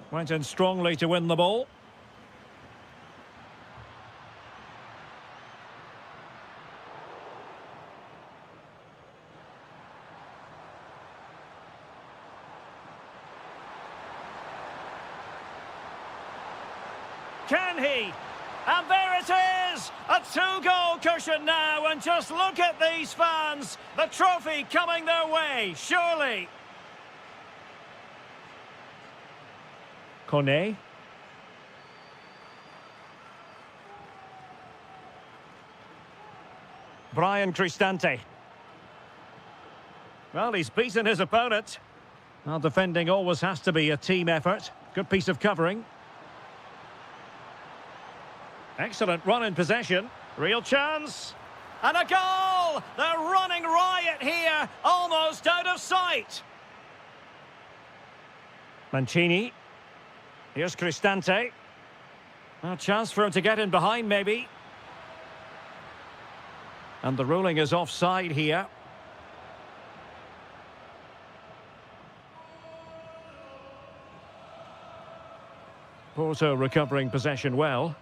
Went in strongly to win the ball. Can he? And there it is! A two-goal cushion now, and just look at these fans! The trophy coming their way, surely! Kone. Brian Cristante. Well, he's beaten his opponent. Well, defending always has to be a team effort. Good piece of covering. Excellent run in possession. Real chance. And a goal! They're running riot here, almost out of sight. Mancini. Here's Cristante. A chance for him to get in behind, maybe. And the ruling is offside here. Porto recovering possession well.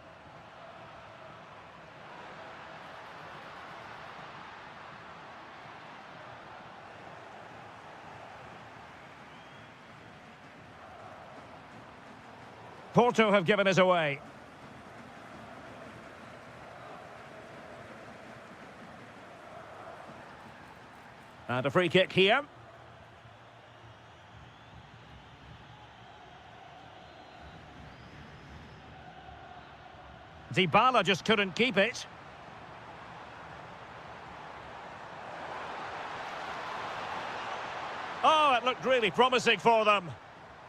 Porto have given us away. And a free kick here. Dybala just couldn't keep it. Oh, it looked really promising for them.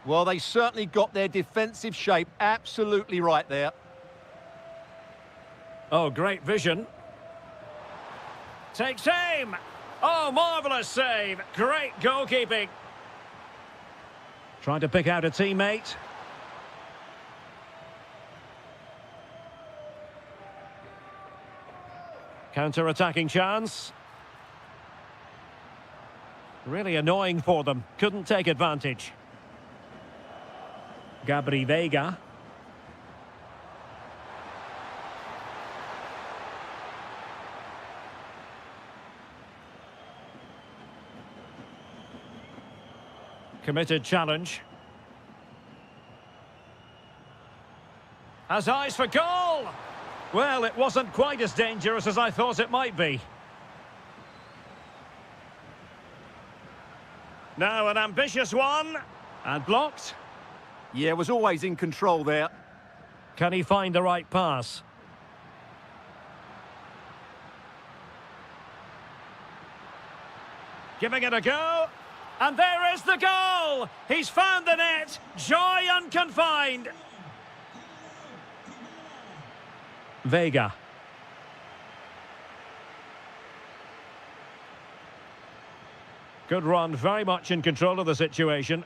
Well, they certainly got their defensive shape absolutely right there. Oh, great vision. Takes aim. Oh, marvellous save. Great goalkeeping. Trying to pick out a teammate. Counter-attacking chance. Really annoying for them. Couldn't take advantage. Gabri Veiga. Committed challenge. Has eyes for goal! Well, it wasn't quite as dangerous as I thought it might be. Now an ambitious one. And blocked. Yeah, was always in control there. Can he find the right pass? Giving it a go. And there is the goal! He's found the net. Joy unconfined. Veiga. Good run, very much in control of the situation.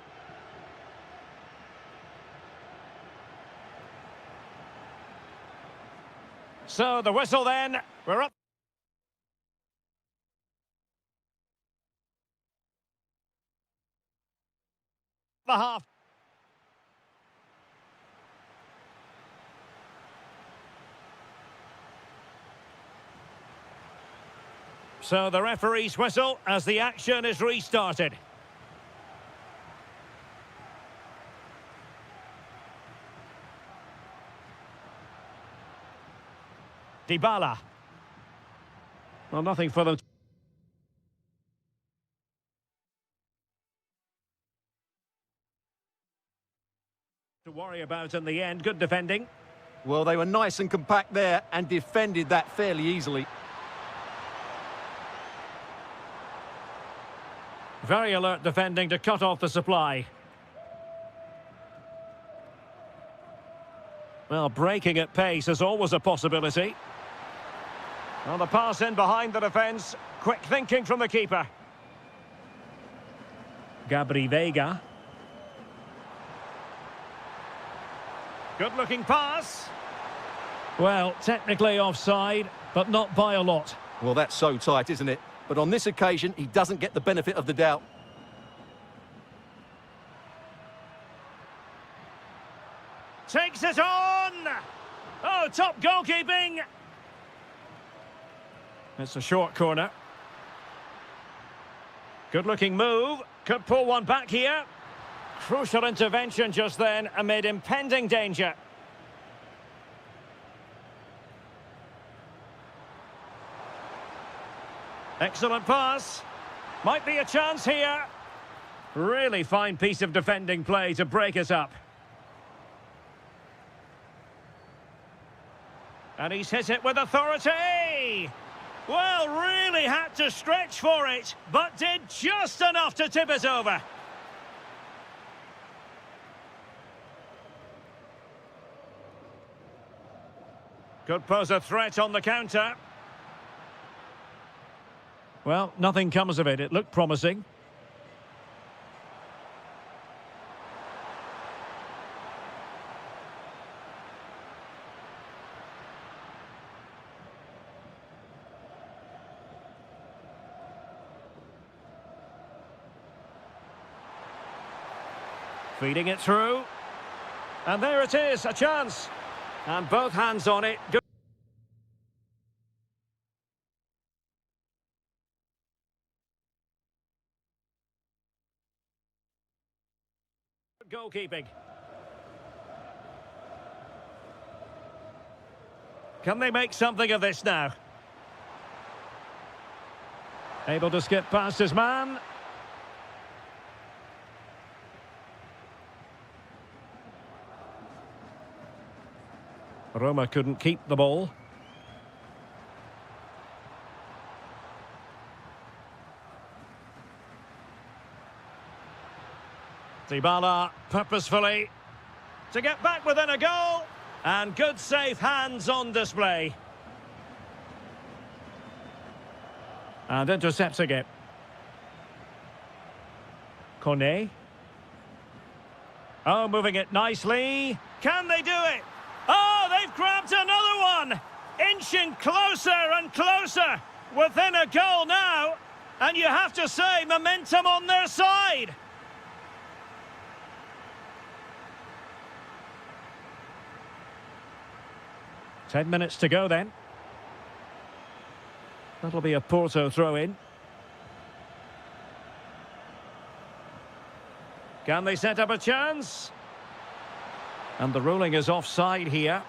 So the whistle then, we're up. The half. So the referee's whistle as the action is restarted. Dybala. Well, nothing for them to worry about in the end. Good defending. Well, they were nice and compact there and defended that fairly easily. Very alert defending to cut off the supply. Well, breaking at pace is always a possibility. Well, the pass in behind the defence. Quick thinking from the keeper. Gabri Veiga. Good-looking pass. Well, technically offside, but not by a lot. Well, that's so tight, isn't it? But on this occasion, he doesn't get the benefit of the doubt. Takes it on! Oh, top goalkeeping! It's a short corner. Good-looking move. Could pull one back here. Crucial intervention just then amid impending danger. Excellent pass. Might be a chance here. Really fine piece of defending play to break us up. And he's hit it with authority. Well, really had to stretch for it, but did just enough to tip it over. Could pose a threat on the counter. Well, nothing comes of it. It looked promising. Feeding it through. And there it is, a chance. And both hands on it. Good goalkeeping. Can they make something of this now? Able to skip past his man. Roma couldn't keep the ball. Dybala purposefully to get back within a goal. And good safe hands on display. And intercepting it. Kone. Oh, moving it nicely. Can they do it? Oh, they've grabbed another one! Inching closer and closer! Within a goal now! And you have to say, momentum on their side! Ten minutes to go then. That'll be a Porto throw-in. Can they set up a chance? And the ruling is offside here.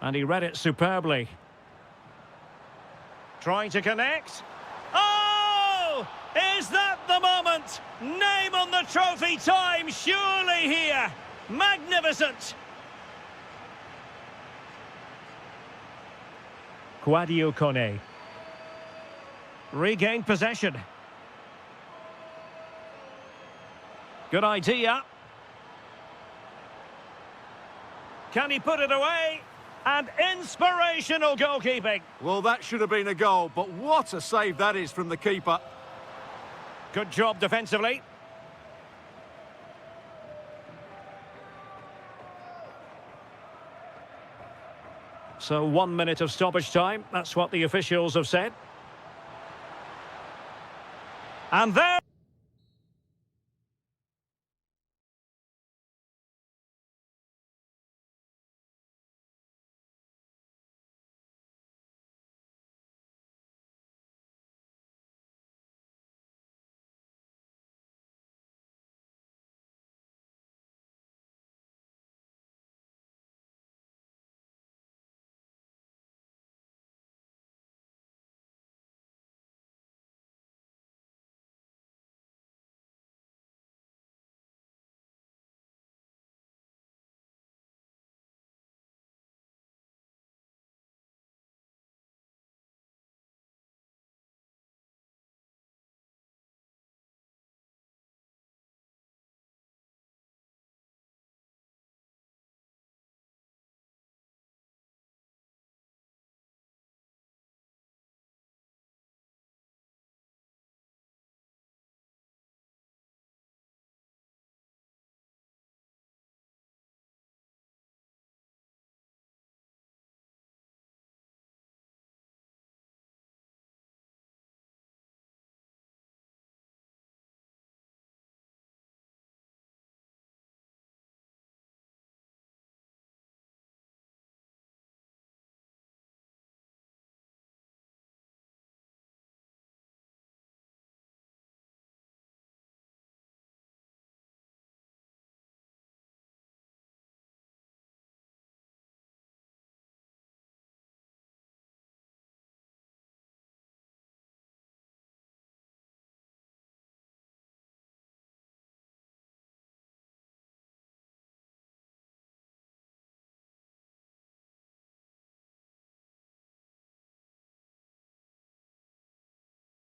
And he read it superbly. Trying to connect. Oh! Is that the moment? Name on the trophy time, surely here. Magnificent. Quadio Kone. Regained possession. Good idea. Can he put it away? And inspirational goalkeeping. Well, that should have been a goal, but what a save that is from the keeper. Good job defensively. So 1 minute of stoppage time. That's what the officials have said. And there...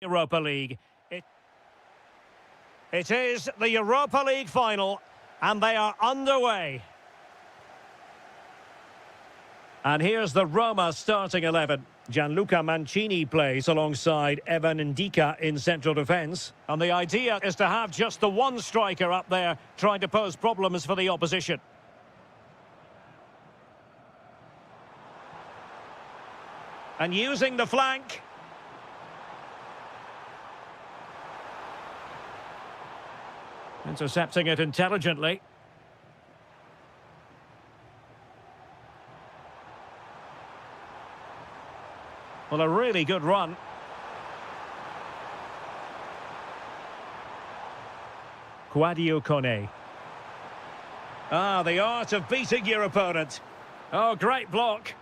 Europa League. It is the Europa League final, and they are underway. And here's the Roma starting 11. Gianluca Mancini plays alongside Evan Ndika in central defence. And the idea is to have just the one striker up there trying to pose problems for the opposition. And using the flank. Intercepting it intelligently. Well, a really good run. Quadio Kone. The art of beating your opponent. Oh, great block.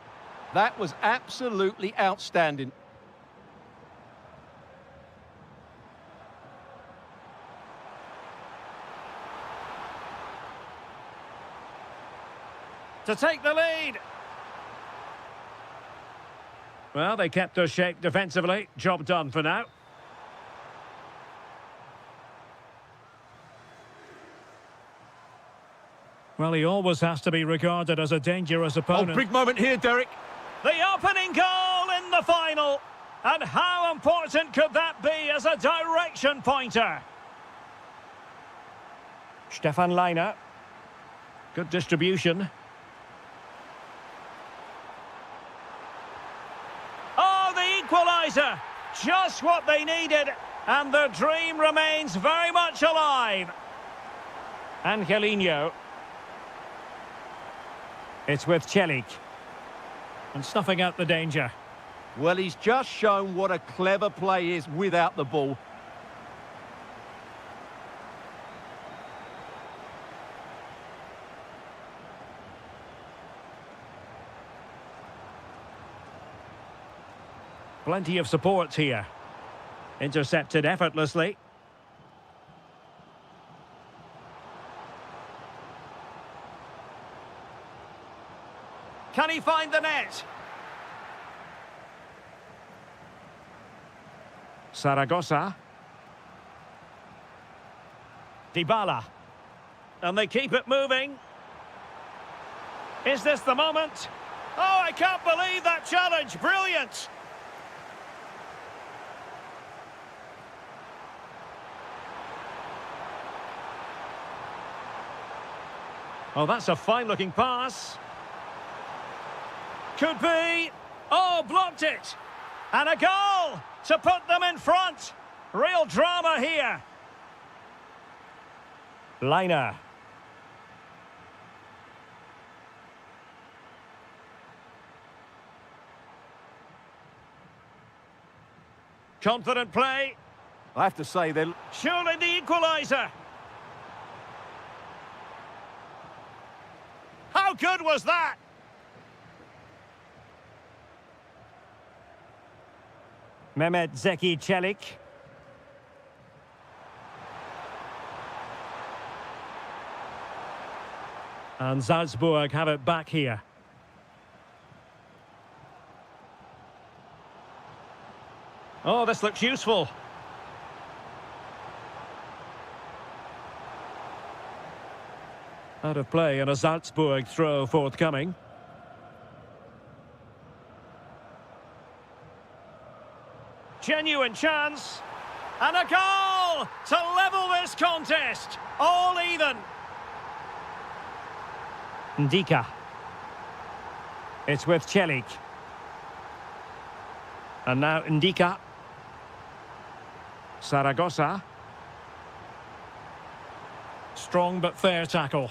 That was absolutely outstanding. To take the lead. Well, they kept their shape defensively. Job done for now. Well, he always has to be regarded as a dangerous opponent. Oh, big moment here, Derek. The opening goal in the final. And how important could that be as a direction pointer? Stefan Leiner. Good distribution. Equaliser, just what they needed, and the dream remains very much alive. Angelino. It's with Celik. And snuffing out the danger. Well, he's just shown what a clever play is without the ball. Plenty of support here. Intercepted effortlessly. Can he find the net? Saragossa. Dybala. And they keep it moving. Is this the moment? Oh, I can't believe that challenge. Brilliant. Oh, that's a fine-looking pass. Could be. Oh, blocked it. And a goal to put them in front. Real drama here. Leiner. Confident play. I have to say, they're... Surely the equaliser. How good was that? Mehmet Zeki Celik. And Salzburg have it back here. Oh, this looks useful. Out of play and a Salzburg throw forthcoming. Genuine chance. And a goal to level this contest. All even. Ndika. It's with Celik. And now Ndika. Saragossa. Strong but fair tackle.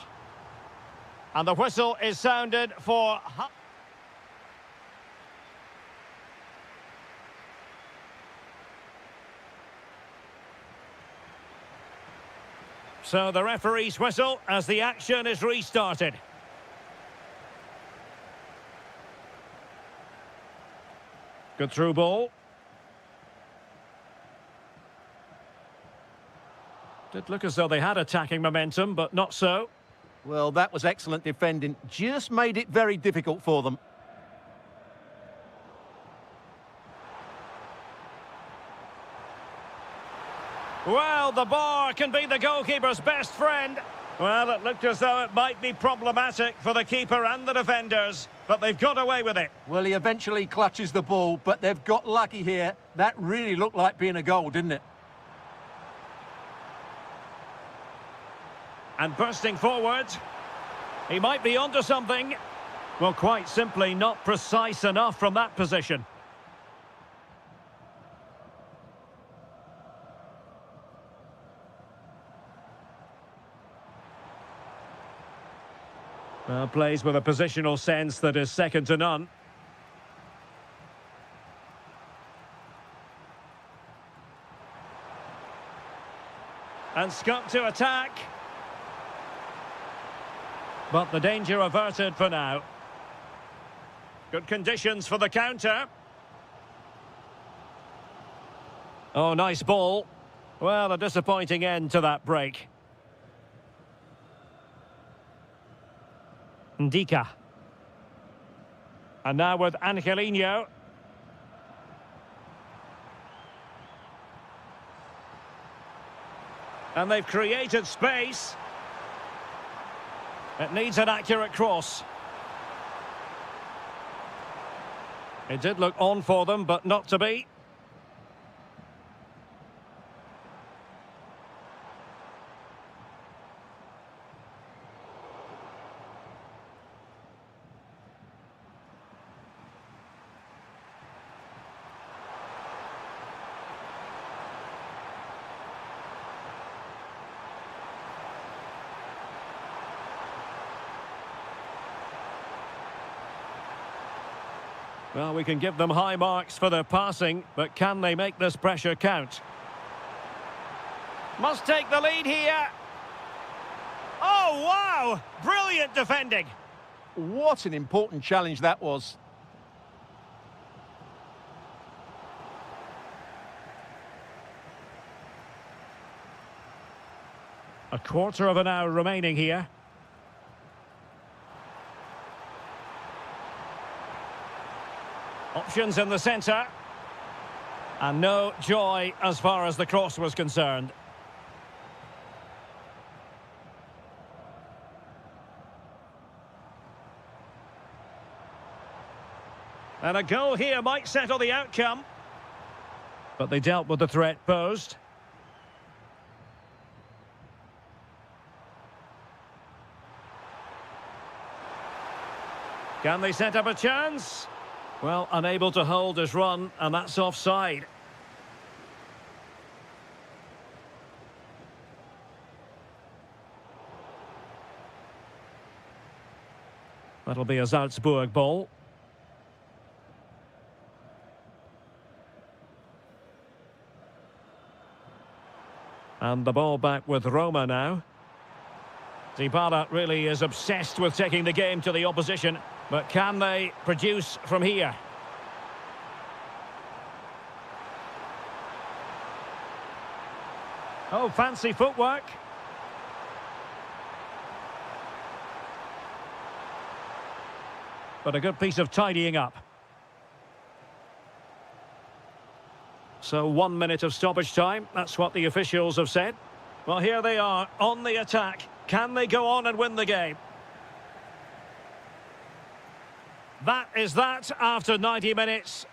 And the whistle is sounded for... So the referee's whistle as the action is restarted. Good through ball. Did look as though they had attacking momentum, but not so. Well, that was excellent defending. Just made it very difficult for them. Well, the bar can be the goalkeeper's best friend. Well, it looked as though it might be problematic for the keeper and the defenders, but they've got away with it. Well, he eventually clutches the ball, but they've got lucky here. That really looked like being a goal, didn't it? And bursting forward. He might be onto something. Well, quite simply not precise enough from that position. Plays with a positional sense that is second to none. And Scott to attack. But the danger averted for now. Good conditions for the counter. Oh, nice ball. Well, a disappointing end to that break. Ndika. And now with Angelino. And they've created space. It needs an accurate cross. It did look on for them, but not to be. Well, we can give them high marks for their passing, but can they make this pressure count? Must take the lead here. Oh, wow! Brilliant defending. What an important challenge that was. A quarter of an hour remaining here. Options in the centre. And no joy as far as the cross was concerned. And a goal here might settle the outcome. But they dealt with the threat posed. Can they set up a chance? Well, unable to hold his run, and that's offside. That'll be a Salzburg ball. And the ball back with Roma now. Dybala really is obsessed with taking the game to the opposition, but can they produce from here? Oh, fancy footwork. But a good piece of tidying up. So 1 minute of stoppage time, that's what the officials have said. Well, here they are, on the attack. Can they go on and win the game? That is that after 90 minutes.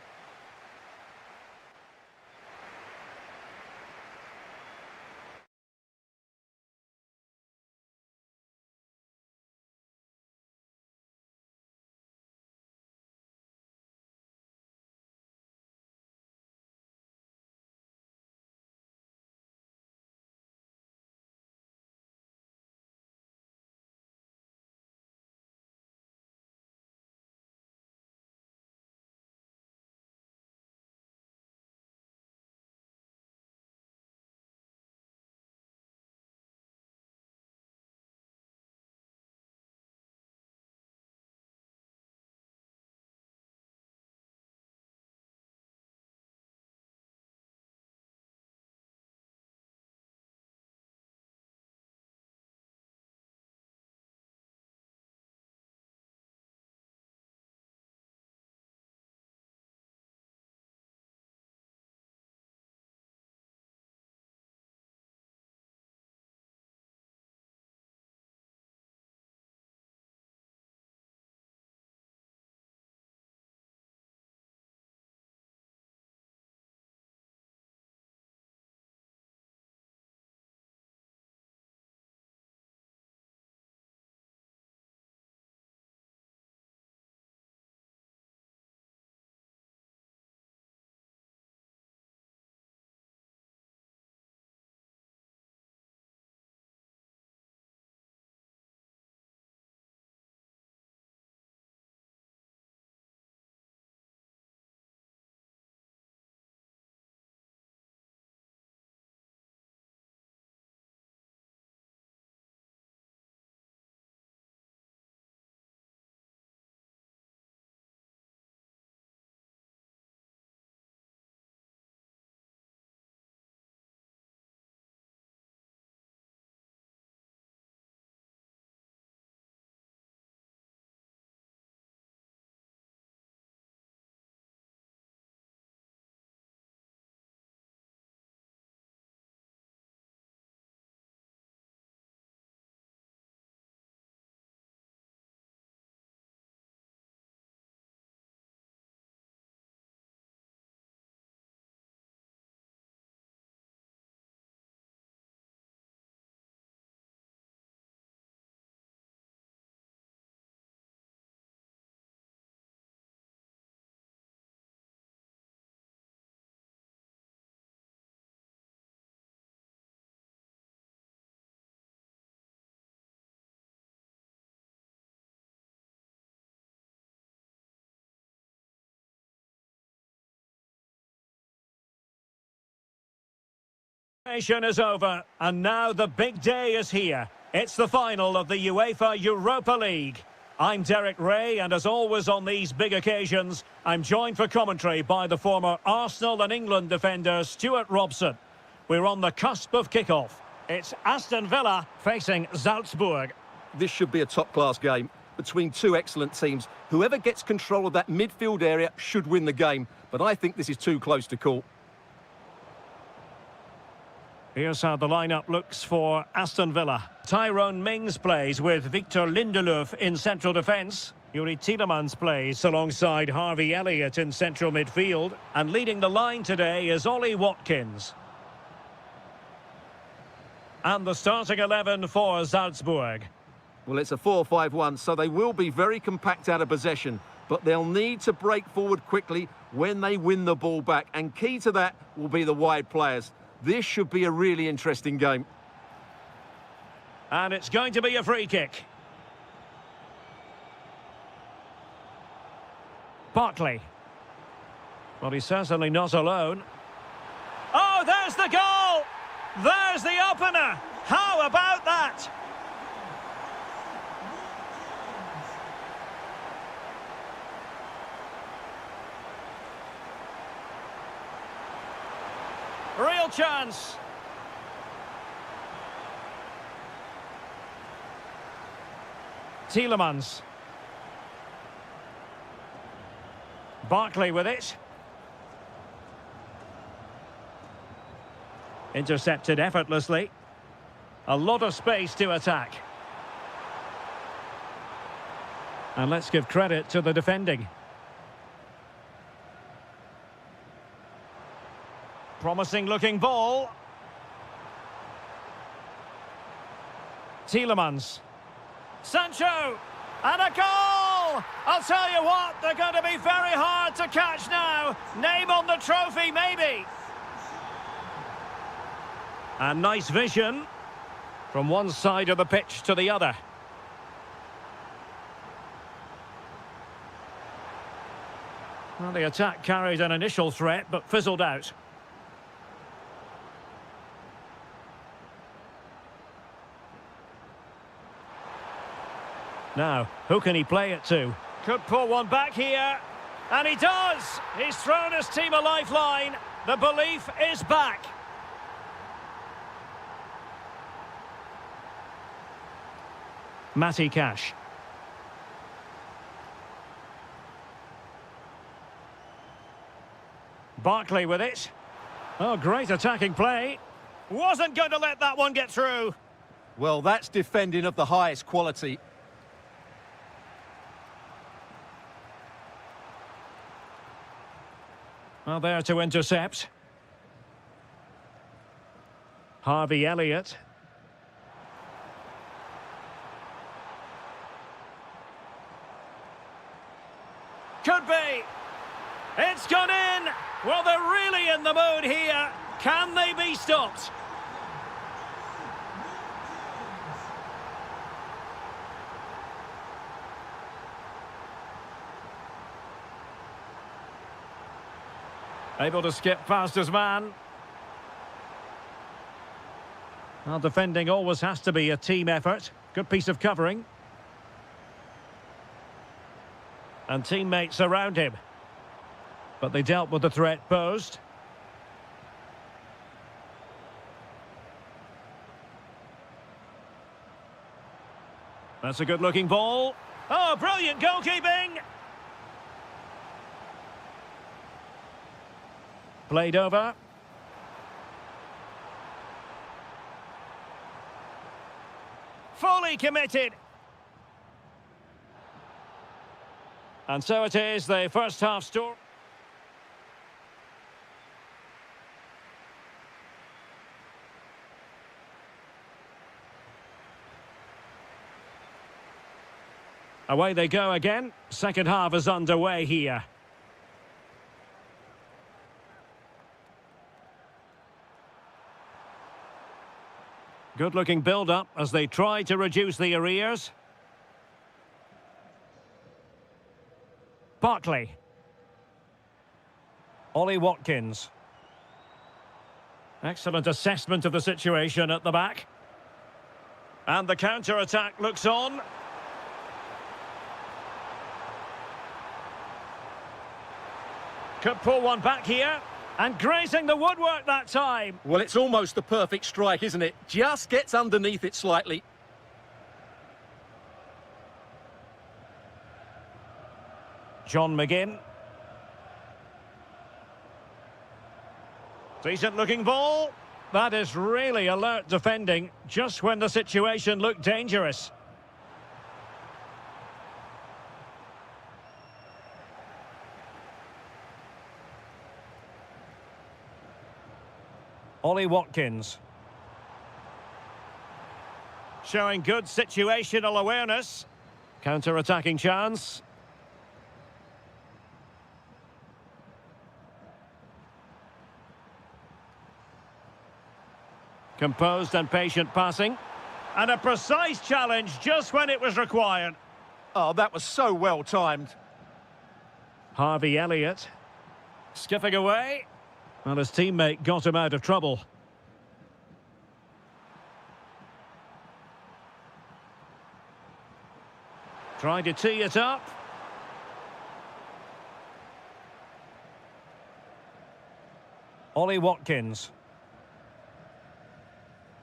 Is over, and now the big day is here. It's the final of the UEFA Europa League. I'm Derek Ray, and as always on these big occasions, I'm joined for commentary by the former Arsenal and England defender Stuart Robson. We're on the cusp of kick-off. It's Aston Villa facing Salzburg. This should be a top-class game between two excellent teams. Whoever gets control of that midfield area should win the game, but I think this is too close to call. Here's how the lineup looks for Aston Villa. Tyrone Mings plays with Victor Lindelöf in central defence. Yuri Tielemans plays alongside Harvey Elliott in central midfield. And leading the line today is Ollie Watkins. And the starting 11 for Salzburg. Well, it's a 4-5-1, so they will be very compact out of possession, but they'll need to break forward quickly when they win the ball back. And key to that will be the wide players. This should be a really interesting game. And it's going to be a free kick. Barkley. Well, he's certainly not alone. Oh, there's the goal! There's the opener! How about that? Real chance. Tielemans. Barkley with it. Intercepted effortlessly. A lot of space to attack. And let's give credit to the defending. Promising looking ball. Tielemans. Sancho! And a goal! I'll tell you what, they're going to be very hard to catch now. Name on the trophy, maybe. And nice vision from one side of the pitch to the other. Well, the attack carried an initial threat, but fizzled out. Now, who can he play it to? Could pull one back here. And he does! He's thrown his team a lifeline. The belief is back. Matty Cash. Barkley with it. Oh, great attacking play. Wasn't going to let that one get through. Well, that's defending of the highest quality. Well, there to intercept. Harvey Elliott. Could be. It's gone in. Well, they're really in the mood here. Can they be stopped? Able to skip past his man. Well, defending always has to be a team effort. Good piece of covering. And teammates around him. But they dealt with the threat posed. That's a good-looking ball. Oh, brilliant goalkeeping! Played over. Fully committed. And so it is, the first half score. Away they go again. Second half is underway here. Good-looking build-up as they try to reduce the arrears. Barkley. Ollie Watkins. Excellent assessment of the situation at the back. And the counter-attack looks on. Could pull one back here. And grazing the woodwork that time. Well, it's almost the perfect strike, isn't it? Just gets underneath it slightly. John McGinn. Decent looking ball. That is really alert defending, just when the situation looked dangerous. Ollie Watkins. Showing good situational awareness. Counter-attacking chance. Composed and patient passing. And a precise challenge just when it was required. Oh, that was so well timed. Harvey Elliott. Skipping away. Well, his teammate got him out of trouble. Trying to tee it up. Ollie Watkins.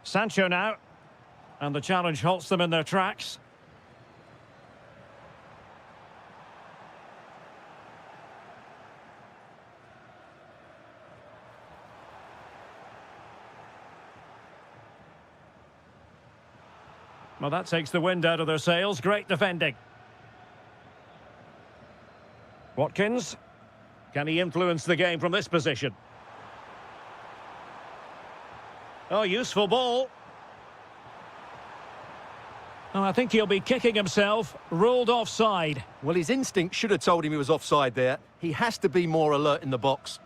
Sancho now. And the challenge halts them in their tracks. Well, that takes the wind out of their sails. Great defending. Watkins. Can he influence the game from this position? Oh, useful ball. Oh, I think he'll be kicking himself. Ruled offside. Well, his instinct should have told him he was offside there. He has to be more alert in the box.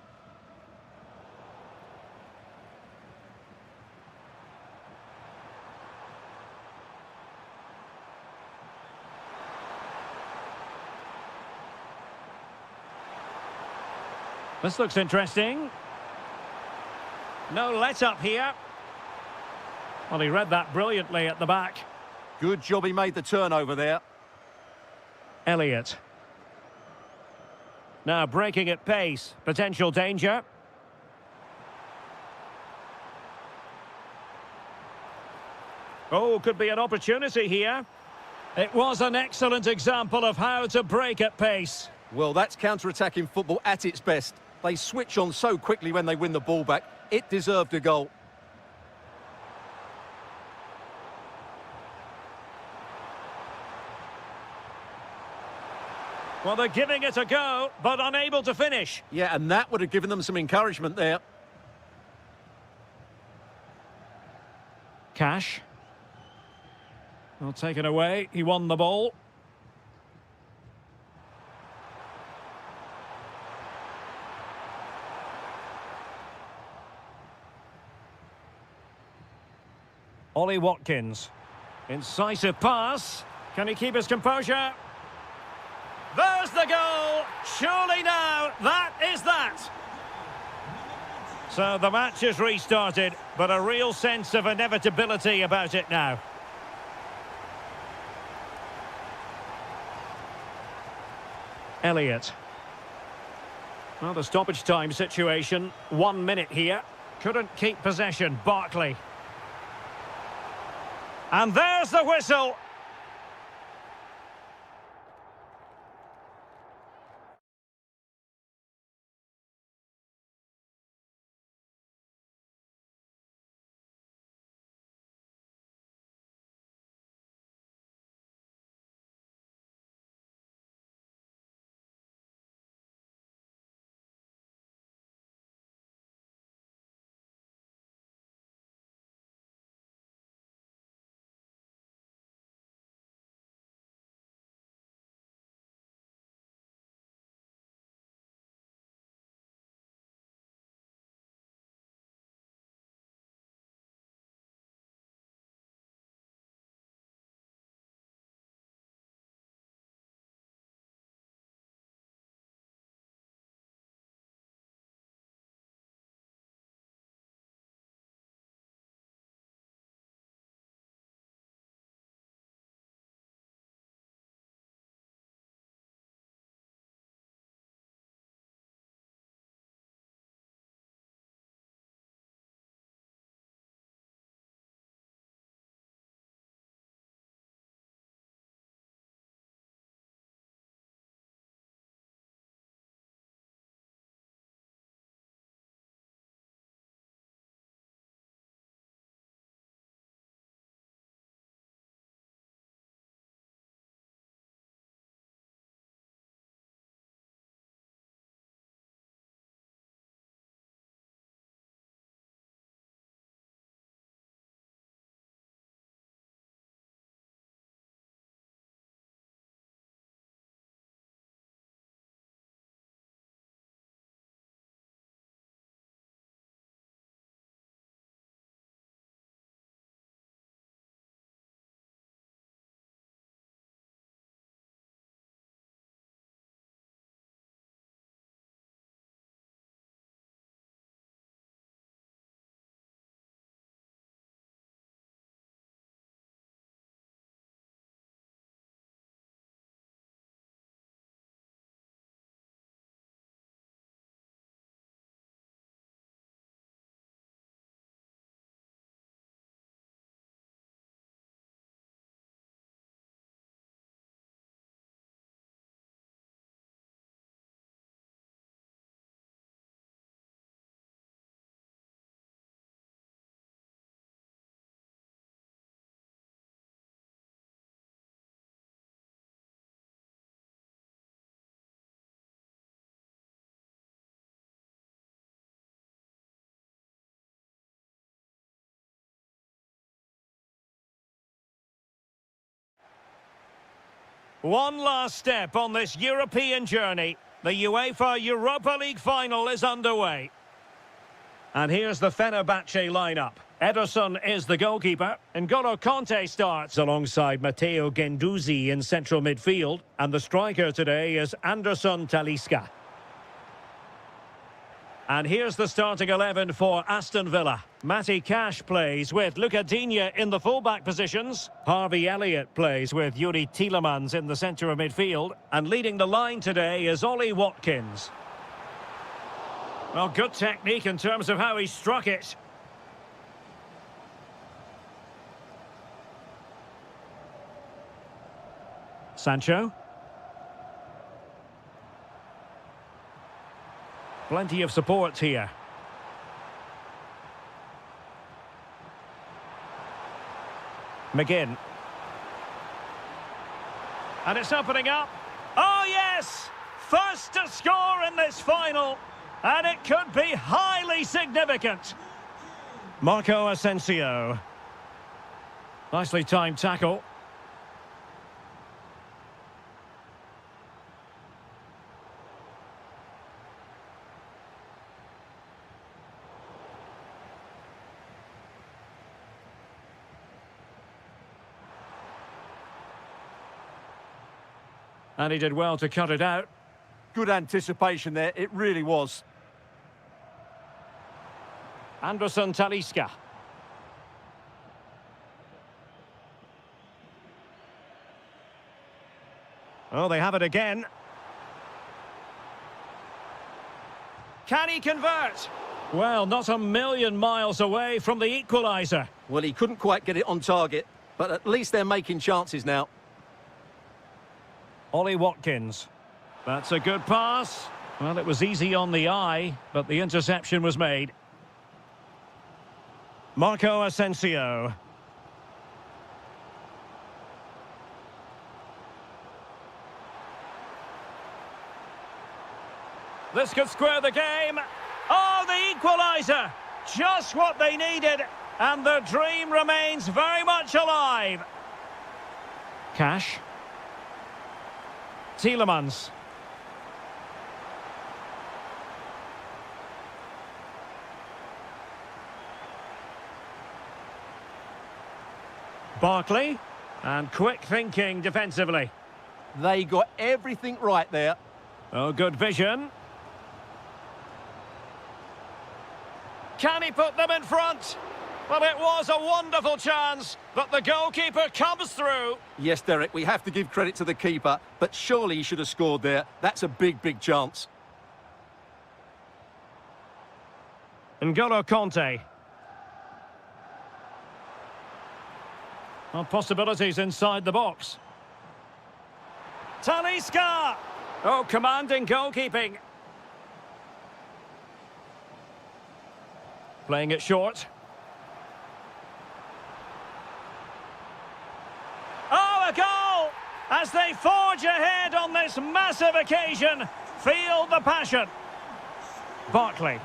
This looks interesting. No let-up here. Well, he read that brilliantly at the back. Good job he made the turnover there. Elliott. Now breaking at pace. Potential danger. Oh, could be an opportunity here. It was an excellent example of how to break at pace. Well, that's counter-attacking football at its best. They switch on so quickly when they win the ball back. It deserved a goal. Well, they're giving it a go, but unable to finish. Yeah, and that would have given them some encouragement there. Cash. Well, taken away. He won the ball. Ollie Watkins. Incisive pass. Can he keep his composure? There's the goal! Surely now, that is that! So the match is restarted, but a real sense of inevitability about it now. Elliott. Well, the stoppage time situation, 1 minute here. Couldn't keep possession, Barkley. And there's the whistle. One last step on this European journey. The UEFA Europa League final is underway. And here's the Fenerbahce lineup. Ederson is the goalkeeper. N'Golo Kanté starts alongside Matteo Guendouzi in central midfield. And the striker today is Anderson Talisca. And here's the starting 11 for Aston Villa. Matty Cash plays with Luca Digne in the fullback positions. Harvey Elliott plays with Yuri Tielemans in the centre of midfield. And leading the line today is Ollie Watkins. Well, good technique in terms of how he struck it. Sancho. Plenty of support here. McGinn. And it's opening up. Oh, yes! First to score in this final. And it could be highly significant. Marco Asensio. Nicely timed tackle. And he did well to cut it out. Good anticipation there, it really was. Anderson Talisca. Oh, they have it again. Can he convert? Well, not a million miles away from the equaliser. Well, he couldn't quite get it on target, but at least they're making chances now. Ollie Watkins. That's a good pass. Well, it was easy on the eye, but the interception was made. Marco Asensio. This could square the game. Oh, the equaliser! Just what they needed, and the dream remains very much alive. Cash. Tielemans. Barkley. And quick thinking defensively. They got everything right there. Oh, good vision. Can he put them in front? Well, it was a wonderful chance, but the goalkeeper comes through. Yes, Derek, we have to give credit to the keeper, but surely he should have scored there. That's a big, big chance. N'Golo Kanté. Well, possibilities inside the box. Talisca! Oh, commanding goalkeeping. Playing it short. Oh, a goal! As they forge ahead on this massive occasion. Feel the passion. Barkley.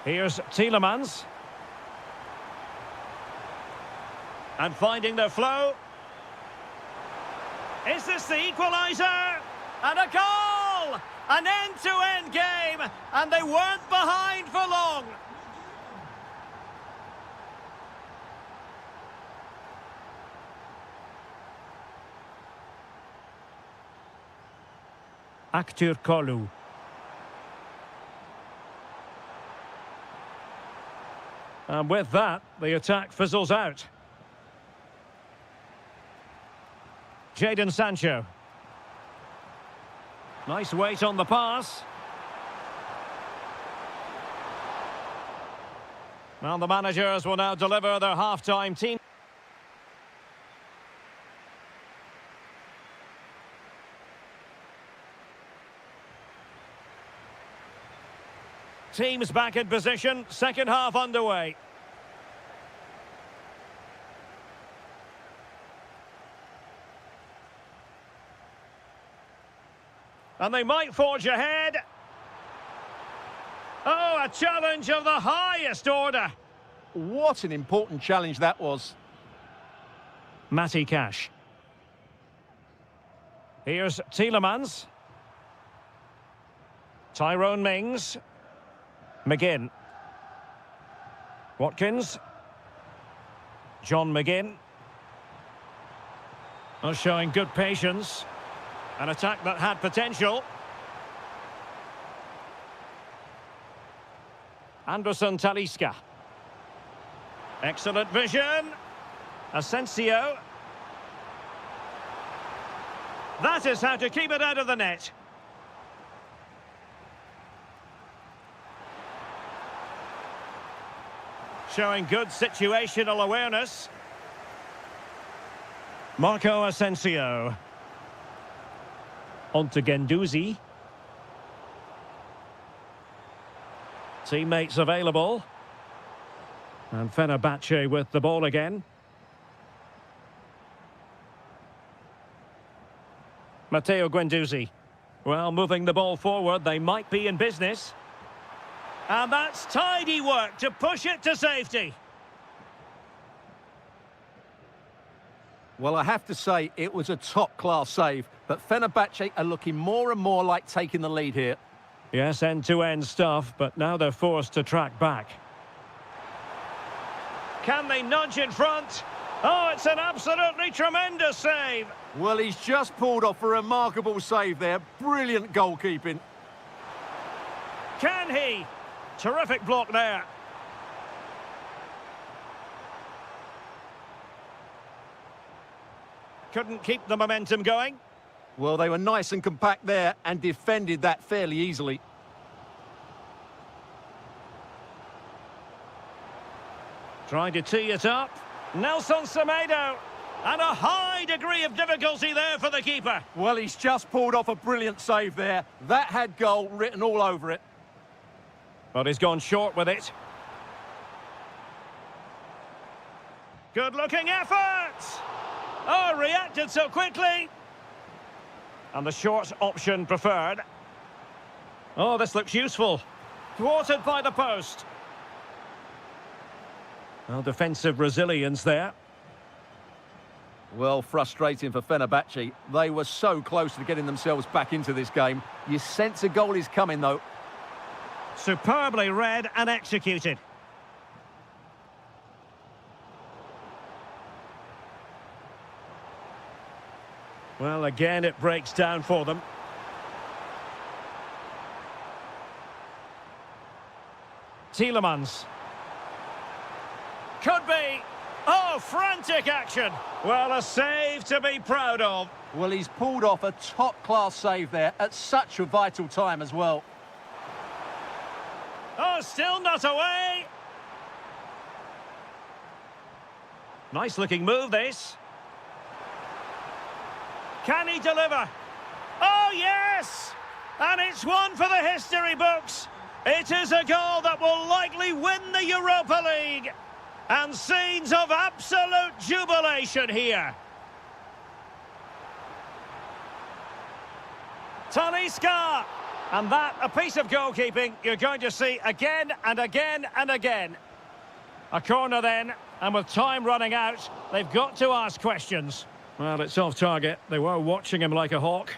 Here's Tielemans. And finding their flow. Is this the equaliser? And a goal! An end-to-end game, and they weren't behind for long. Aktur Kolu. And with that, the attack fizzles out. Jadon Sancho. Nice weight on the pass. Well, the managers will now deliver their half-time team. Teams back in position, second half underway. And they might forge ahead. Oh, a challenge of the highest order. What an important challenge that was. Matty Cash. Here's Tielemans. Tyrone Mings. McGinn. Watkins. John McGinn. Oh, showing good patience. An attack that had potential. Anderson Talisca. Excellent vision. Asensio. That is how to keep it out of the net. Showing good situational awareness. Marco Asensio. On to Guendouzi. Teammates available. And Fenerbahce with the ball again. Matteo Guendouzi. Well, moving the ball forward, they might be in business. And that's tidy work to push it to safety. Well, I have to say, it was a top-class save, but Fenerbahce are looking more and more like taking the lead here. Yes, end-to-end stuff, but now they're forced to track back. Can they nudge in front? Oh, it's an absolutely tremendous save. Well, he's just pulled off a remarkable save there. Brilliant goalkeeping. Can he? Terrific block there. Couldn't keep the momentum going. Well, they were nice and compact there and defended that fairly easily. Trying to tee it up. Nelson Semedo. And a high degree of difficulty there for the keeper. Well, he's just pulled off a brilliant save there. That had goal written all over it. But he's gone short with it. Good-looking effort! Oh, reacted so quickly. And the short option preferred. Oh, this looks useful. Thwarted by the post. Well, defensive resilience there. Well, frustrating for Fenerbahce. They were so close to getting themselves back into this game. You sense a goal is coming, though. Superbly read and executed. Well, again, it breaks down for them. Tielemans. Could be. Oh, frantic action. Well, a save to be proud of. Well, he's pulled off a top-class save there at such a vital time as well. Oh, still not away. Nice-looking move, this. Can he deliver? Oh, yes! And it's one for the history books. It is a goal that will likely win the Europa League. And scenes of absolute jubilation here. Talisca. And that, a piece of goalkeeping you're going to see again and again and again. A corner then, and with time running out, they've got to ask questions. Well, it's off target. They were watching him like a hawk.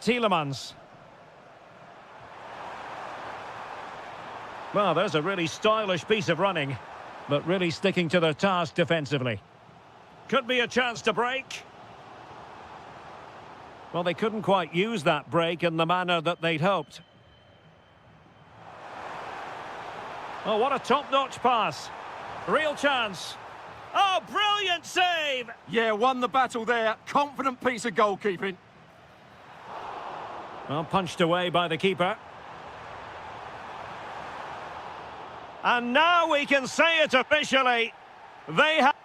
Tielemans. Well, there's a really stylish piece of running, but really sticking to their task defensively. Could be a chance to break. Well, they couldn't quite use that break in the manner that they'd hoped. Oh, what a top-notch pass. Real chance. Oh, brilliant save! Yeah, won the battle there. Confident piece of goalkeeping. Well, punched away by the keeper. And now we can say it officially. They have...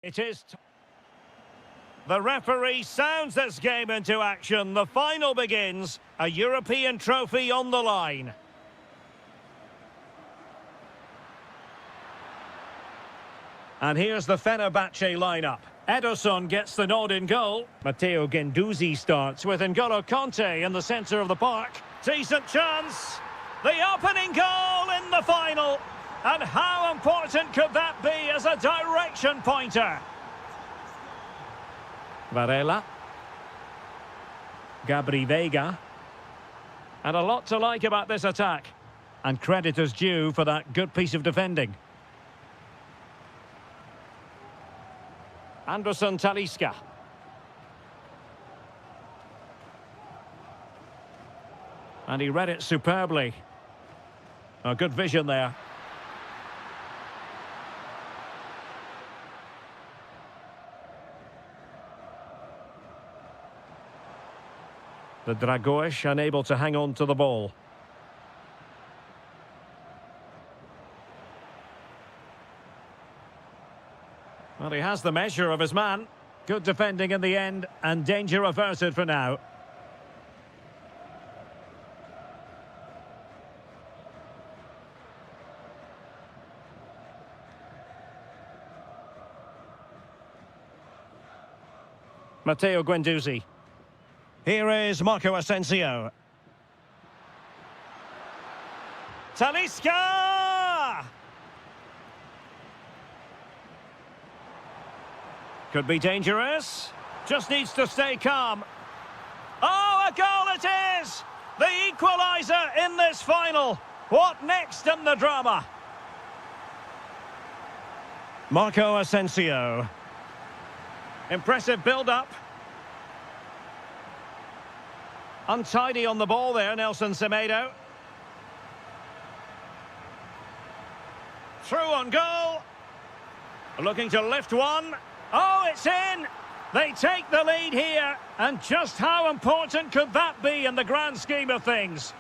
It is. The referee sounds this game into action. The final begins. A European trophy on the line. And here's the Fenerbahce lineup. Ederson gets the nod in goal. Matteo Guendouzi starts with N'Golo Kanté in the centre of the park. Decent chance. The opening goal in the final. And how important could that be as a direction pointer? Varela. Gabri Veiga. And a lot to like about this attack. And credit is due for that good piece of defending. Anderson Talisca. And he read it superbly. A good vision there. The Dragões unable to hang on to the ball. Well, he has the measure of his man. Good defending in the end, and danger averted for now. Matteo Guendouzi. Here is Marco Asensio. Talisca! Could be dangerous. Just needs to stay calm. Oh, a goal it is! The equaliser in this final. What next in the drama? Marco Asensio. Impressive build-up. Untidy on the ball there, Nelson Semedo. Through on goal. Looking to lift one. Oh, it's in! They take the lead here. And just how important could that be in the grand scheme of things?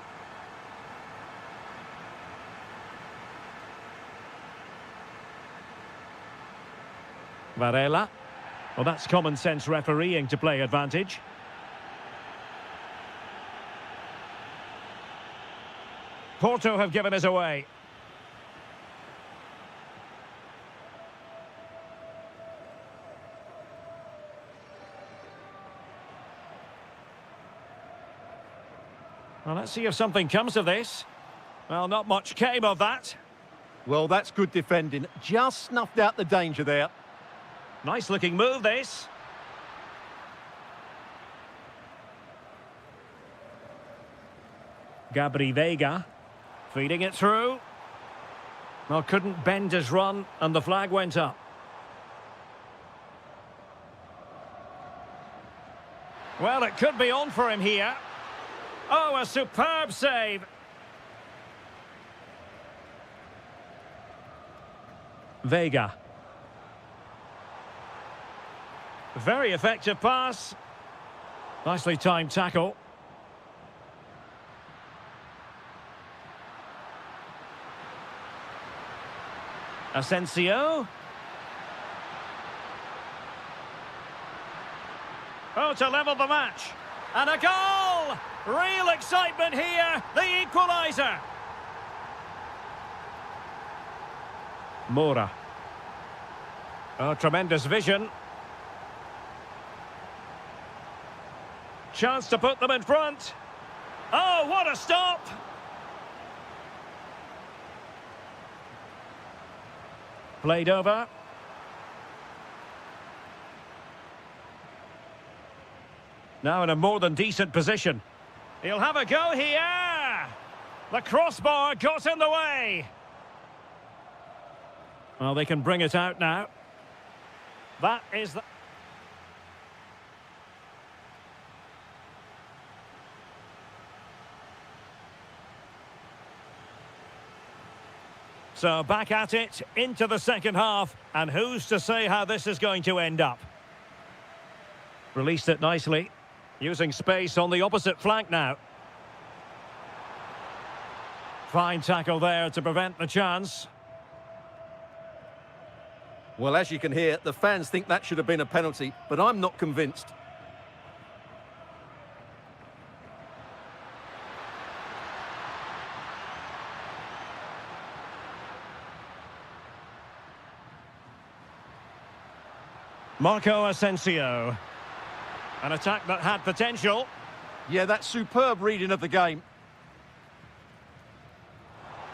Varela. Well, that's common sense refereeing to play advantage. Porto have given us away. Well, let's see if something comes of this. Well, not much came of that. Well, that's good defending. Just snuffed out the danger there. Nice looking move, this. Gabri Veiga. Feeding it through. Well, couldn't bend his run, and the flag went up. Well, it could be on for him here. Oh, a superb save. Veiga. Very effective pass. Nicely timed tackle. Asensio. Oh, to level the match. And a goal! Real excitement here. The equaliser. Moura. Oh, tremendous vision. Chance to put them in front. Oh, what a stop! Played over. Now in a more than decent position. He'll have a go here! The crossbar got in the way. Well, they can bring it out now. That is the... So back at it, into the second half, and who's to say how this is going to end up? Released it nicely, using space on the opposite flank now. Fine tackle there to prevent the chance. Well, as you can hear, the fans think that should have been a penalty, but I'm not convinced. Marco Asensio. An attack that had potential. Yeah, that's superb reading of the game.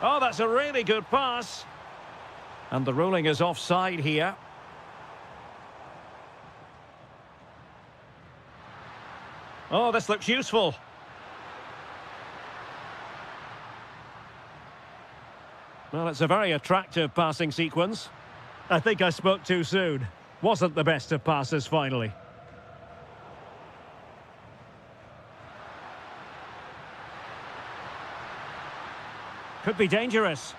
Oh, that's a really good pass. And the ruling is offside here. Oh, this looks useful. Well, it's a very attractive passing sequence. I think I spoke too soon. Wasn't the best of passes, finally. Could be dangerous.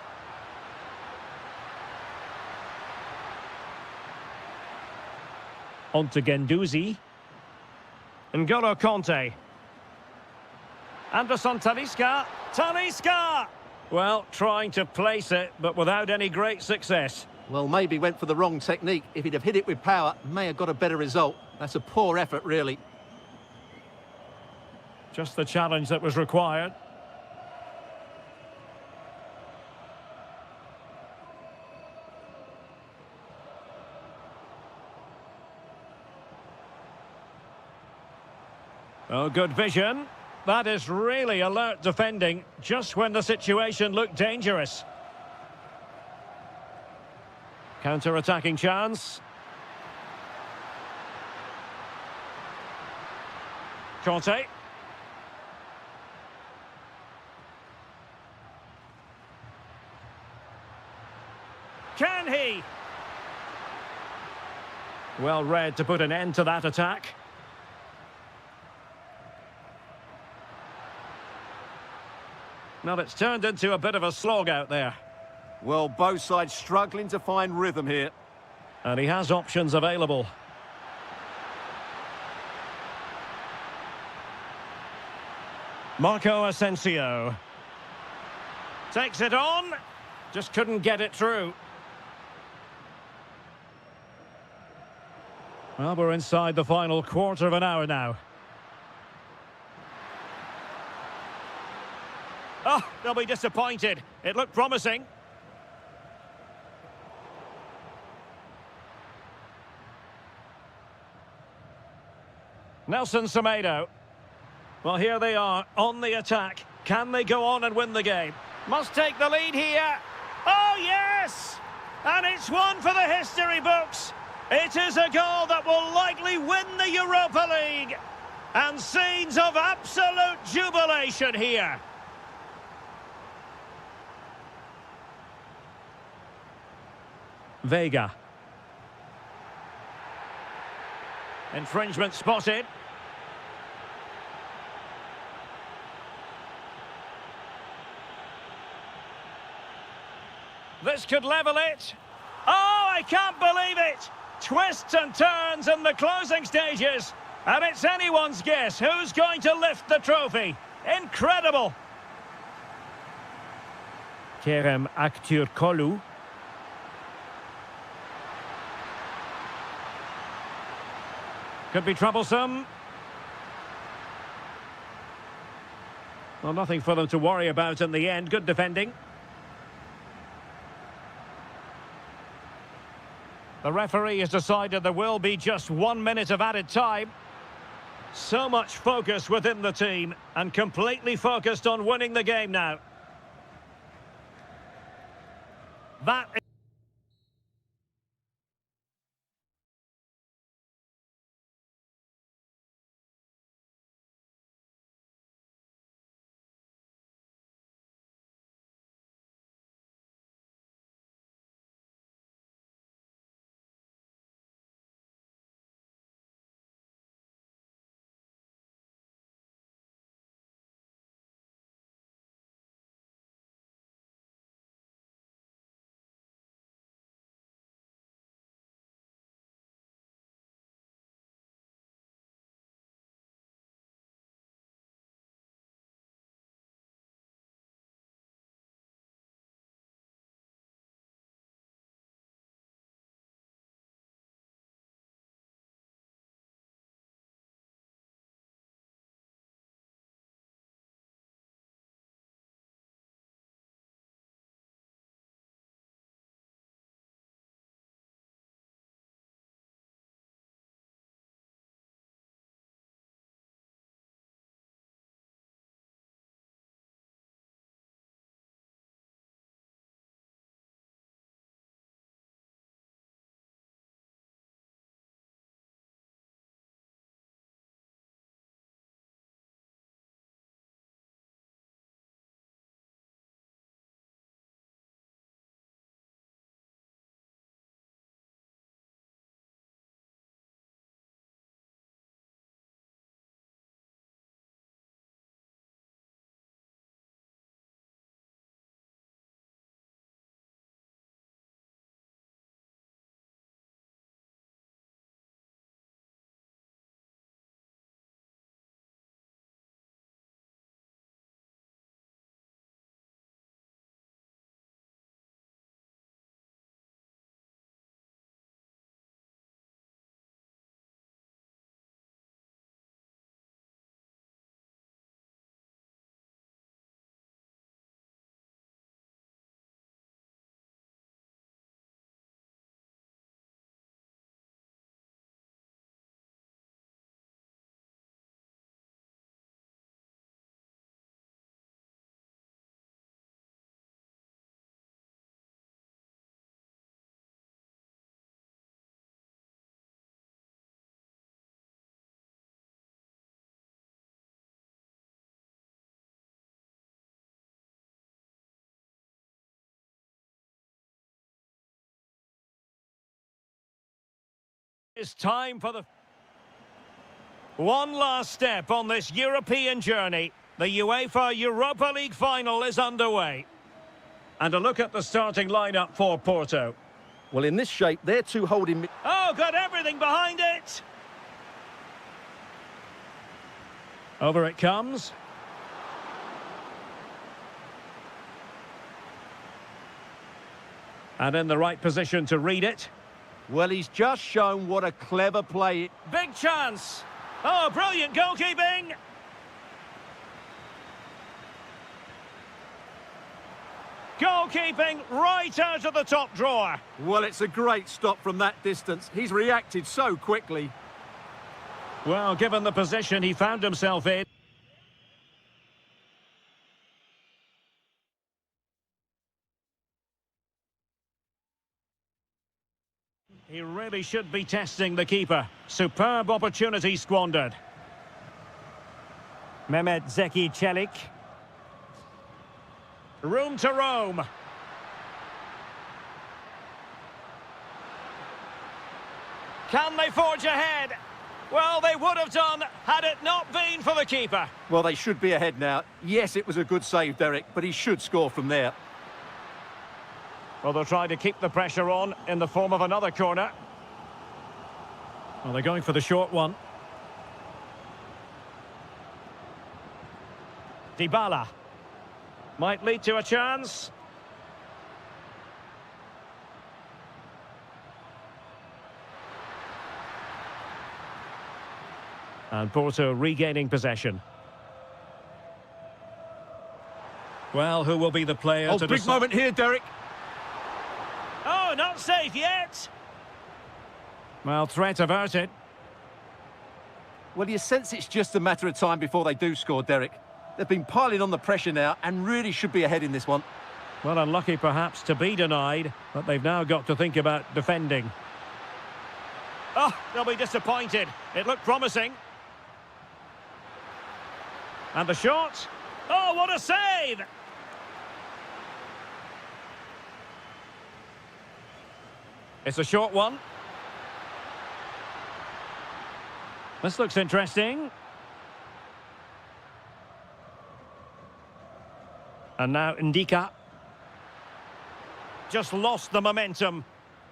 On to Guendouzi. N'Golo Conte. Anderson Talisca. Talisca! Well, trying to place it, but without any great success. Well, maybe went for the wrong technique. If he'd have hit it with power, may have got a better result. That's a poor effort, really. Just the challenge that was required. Oh, good vision. That is really alert defending, just when the situation looked dangerous. Counter-attacking chance. Conte. Can he? Well read to put an end to that attack. Now it's turned into a bit of a slog out there. Well, both sides struggling to find rhythm here. And he has options available. Marco Asensio. Takes it on. Just couldn't get it through. Well, we're inside the final quarter of an hour now. Oh, they'll be disappointed. It looked promising. Nelson Semedo. Well, here they are on the attack. Can they go on and win the game? Must take the lead here. Oh, yes! And it's one for the history books. It is a goal that will likely win the Europa League. And scenes of absolute jubilation here. Vega. Infringement spotted. This could level it. Oh, I can't believe it! Twists and turns in the closing stages. And it's anyone's guess who's going to lift the trophy. Incredible! Kerem Aktürkoğlu. Could be troublesome. Well, nothing for them to worry about in the end. Good defending. The referee has decided there will be just 1 minute of added time. So much focus within the team and completely focused on winning the game now. That It's time for the one last step on this European journey. The UEFA Europa League final is underway. And a look at the starting lineup for Porto. Well, in this shape, they're two holding... Oh, got everything behind it. Over it comes. And in the right position to read it. Well, he's just shown what a clever play... Big chance. Oh, brilliant goalkeeping. Goalkeeping right out of the top drawer. Well, it's a great stop from that distance. He's reacted so quickly. Well, given the position he found himself in. He really should be testing the keeper. Superb opportunity squandered. Mehmet Zeki Çelik. Room to roam. Can they forge ahead? Well, they would have done had it not been for the keeper. Well, they should be ahead now. Yes, it was a good save, Derek, but he should score from there. Well, they'll try to keep the pressure on in the form of another corner. Well, they're going for the short one. Dybala. Might lead to a chance. And Porto regaining possession. Well, who will be the player to big decide? moment here, Derek. Oh, not safe yet. Well, threat averted. Well, you sense it's just a matter of time before they do score, Derek. They've been piling on the pressure now and really should be ahead in this one. Well, unlucky perhaps to be denied, but they've now got to think about defending. Oh, they'll be disappointed. It looked promising. And the shot. Oh, what a save! It's a short one. This looks interesting. And now Ndika. Just lost the momentum.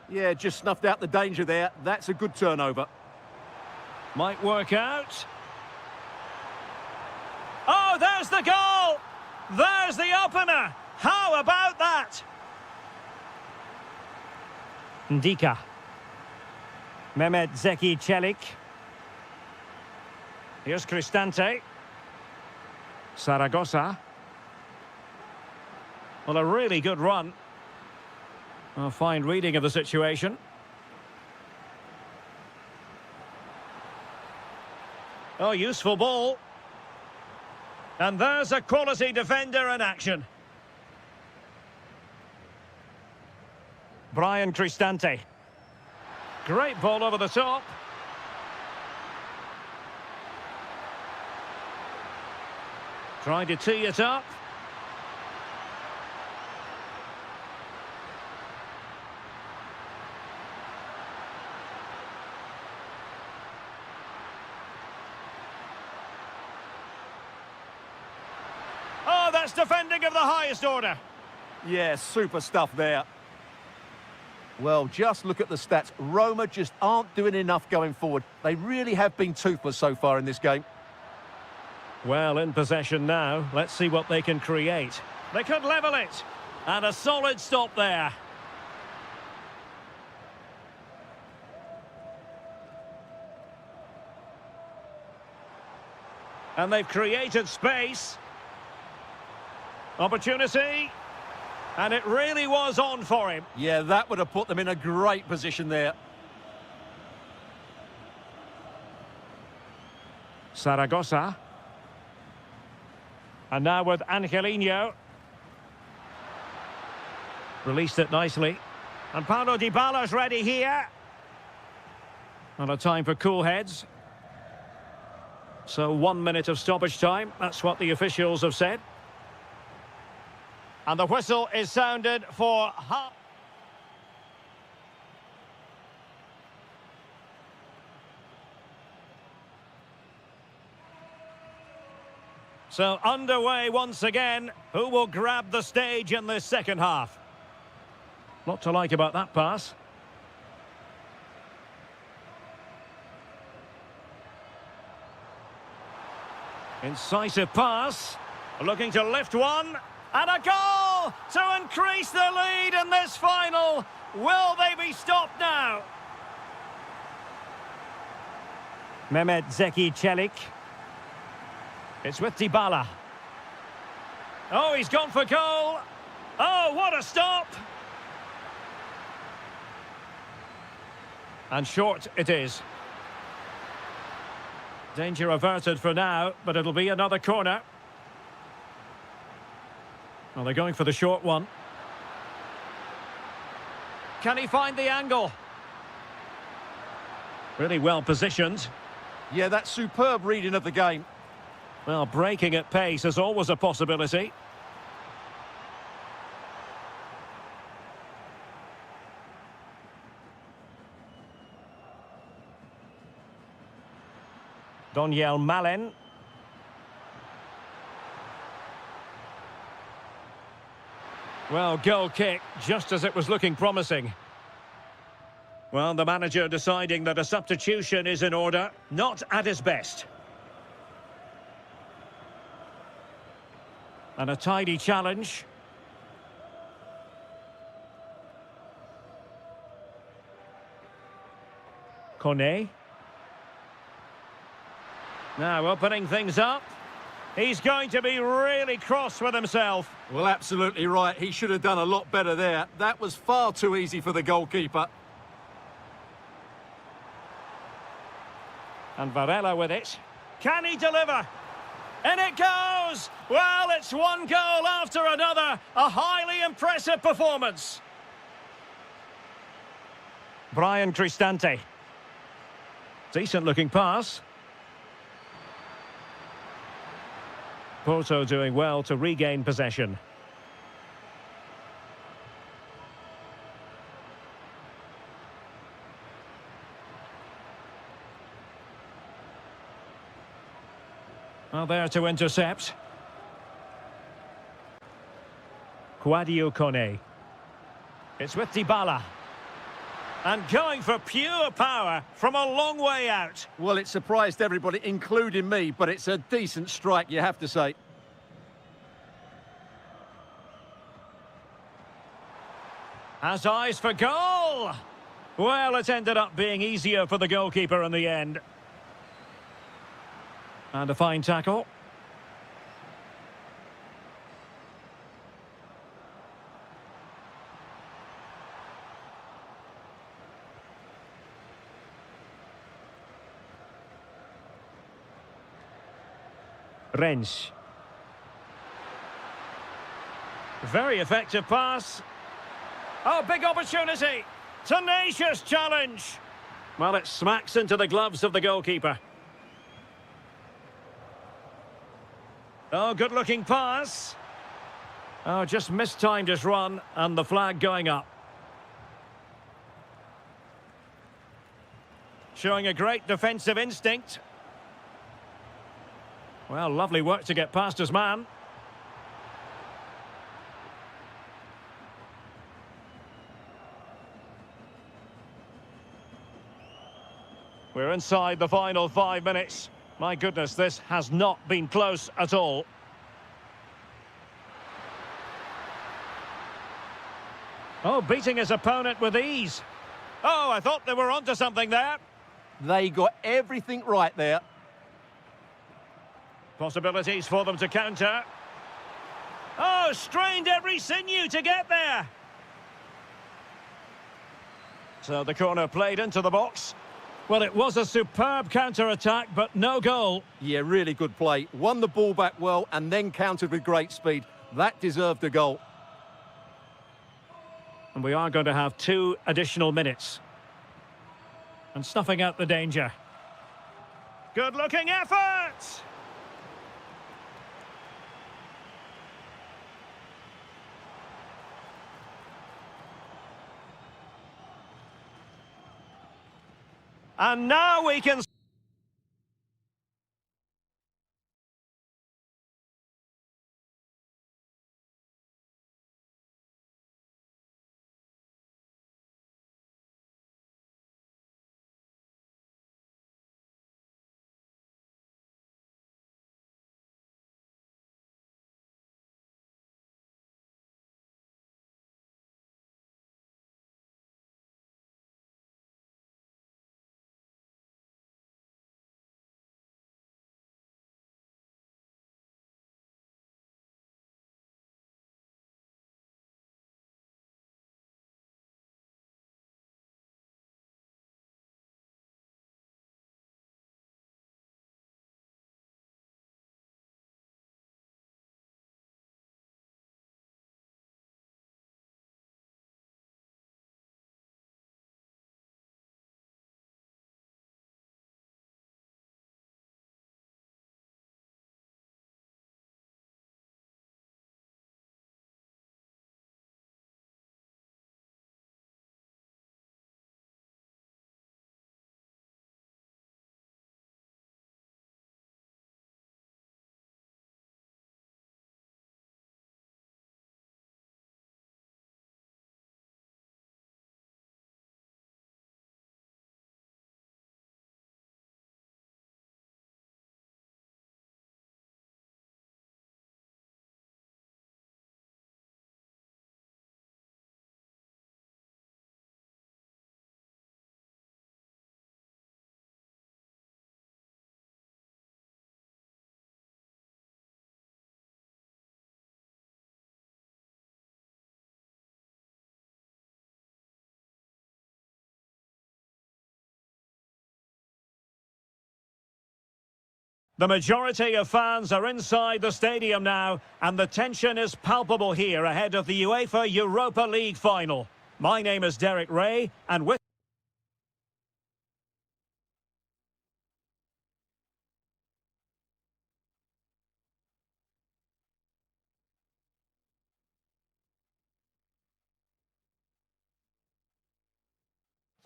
Yeah, just snuffed out the danger there. That's a good turnover. Might work out. Oh, there's the goal! There's the opener! How about that? Ndika. Mehmet Zeki Çelik. Here's Cristante. Saragossa. Well, a really good run. A fine reading of the situation. Oh, useful ball. And there's a quality defender in action. Brian Cristante. Great ball over the top. Trying to tee it up. Oh, that's defending of the highest order. Yeah, super stuff there. Well, just look at the stats. Roma just aren't doing enough going forward. They really have been toothless so far in this game. Well, in possession now. Let's see what they can create. They could level it. And a solid stop there. And they've created space. Opportunity. And it really was on for him. Yeah, that would have put them in a great position there. Saragossa. And now with Angelino. Released it nicely. And Paulo Dybala's ready here. And a time for cool heads. So 1 minute of stoppage time. That's what the officials have said. And the whistle is sounded for half. So underway once again. Who will grab the stage in this second half? Lot to like about that pass. Incisive pass. Looking to lift one. And a goal to increase the lead in this final. Will they be stopped now? Mehmet Zeki Çelik. It's with Dybala. Oh, he's gone for goal. Oh, what a stop. And short it is. Danger averted for now, but it'll be another corner. Well, they're going for the short one. Can he find the angle? Really well positioned. Yeah, that's superb reading of the game. Well, breaking at pace is always a possibility. Daniel Malen. Well, goal kick, just as it was looking promising. Well, the manager deciding that a substitution is in order, not at his best. And a tidy challenge. Kone. Now opening things up. He's going to be really cross with himself. Well, absolutely right. He should have done a lot better there. That was far too easy for the goalkeeper. And Varela with it. Can he deliver? And it goes! Well, it's one goal after another. A highly impressive performance. Brian Cristante. Decent looking pass. Porto doing well to regain possession. Well, there to intercept. Quadio Kone. It's with Dybala. And going for pure power from a long way out. Well, it surprised everybody, including me, but it's a decent strike, you have to say. Has eyes for goal. Well, it ended up being easier for the goalkeeper in the end. And a fine tackle. Rennes. Very effective pass. Oh, big opportunity. Tenacious challenge. Well, it smacks into the gloves of the goalkeeper. Oh, good-looking pass. Oh, just mistimed his run, and the flag going up. Showing a great defensive instinct. Well, lovely work to get past his man. We're inside the final 5 minutes. My goodness, this has not been close at all. Oh, beating his opponent with ease. Oh, I thought they were onto something there. They got everything right there. Possibilities for them to counter. Oh, strained every sinew to get there. So the corner played into the box. Well, it was a superb counter-attack, but no goal. Yeah, really good play. Won the ball back well and then countered with great speed. That deserved a goal. And we are going to have 2 additional minutes. And snuffing out the danger. Good-looking effort! And now we can The majority of fans are inside the stadium now, and the tension is palpable here ahead of the UEFA Europa League final. My name is Derek Ray, and with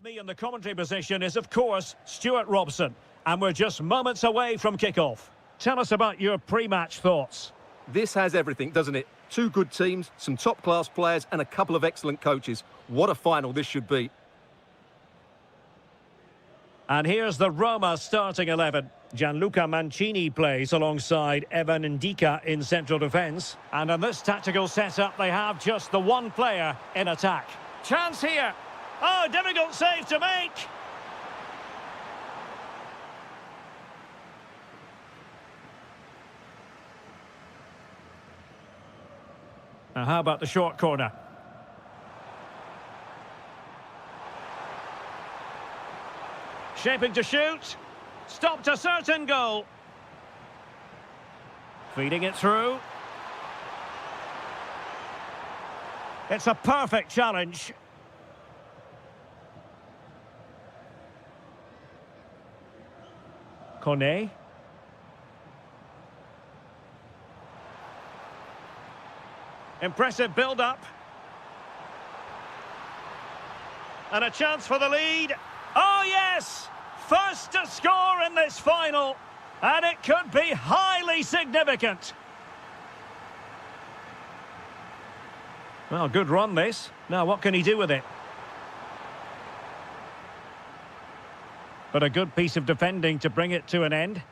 me in the commentary position is, of course, Stuart Robson. And we're just moments away from kickoff. Tell us about your pre-match thoughts. This has everything, doesn't it? Two good teams, some top-class players, and a couple of excellent coaches. What a final this should be. And here's the Roma starting 11. Gianluca Mancini plays alongside Evan Ndika in central defence. And in this tactical setup, they have just the one player in attack. Chance here. Oh, difficult save to make. Now, how about the short corner? Shaping to shoot. Stopped a certain goal. Feeding it through. It's a perfect challenge. Kone. Impressive build-up. And a chance for the lead. Oh, yes! First to score in this final. And it could be highly significant. Well, good run, this. Now, what can he do with it? But a good piece of defending to bring it to an end.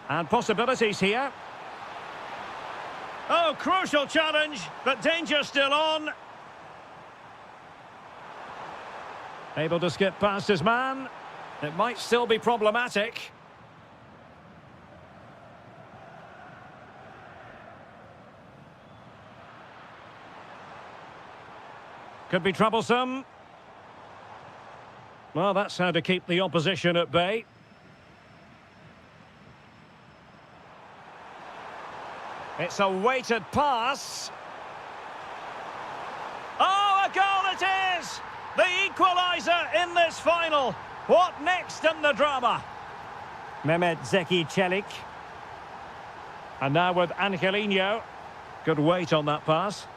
And possibilities here. Oh, crucial challenge, but danger still on. Able to skip past his man. It might still be problematic. Could be troublesome. Well, that's how to keep the opposition at bay. It's a weighted pass. Oh, a goal it is! The equaliser in this final. What next in the drama? Mehmet Zeki Çelik. And now with Angelino. Good weight on that pass.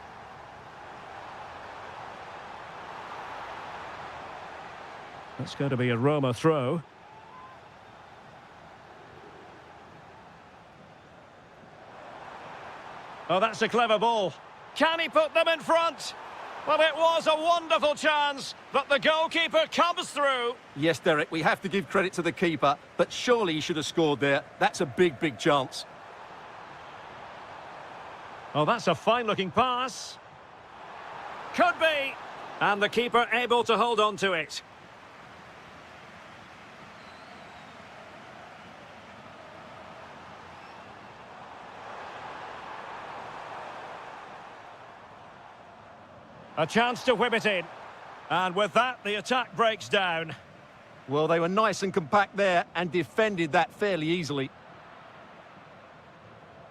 That's going to be a Roma throw. Oh, that's a clever ball. Can he put them in front? Well, it was a wonderful chance, but the goalkeeper comes through. Yes, Derek, we have to give credit to the keeper, but surely he should have scored there. That's a big, big chance. Oh, that's a fine-looking pass. Could be. And the keeper able to hold on to it. A chance to whip it in. And with that, the attack breaks down. Well, they were nice and compact there and defended that fairly easily.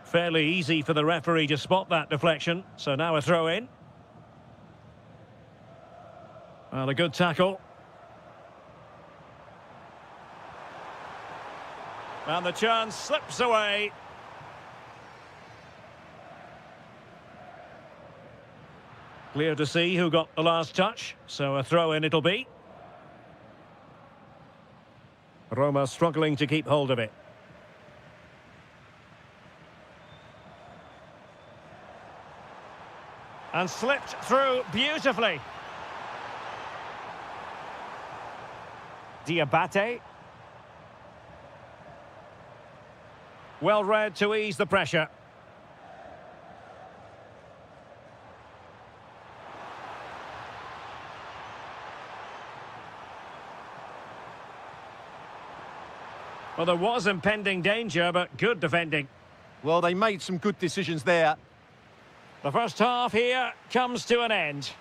Fairly easy for the referee to spot that deflection. So now a throw-in. Well, a good tackle. And the chance slips away. Clear to see who got the last touch, so a throw-in it'll be. Roma struggling to keep hold of it. And slipped through beautifully. Diabate. Well read to ease the pressure. Well, there was impending danger, but good defending. Well, they made some good decisions there. The first half here comes to an end.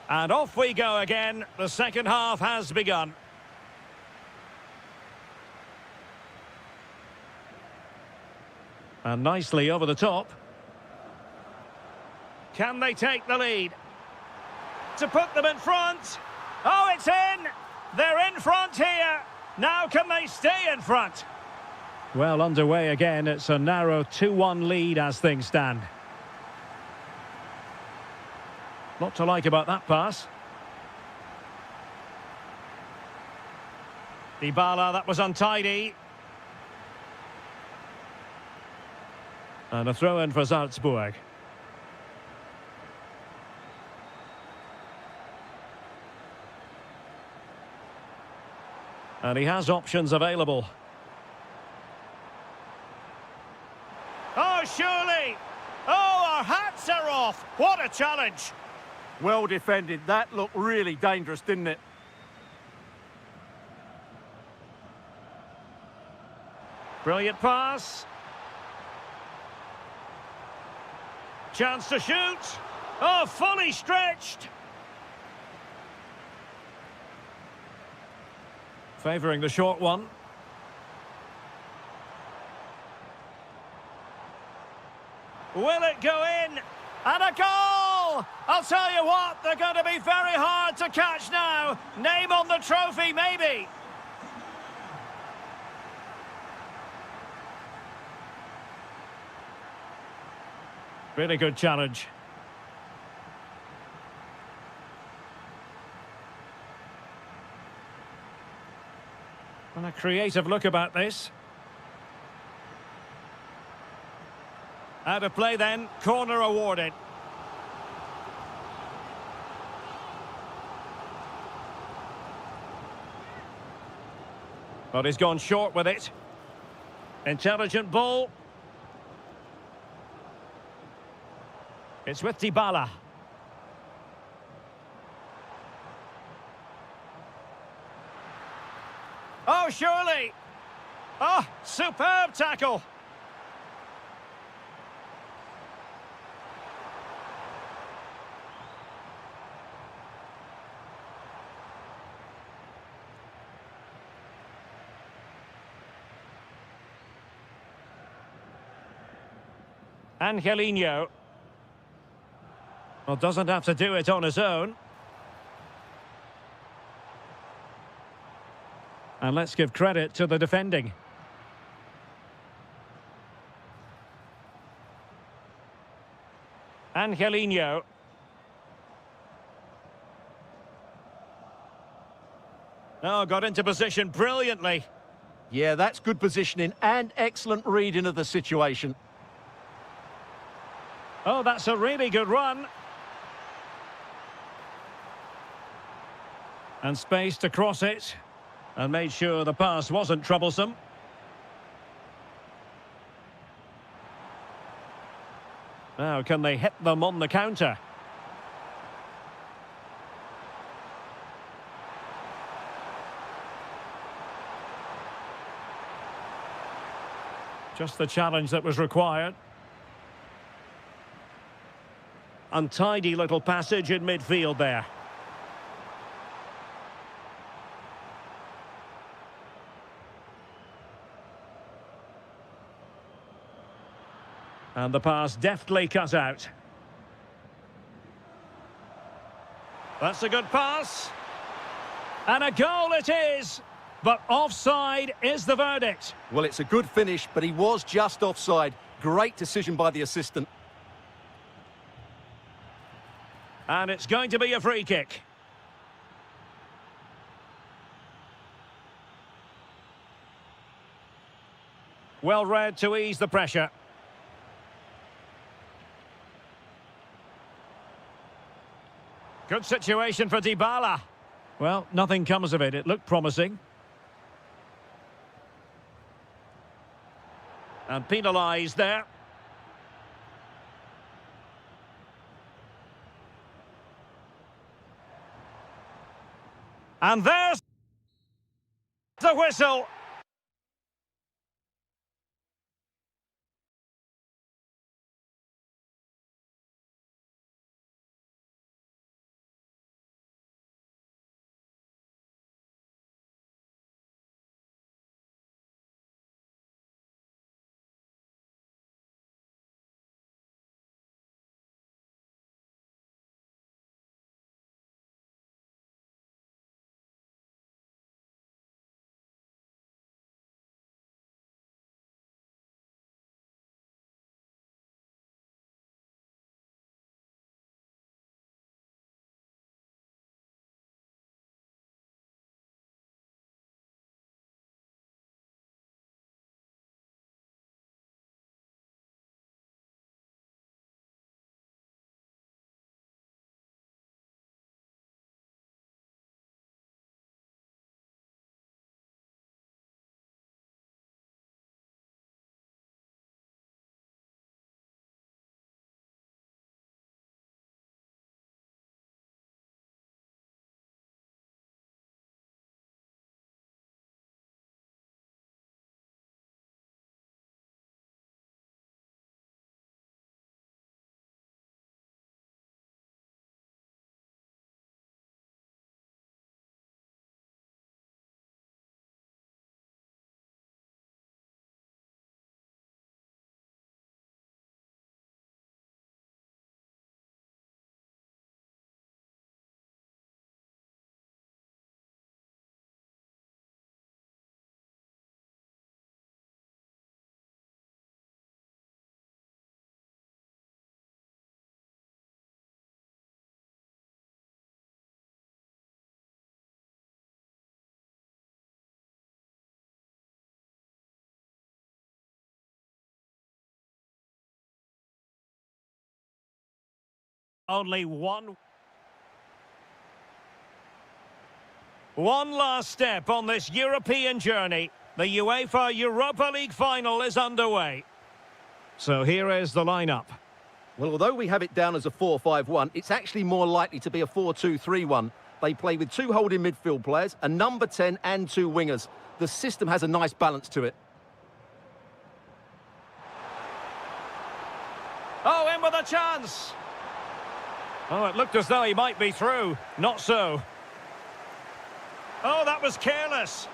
And off we go again. The second half has begun. And nicely over the top. Can they take the lead? To put them in front. Oh, it's in! They're in front here. Now can they stay in front? Well, underway again. It's a narrow 2-1 lead as things stand. Lot to like about that pass. Dybala, that was untidy. And a throw-in for Salzburg. And he has options available. Oh, surely! Oh, our hats are off! What a challenge! Well defended. That looked really dangerous, didn't it? Brilliant pass. Chance to shoot. Oh, fully stretched. Favouring the short one. Will it go in? And a goal! I'll tell you what, they're going to be very hard to catch now. Name on the trophy, maybe. Really good challenge. And a creative look about this. Out of play then, corner awarded. But he's gone short with it. Intelligent ball. It's with Dybala. Oh, surely! Oh, superb tackle! Angelino. Well, doesn't have to do it on his own. And let's give credit to the defending. Angelino. Oh, got into position brilliantly. Yeah, that's good positioning and excellent reading of the situation. Oh, that's a really good run. And space to cross it. And made sure the pass wasn't troublesome. Now, can they hit them on the counter? Just the challenge that was required. Untidy little passage in midfield there. And the pass deftly cut out. That's a good pass. And a goal it is. But offside is the verdict. Well, it's a good finish, but he was just offside. Great decision by the assistant. And it's going to be a free kick. Well read to ease the pressure. Good situation for Dybala. Well, nothing comes of it. It looked promising. And penalised there. And there's the whistle. Only one last step on this European journey. The UEFA Europa League final is underway. So here is the lineup. Well, although we have it down as a 4-5-1, it's actually more likely to be a 4-2-3-1. They play with two holding midfield players, a number 10 and two wingers. The system has a nice balance to it. Oh, in with a chance. Oh, it looked as though he might be through. Not so. Oh, that was careless.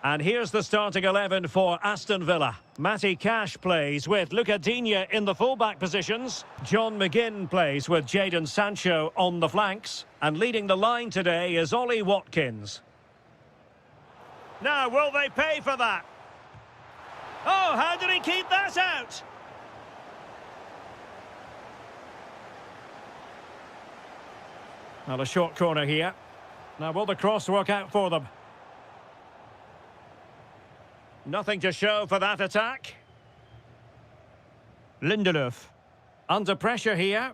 And here's the starting 11 for Aston Villa. Matty Cash plays with Luca Digne in the fullback positions. John McGinn plays with Jadon Sancho on the flanks. And leading the line today is Ollie Watkins. Now, will they pay for that? Oh, how did he keep that out? Well, a short corner here. Now, will the cross work out for them? Nothing to show for that attack. Lindelöf. Under pressure here.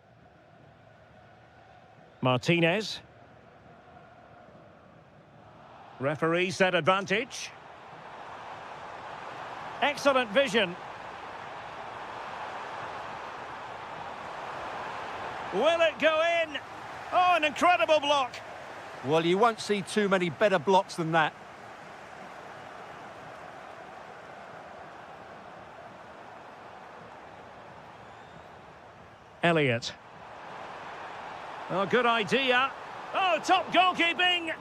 Martinez. Referee set advantage. Excellent vision. Will it go in? Oh, an incredible block. Well, you won't see too many better blocks than that. Elliott. Oh, good idea. Oh, top goalkeeping.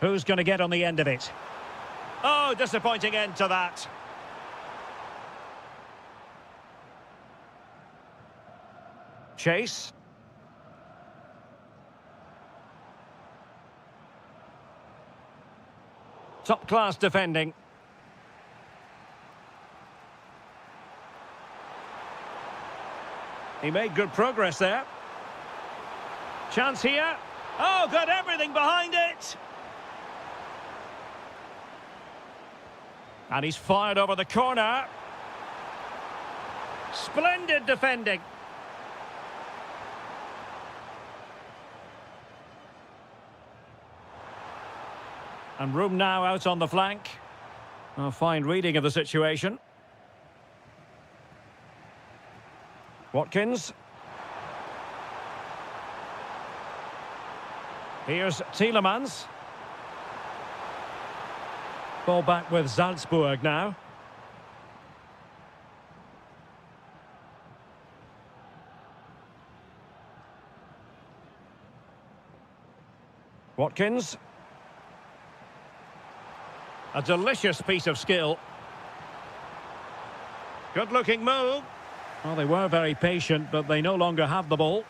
Who's going to get on the end of it? Oh, disappointing end to that. Chase. Top-class defending. He made good progress there. Chance here. Oh, got everything behind it. And he's fired over the corner. Splendid defending. And room now out on the flank. A fine reading of the situation. Watkins. Here's Tielemans. Ball back with Salzburg now. Watkins. A delicious piece of skill. Good-looking move. Well, they were very patient, but they no longer have the ball.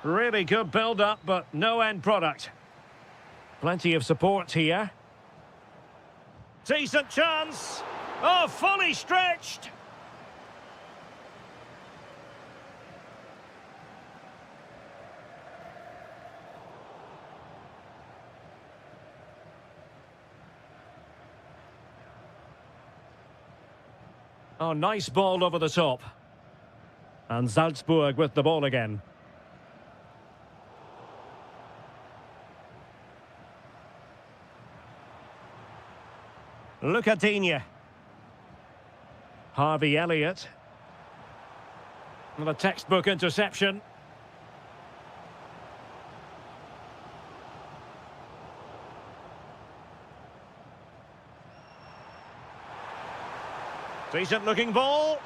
Really good build-up, but no end product. Plenty of support here. Decent chance. Oh, fully stretched. Oh, nice ball over the top. And Salzburg with the ball again. Luca Digne. Harvey Elliott. And a textbook interception. Decent looking ball.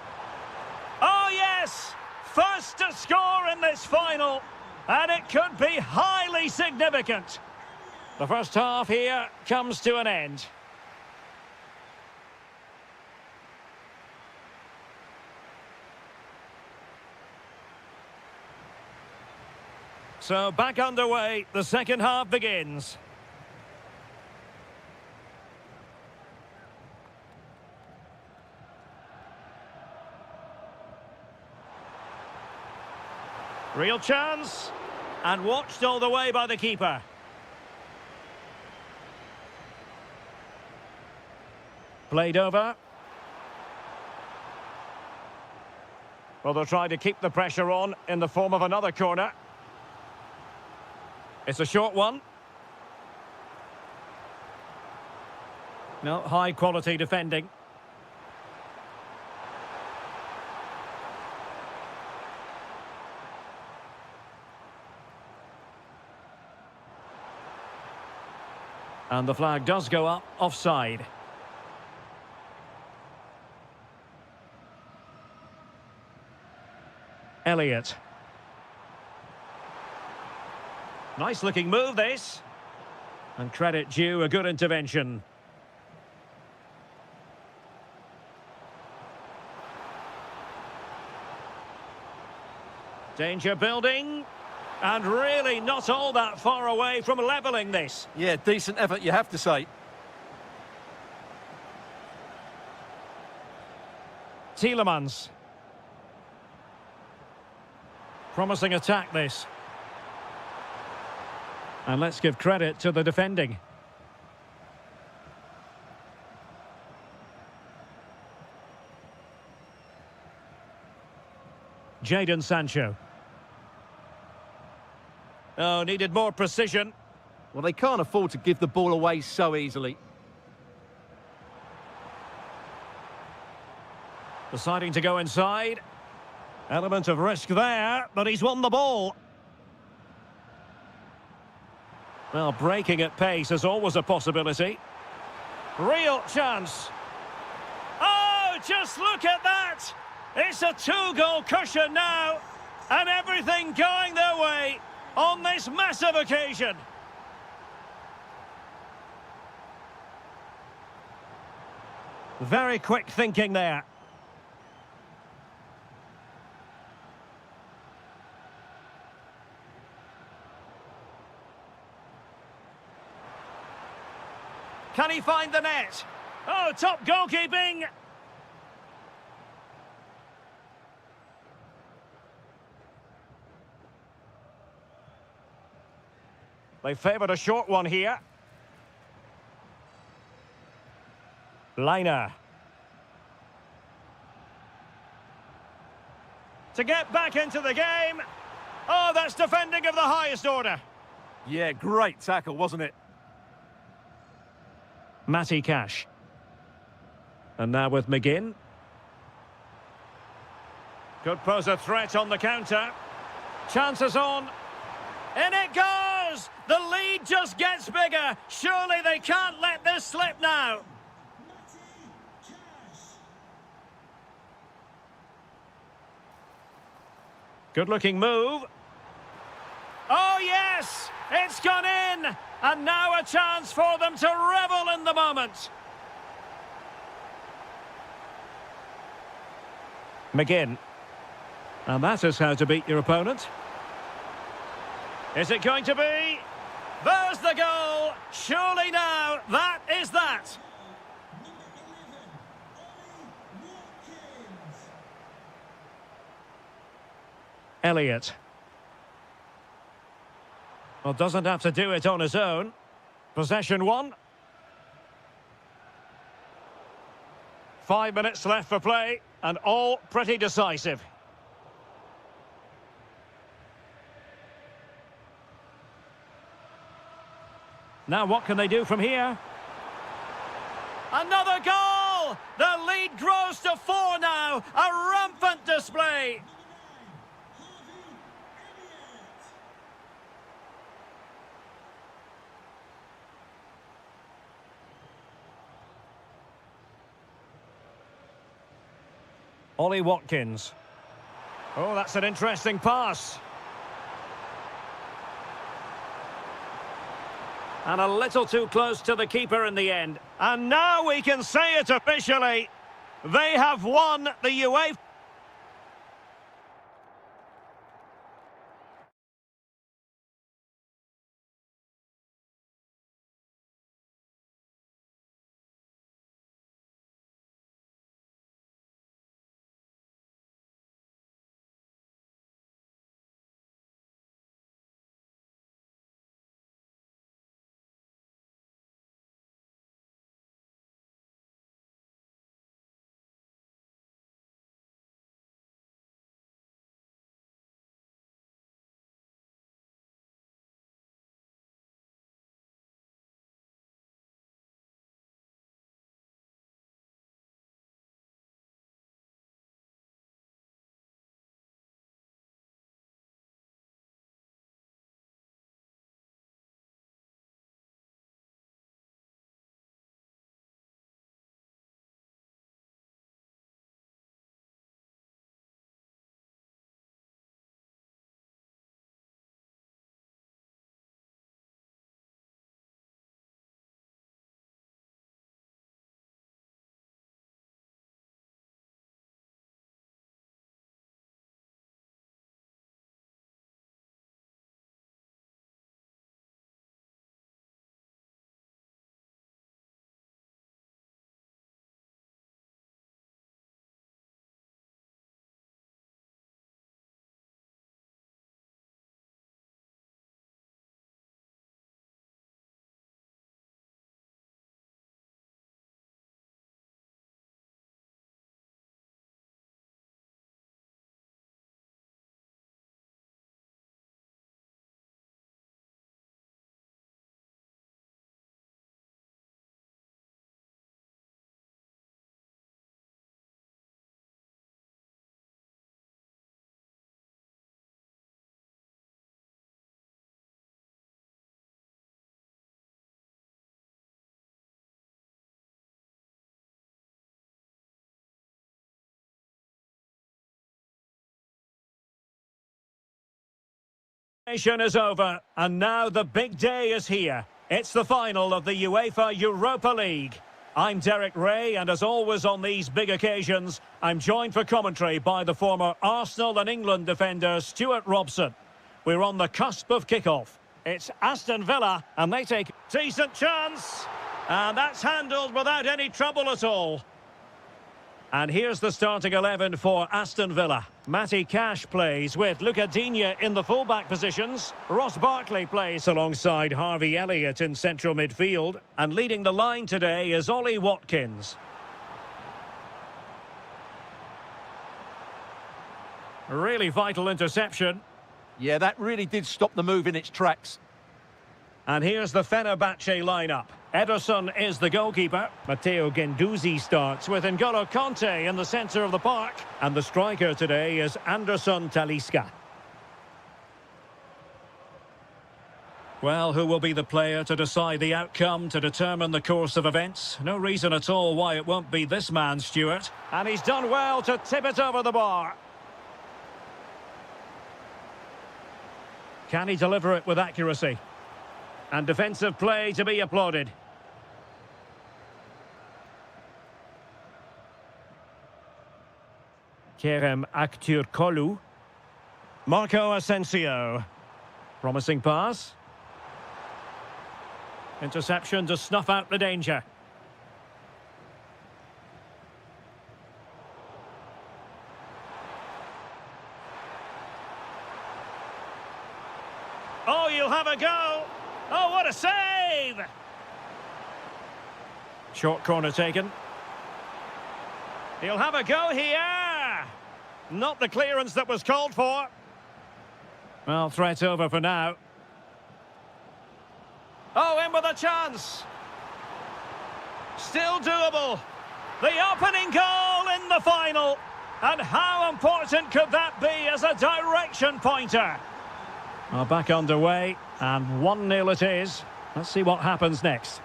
Oh yes! First to score in this final. And it could be highly significant. The first half here comes to an end. So back underway, the second half begins. Real chance, and watched all the way by the keeper. Played over. Well, they'll try to keep the pressure on in the form of another corner. It's a short one. No, high-quality defending. And the flag does go up, offside. Elliott. Nice looking move, this. And credit due, a good intervention. Danger building. And really not all that far away from levelling this. Yeah, decent effort, you have to say. Tielemans. Promising attack, this. And let's give credit to the defending. Jadon Sancho. Oh, needed more precision. Well, they can't afford to give the ball away so easily. Deciding to go inside. Element of risk there, but he's won the ball. Well, breaking at pace is always a possibility. Real chance. Oh, just look at that! It's a two-goal cushion now, and everything going their way on this massive occasion. Very quick thinking there. Can he find the net? Oh, top goalkeeping! They favoured a short one here. Liner. To get back into the game. Oh, that's defending of the highest order. Yeah, great tackle, wasn't it? Matty Cash. And now with McGinn. Could pose a threat on the counter. Chances on. In it goes! The lead just gets bigger. Surely they can't let this slip now. Good-looking move. Oh, yes! It's gone in! And now a chance for them to revel in the moment. McGinn. And that is how to beat your opponent. Is it going to be? There's the goal! Surely now, that is that! Elliott. Well, doesn't have to do it on his own. Possession one. 5 minutes left for play, and all pretty decisive. Now what can they do from here? Another goal! The lead grows to 4 now. A rampant display. Ollie Watkins. Oh, that's an interesting pass. And a little too close to the keeper in the end. And now we can say it officially. They have won the UEFA Is over, and now the big day is here. It's the final of the UEFA Europa League. I'm Derek Ray, and as always on these big occasions, I'm joined for commentary by the former Arsenal and England defender Stuart Robson. We're on the cusp of kickoff. It's Aston Villa, and they take decent chance, and that's handled without any trouble at all. And here's the starting 11 for Aston Villa. Matty Cash plays with Luca Digne in the fullback positions. Ross Barkley plays alongside Harvey Elliott in central midfield. And leading the line today is Ollie Watkins. Really vital interception. Yeah, that really did stop the move in its tracks. And here's the Fenerbahce lineup. Ederson is the goalkeeper. Matteo Guendouzi starts with N'Golo Kanté in the centre of the park. And the striker today is Anderson Talisca. Well, who will be the player to decide the outcome, to determine the course of events? No reason at all why it won't be this man, Stuart. And he's done well to tip it over the bar. Can he deliver it with accuracy? And defensive play to be applauded. Kerem Aktürkoğlu. Marco Asensio. Promising pass. Interception to snuff out the danger. Oh, you'll have a go. Oh, what a save! Short corner taken. He'll have a go here. Not the clearance that was called for. Well, threat over for now. Oh, in with a chance. Still doable. The opening goal in the final. And how important could that be as a direction pointer? Well, back underway, and 1-0 it is. Let's see what happens next.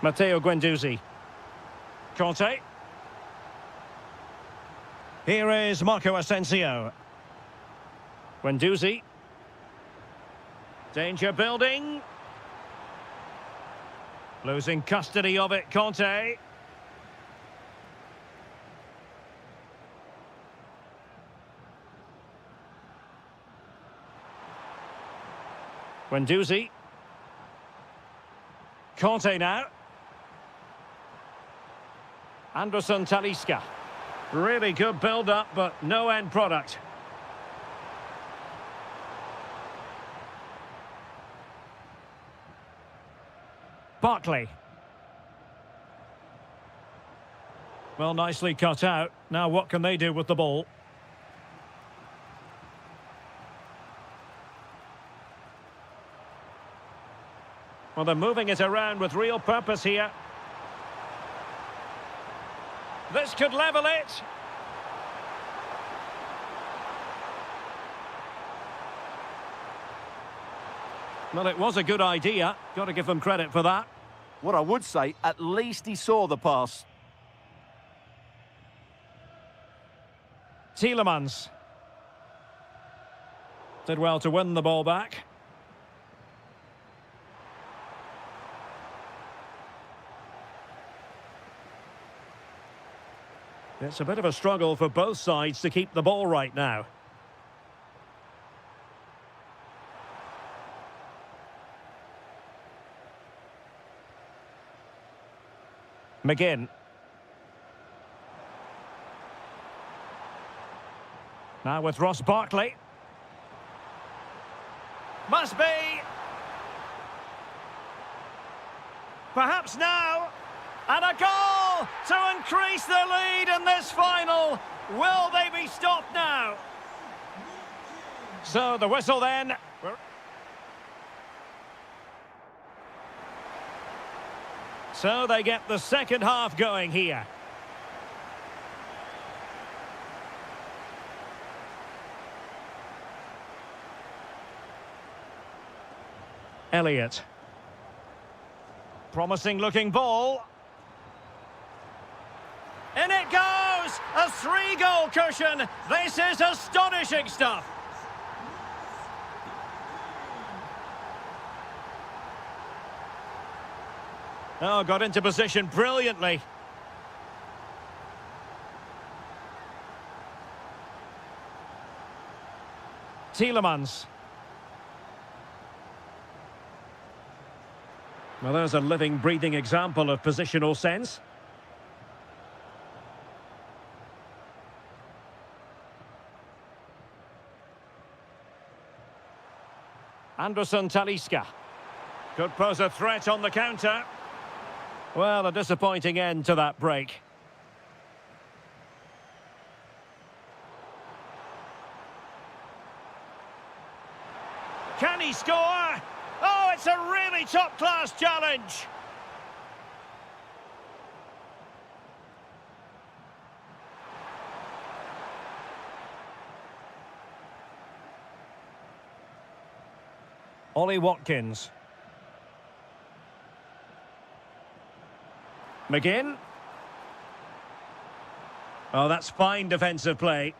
Matteo Guendouzi. Kanté. Here is Marco Asensio. Guendouzi. Danger building. Losing custody of it, Kanté. Guendouzi. Kanté now. Anderson Talisca. Really good build-up, but no end product. Barkley. Well, nicely cut out. Now what can they do with the ball? Well, they're moving it around with real purpose here. This could level it. Well, it was a good idea. Got to give them credit for that. What I would say, at least he saw the pass. Tielemans. Did well to win the ball back. It's a bit of a struggle for both sides to keep the ball right now. McGinn. Now with Ross Barkley. Must be. Perhaps now. And a goal to increase the lead in this final. Will they be stopped now? So the whistle then. So they get the second half going here. Elliott. Promising looking ball. In it goes! a 3-goal cushion. This is astonishing stuff. Oh, got into position brilliantly. Tielemans. Well, there's a living, breathing example of positional sense. Anderson Talisca. Could pose a threat on the counter. Well, a disappointing end to that break. Can he score? Oh, it's a really top-class challenge. Ollie Watkins. McGinn. Oh, that's fine defensive play.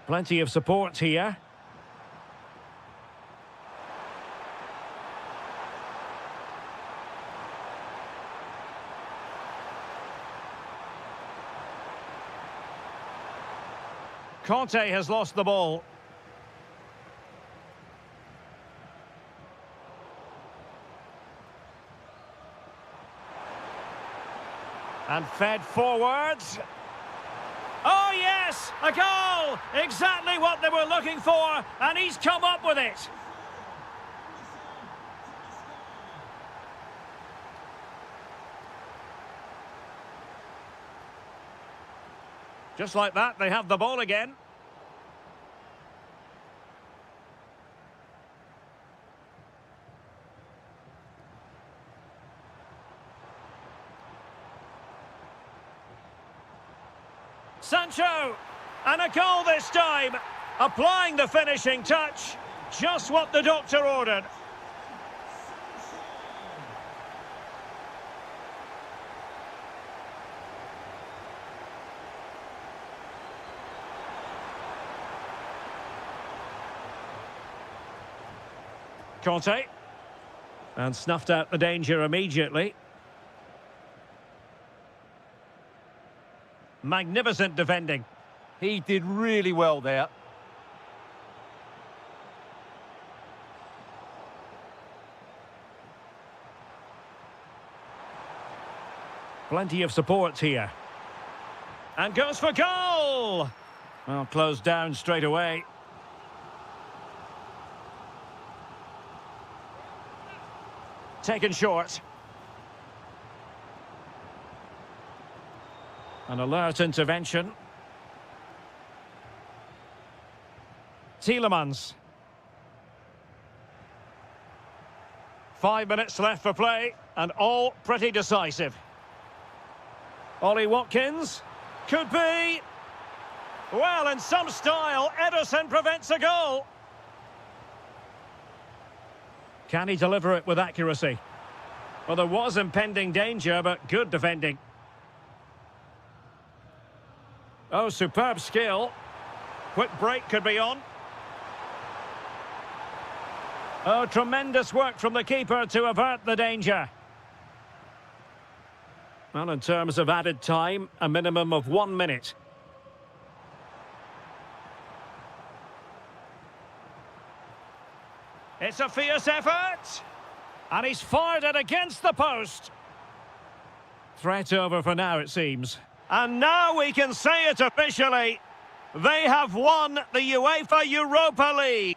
Plenty of support here. Conte has lost the ball. And fed forwards. Oh, yes! A goal! Exactly what they were looking for, and he's come up with it. Just like that, they have the ball again. Sancho, and a goal this time, applying the finishing touch, just what the doctor ordered. Conte, and snuffed out the danger immediately. Magnificent defending. He did really well there. Plenty of support here. And goes for goal! Well, closed down straight away. Taken short. An alert intervention. Tielemans. 5 minutes left for play, and all pretty decisive. Ollie Watkins. Could be. Well, in some style, Ederson prevents a goal. Can he deliver it with accuracy? Well, there was impending danger, but good defending. Oh, superb skill. Quick break could be on. Oh, tremendous work from the keeper to avert the danger. Well, in terms of added time, a minimum of 1 minute. It's a fierce effort. And he's fired it against the post. Threat over for now, it seems. And now we can say it officially. They have won the UEFA Europa League.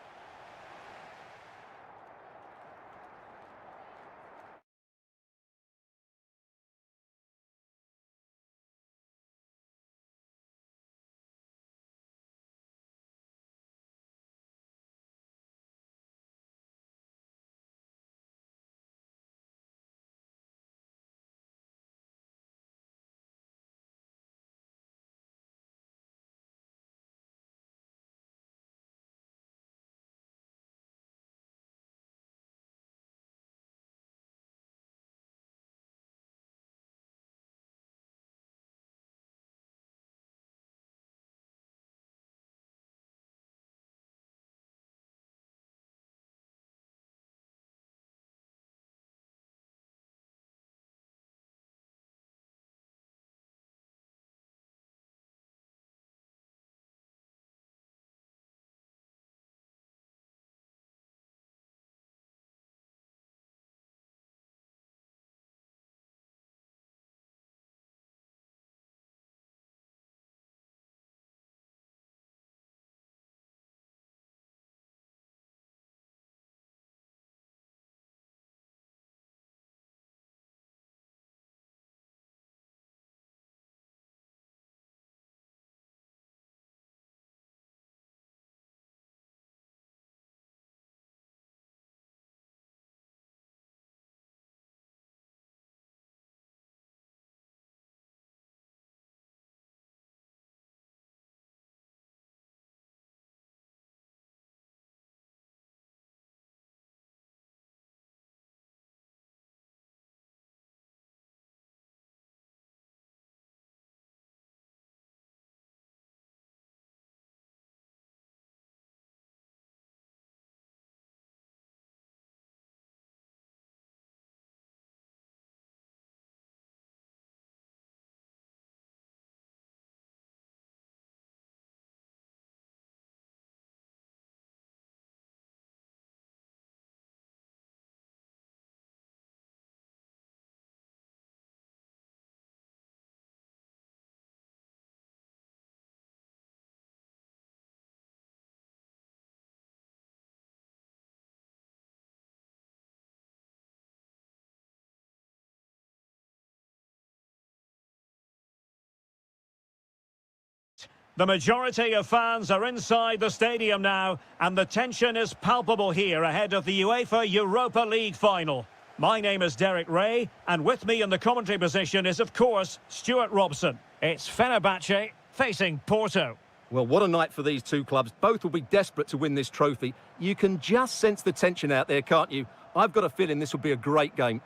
The majority of fans are inside the stadium now, and the tension is palpable here ahead of the UEFA Europa League final. My name is Derek Ray, and with me in the commentary position is, of course, Stuart Robson. It's Fenerbahce facing Porto. Well, what a night for these two clubs. Both will be desperate to win this trophy. You can just sense the tension out there, can't you? I've got a feeling this will be a great game.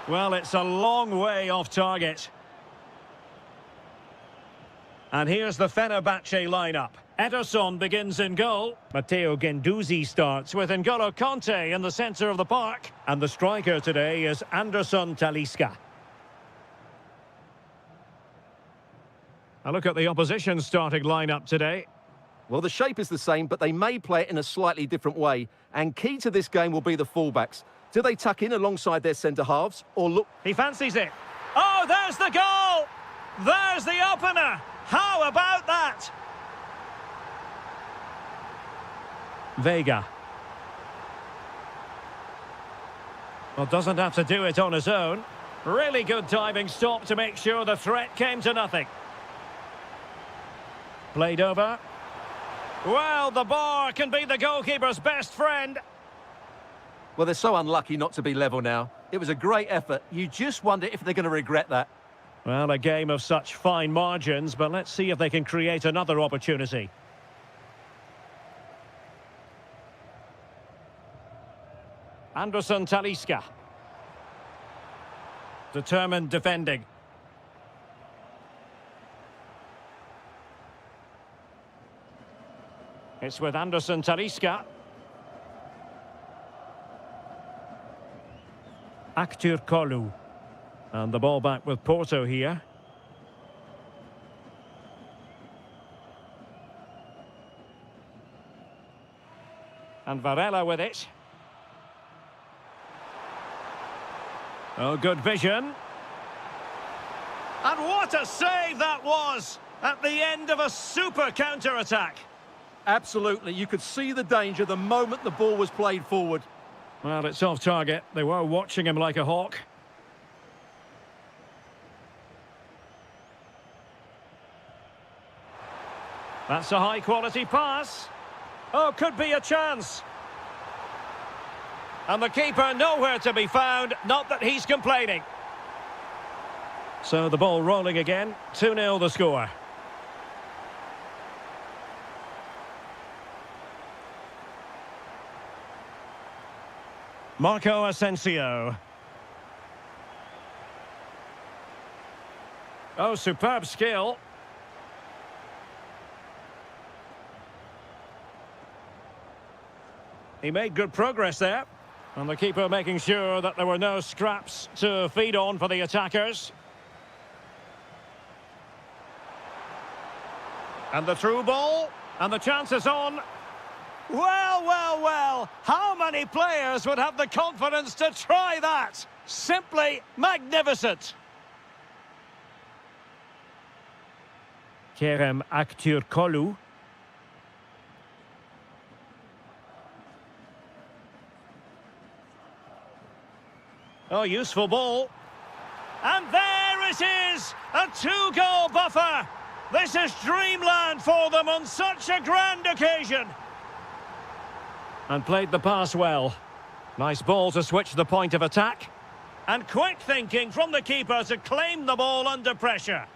Well, it's a long way off target. And here's the Fenerbahce lineup. Ederson begins in goal. Matteo Guendouzi starts with N'Golo Kanté in the centre of the park. And the striker today is Anderson Talisca. A look at the opposition starting lineup today. Well, the shape is the same, but they may play it in a slightly different way. And key to this game will be the fullbacks. Do they tuck in alongside their centre-halves or look... He fancies it. Oh, there's the goal! There's the opener! How about that? Vega. Well, doesn't have to do it on his own. Really good diving stop to make sure the threat came to nothing. Played over. Well, the bar can be the goalkeeper's best friend. Well, they're so unlucky not to be level now. It was a great effort. You just wonder if they're going to regret that. Well, a game of such fine margins, but let's see if they can create another opportunity. Anderson Talisca. Determined defending. It's with Anderson Talisca. Aktur Kolu. And the ball back with Porto here. And Varela with it. Oh, good vision. And what a save that was at the end of a super counter-attack. Absolutely. You could see the danger the moment the ball was played forward. Well, it's off target. They were watching him like a hawk. That's a high-quality pass. Oh, could be a chance. And the keeper nowhere to be found, not that he's complaining. So the ball rolling again, 2-0 the score. Marco Asensio. Oh, superb skill. He made good progress there. And the keeper making sure that there were no scraps to feed on for the attackers. And the through ball. And the chance is on. Well, well, well. How many players would have the confidence to try that? Simply magnificent. Kerem Aktürkoğlu. Oh, useful ball. And there it is! A two-goal buffer! This is dreamland for them on such a grand occasion. And played the pass well. Nice ball to switch the point of attack. And quick thinking from the keeper to claim the ball under pressure.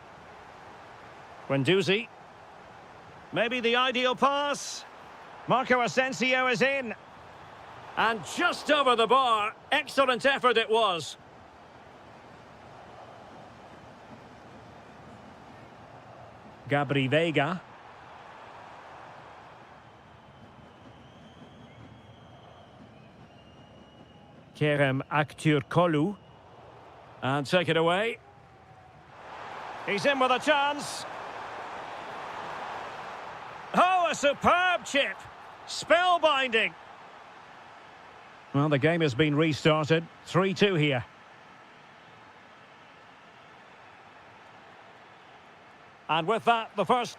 Guendouzi. Maybe the ideal pass. Marco Asensio is in. And just over the bar. Excellent effort it was. Gabri Vega. Kerem Aktürkoğlu. And take it away. He's in with a chance. Oh, a superb chip. Spellbinding. Well, the game has been restarted. 3-2 here. And with that, the first...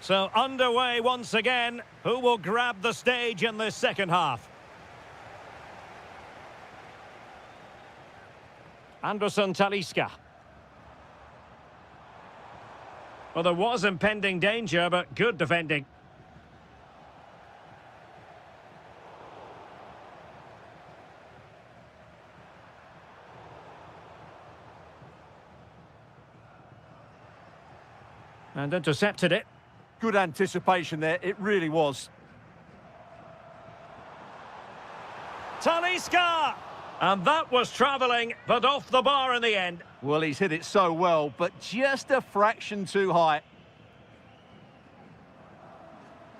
So underway once again. Who will grab the stage in this second half? Anderson Talisca. Well, there was impending danger, but good defending. And intercepted it. Good anticipation there, it really was. Talisca! And that was travelling, but off the bar in the end. Well, he's hit it so well, but just a fraction too high.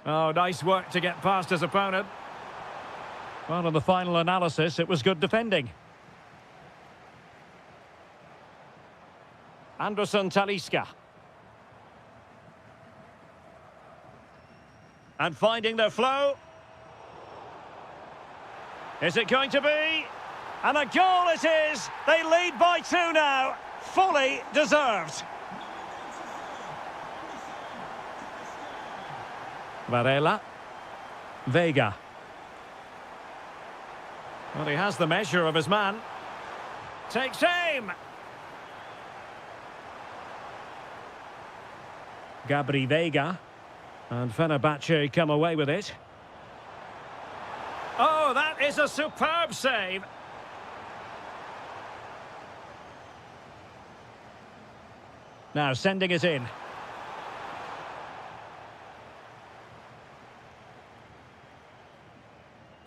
Oh, nice work to get past his opponent. Well, in the final analysis, it was good defending. Anderson Talisca. And finding their flow. Is it going to be? And a goal it is! They lead by 2 now. Fully deserved. Varela. Vega. Well, he has the measure of his man. Takes aim! Gabri Vega. And Fenerbahce come away with it. Oh, that is a superb save. Now sending it in.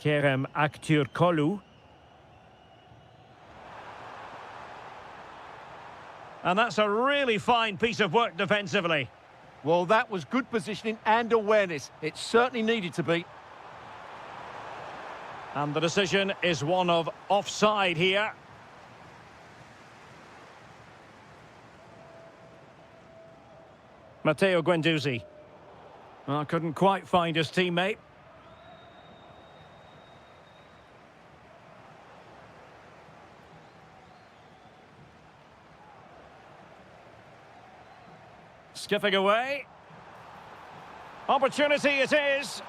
Kerem Aktürkoğlu. And that's a really fine piece of work defensively. Well, that was good positioning and awareness. It certainly needed to be. And the decision is one of offside here. Matteo Guendouzi. Oh, couldn't quite find his teammate. Skipping away. Opportunity it is.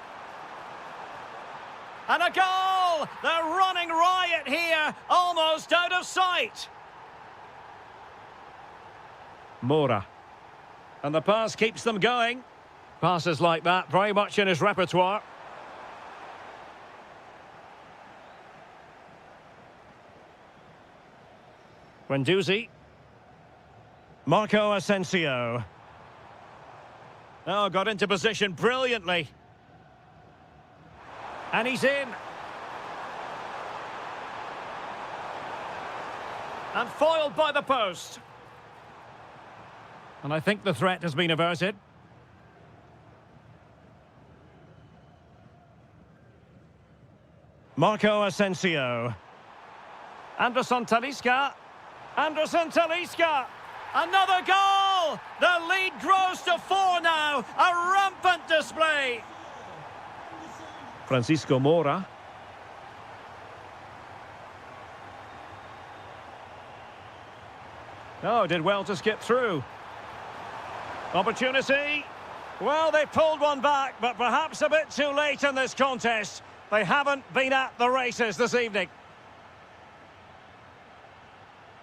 And a goal! They're running riot here, almost out of sight. Moura. And the pass keeps them going. Passes like that, very much in his repertoire. Guendouzi. Marco Asensio. Oh, got into position brilliantly. And he's in. And foiled by the post. And I think the threat has been averted. Marco Asensio. Anderson Talisca. Anderson Talisca. Another goal! The lead grows to 4 now. A rampant display. Francisco Moura. Oh, did well to skip through. Opportunity. Well, they pulled one back, but perhaps a bit too late in this contest. They haven't been at the races this evening.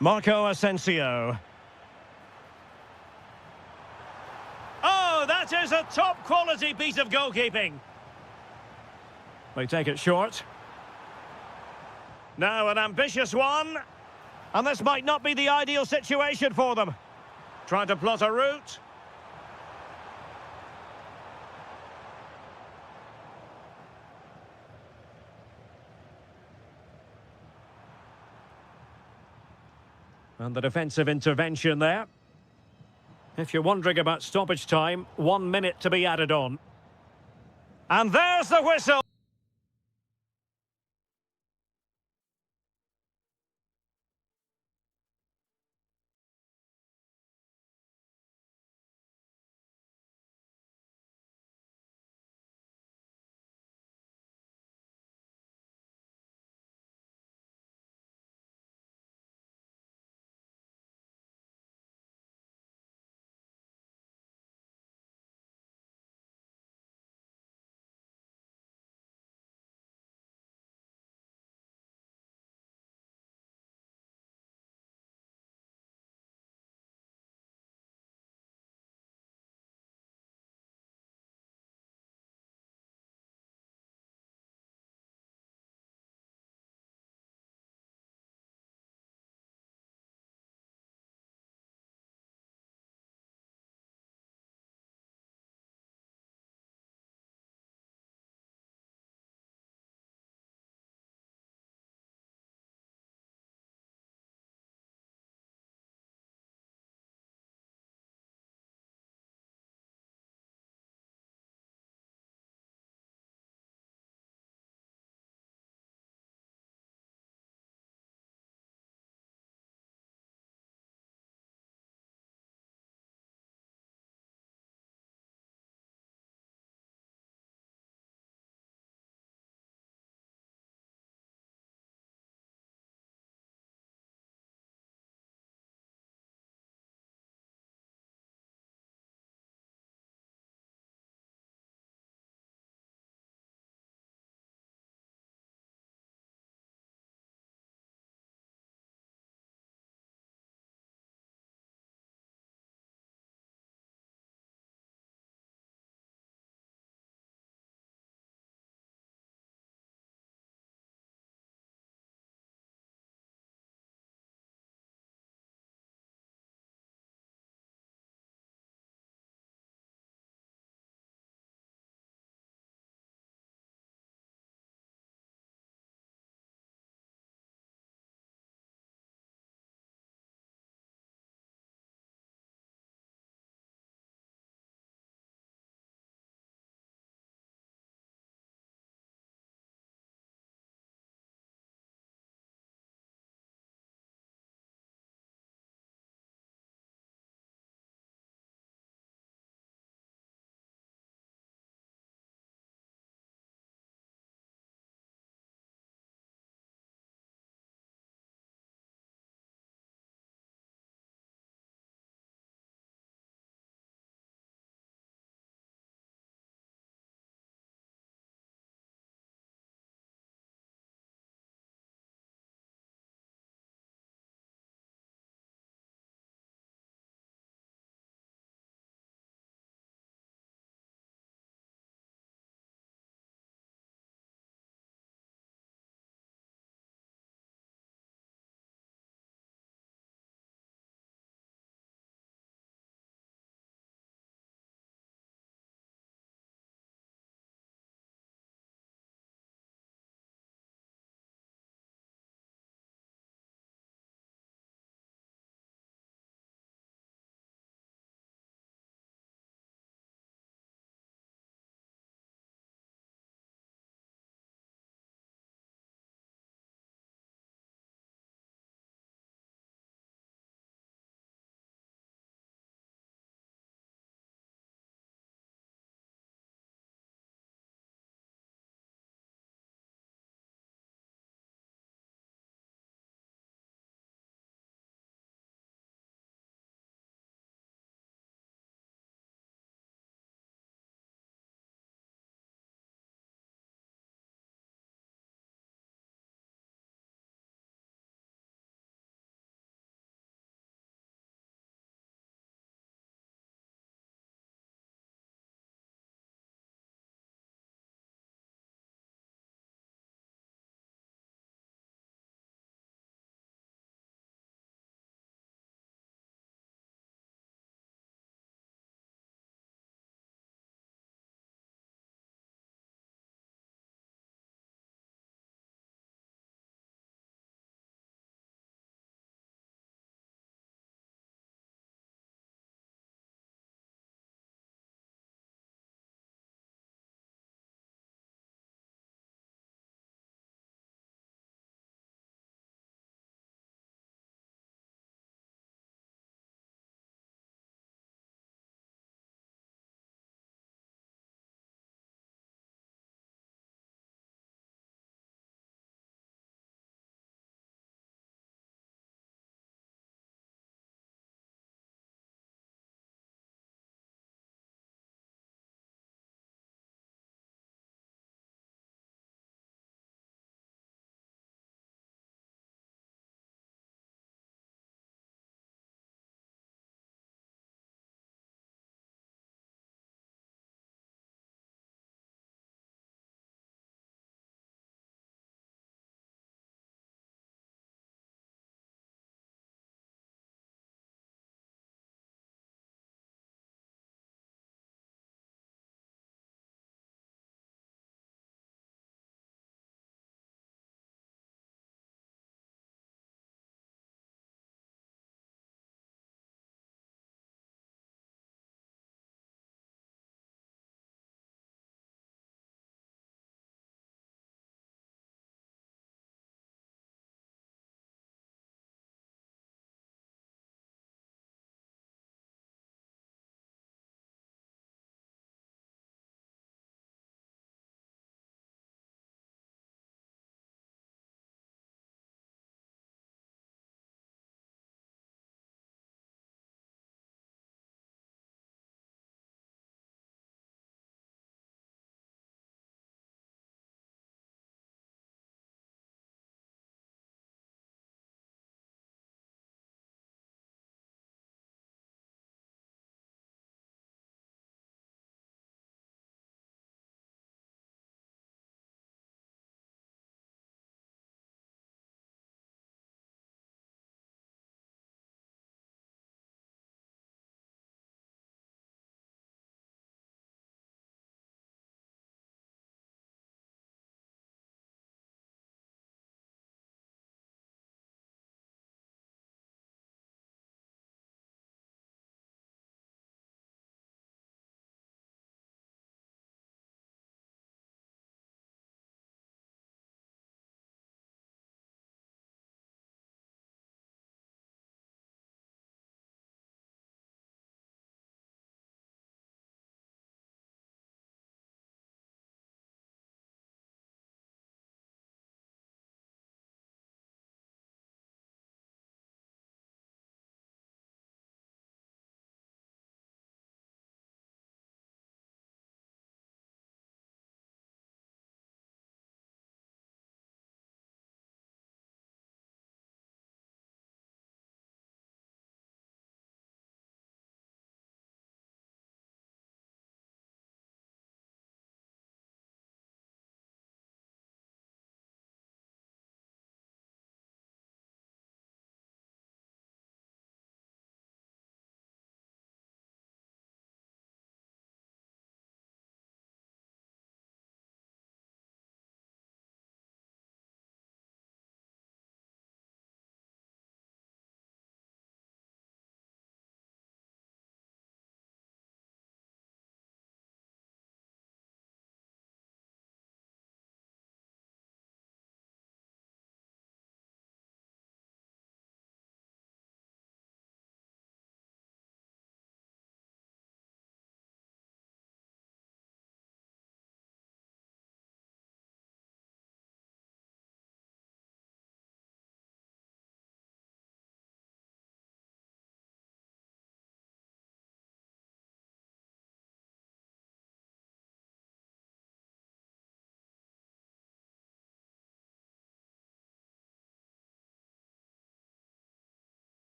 Marco Asensio. Oh, that is a top-quality piece of goalkeeping. They take it short. Now an ambitious one. And this might not be the ideal situation for them. Trying to plot a route. And the defensive intervention there. If you're wondering about stoppage time, 1 minute to be added on. And there's the whistle.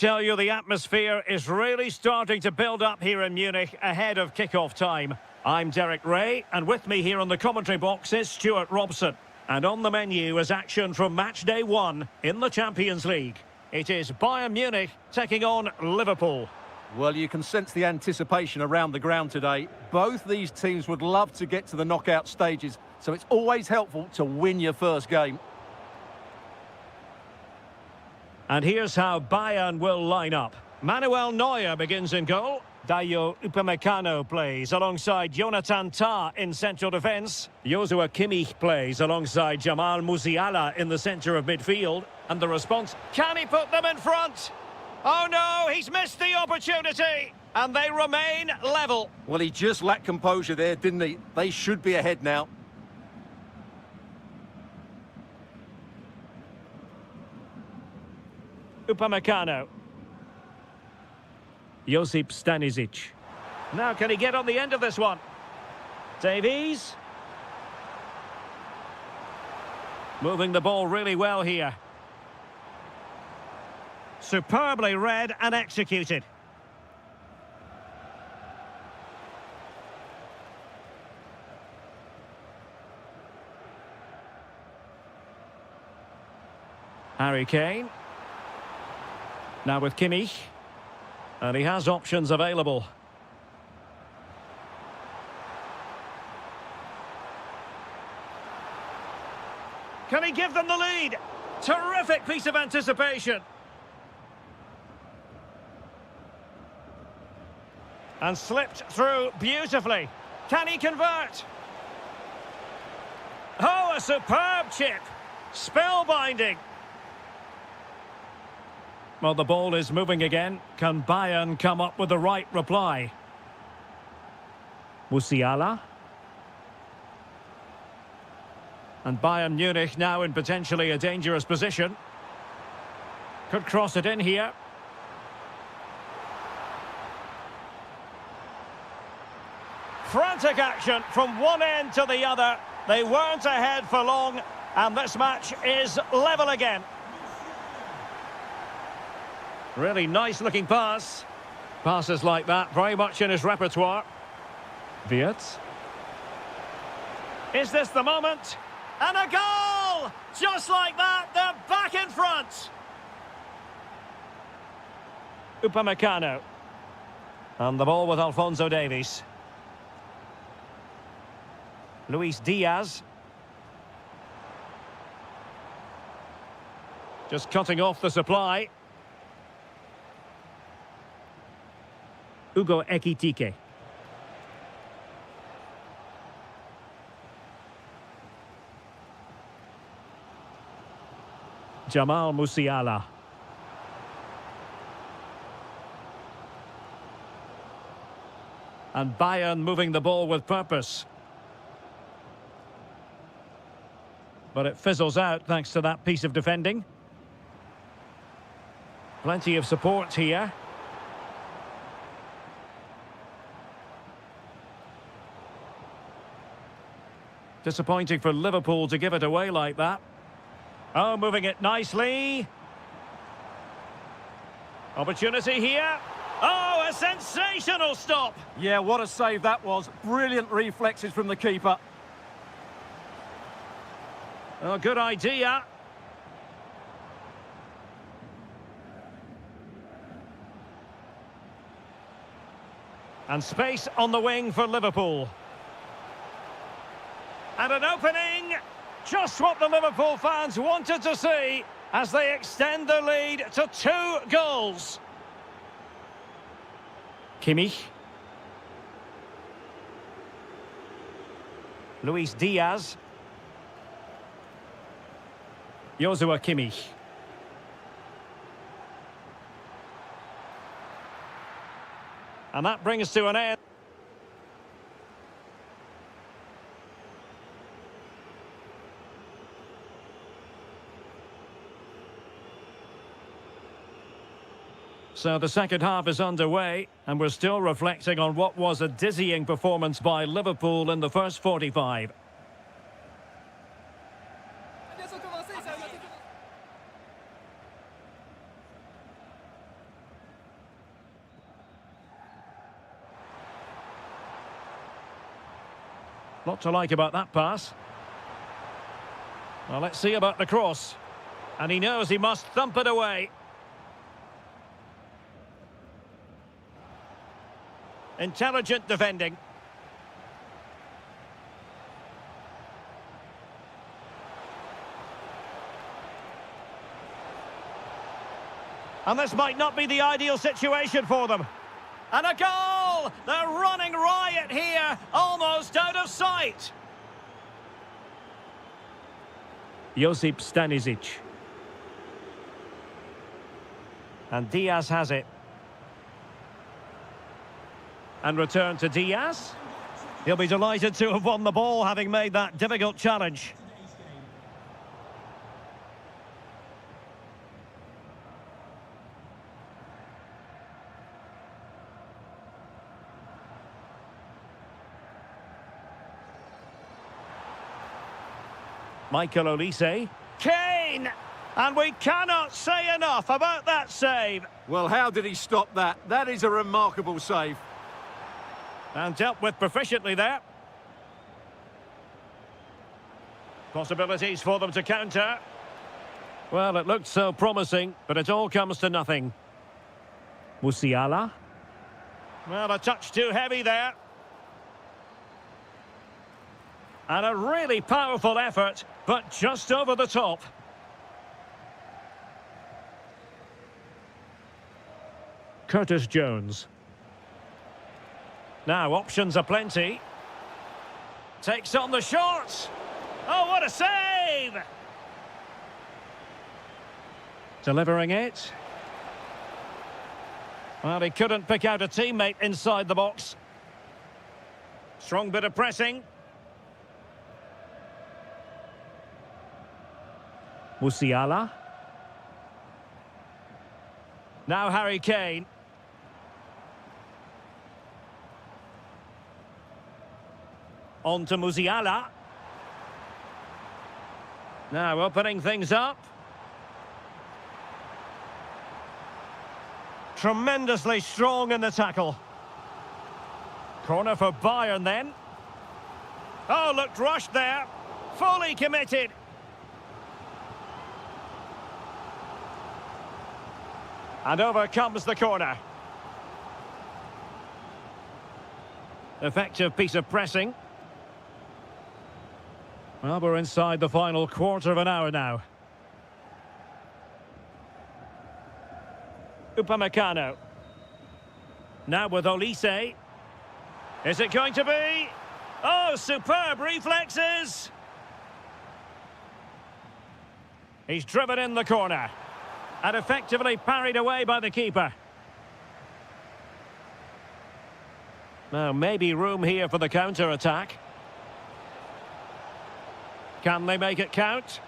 tell you the atmosphere is really starting to build up here in Munich ahead of kick-off time. I'm Derek Ray, and with me here on the commentary box is Stuart Robson. And on the menu is action from match day 1 in the Champions League. It is Bayern Munich taking on Liverpool. Well, you can sense the anticipation around the ground today. Both these teams would love to get to the knockout stages, so it's always helpful to win your first game. And here's how Bayern will line up. Manuel Neuer begins in goal. Dayo Upamecano plays alongside Jonathan Tah in central defence. Joshua Kimmich plays alongside Jamal Musiala in the centre of midfield. And the response, can he put them in front? Oh no, he's missed the opportunity. And they remain level. Well, he just lacked composure there, didn't he? They should be ahead now. Upamecano. Josip Stanisic. Now can he get on the end of this one? Davies. Moving the ball really well here. Superbly read and executed. Harry Kane. Now with Kimmich. And he has options available. Can he give them the lead? Terrific piece of anticipation. And slipped through beautifully. Can he convert? Oh, a superb chip. Spellbinding. Well, the ball is moving again. Can Bayern come up with the right reply? Musiala. And Bayern Munich now in potentially a dangerous position. Could cross it in here. Frantic action from one end to the other. They weren't ahead for long, and this match is level again. Really nice looking pass. Passes like that, very much in his repertoire. Wirtz. Is this the moment? And a goal! Just like that, they're back in front. Upamecano. And the ball with Alphonso Davies. Luis Diaz. Just cutting off the supply. Ugo Ekitike. Jamal Musiala. And Bayern moving the ball with purpose. But it fizzles out thanks to that piece of defending. Plenty of support here. Disappointing for Liverpool to give it away like that. Oh, moving it nicely. Opportunity here. Oh, a sensational stop. Yeah, what a save that was. Brilliant reflexes from the keeper. Oh, good idea. And space on the wing for Liverpool. And an opening, just what the Liverpool fans wanted to see as they extend the lead to 2 goals. Kimmich. Luis Diaz. Joshua Kimmich. And that brings us to an end. So the second half is underway, and we're still reflecting on what was a dizzying performance by Liverpool in the first 45. Lot to like about that pass. Well, let's see about the cross. And he knows he must thump it away. Intelligent defending. And this might not be the ideal situation for them. And a goal! They're running riot here, almost out of sight. Josip Stanisic. And Diaz has it. And return to Diaz. He'll be delighted to have won the ball, having made that difficult challenge. Michael Olise. Kane! And we cannot say enough about that save. Well, how did he stop that? That is a remarkable save. And dealt with proficiently there. Possibilities for them to counter. Well, it looked so promising, but it all comes to nothing. Musiala. Well, a touch too heavy there. And a really powerful effort, but just over the top. Curtis Jones. Now, options are plenty. Takes on the shot. Oh, what a save! Delivering it. Well, he couldn't pick out a teammate inside the box. Strong bit of pressing. Musiala. Now Harry Kane. On to Musiala. Now opening things up. Tremendously strong in the tackle. Corner for Bayern then. Oh, looked rushed there. Fully committed. And over comes the corner. Effective piece of pressing. Well, we're inside the final quarter of an hour now. Upamecano. Now with Olise. Is it going to be? Oh, superb reflexes! He's driven in the corner. And effectively parried away by the keeper. Now, maybe room here for the counter-attack. Can they make it count?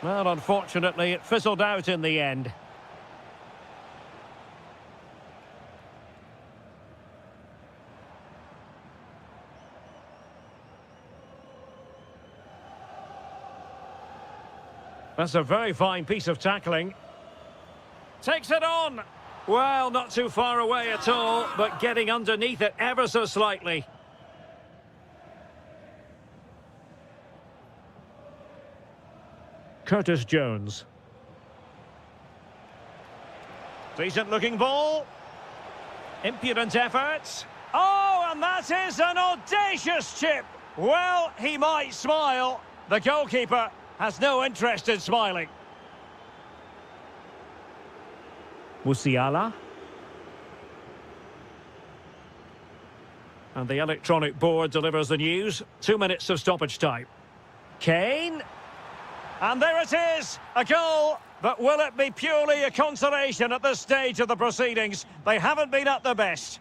Well, unfortunately, it fizzled out in the end. That's a very fine piece of tackling. Takes it on. Well, not too far away at all, but getting underneath it ever so slightly. Curtis Jones. Decent looking ball. Impudent efforts. Oh, and that is an audacious chip. Well, he might smile. The goalkeeper has no interest in smiling. Musiala. And the electronic board delivers the news. 2 minutes of stoppage time. Kane. And there it is, a goal. But will it be purely a consolation at this stage of the proceedings? They haven't been at their best.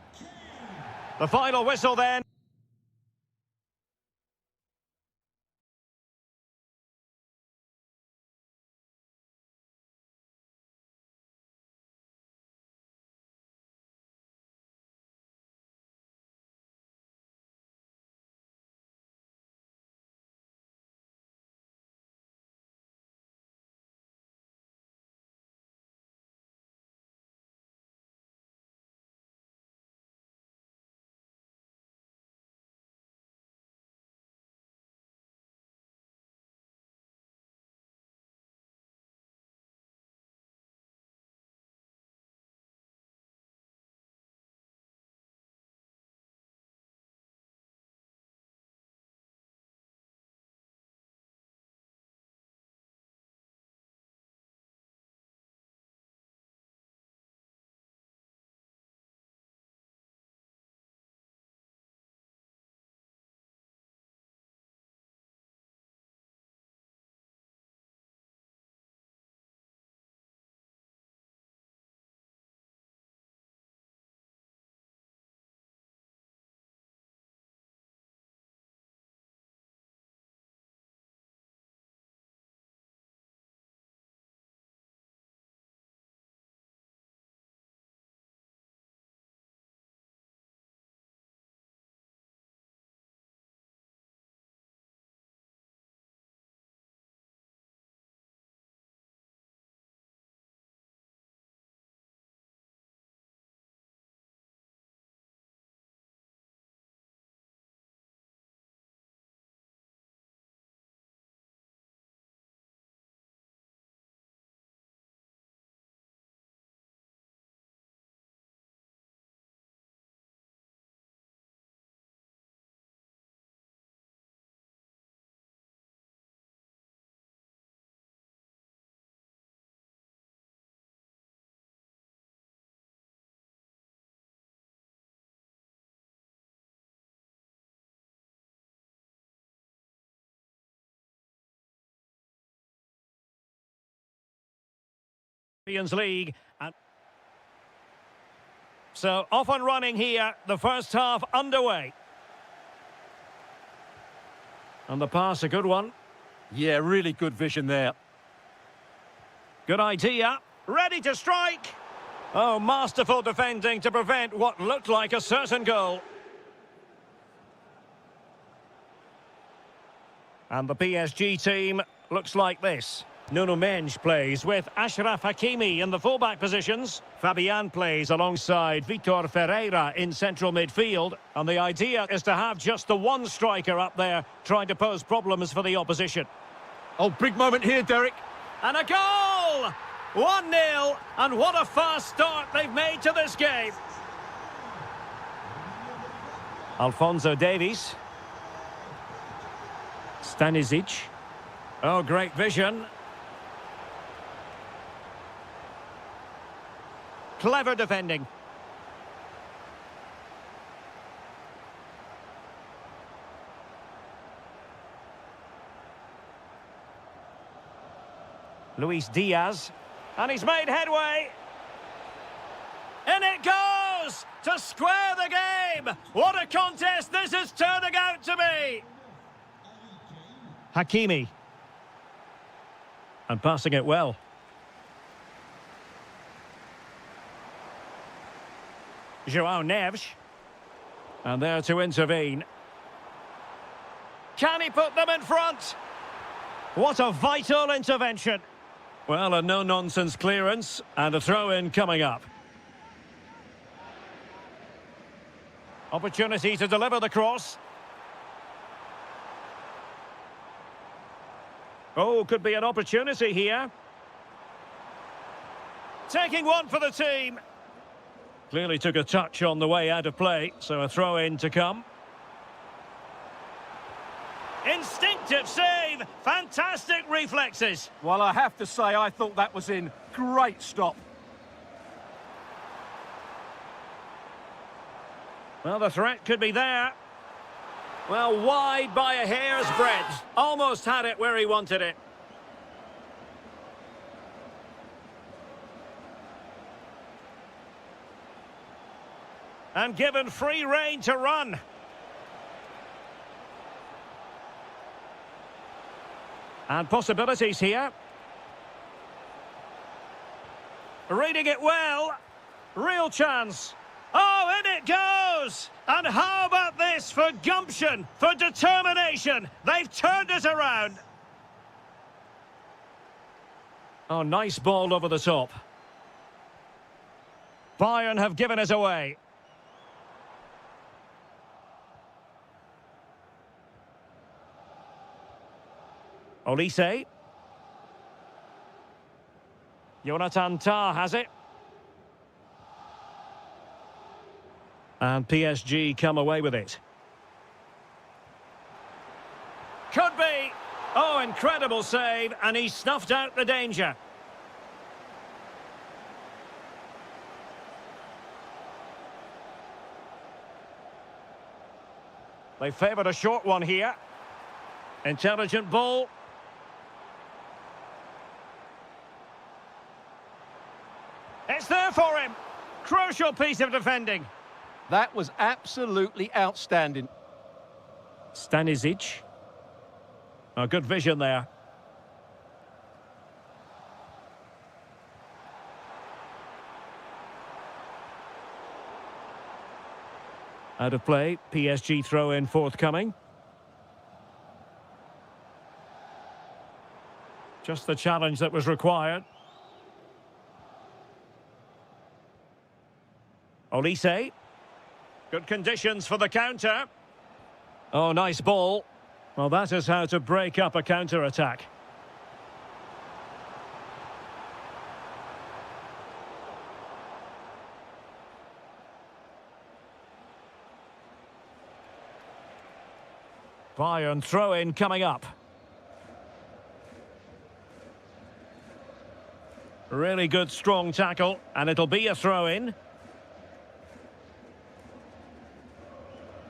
The final whistle then. Champions League. And so off and running here, the first half underway. And the pass, a good one. Yeah, really good vision there. Good idea. Ready to strike. Oh, masterful defending to prevent what looked like a certain goal. And the PSG team looks like this. Nuno Mendes plays with Achraf Hakimi in the fullback positions. Fabian plays alongside Vitor Ferreira in central midfield. And the idea is to have just the one striker up there trying to pose problems for the opposition. Oh, big moment here, Derek. And a goal! 1-0, and what a fast start they've made to this game. Alphonso Davies. Stanisic. Oh, great vision. Clever defending. Luis Diaz. And he's made headway. In it goes! To square the game! What a contest this is turning out to be! Hakimi. And passing it well. João Neves. And there to intervene. Can he put them in front? What a vital intervention. Well, a no-nonsense clearance and a throw-in coming up. Opportunity to deliver the cross. Oh, could be an opportunity here. Taking one for the team. Clearly took a touch on the way out of play, so a throw-in to come. Instinctive save. Fantastic reflexes. Well, I have to say, I thought that was in. Great stop. Well, the threat could be there. Well, wide by a hair's breadth. Almost had it where he wanted it. And given free rein to run. And possibilities here. Reading it well. Real chance. Oh, in it goes! And how about this for gumption, for determination? They've turned it around. Oh, nice ball over the top. Bayern have given it away. Olise. Jonathan Tah has it. And PSG come away with it. Could be. Oh, incredible save. And he snuffed out the danger. They favoured a short one here. Intelligent ball. It's there for him. Crucial piece of defending. That was absolutely outstanding. Stanisic. Oh, good vision there. Out of play. PSG throw-in forthcoming. Just the challenge that was required. Olise. Good conditions for the counter. Oh, nice ball. Well, that is how to break up a counter-attack. Bayern throw-in coming up. Really good, strong tackle, and it'll be a throw-in.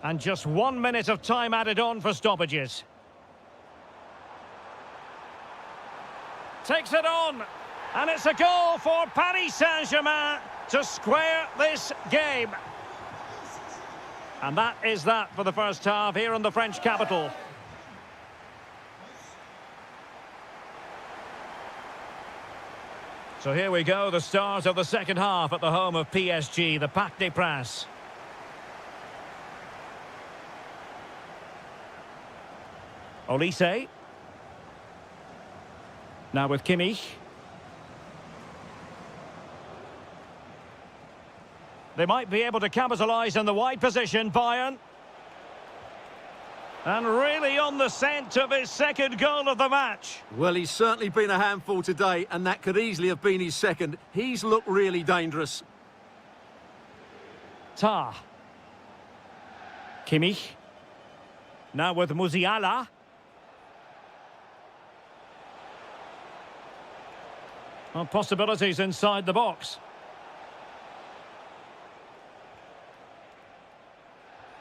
And just 1 minute of time added on for stoppages. Takes it on. And it's a goal for Paris Saint-Germain to square this game. And that is that for the first half here in the French capital. So here we go, the start of the second half at the home of PSG, the Parc des Princes. Olise. Now with Kimmich. They might be able to capitalise in the wide position, Bayern. And really on the scent of his second goal of the match. Well, he's certainly been a handful today, and that could easily have been his second. He's looked really dangerous. Tah. Kimmich. Now with Musiala. Well, possibilities inside the box.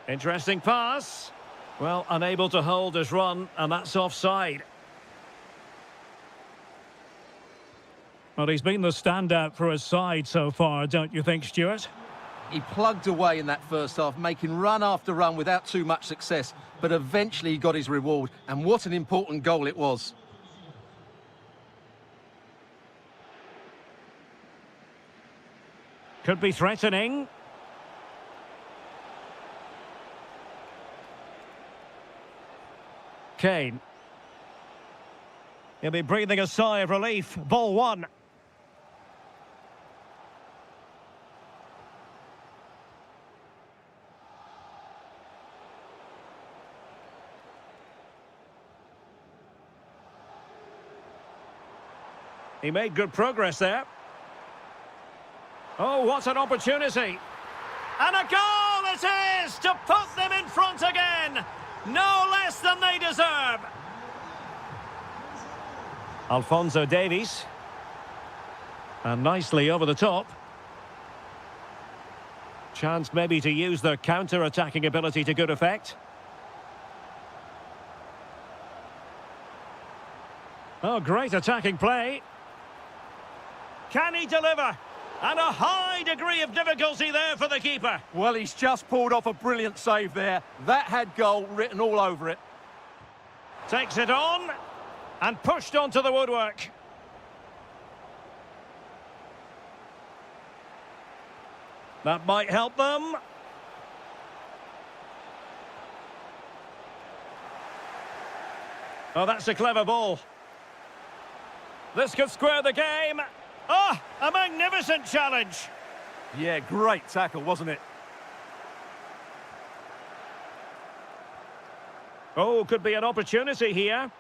Interesting pass. Well, unable to hold his run, and that's offside. Well, he's been the standout for his side so far, don't you think, Stuart? He plugged away in that first half, making run after run without too much success, but eventually he got his reward, and what an important goal it was. Could be threatening. Kane. He'll be breathing a sigh of relief. Ball one. He made good progress there. Oh, what an opportunity. And a goal it is to put them in front again. No less than they deserve. Alphonso Davies. And nicely over the top. Chance maybe to use their counter-attacking ability to good effect. Oh, great attacking play. Can he deliver? And a high degree of difficulty there for the keeper. Well, he's just pulled off a brilliant save there. That had goal written all over it. Takes it on and pushed onto the woodwork. That might help them. Oh, that's a clever ball. This could square the game. Oh, a magnificent challenge. Yeah, great tackle, wasn't it? Oh, could be an opportunity here.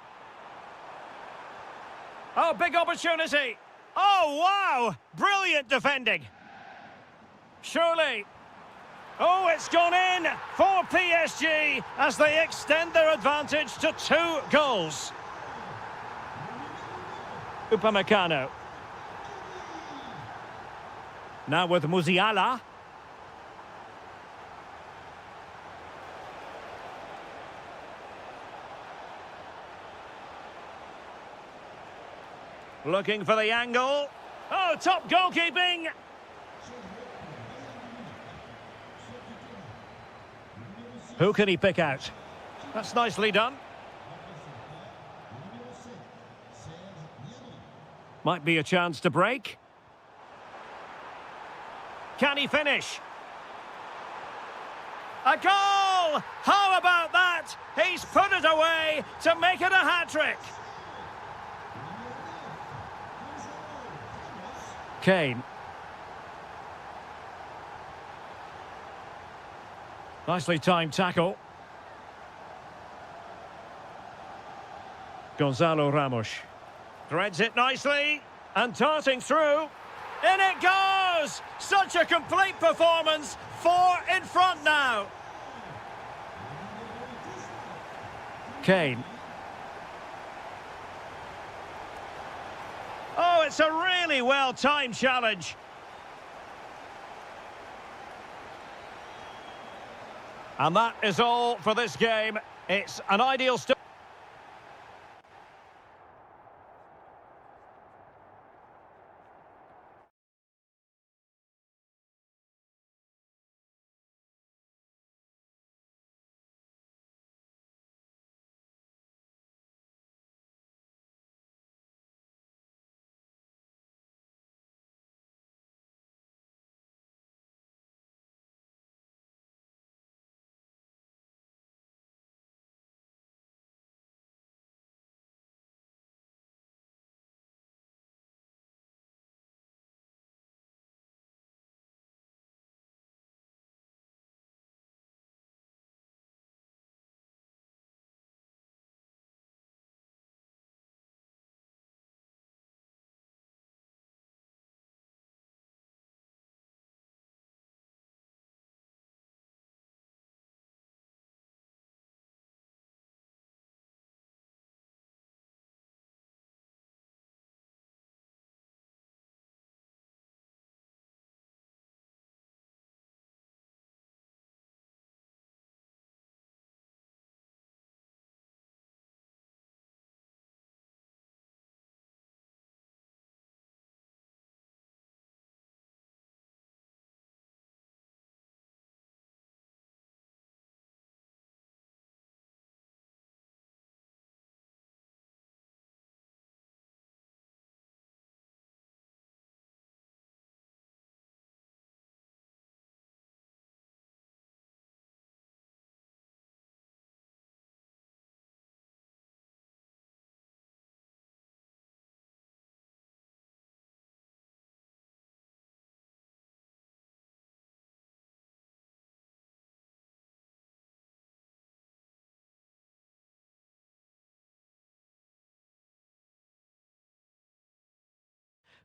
Oh, big opportunity. Oh, wow. Brilliant defending. Surely. Oh, it's gone in for PSG as they extend their advantage to 2 goals. Upamecano. Now with Musiala. Looking for the angle. Oh, top goalkeeping. Who can he pick out? That's nicely done. Might be a chance to break. Can he finish? A goal! How about that? He's put it away to make it a hat-trick. Kane. Nicely timed tackle. Gonzalo Ramos. Threads it nicely. And darting through. In it goes! Such a complete performance. 4 in front now. Kane. Oh, it's a really well-timed challenge. And that is all for this game. It's an ideal start.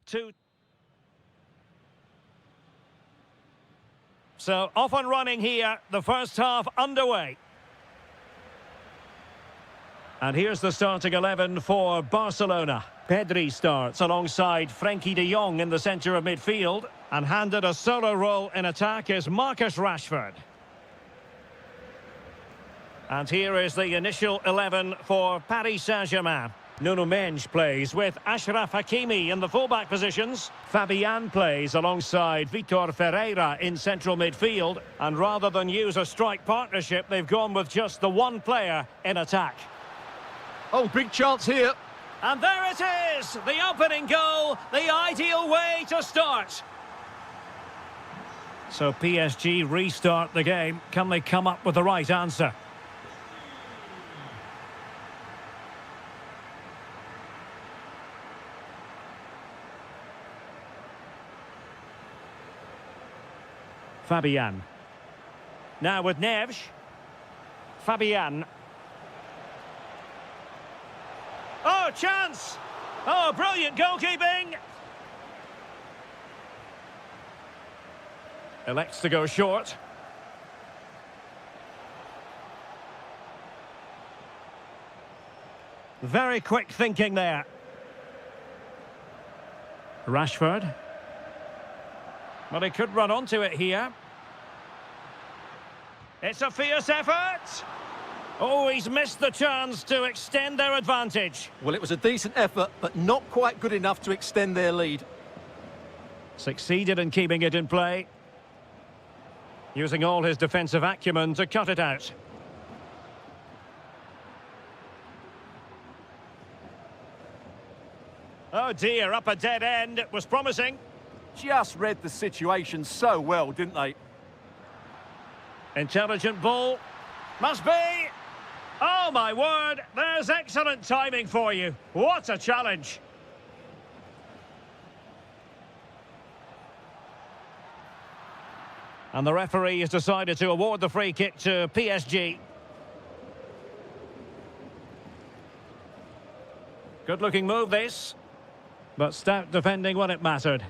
Two. So off and running here, the first half underway. And here's the starting 11 for Barcelona. Pedri starts alongside Frenkie de Jong in the centre of midfield. And handed a solo role in attack is Marcus Rashford. And here is the initial 11 for Paris Saint-Germain. Nuno Mendes plays with Achraf Hakimi in the fullback positions. Fabian plays alongside Vitor Ferreira in central midfield. And rather than use a strike partnership, they've gone with just the one player in attack. Oh, big chance here. And there it is! The opening goal, the ideal way to start. So PSG restart the game. Can they come up with the right answer? Fabian. Now with Neves. Fabian. Oh, chance! Oh, brilliant goalkeeping! Elects to go short. Very quick thinking there. Rashford. Well, he could run onto it here. It's a fierce effort. Oh, he's missed the chance to extend their advantage. Well, it was a decent effort, but not quite good enough to extend their lead. Succeeded in keeping it in play. Using all his defensive acumen to cut it out. Oh dear, up a dead end. It was promising. Just read the situation so well, didn't they? Intelligent ball. Must be. Oh my word, there's excellent timing for you. What a challenge. And the referee has decided to award the free kick to PSG. Good looking move this. But stout defending when it mattered.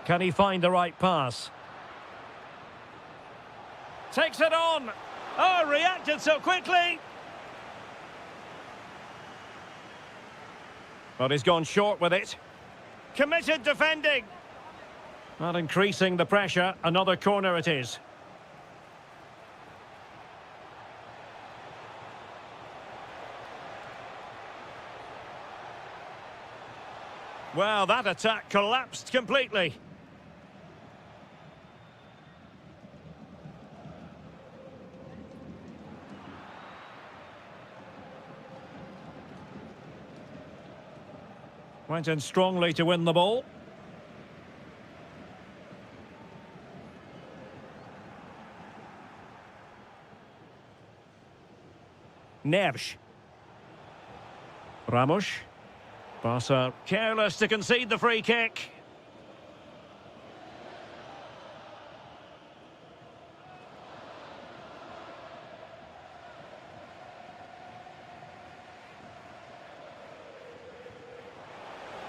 Can he find the right pass? Takes it on. Oh, reacted so quickly. But he's gone short with it. Committed defending. Not increasing the pressure. Another corner it is. Well, that attack collapsed completely. Went in strongly to win the ball. Neves. Ramos. Barca careless to concede the free kick.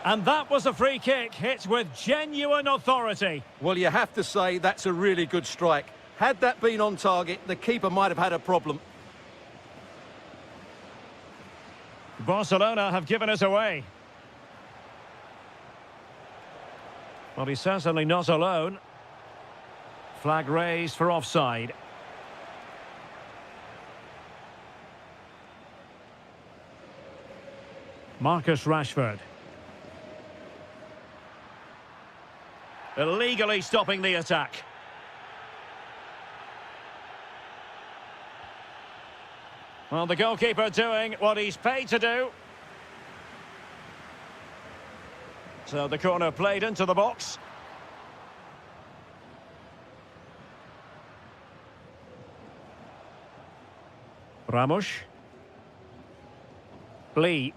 And that was a free kick hit with genuine authority. Well, you have to say that's a really good strike. Had that been on target, the keeper might have had a problem. Barcelona have given it away. Well, he's certainly not alone. Flag raised for offside. Marcus Rashford. Illegally stopping the attack. Well, the goalkeeper doing what he's paid to do. So the corner played into the box. Ramos. Lee.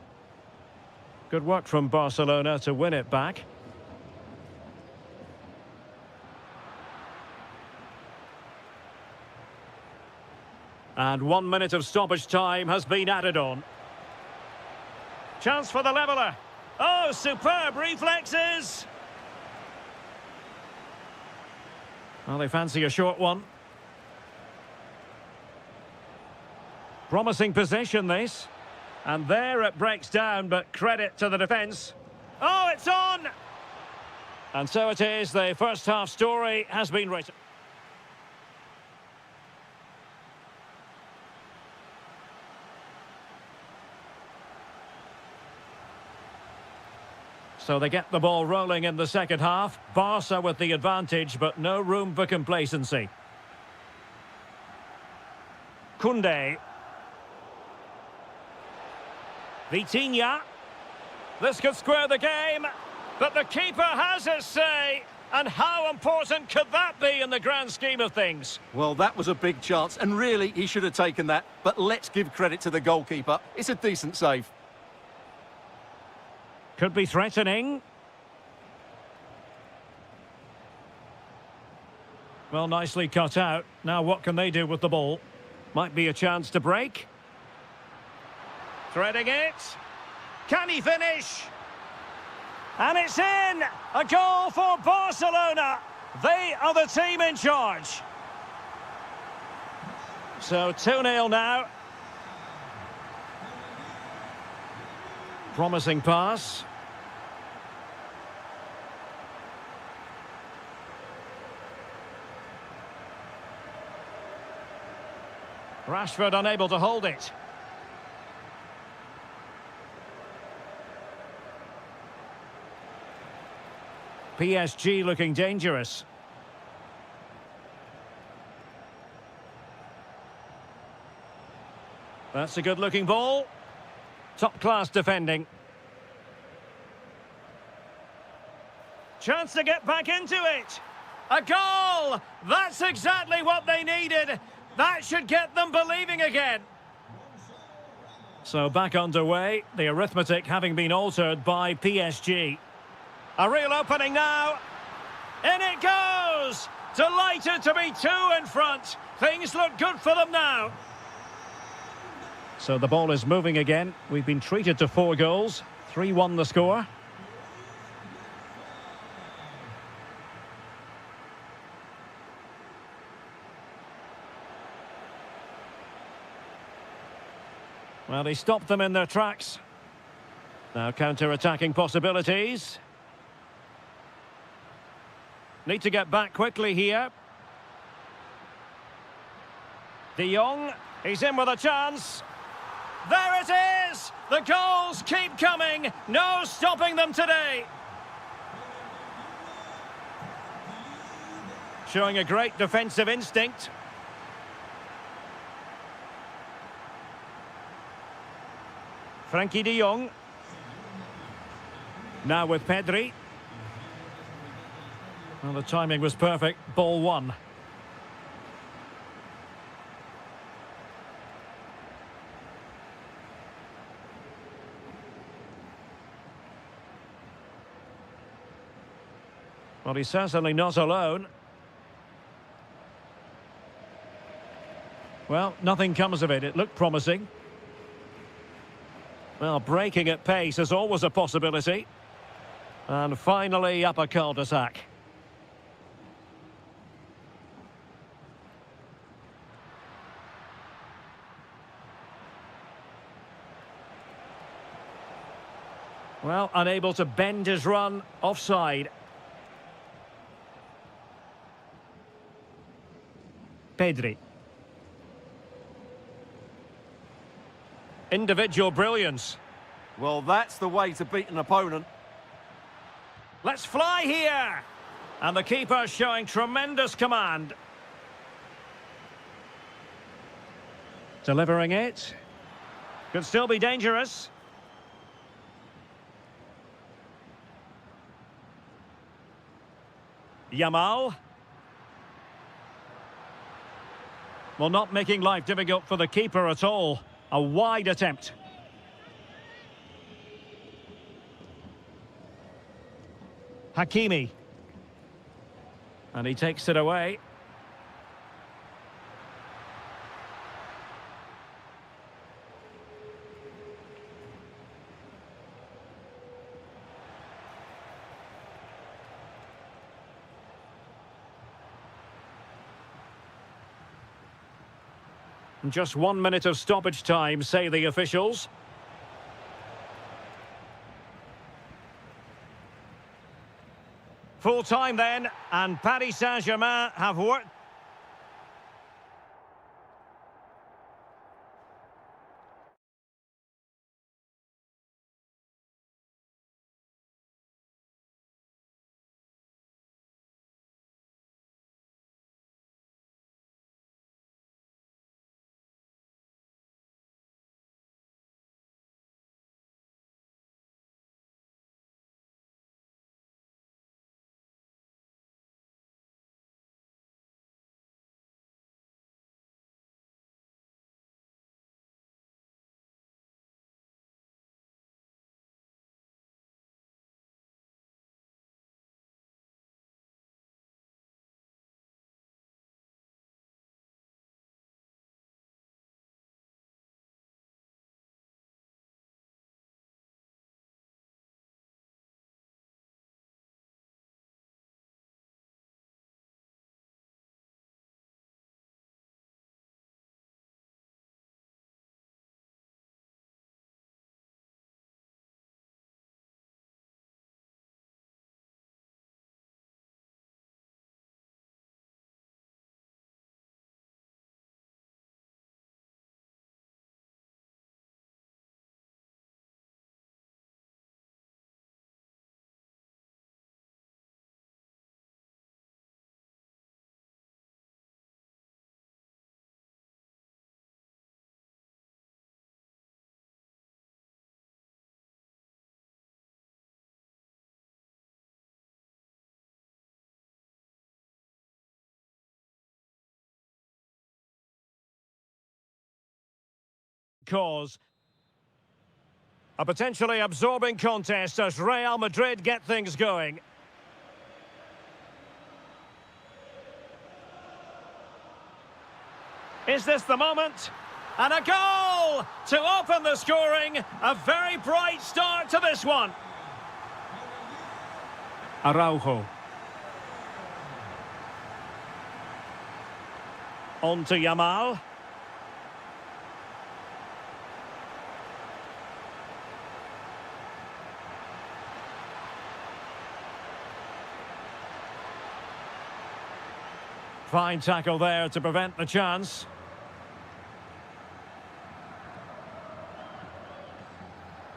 Good work from Barcelona to win it back. And 1 minute of stoppage time has been added on. Chance for the leveller. Oh, superb reflexes. Well, they fancy a short one. Promising position, this. And there it breaks down, but credit to the defence. Oh, it's on! And so it is, the first half story has been written. So they get the ball rolling in the second half. Barca with the advantage, but no room for complacency. Koundé. Vitinha. This could square the game, but the keeper has his say. And how important could that be in the grand scheme of things? Well, that was a big chance, and really, he should have taken that. But let's give credit to the goalkeeper. It's a decent save. Could be threatening. Well, nicely cut out. Now what can they do with the ball? Might be a chance to break. Threading it. Can he finish? And it's in! A goal for Barcelona. They are the team in charge. So 2-0 now. Promising pass. Rashford unable to hold it. PSG looking dangerous. That's a good-looking ball. Top-class defending. Chance to get back into it. A goal! That's exactly what they needed. That should get them believing again. So back underway, the arithmetic having been altered by PSG. A real opening now. In it goes! Delighted to be two in front. Things look good for them now. So the ball is moving again. We've been treated to 4 goals. 3-1 the score. Well, he stopped them in their tracks. Now counter-attacking possibilities. Need to get back quickly here. De Jong, he's in with a chance. There it is! The goals keep coming. No stopping them today. Showing a great defensive instinct. Frankie de Jong. Now with Pedri. Well, the timing was perfect. Ball one. Well, he's certainly not alone. Well, nothing comes of it. It looked promising. Well, breaking at pace is always a possibility. And finally, up a cul-de-sac. Well, unable to bend his run, offside. Pedri. Individual brilliance. Well, that's the way to beat an opponent. Let's fly here! And the keeper showing tremendous command. Delivering it. Could still be dangerous. Yamal. Well, not making life difficult for the keeper at all. A wide attempt. Hakimi. And he takes it away. Just 1 minute of stoppage time, say the officials. Full time then, and Paris Saint-Germain have worked. Cause a potentially absorbing contest as Real Madrid get things going. Is this the moment? And a goal to open the scoring. A very bright start to this one. Araujo. On to Yamal. Fine tackle there to prevent the chance.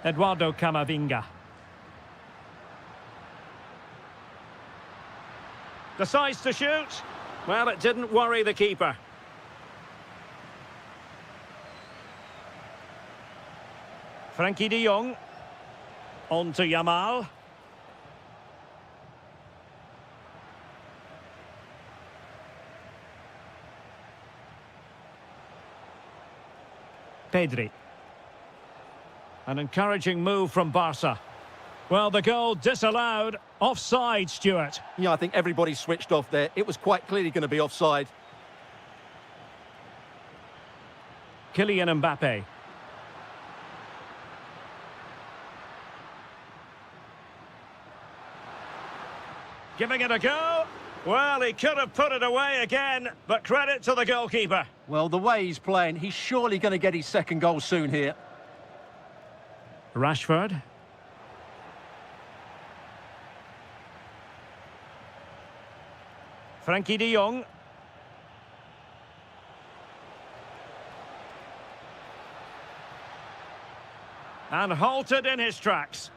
Eduardo Camavinga. Decides to shoot. Well, it didn't worry the keeper. Frankie de Jong. On to Yamal. Pedri. An encouraging move from Barca. Well, the goal disallowed. Offside, Stuart. Yeah, I think everybody switched off there. It was quite clearly going to be offside. Kylian Mbappe. Giving it a go. Well, he could have put it away again, but credit to the goalkeeper. Well, the way he's playing, he's surely going to get his second goal soon here. Rashford. Frankie de Jong. And halted in his tracks.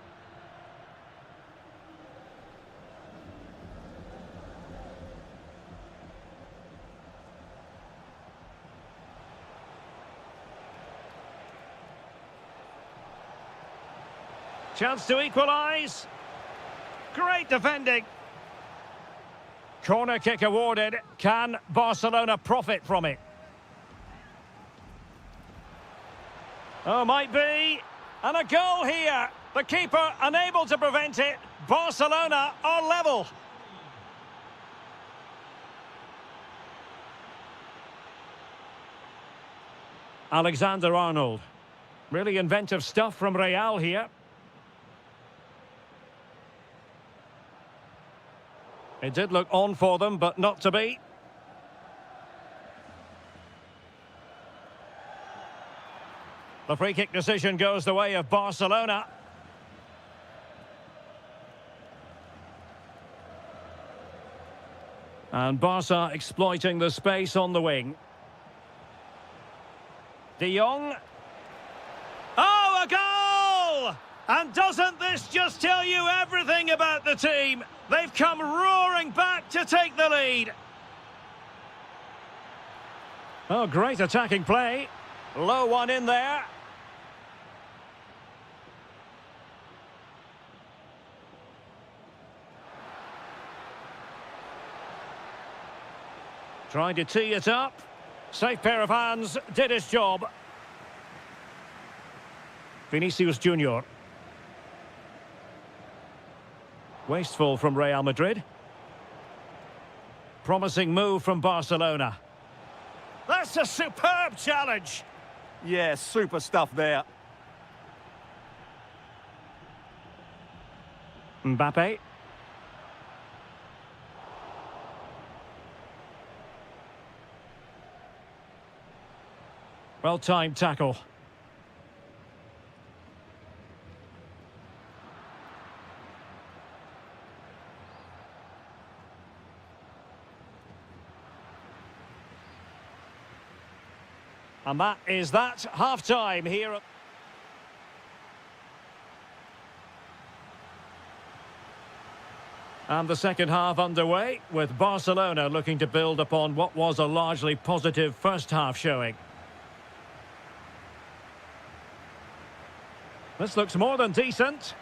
Chance to equalise. Great defending. Corner kick awarded. Can Barcelona profit from it? Oh, might be. And a goal here. The keeper unable to prevent it. Barcelona are level. Alexander-Arnold. Really inventive stuff from Real here. It did look on for them, but not to be. The free kick decision goes the way of Barcelona. And Barca exploiting the space on the wing. De Jong. Oh, a goal! And doesn't this just tell you everything about the team? They've come roaring back to take the lead. Oh, great attacking play. Low one in there. Trying to tee it up. Safe pair of hands, did his job. Vinicius Junior. Wasteful from Real Madrid. Promising move from Barcelona. That's a superb challenge. Yeah, super stuff there. Mbappe. Well-timed tackle. And that is that. Half-time here. And the second half underway, with Barcelona looking to build upon what was a largely positive first half showing. This looks more than decent.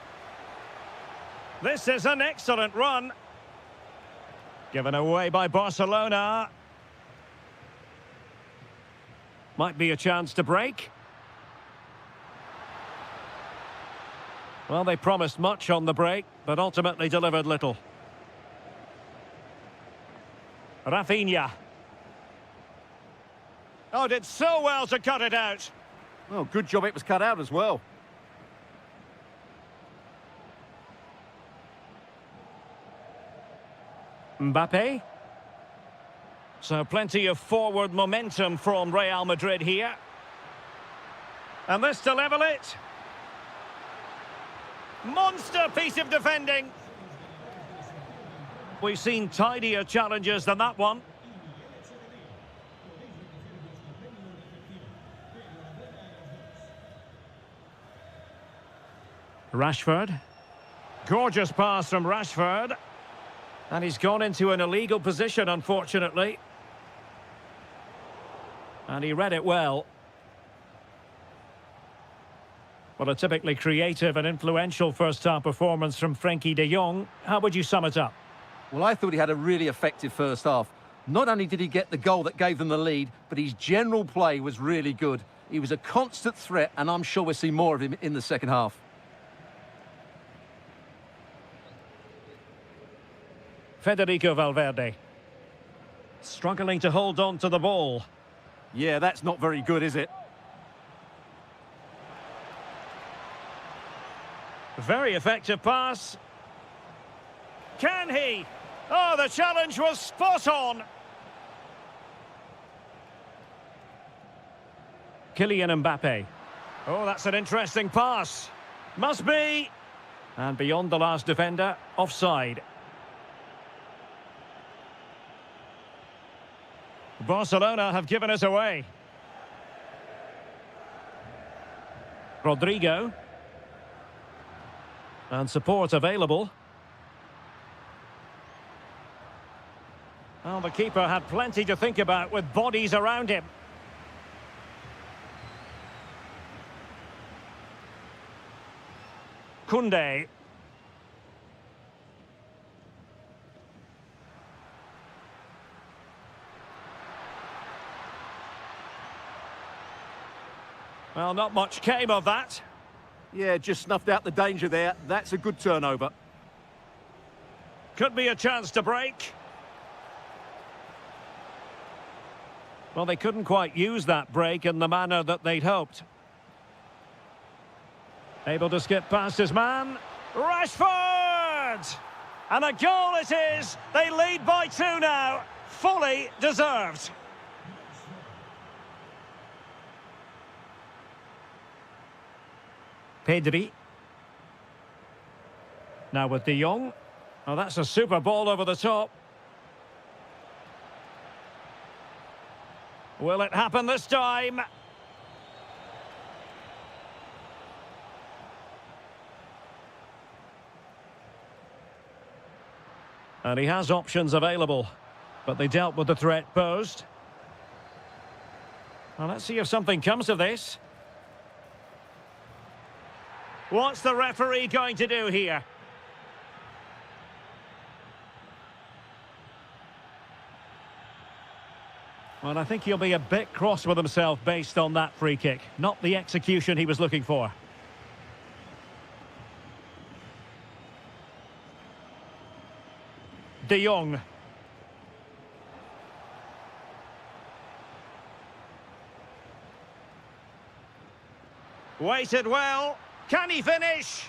This is an excellent run. Given away by Barcelona. Might be a chance to break. Well, they promised much on the break, but ultimately delivered little. Rafinha. Oh, did so well to cut it out. Oh, good job it was cut out as well. Mbappe. So plenty of forward momentum from Real Madrid here. And this to level it. Monster piece of defending. We've seen tidier challenges than that one. Rashford. Gorgeous pass from Rashford. And he's gone into an illegal position, unfortunately. And he read it well. Well, a typically creative and influential first-half performance from Frenkie de Jong. How would you sum it up? Well, I thought he had a really effective first half. Not only did he get the goal that gave them the lead, but his general play was really good. He was a constant threat, and I'm sure we'll see more of him in the second half. Federico Valverde. Struggling to hold on to the ball. Yeah, that's not very good, is it? Very effective pass. Can he? Oh, the challenge was spot on. Kylian Mbappe. Oh, that's an interesting pass. Must be. And beyond the last defender, offside. Barcelona have given us away. Rodrigo. And support available. Well, the keeper had plenty to think about with bodies around him. Koundé. Well, not much came of that. Yeah, just snuffed out the danger there. That's a good turnover. Could be a chance to break. Well, they couldn't quite use that break in the manner that they'd hoped. Able to skip past his man. Rashford! And a goal it is. They lead by 2 now. Fully deserved. Pedri. Now with De Jong. Oh, that's a super ball over the top. Will it happen this time? And he has options available, but they dealt with the threat posed. Well, let's see if something comes of this. What's the referee going to do here? Well, I think he'll be a bit cross with himself based on that free kick. Not the execution he was looking for. De Jong. Waited well. Can he finish?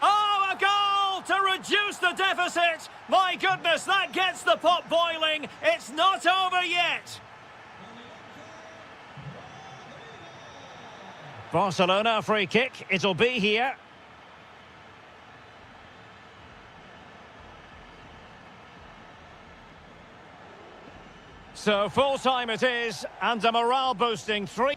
Oh, a goal to reduce the deficit. My goodness, that gets the pot boiling. It's not over yet. Barcelona free kick. It'll be here. So full time it is, and a morale boosting 3.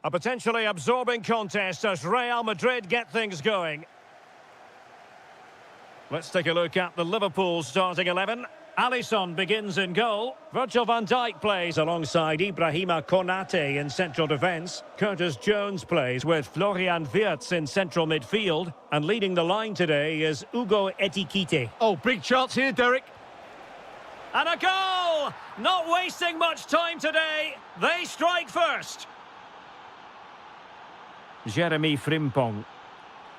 A potentially absorbing contest as Real Madrid get things going. Let's take a look at the Liverpool starting 11. Alisson begins in goal. Virgil van Dijk plays alongside Ibrahima Konate in central defence. Curtis Jones plays with Florian Wirtz in central midfield. And leading the line today is Hugo Ekitike. Oh, big chance here, Derek. And a goal! Not wasting much time today. They strike first. Jeremy Frimpong.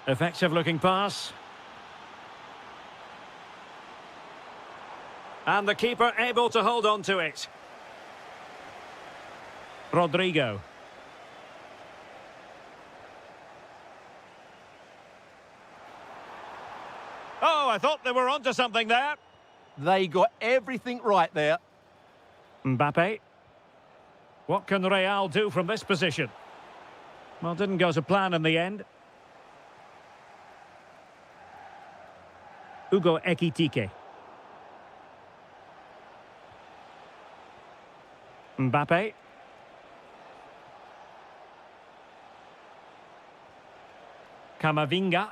Effective looking pass. And the keeper able to hold on to it. Rodrigo. Oh, I thought they were onto something there. They got everything right there. Mbappe. What can Real do from this position? Well, didn't go to plan in the end. Hugo Ekitike. Mbappe. Camavinga.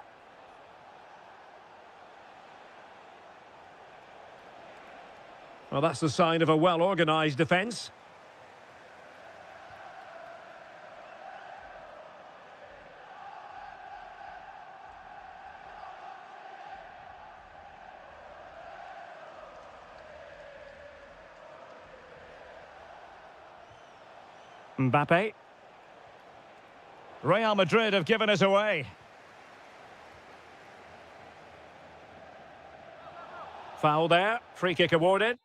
Well, that's the sign of a well-organised defence. Mbappe. Real Madrid have given us away. Foul there. Free kick awarded.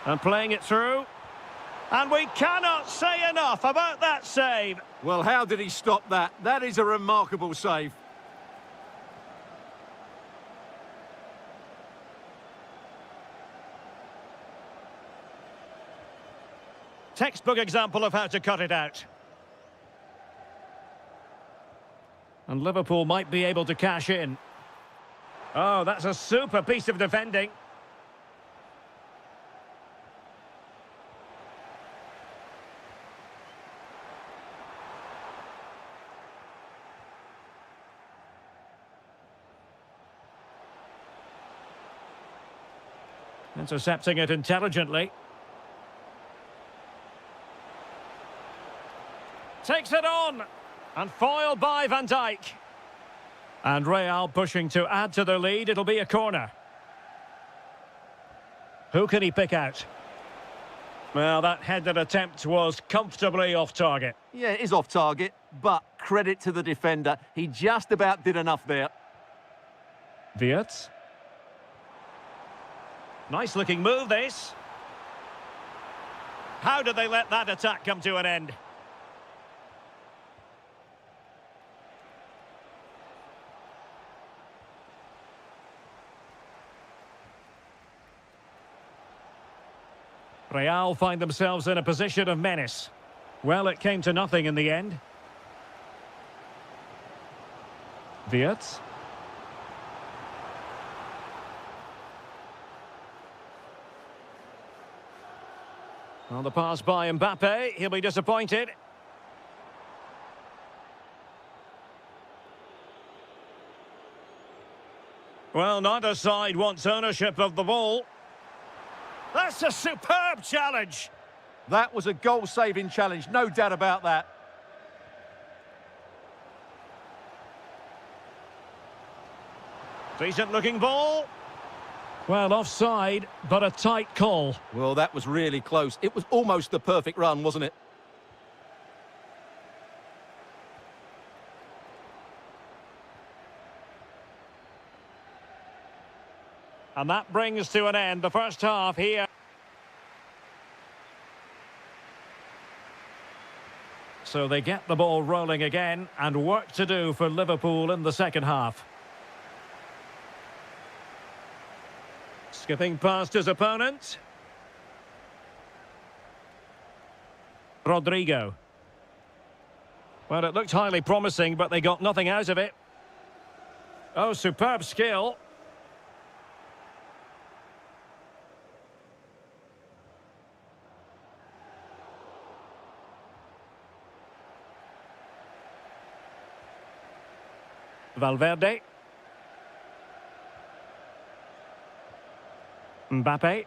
And playing it through. And we cannot say enough about that save. Well, how did he stop that? That is a remarkable save. Textbook example of how to cut it out. And Liverpool might be able to cash in. Oh, that's a super piece of defending. Intercepting it intelligently. Takes it on. And foiled by Van Dijk. And Real pushing to add to their lead. It'll be a corner. Who can he pick out? Well, that headed attempt was comfortably off target. Yeah, it is off target, but credit to the defender. He just about did enough there. Wirtz. Nice looking move, this. How did they let that attack come to an end? Real find themselves in a position of menace. Well, it came to nothing in the end. Wirtz. Well, the pass by Mbappe, he'll be disappointed. Well, neither side wants ownership of the ball. That's a superb challenge. That was a goal-saving challenge, no doubt about that. Decent-looking ball. Well, offside, but a tight call. Well, that was really close. It was almost the perfect run, wasn't it? And that brings to an end the first half here. So they get the ball rolling again, and work to do for Liverpool in the second half. Skipping past his opponent. Rodrigo. Well, it looked highly promising, but they got nothing out of it. Oh, superb skill. Valverde. Mbappe.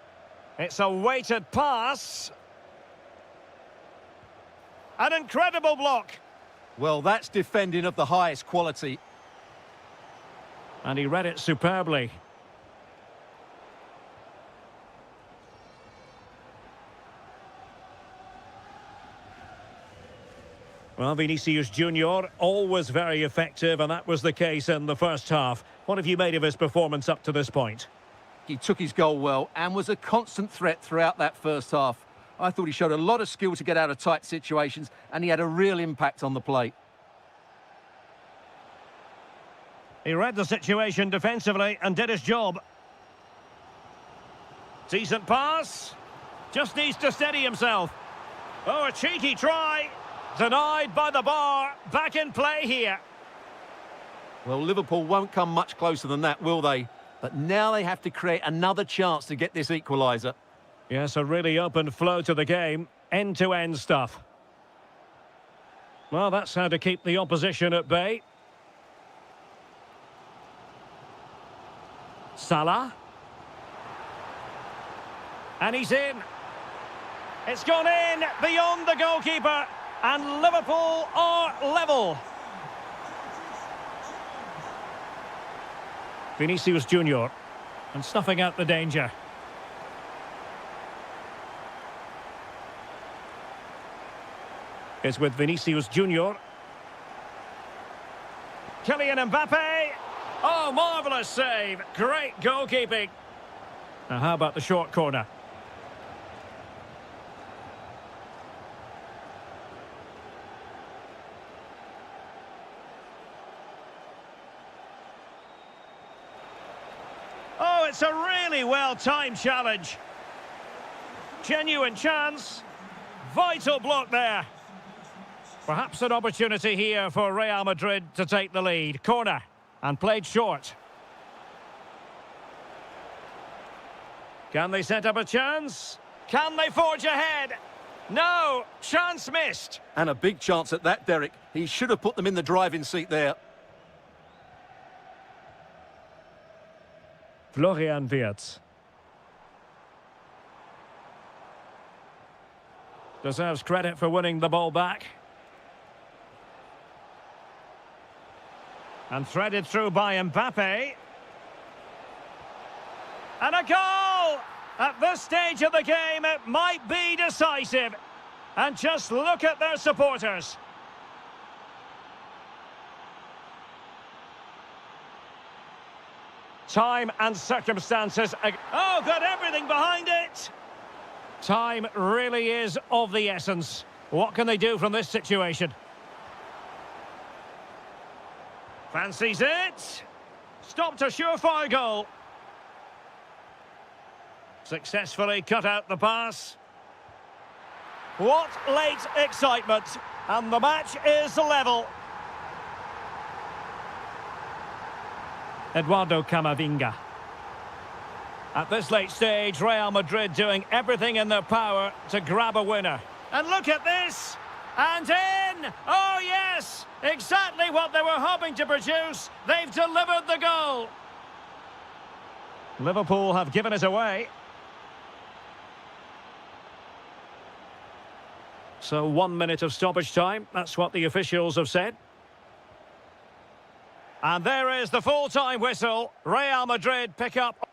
It's a weighted pass. An incredible block. Well, that's defending of the highest quality. And he read it superbly. Well, Vinicius Junior, always very effective, and that was the case in the first half. What have you made of his performance up to this point? He took his goal well and was a constant threat throughout that first half. I thought he showed a lot of skill to get out of tight situations, and he had a real impact on the plate. He read the situation defensively and did his job. Decent pass. Just needs to steady himself. Oh, a cheeky try. Denied by the bar. Back in play here. Well, Liverpool won't come much closer than that, will they? But now they have to create another chance to get this equaliser. Yes, a really open flow to the game. End-to-end stuff. Well, that's how to keep the opposition at bay. Salah. And he's in. It's gone in beyond the goalkeeper. And Liverpool are level. Vinicius Junior. And snuffing out the danger. It's with Vinicius Junior. Kylian Mbappe. Oh, marvellous save. Great goalkeeping. Now, how about the short corner? Oh, it's a really well-timed challenge. Genuine chance. Vital block there. Perhaps an opportunity here for Real Madrid to take the lead. Corner. And played short. Can they set up a chance? Can they forge ahead? No, chance missed. And a big chance at that, Derek. He should have put them in the driving seat there. Florian Wirtz. Deserves credit for winning the ball back. And threaded through by Mbappe. And a goal! At this stage of the game, it might be decisive. And just look at their supporters. Time and circumstances. Oh, got everything behind it. Time really is of the essence. What can they do from this situation? Fancies it. Stopped a surefire goal. Successfully cut out the pass. What late excitement. And the match is level. Eduardo Camavinga. At this late stage, Real Madrid doing everything in their power to grab a winner. And look at this! And in! Oh yes! Exactly what they were hoping to produce. They've delivered the goal. Liverpool have given it away. So 1 minute of stoppage time. That's what the officials have said. And there is the full-time whistle. Real Madrid pick up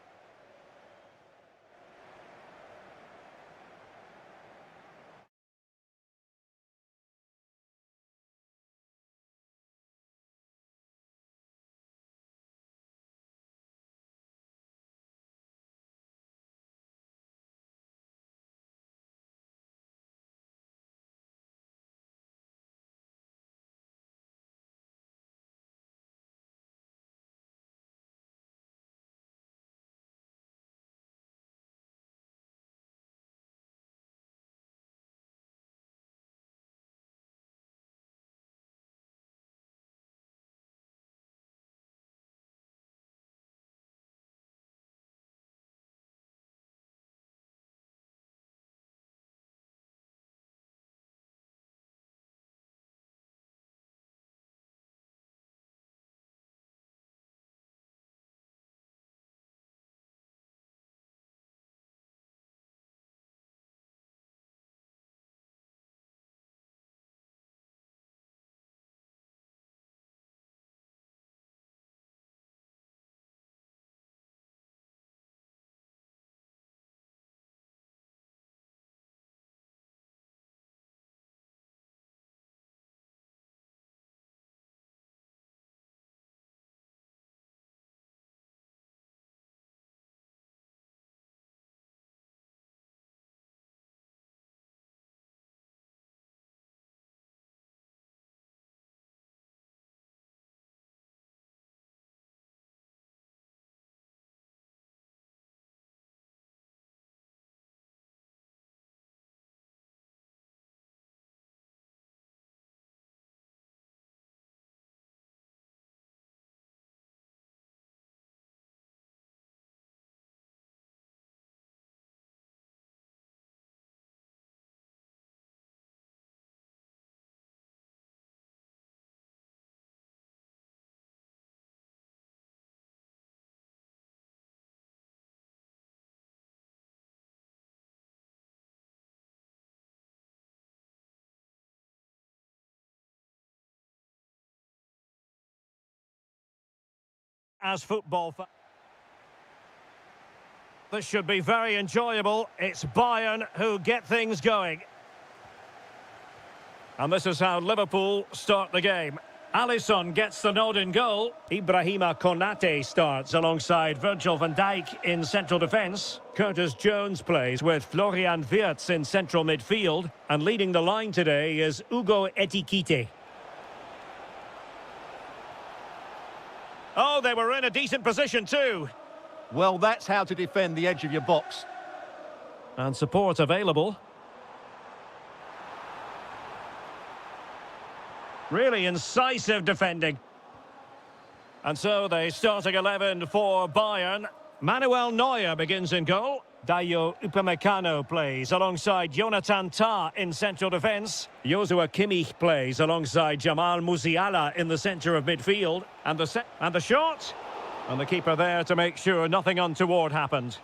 as football fans. This should be very enjoyable. It's Bayern who get things going. And this is how Liverpool start the game. Alisson gets the nod in goal. Ibrahima Konate starts alongside Virgil van Dijk in central defence. Curtis Jones plays with Florian Wirtz in central midfield. And leading the line today is Ugo Etikite. Oh, they were in a decent position too. Well, that's how to defend the edge of your box. And support available. Really incisive defending. And so the starting 11 for Bayern. Manuel Neuer begins in goal. Dayo Upamecano plays alongside Jonathan Tah in central defence. Joshua Kimmich plays alongside Jamal Musiala in the centre of midfield. And the shot. And the keeper there to make sure nothing untoward happened.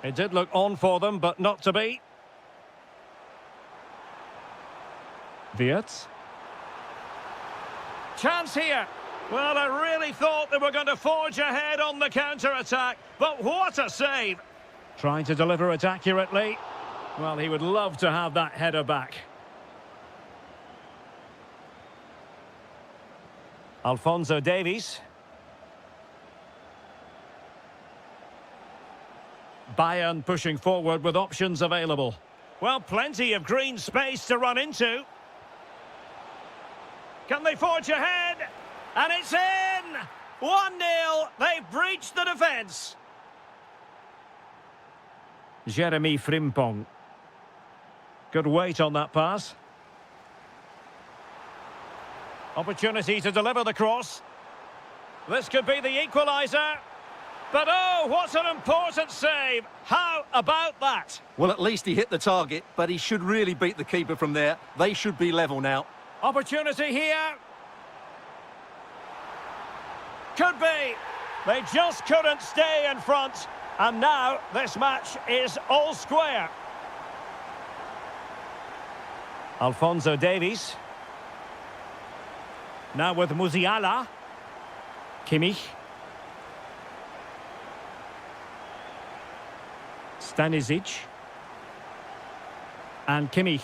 It did look on for them, but not to be. Wirtz. Chance here. Well, I really thought they were going to forge ahead on the counter-attack, but what a save. Trying to deliver it accurately. Well, he would love to have that header back. Alphonso Davies. Bayern pushing forward with options available. Well, plenty of green space to run into. Can they forge ahead? And it's in! 1-0. They've breached the defence. Jeremy Frimpong. Good weight on that pass. Opportunity to deliver the cross. This could be the equaliser. But oh, what an important save. How about that? Well, at least he hit the target, but he should really beat the keeper from there. They should be level now. Opportunity here. Could be. They just couldn't stay in front. And now this match is all square. Alphonso Davies. Now with Musiala. Kimmich. Stanisic. And Kimmich.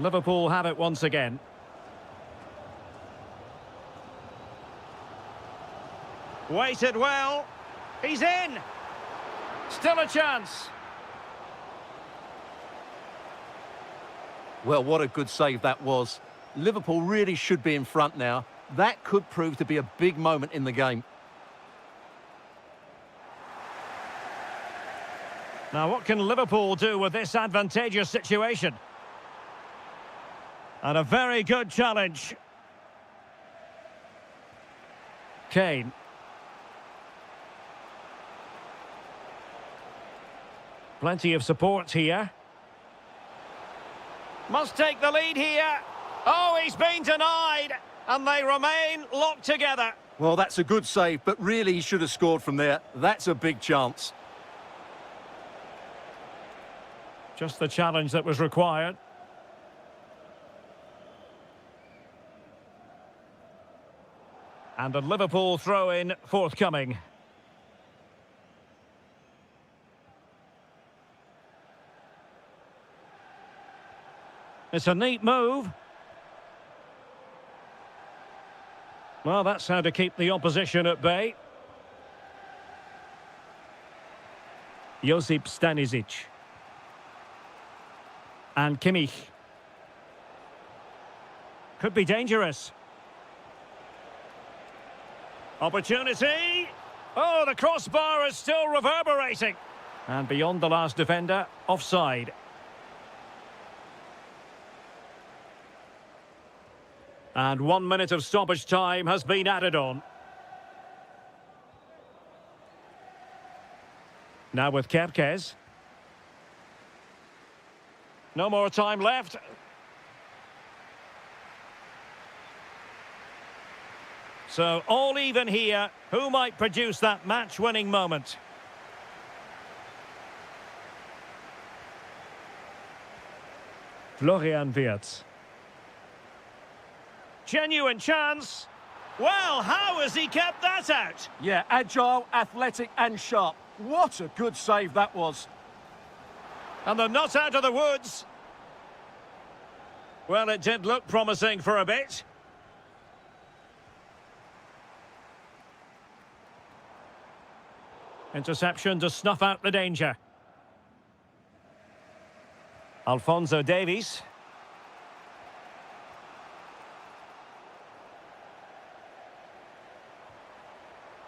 Liverpool have it once again. Waited well. He's in. Still a chance. Well, what a good save that was. Liverpool really should be in front now. That could prove to be a big moment in the game. Now, what can Liverpool do with this advantageous situation? And a very good challenge. Kane. Plenty of support here. Must take the lead here. Oh, he's been denied. And they remain locked together. Well, that's a good save, but really he should have scored from there. That's a big chance. Just the challenge that was required. And a Liverpool throw-in forthcoming. It's a neat move. Well, that's how to keep the opposition at bay. Josip Stanisic. And Kimmich. Could be dangerous. Opportunity. Oh, the crossbar is still reverberating. And beyond the last defender, offside. And 1 minute of stoppage time has been added on. Now with Kerkez. No more time left. So all even here. Who might produce that match-winning moment? Florian Wirtz. Genuine chance. Well, how has he kept that out? Yeah, agile, athletic and sharp. What a good save that was. And they're not out of the woods. Well, it did look promising for a bit. Interception to snuff out the danger. Alphonso Davies.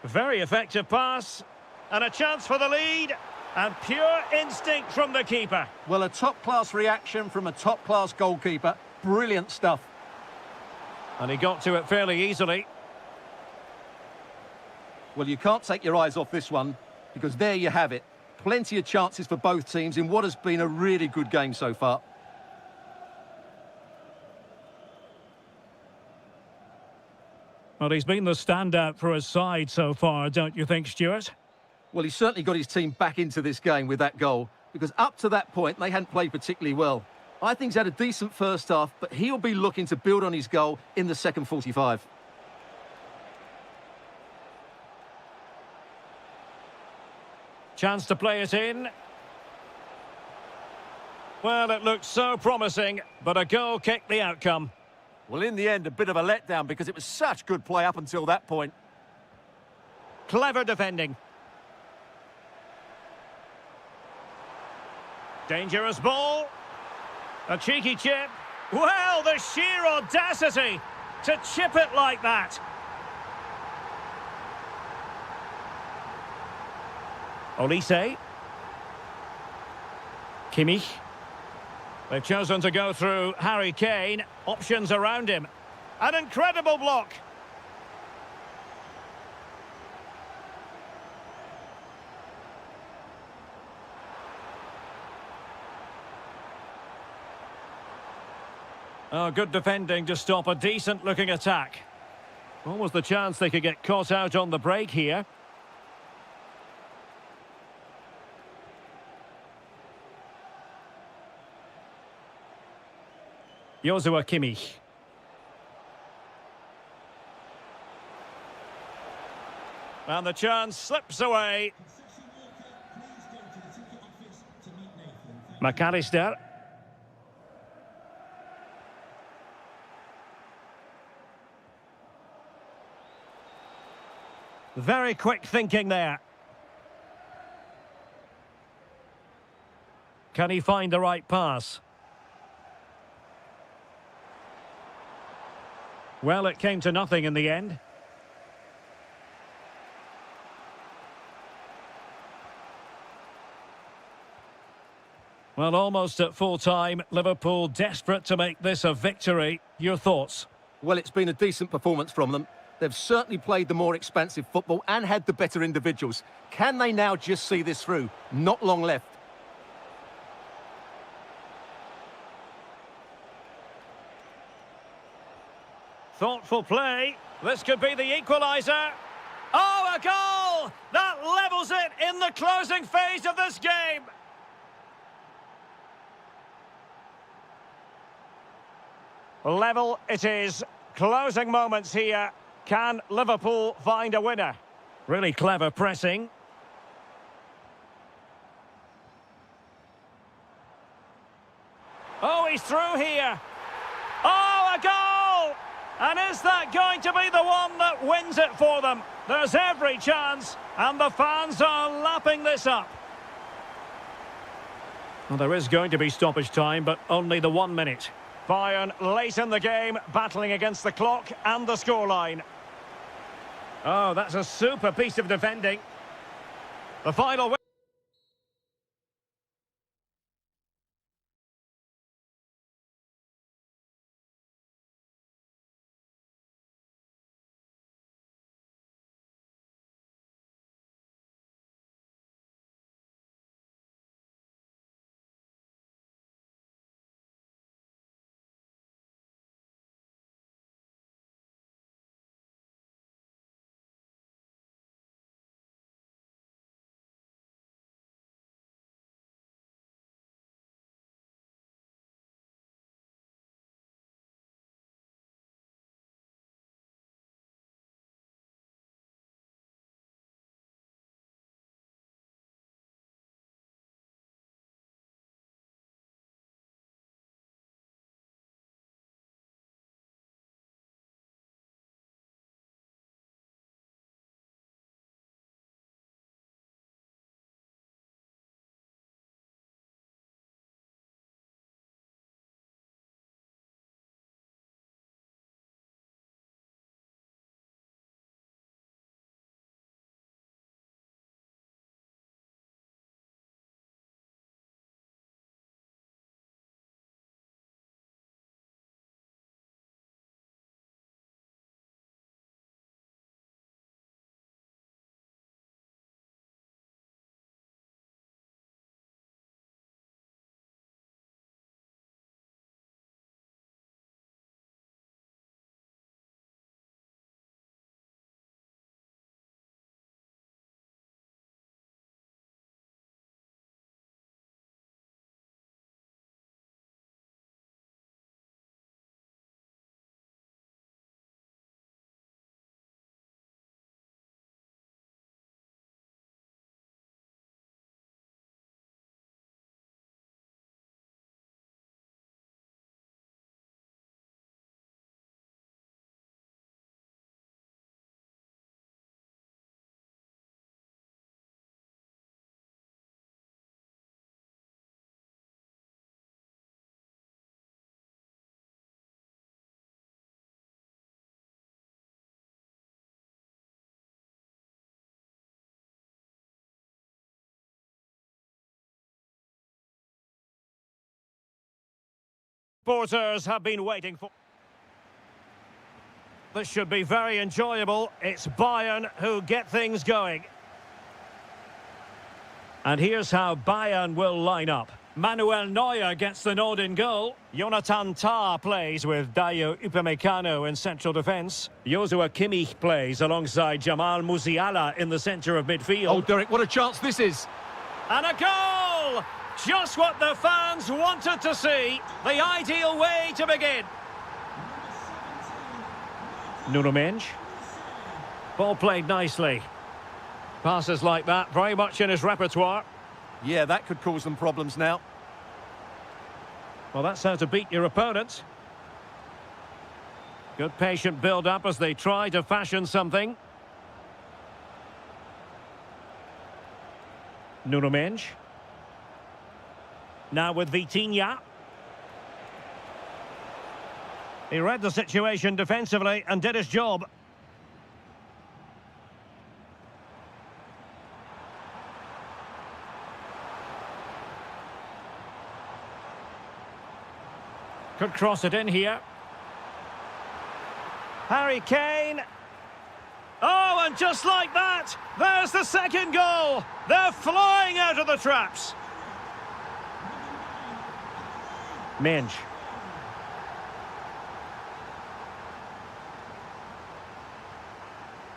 Very effective pass. And a chance for the lead. And pure instinct from the keeper. Well, a top-class reaction from a top-class goalkeeper. Brilliant stuff. And he got to it fairly easily. Well, you can't take your eyes off this one, because there you have it. Plenty of chances for both teams in what has been a really good game so far. Well, he's been the standout for his side so far, don't you think, Stuart? Well, he's certainly got his team back into this game with that goal, because up to that point, they hadn't played particularly well. I think he's had a decent first half, but he'll be looking to build on his goal in the second 45. Chance to play it in. Well, it looked so promising, but a goal kicked the outcome. Well, in the end, a bit of a letdown because it was such good play up until that point. Clever defending. Dangerous ball. A cheeky chip. Well, the sheer audacity to chip it like that. Olise. Kimmich. They've chosen to go through Harry Kane. Options around him. An incredible block. Oh, good defending to stop a decent-looking attack. What was the chance they could get caught out on the break here? Joshua Kimmich. And the chance slips away. McAllister. Very quick thinking there. Can he find the right pass? Well, it came to nothing in the end. Well, almost at full time, Liverpool desperate to make this a victory. Your thoughts? Well, it's been a decent performance from them. They've certainly played the more expansive football and had the better individuals. Can they now just see this through? Not long left. Thoughtful play. This could be the equaliser. Oh, a goal! That levels it in the closing phase of this game. Level it is. Closing moments here. Can Liverpool find a winner? Really clever pressing. Oh, he's through here. Oh, a goal! And is that going to be the one that wins it for them? There's every chance, and the fans are lapping this up. Well, there is going to be stoppage time, but only the 1 minute. Bayern late in the game, battling against the clock and the scoreline. Oh, that's a super piece of defending. The final... Supporters have been waiting for. This should be very enjoyable. It's Bayern who get things going. And here's how Bayern will line up. Manuel Neuer gets the nod in goal. Jonathan Tah plays with Dayo Upamecano in central defence. Joshua Kimmich plays alongside Jamal Musiala in the centre of midfield. Oh, Derek, what a chance this is. And a goal! Just what the fans wanted to see. The ideal way to begin. Nuno Mendes. Ball played nicely. Passes like that, very much in his repertoire. Yeah, that could cause them problems now. Well, that's how to beat your opponent. Good patient build-up as they try to fashion something. Nuno Mendes. Now with Vitinha. He read the situation defensively and did his job. Could cross it in here. Harry Kane. Oh, and just like that, there's the second goal. They're flying out of the traps. Mendes.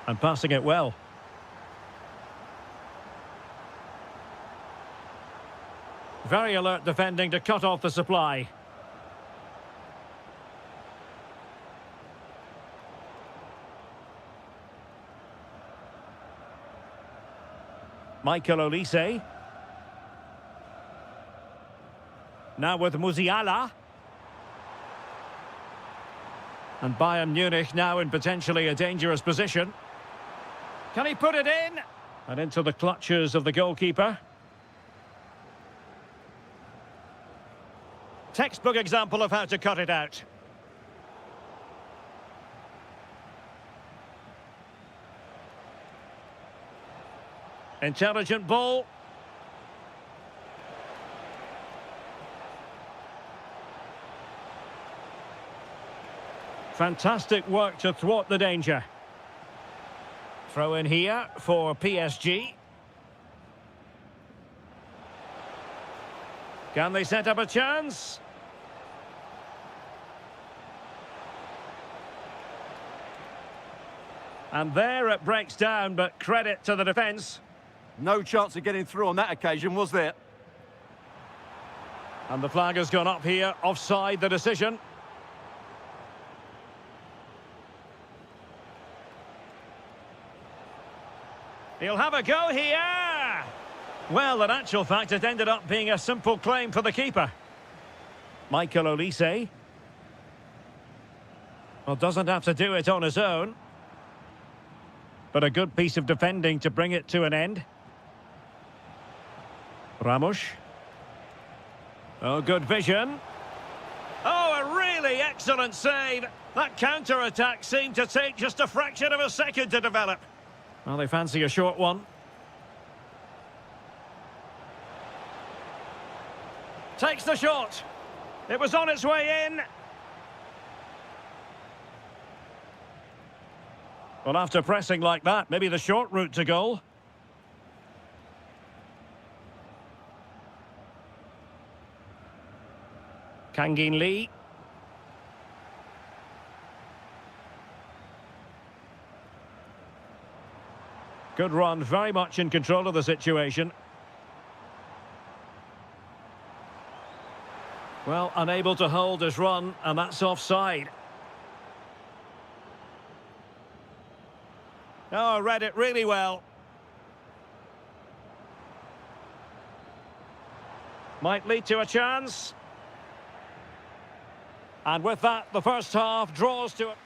And passing it well. Very alert defending to cut off the supply. Michael Olise. Now with Musiala. And Bayern Munich now in potentially a dangerous position. Can he put it in? And into the clutches of the goalkeeper. Textbook example of how to cut it out. Intelligent ball. Fantastic work to thwart the danger. Throw in here for PSG. Can they set up a chance? And there it breaks down, but credit to the defence. No chance of getting through on that occasion, was there? And the flag has gone up here, offside the decision. He'll have a go here! Well, in actual fact, it ended up being a simple claim for the keeper. Michael Olise. Well, doesn't have to do it on his own. But a good piece of defending to bring it to an end. Ramos. Oh, good vision. Oh, a really excellent save. That counter-attack seemed to take just a fraction of a second to develop. Well, they fancy a short one. Takes the shot. It was on its way in. Well, after pressing like that, maybe the short route to goal. Kangin Lee. Good run, very much in control of the situation. Well, unable to hold his run, and that's offside. Oh, read it really well. Might lead to a chance. And with that, the first half draws to it.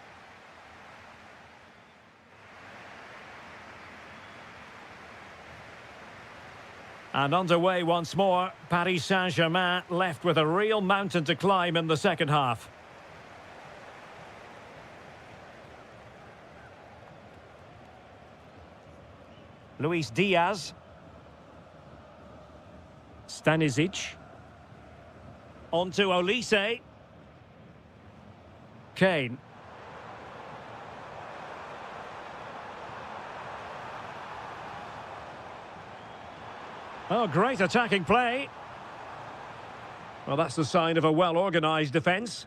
And underway once more, Paris Saint-Germain left with a real mountain to climb in the second half. Luis Diaz. Stanisic. On to Olise. Kane. Oh, great attacking play. Well, that's the sign of a well-organised defence.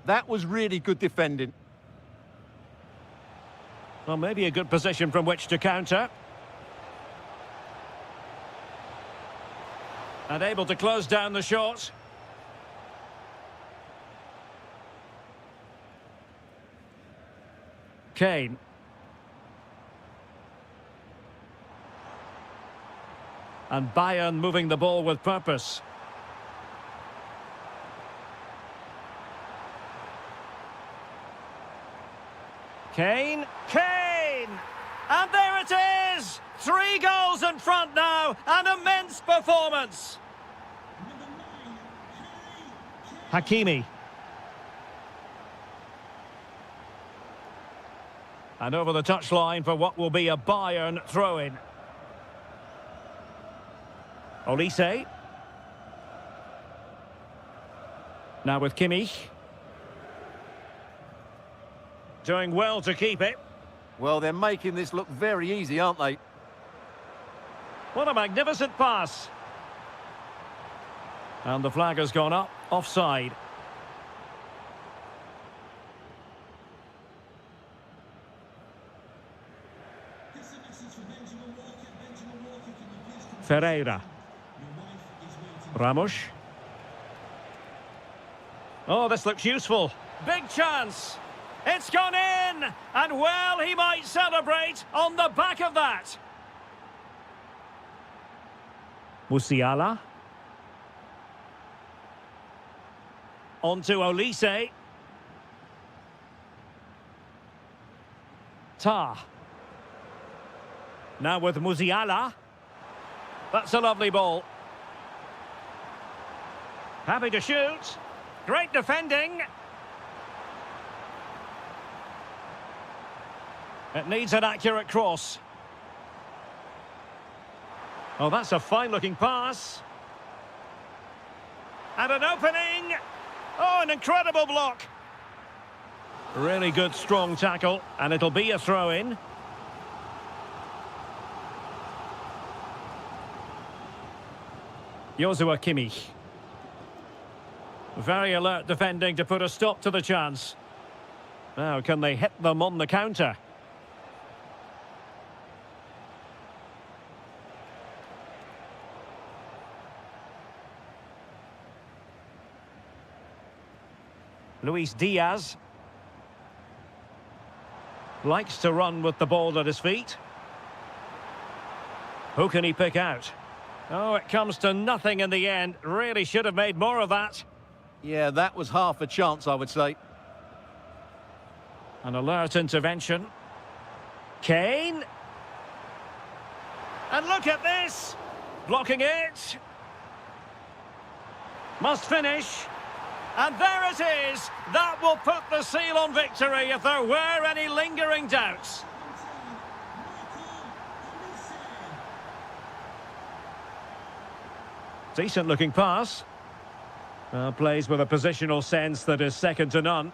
That was really good defending. Well, maybe a good position from which to counter. And able to close down the shot. Kane. And Bayern moving the ball with purpose. Kane. Kane! And there it is! 3 goals in front now. An immense performance. Hakimi. And over the touchline for what will be a Bayern throw-in. Olise. Now with Kimmich. Doing well to keep it. Well, they're making this look very easy, aren't they? What a magnificent pass. And the flag has gone up, offside. Ferreira. Ramos. Oh, this looks useful. Big chance. It's gone in! And well, he might celebrate on the back of that. Musiala. On to Olise. Tah. Now with Musiala. That's a lovely ball. Happy to shoot. Great defending. It needs an accurate cross. Oh, that's a fine-looking pass. And an opening. Oh, an incredible block. Really good, strong tackle. And it'll be a throw-in. Joshua Kimmich. Very alert defending to put a stop to the chance. Now, can they hit them on the counter? Luis Diaz. Likes to run with the ball at his feet. Who can he pick out? Oh, it comes to nothing in the end. Really should have made more of that. Yeah, that was half a chance, I would say. An alert intervention. Kane. And look at this. Blocking it. Must finish. And there it is. That will put the seal on victory if there were any lingering doubts. Decent looking pass. Plays with a positional sense that is second to none.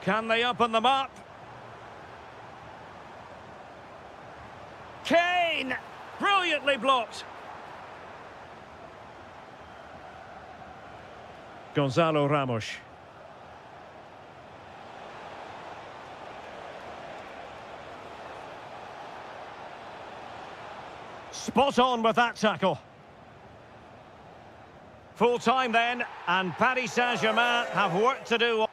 Can they open them up? Kane! Brilliantly blocked. Gonzalo Ramos. Spot on with that tackle. Full time then, and Paris Saint-Germain have work to do.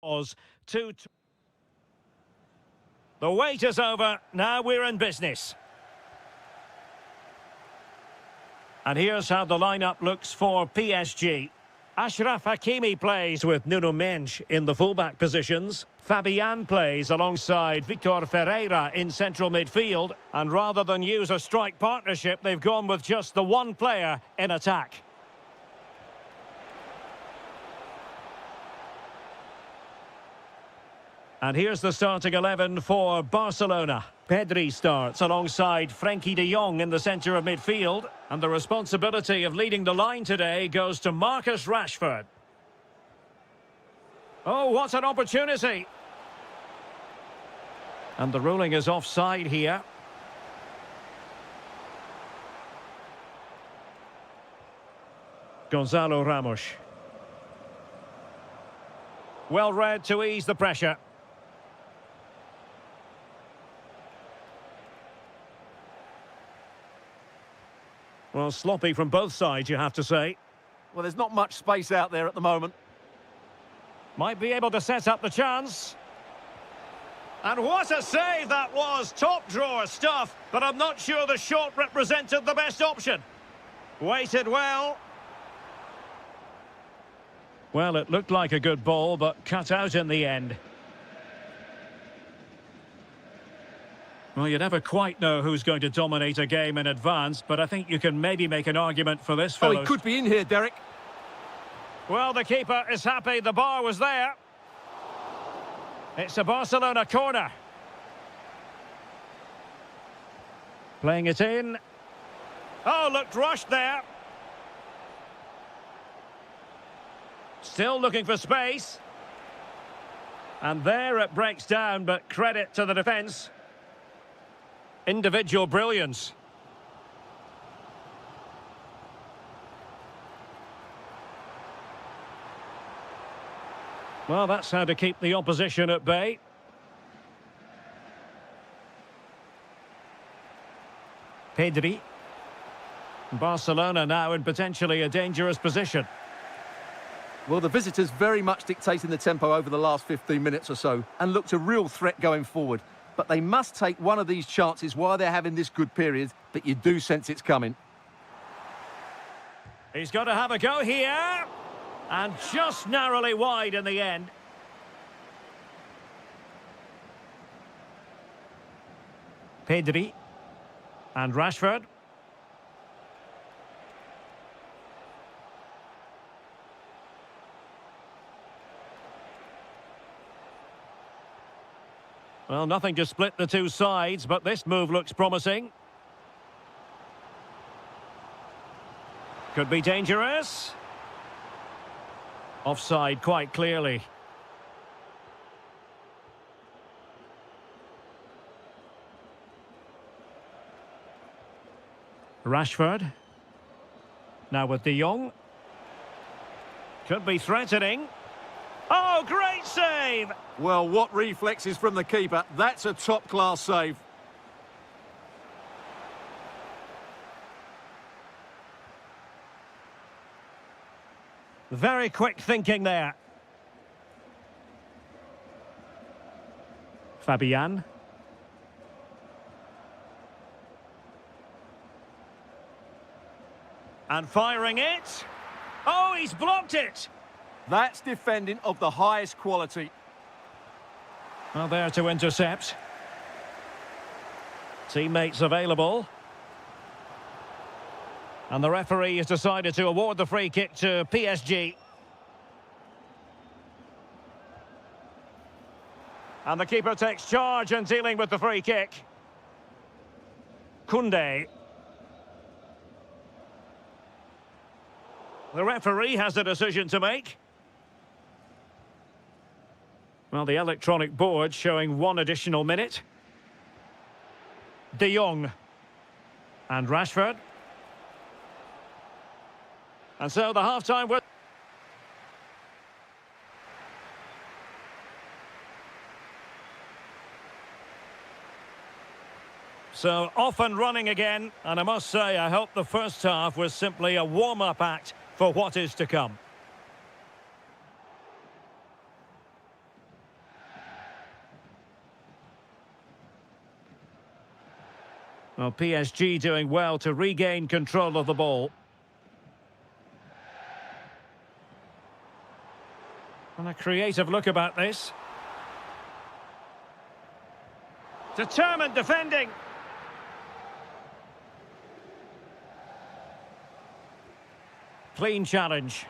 Was 2. The wait is over. Now we're in business. And here's how the lineup looks for PSG. Achraf Hakimi plays with Nuno Mendes in the fullback positions. Fabian plays alongside Victor Ferreira in central midfield. And rather than use a strike partnership, they've gone with just the one player in attack. And here's the starting 11 for Barcelona. Pedri starts alongside Frenkie de Jong in the centre of midfield. And the responsibility of leading the line today goes to Marcus Rashford. Oh, what an opportunity! And the ruling is offside here. Gonzalo Ramos. Well read to ease the pressure. Well, sloppy from both sides, you have to say. Well, there's not much space out there at the moment. Might be able to set up the chance. And what a save that was! Top drawer stuff, but I'm not sure the shot represented the best option. Weighted well. Well, it looked like a good ball, but cut out in the end. Well, you never quite know who's going to dominate a game in advance, but I think you can maybe make an argument for this fellow. Oh, he could be in here, Derek. Well, the keeper is happy the bar was there. It's a Barcelona corner. Playing it in. Oh, looked rushed there. Still looking for space. And there it breaks down, but credit to the defence. Individual brilliance. Well, that's how to keep the opposition at bay. Pedri. Barcelona now in potentially a dangerous position. Well, the visitors very much dictating the tempo over the last 15 minutes or so and looked a real threat going forward. But they must take one of these chances while they're having this good period, but you do sense it's coming. He's got to have a go here. And just narrowly wide in the end. Pedri. And Rashford. Well, nothing to split the two sides, but this move looks promising. Could be dangerous. Offside quite clearly. Rashford. Now with de Jong. Could be threatening. Oh, great save! Well, what reflexes from the keeper. That's a top-class save. Very quick thinking there. Fabian. And firing it. Oh, he's blocked it. That's defending of the highest quality. Well, there to intercept. Teammates available. And the referee has decided to award the free kick to PSG. And the keeper takes charge in dealing with the free kick. Koundé. The referee has a decision to make. Well, the electronic board showing one additional minute. De Jong. And Rashford. And so the half-time whistle. So off and running again, and I must say I hope the first half was simply a warm-up act for what is to come. Well, PSG doing well to regain control of the ball. And a creative look about this. Determined defending. Clean challenge.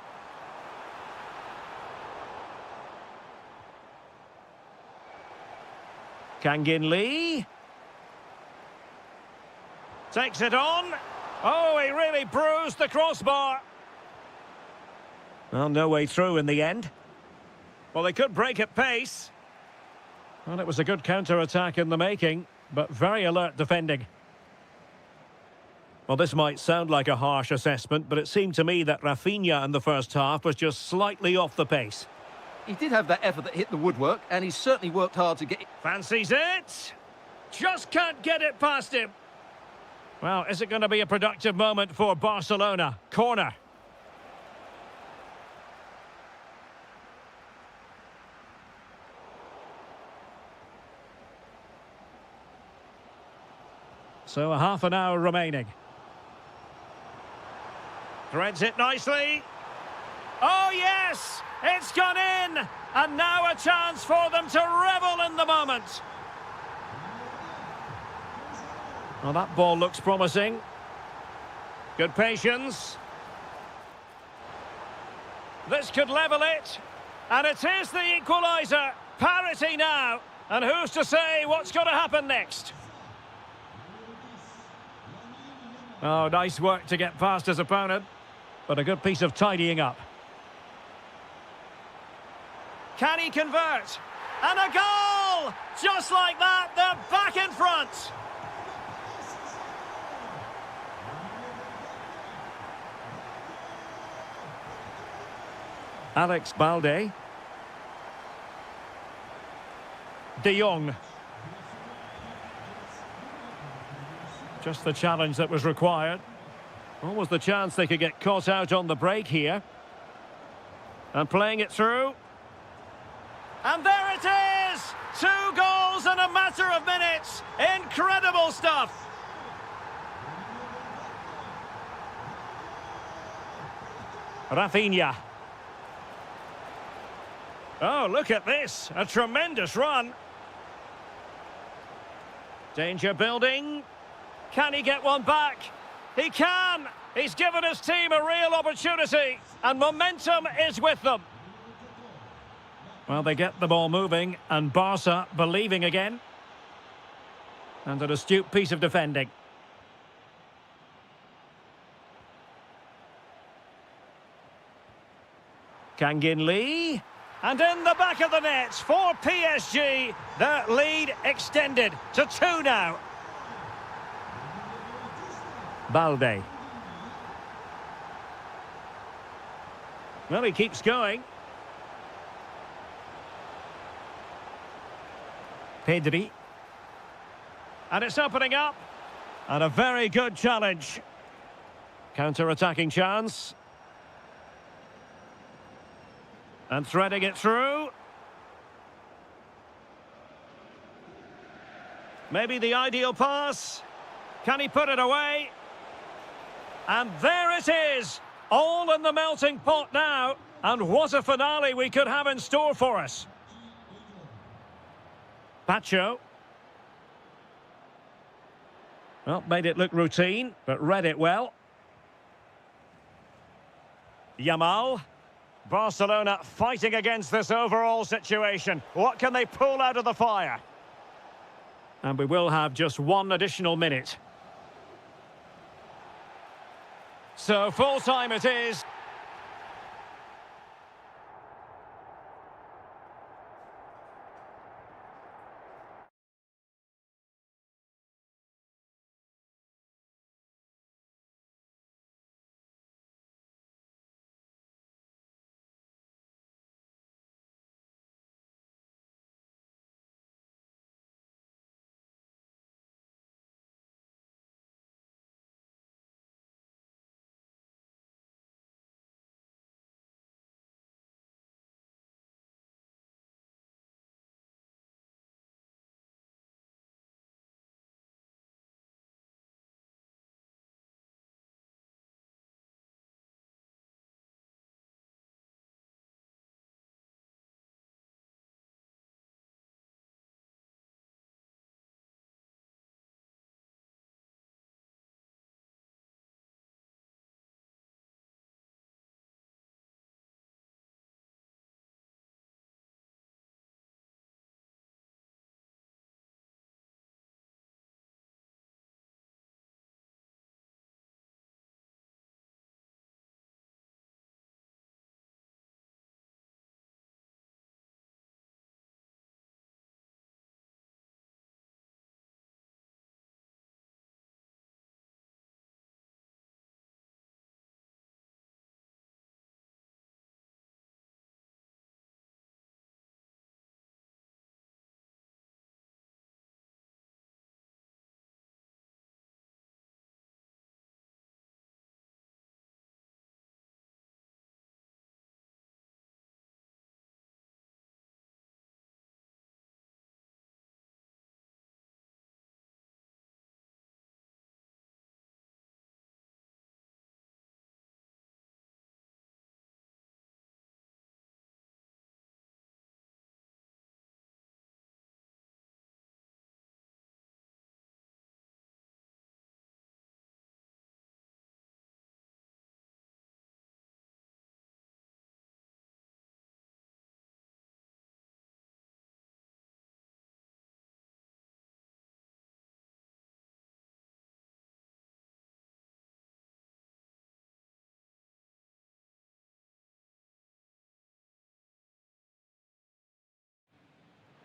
Kangin Lee. Takes it on. Oh, he really bruised the crossbar. Well, no way through in the end. Well, they could break at pace. Well, it was a good counter-attack in the making, but very alert defending. Well, this might sound like a harsh assessment, but it seemed to me that Rafinha in the first half was just slightly off the pace. He did have that effort that hit the woodwork, and he certainly worked hard to get it. Fancies it. Just can't get it past him. Well, is it going to be a productive moment for Barcelona? Corner. So a half an hour remaining. Threads it nicely. Oh, yes! It's gone in! And now a chance for them to revel in the moment. Well, that ball looks promising. Good patience. This could level it. And it is the equaliser. Parity now. And who's to say what's going to happen next? Oh, nice work to get past his opponent. But a good piece of tidying up. Can he convert? And a goal! Just like that, they're back in front. Alex Balde. De Jong. Just the challenge that was required. Almost the chance they could get caught out on the break here. And playing it through. And there it is! 2 goals in a matter of minutes. Incredible stuff. Rafinha. Oh, look at this. A tremendous run. Danger building. Can he get one back? He can! He's given his team a real opportunity, and momentum is with them. Well, they get the ball moving, and Barca believing again. And an astute piece of defending. Kangin Lee. And in the back of the net for PSG, their lead extended to 2 now. Balde. Well, he keeps going. Pedri. And it's opening up. And a very good challenge. Counter-attacking chance. And threading it through. Maybe the ideal pass. Can he put it away? And there it is. All in the melting pot now. And what a finale we could have in store for us. Pacho. Well, made it look routine, but read it well. Yamal. Barcelona fighting against this overall situation. What can they pull out of the fire? And we will have just 1 additional minute. So full time it is.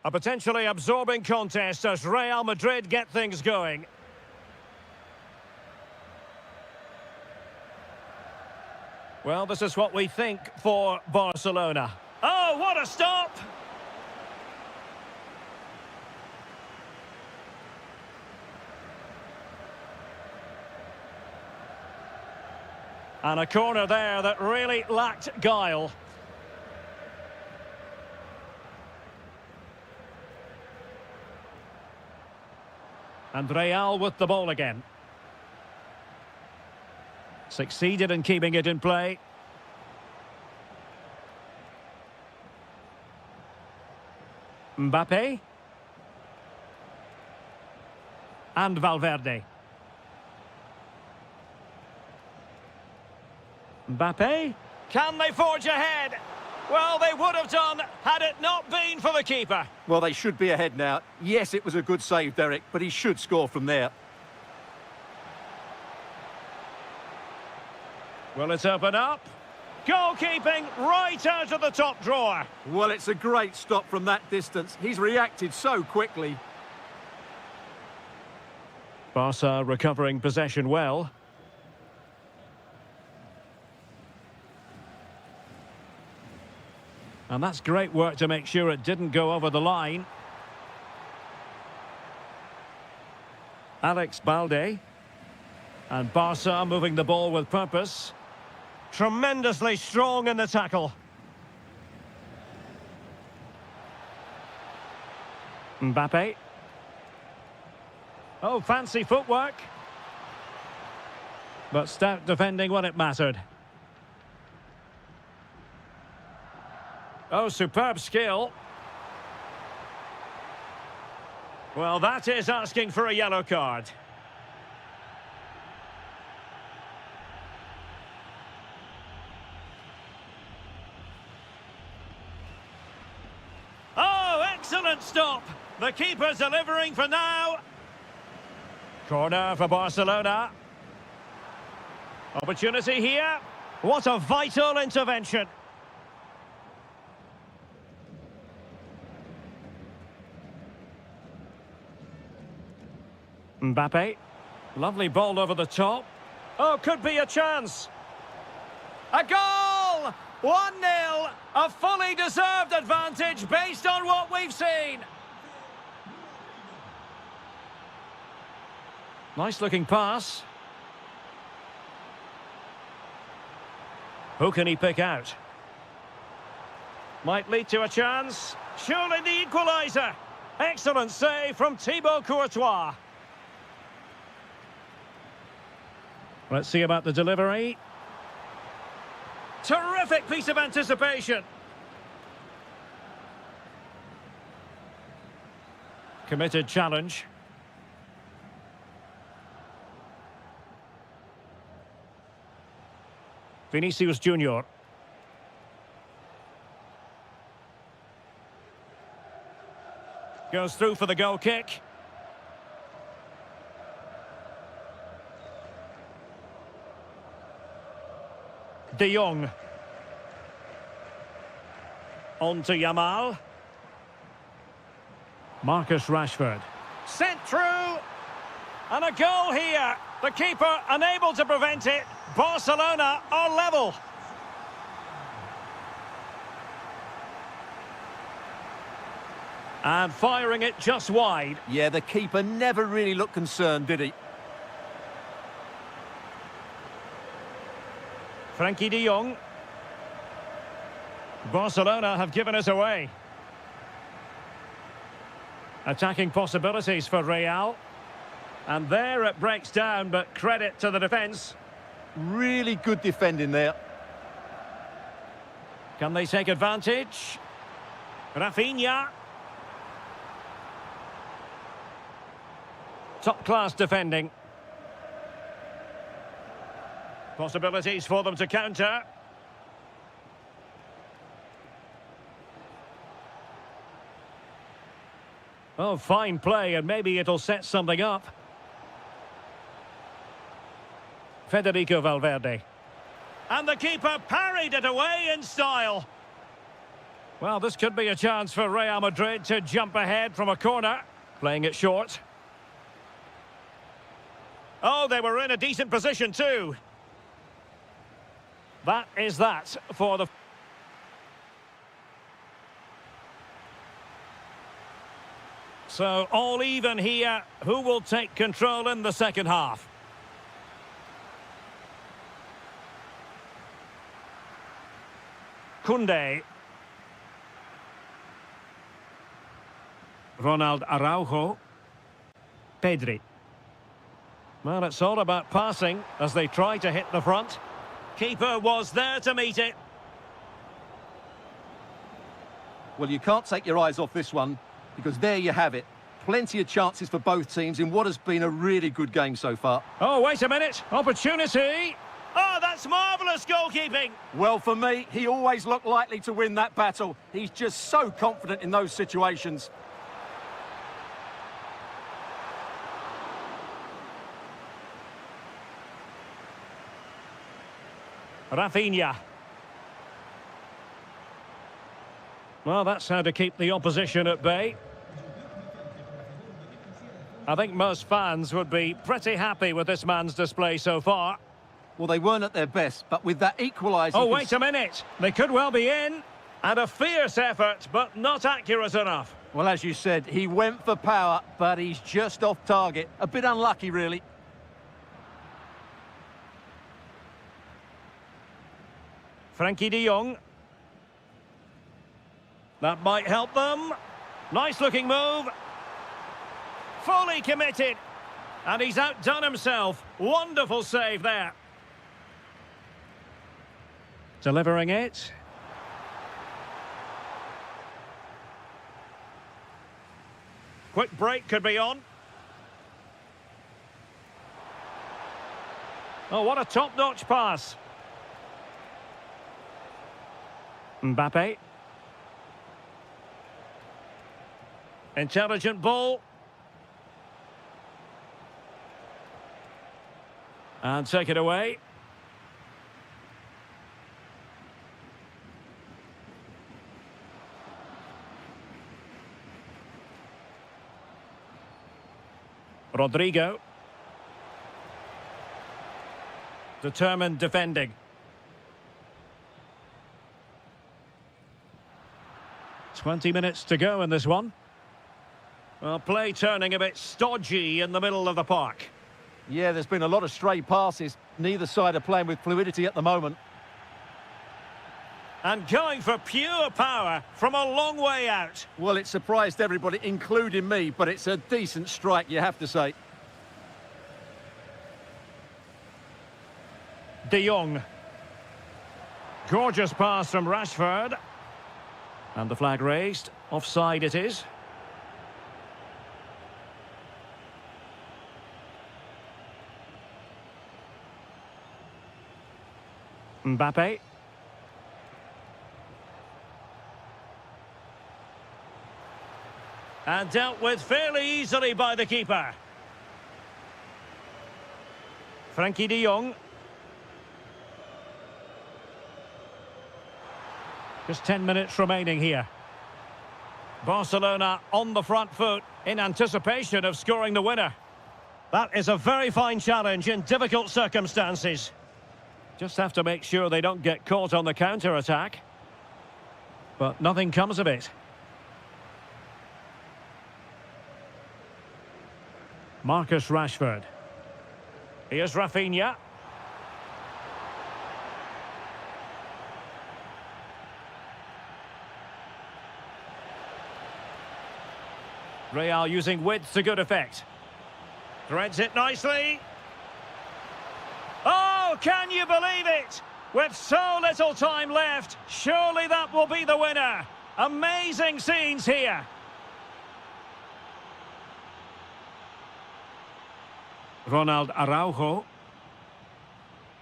A potentially absorbing contest as Real Madrid get things going. Well, this is what we think for Barcelona. Oh, what a stop! And a corner there that really lacked guile. And Real with the ball again. Succeeded in keeping it in play. Mbappe. And Valverde. Mbappe. Can they forge ahead? Well, they would have done had it not been for the keeper. Well, they should be ahead now. Yes, it was a good save, Derek, but he should score from there. Will it open up? Goalkeeping right out of the top drawer. Well, it's a great stop from that distance. He's reacted so quickly. Barca recovering possession well. And that's great work to make sure it didn't go over the line. Alex Balde. And Barca moving the ball with purpose. Tremendously strong in the tackle. Mbappe. Oh, fancy footwork. But stout defending when it mattered. Oh, superb skill. Well, that is asking for a yellow card. Oh, excellent stop. The keeper's delivering for now. Corner for Barcelona. Opportunity here. What a vital intervention. Mbappe. Lovely ball over the top. Oh, could be a chance. A goal! 1-0. A fully deserved advantage based on what we've seen. Nice looking pass. Who can he pick out? Might lead to a chance. Surely the equaliser. Excellent save from Thibaut Courtois. Let's see about the delivery. Terrific piece of anticipation. Committed challenge. Vinicius Junior. Goes through for the goal kick. De Jong. On to Yamal. Marcus Rashford. Sent through. And a goal here. The keeper unable to prevent it. Barcelona are level. And firing it just wide. Yeah, the keeper never really looked concerned, did he? Frankie de Jong. Barcelona have given us away. Attacking possibilities for Real. And there it breaks down, but credit to the defence. Really good defending there. Can they take advantage? Rafinha. Top-class defending. Possibilities for them to counter. Oh, fine play, and maybe it'll set something up. Federico Valverde. And the keeper parried it away in style. Well, this could be a chance for Real Madrid to jump ahead from a corner. Playing it short. Oh, they were in a decent position too. That is that for the... So, all even here. Who will take control in the second half? Koundé. Ronald Araujo. Pedri. Well, it's all about passing as they try to hit the front. Keeper was there to meet it. Well, you can't take your eyes off this one, because there you have it. Plenty of chances for both teams in what has been a really good game so far. Oh, wait a minute. Opportunity. Oh, that's marvellous goalkeeping. Well, for me, he always looked likely to win that battle. He's just so confident in those situations. Rafinha. Well, that's how to keep the opposition at bay. I think most fans would be pretty happy with this man's display so far. Well, they weren't at their best, but with that equaliser... Oh, wait a minute. They could well be in. And a fierce effort, but not accurate enough. Well, as you said, he went for power, but he's just off target. A bit unlucky, really. Frankie de Jong. That might help them. Nice looking move. Fully committed. And he's outdone himself. Wonderful save there. Delivering it. Quick break could be on. Oh, what a top-notch pass. Mbappe. Intelligent ball. And take it away. Rodrigo. Determined defending. 20 minutes to go in this one. Well, play turning a bit stodgy in the middle of the park. Yeah, there's been a lot of stray passes. Neither side are playing with fluidity at the moment. And going for pure power from a long way out. Well, it surprised everybody, including me, but it's a decent strike, you have to say. De Jong. Gorgeous pass from Rashford. And the flag raised. Offside it is. Mbappe. And dealt with fairly easily by the keeper. Frankie de Jong. Just 10 minutes remaining here. Barcelona on the front foot in anticipation of scoring the winner. That is a very fine challenge in difficult circumstances. Just have to make sure they don't get caught on the counter-attack. But nothing comes of it. Marcus Rashford. Here's Rafinha. Real using width to good effect. Threads it nicely. Oh, can you believe it? With so little time left, surely that will be the winner. Amazing scenes here. Ronald Araujo.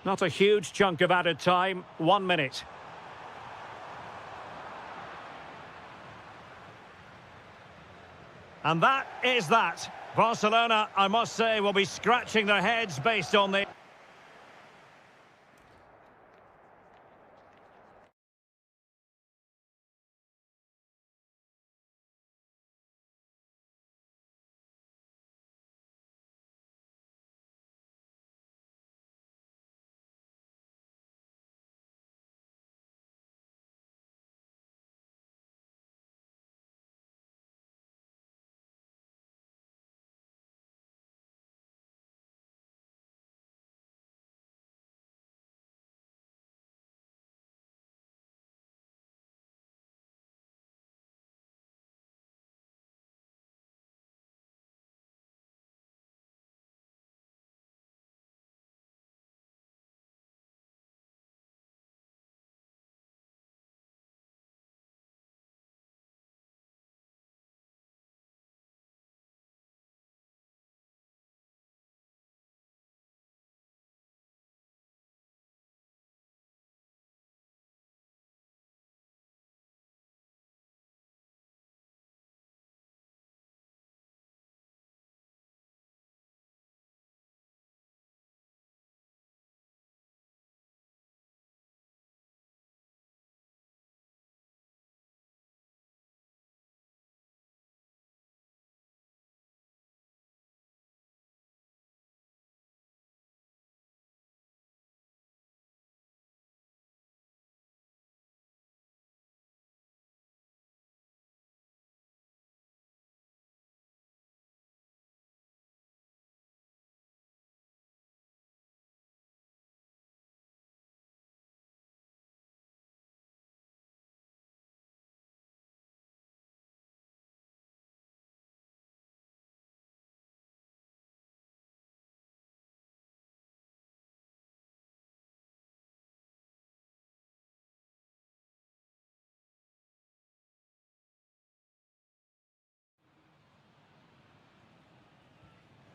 Not a huge chunk of added time, 1 minute. And that is that. Barcelona, I must say, will be scratching their heads based on the...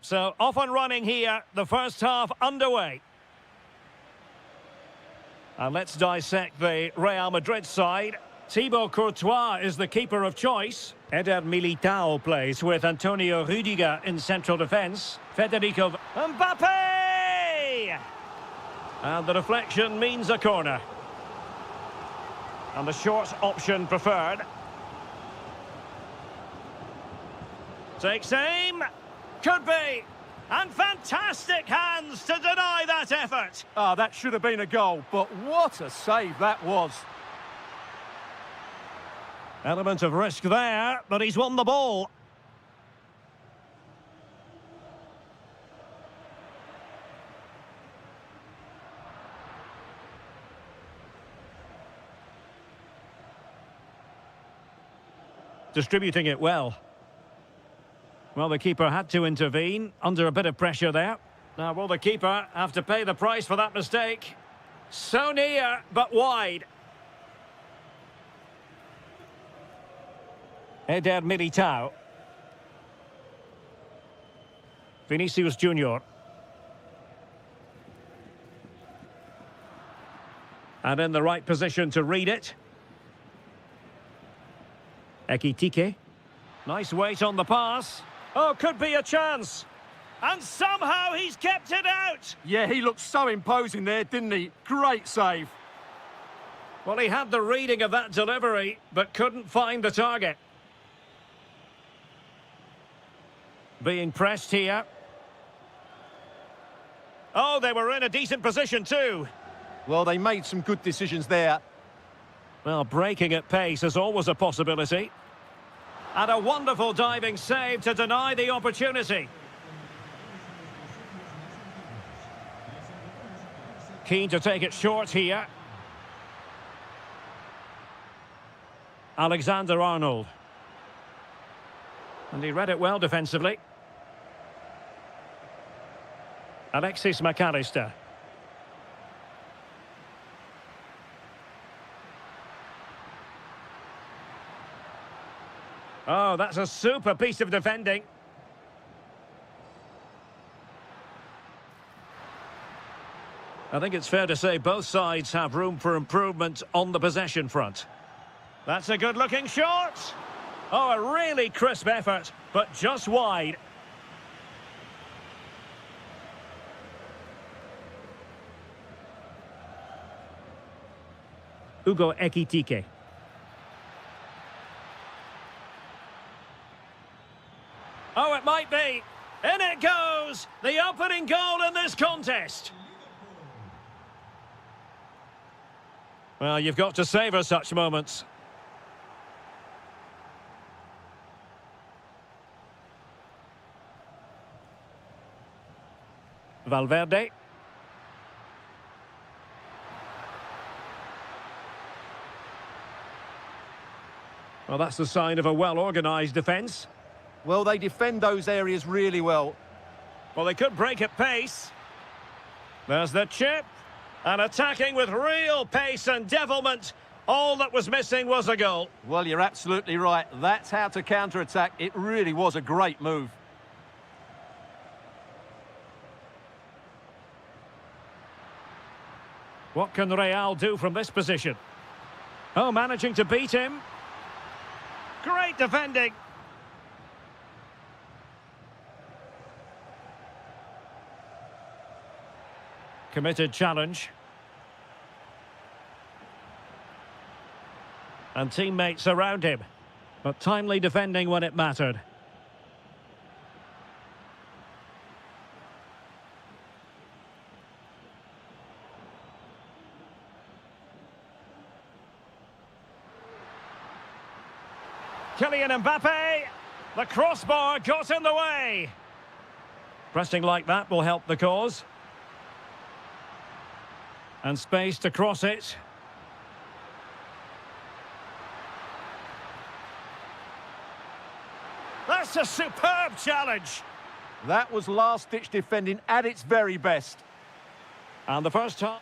So off and running here, the first half underway. And let's dissect the Real Madrid side. Thibaut Courtois is the keeper of choice. Eder Militao plays with Antonio Rüdiger in central defence. Federico Mbappe! And the deflection means a corner. And the short option preferred. Takes aim. Could be. And fantastic hands to deny that effort. Ah, that should have been a goal, but what a save that was. Element of risk there, but he's won the ball. Distributing it well. Well, the keeper had to intervene, under a bit of pressure there. Now, will the keeper have to pay the price for that mistake? So near, but wide. Eder Militao. Vinicius Junior. And in the right position to read it. Ekitike. Nice weight on the pass. Oh, could be a chance. And somehow he's kept it out. Yeah, he looked so imposing there, didn't he? Great save. Well, he had the reading of that delivery, but couldn't find the target. Being pressed here. Oh, they were in a decent position too. Well, they made some good decisions there. Well, breaking at pace is always a possibility. And a wonderful diving save to deny the opportunity. Keen to take it short here. Alexander-Arnold. And he read it well defensively. Alexis McAllister. Oh, that's a super piece of defending. I think it's fair to say both sides have room for improvement on the possession front. That's a good-looking shot. Oh, a really crisp effort, but just wide. Ugo Ekitike. Oh, it might be. In it goes. The opening goal in this contest. Well, you've got to savour such moments. Valverde. Well, that's the sign of a well-organised defence. Well, they defend those areas really well. Well, they could break at pace. There's the chip. And attacking with real pace and devilment. All that was missing was a goal. Well, you're absolutely right. That's how to counter-attack. It really was a great move. What can Real do from this position? Oh, managing to beat him. Great defending. Committed challenge. And teammates around him. But timely defending when it mattered. Kylian Mbappe. The crossbar got in the way. Pressing like that will help the cause. And space to cross it. That's a superb challenge. That was last-ditch defending at its very best. And the first time.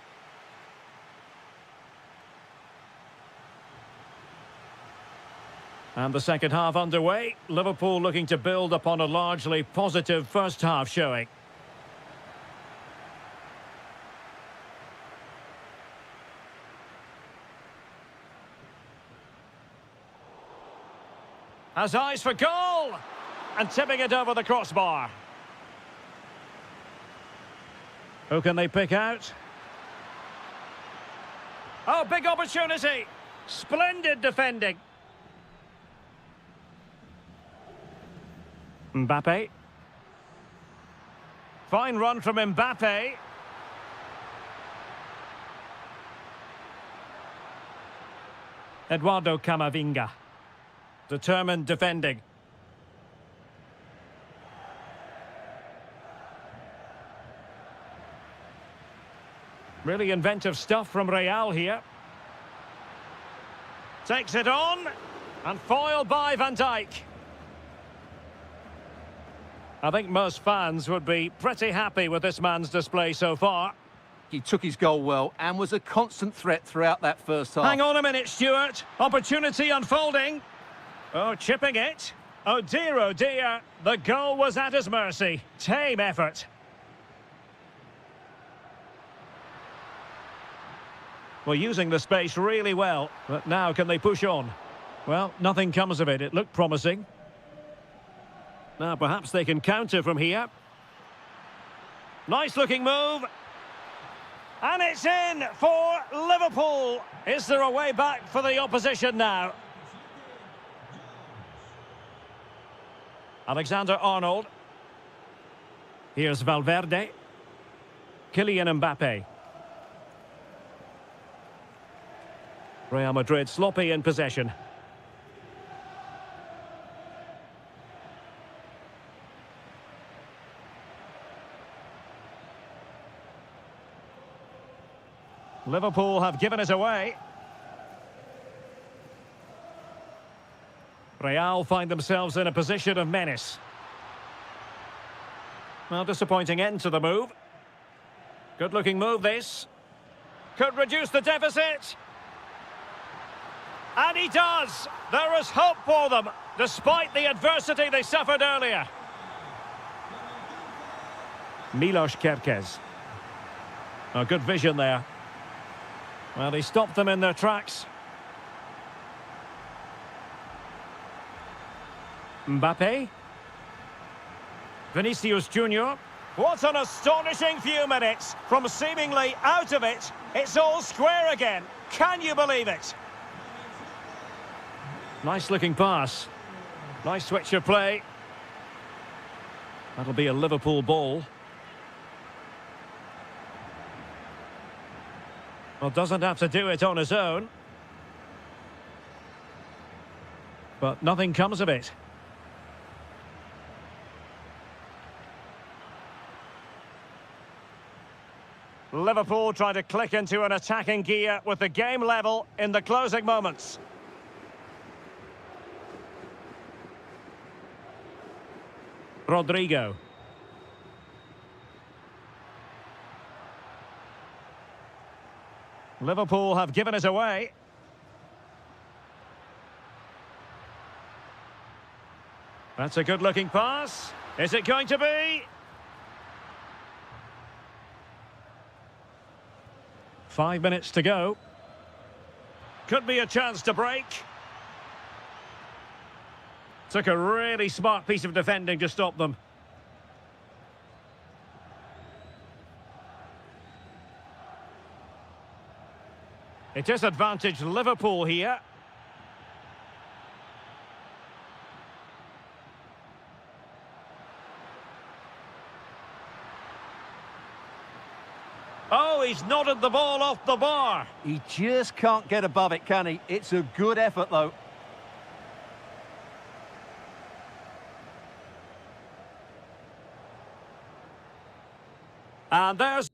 And the second half underway. Liverpool looking to build upon a largely positive first half showing. Has eyes for goal! And tipping it over the crossbar. Who can they pick out? Oh, big opportunity! Splendid defending. Mbappe. Fine run from Mbappe. Eduardo Camavinga. Determined defending. Really inventive stuff from Real here. Takes it on. And foiled by Van Dijk. I think most fans would be pretty happy with this man's display so far. He took his goal well and was a constant threat throughout that first half. Hang on a minute, Stuart. Opportunity unfolding. Oh, chipping it. Oh dear. The goal was at his mercy. Tame effort. Well, using the space really well. But now can they push on? Well, nothing comes of it. It looked promising. Now, perhaps they can counter from here. Nice looking move. And it's in for Liverpool. Is there a way back for the opposition now? Alexander-Arnold. Here's Valverde. Kylian Mbappe. Real Madrid sloppy in possession. Liverpool have given it away. Real find themselves in a position of menace. Well, disappointing end to the move. Good-looking move, this. Could reduce the deficit. And he does. There is hope for them, despite the adversity they suffered earlier. Milos Kerkez. Oh, good vision there. Well, he stopped them in their tracks. Mbappe. Vinicius Junior. What an astonishing few minutes. From seemingly out of it, it's all square again. Can you believe it? Nice looking pass. Nice switch of play. That'll be a Liverpool ball. Well, doesn't have to do it on his own. But nothing comes of it. Liverpool trying to click into an attacking gear with the game level in the closing moments. Rodrigo. Liverpool have given it away. That's a good-looking pass. Is it going to be? 5 minutes to go. Could be a chance to break. Took a really smart piece of defending to stop them. It disadvantaged Liverpool here. Oh, he's nodded the ball off the bar. He just can't get above it, can he? It's a good effort, though. And there's...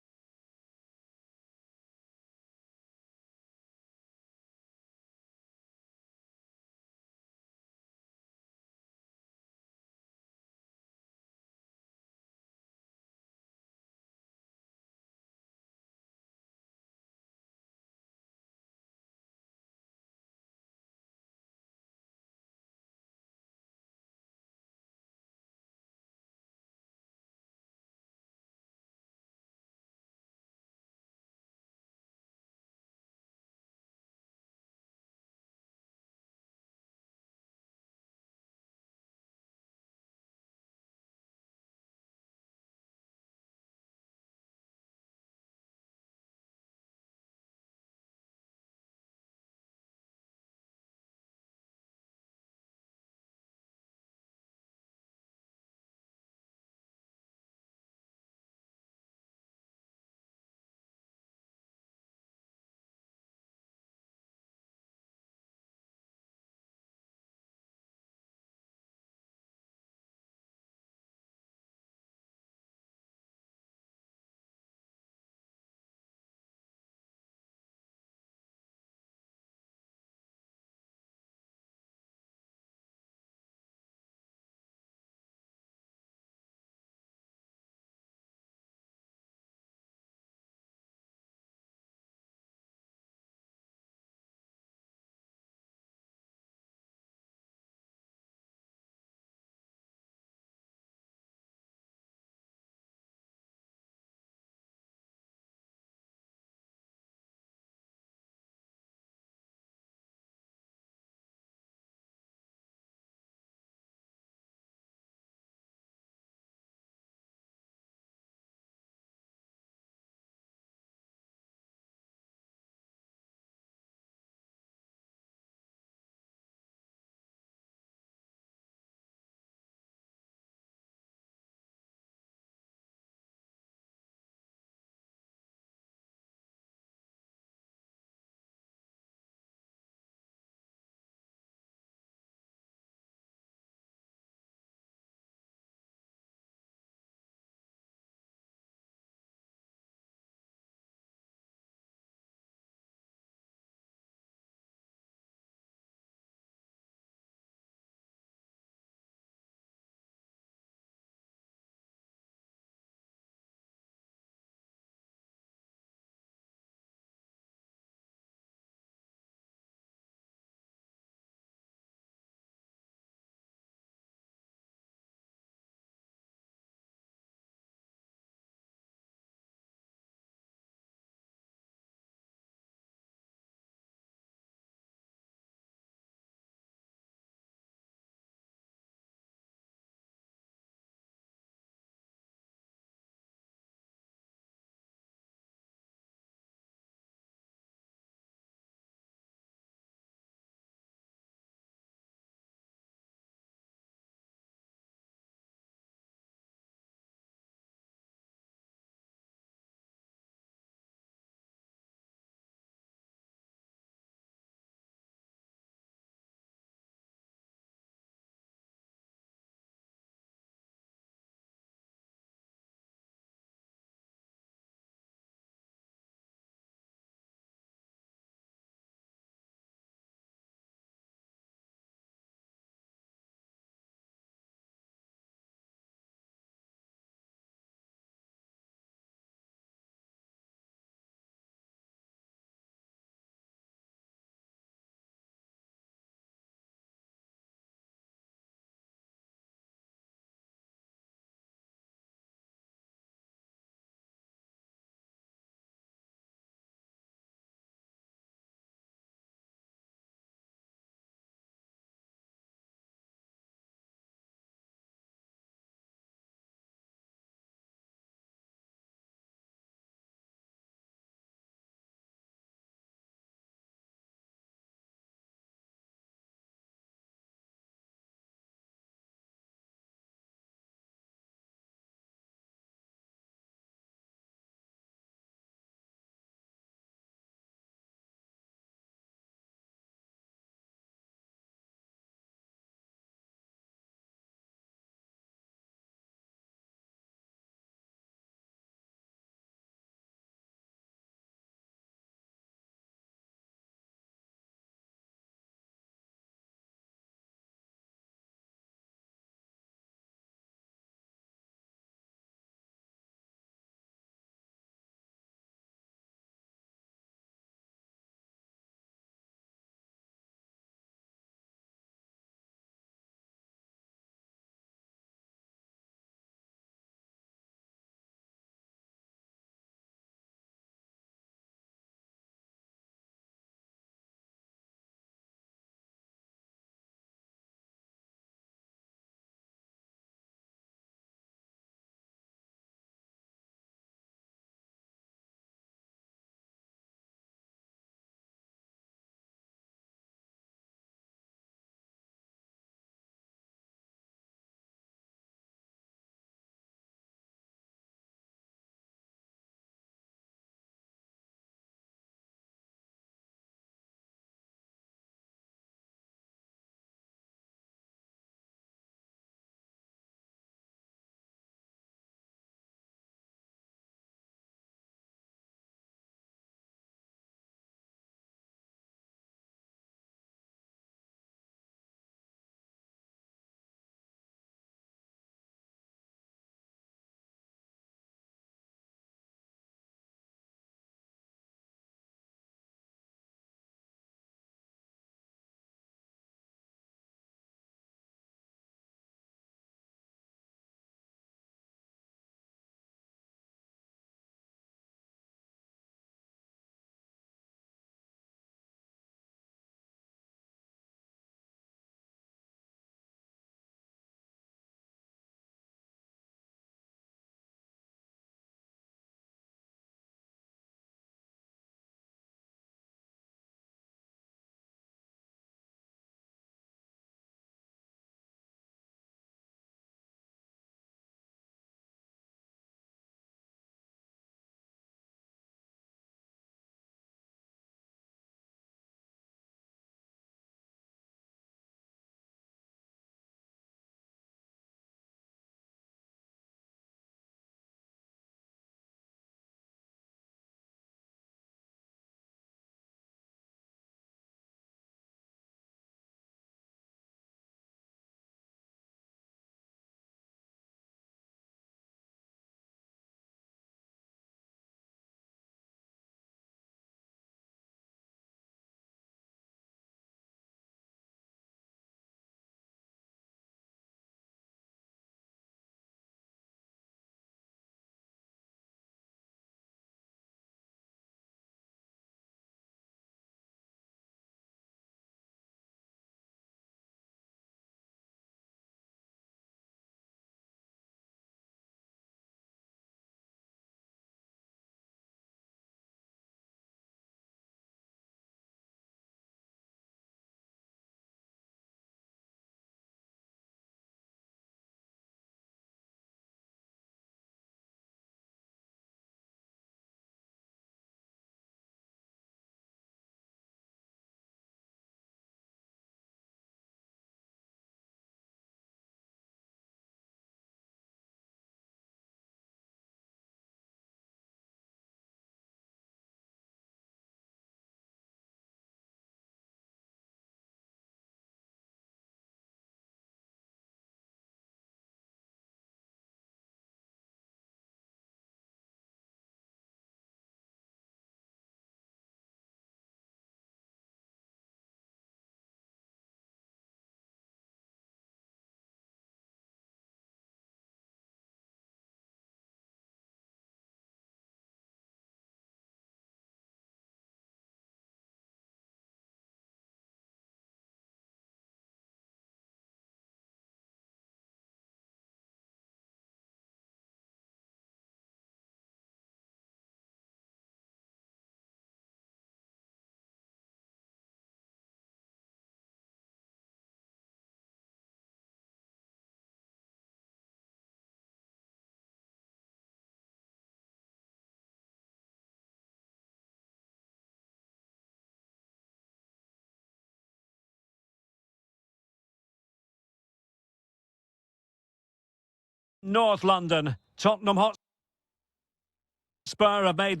North London. Tottenham Hotspur have made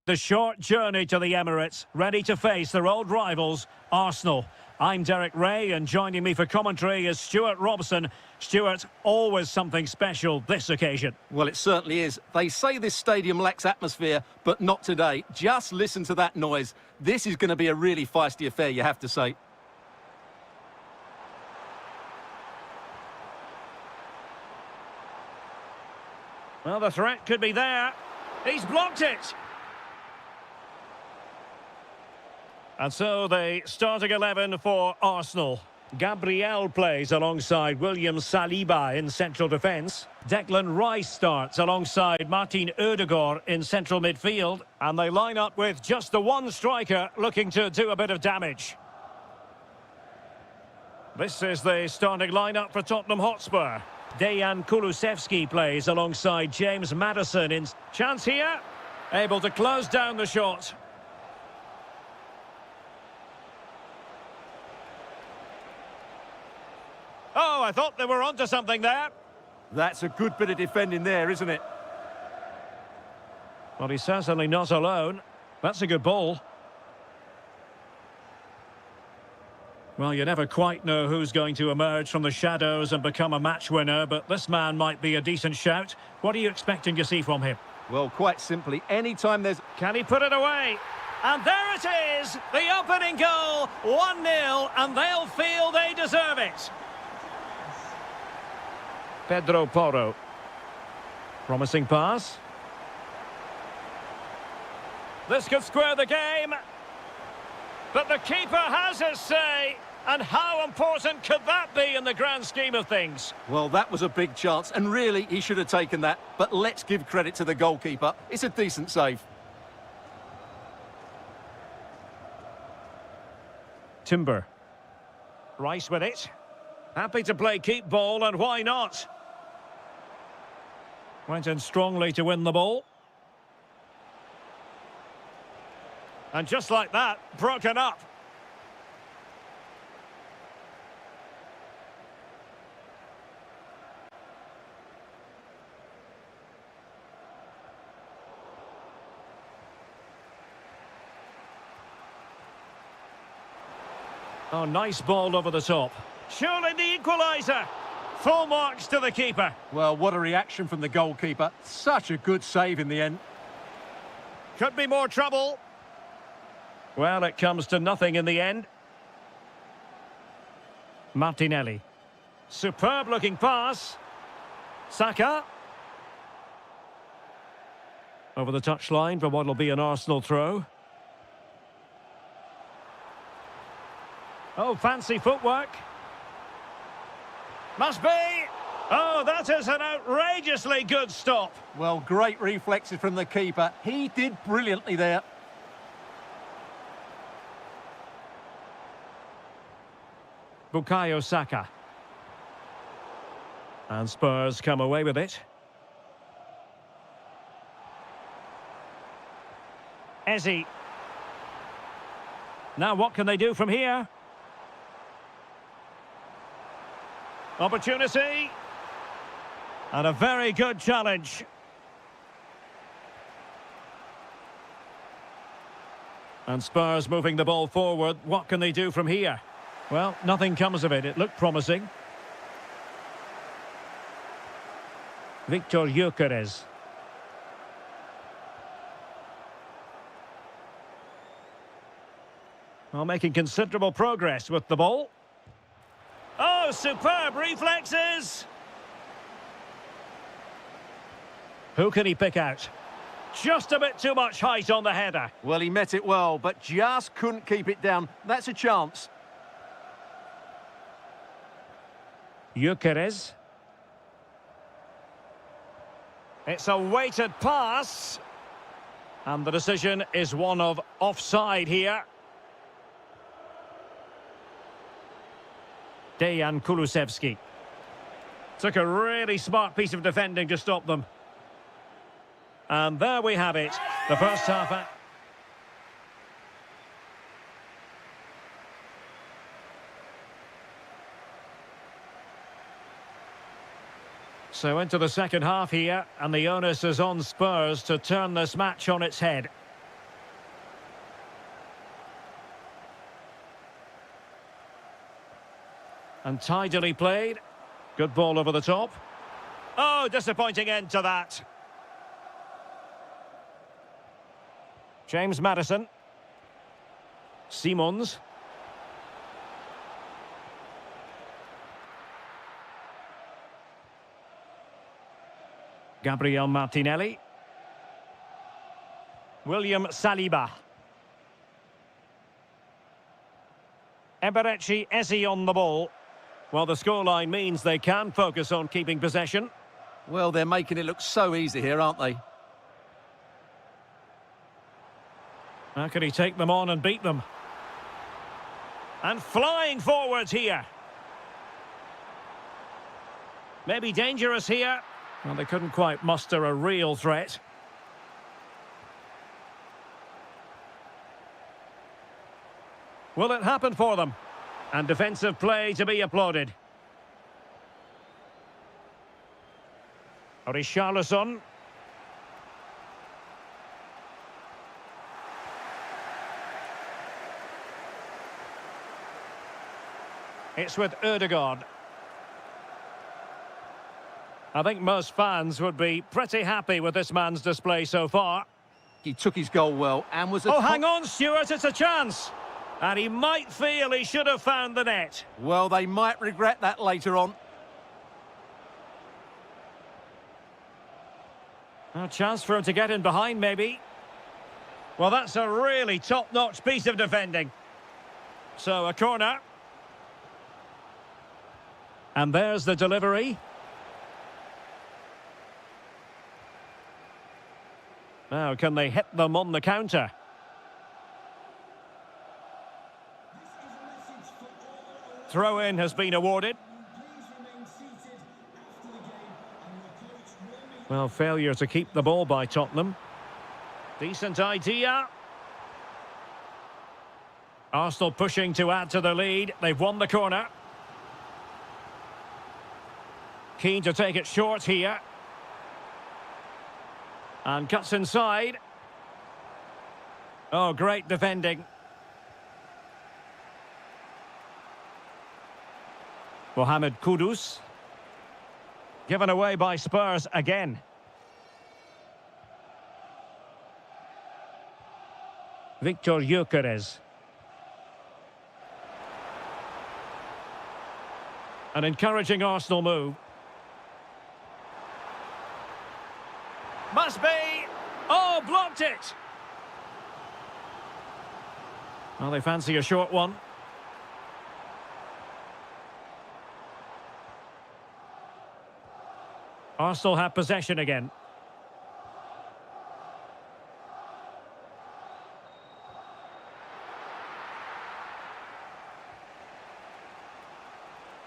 the short journey to the Emirates, ready to face their old rivals, Arsenal. I'm Derek Ray, and joining me for commentary is Stuart Robson. Stuart, always something special this occasion. Well, it certainly is. They say this stadium lacks atmosphere, but not today. Just listen to that noise. This is going to be a really feisty affair, you have to say. Well, the threat could be there. He's blocked it. And so the starting 11 for Arsenal. Gabriel plays alongside William Saliba in central defence. Declan Rice starts alongside Martin Ødegaard in central midfield. And they line up with just the one striker looking to do a bit of damage. This is the starting lineup for Tottenham Hotspur. Dejan Kulusevski plays alongside James Maddison in chance here. Able to close down the shot. Oh, I thought they were onto something there. That's a good bit of defending there, isn't it? Well, he's certainly not alone. That's a good ball. Well, you never quite know who's going to emerge from the shadows and become a match winner, but this man might be a decent shout. What are you expecting to see from him? Well, quite simply, anytime there's... Can he put it away? And there it is, the opening goal, 1-0, and they'll feel they deserve it. Pedro Porro. Promising pass. This could square the game. But the keeper has his say. And how important could that be in the grand scheme of things? Well, that was a big chance, and really, he should have taken that. But let's give credit to the goalkeeper. It's a decent save. Timber. Rice with it. Happy to play keep ball, and why not? Went in strongly to win the ball. And just like that, broken up. Oh, nice ball over the top. Surely the equaliser. Full marks to the keeper. Well, what a reaction from the goalkeeper. Such a good save in the end. Could be more trouble. Well, it comes to nothing in the end. Martinelli. Superb looking pass. Saka. Over the touchline for what will be an Arsenal throw. Oh, fancy footwork. Must be. Oh, that is an outrageously good stop. Well, great reflexes from the keeper. He did brilliantly there. Bukayo Saka. And Spurs come away with it. Eze. Now what can they do from here? Opportunity. And a very good challenge. And Spurs moving the ball forward. What can they do from here? Well, nothing comes of it. It looked promising. Victor Gyökeres. Well, making considerable progress with the ball. Oh, superb reflexes! Who can he pick out? Just a bit too much height on the header. Well, he met it well, but just couldn't keep it down. That's a chance. Gyökeres. It's a weighted pass. And the decision is one of offside here. Dejan Kulusevski. Took a really smart piece of defending to stop them. And there we have it. The first half. So into the second half here, and the onus is on Spurs to turn this match on its head. And tidily played. Good ball over the top. Oh, disappointing end to that. James Maddison. Simons. Gabriel Martinelli. William Saliba. Eberechi Eze on the ball. Well, the scoreline means they can focus on keeping possession. Well, they're making it look so easy here, aren't they? How can he take them on and beat them? And flying forwards here. Maybe dangerous here. Well, they couldn't quite muster a real threat. Will it happen for them? And defensive play to be applauded. Richarlison. It's with Ødegaard. I think most fans would be pretty happy with this man's display so far. He took his goal well and was... Oh, hang on, Stuart, it's a chance. And he might feel he should have found the net. Well, they might regret that later on. A chance for him to get in behind, maybe. Well, that's a really top-notch piece of defending. So, a corner. And there's the delivery. Now, can they hit them on the counter? Throw-in has been awarded. Well, failure to keep the ball by Tottenham. Decent idea. Arsenal pushing to add to the lead. They've won the corner. Keen to take it short here. And cuts inside. Oh, great defending. Mohamed Kudus. Given away by Spurs again. Victor Gyökeres. An encouraging Arsenal move. Must be! Oh, blocked it! Well, they fancy a short one. Arsenal have possession again.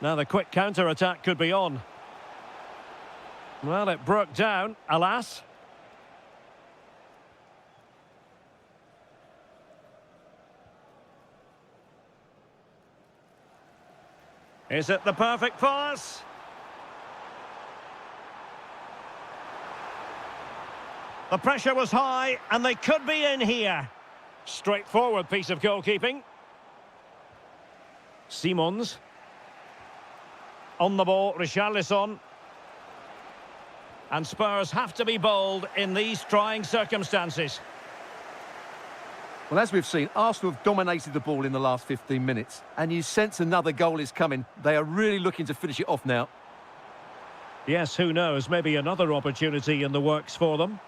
Now the quick counter-attack could be on. Well, it broke down, alas. Is it the perfect pass? The pressure was high, and they could be in here. Straightforward piece of goalkeeping. Simons. On the ball, Richarlison. And Spurs have to be bold in these trying circumstances. Well, as we've seen, Arsenal have dominated the ball in the last 15 minutes. And you sense another goal is coming. They are really looking to finish it off now. Yes, who knows? Maybe another opportunity in the works for them.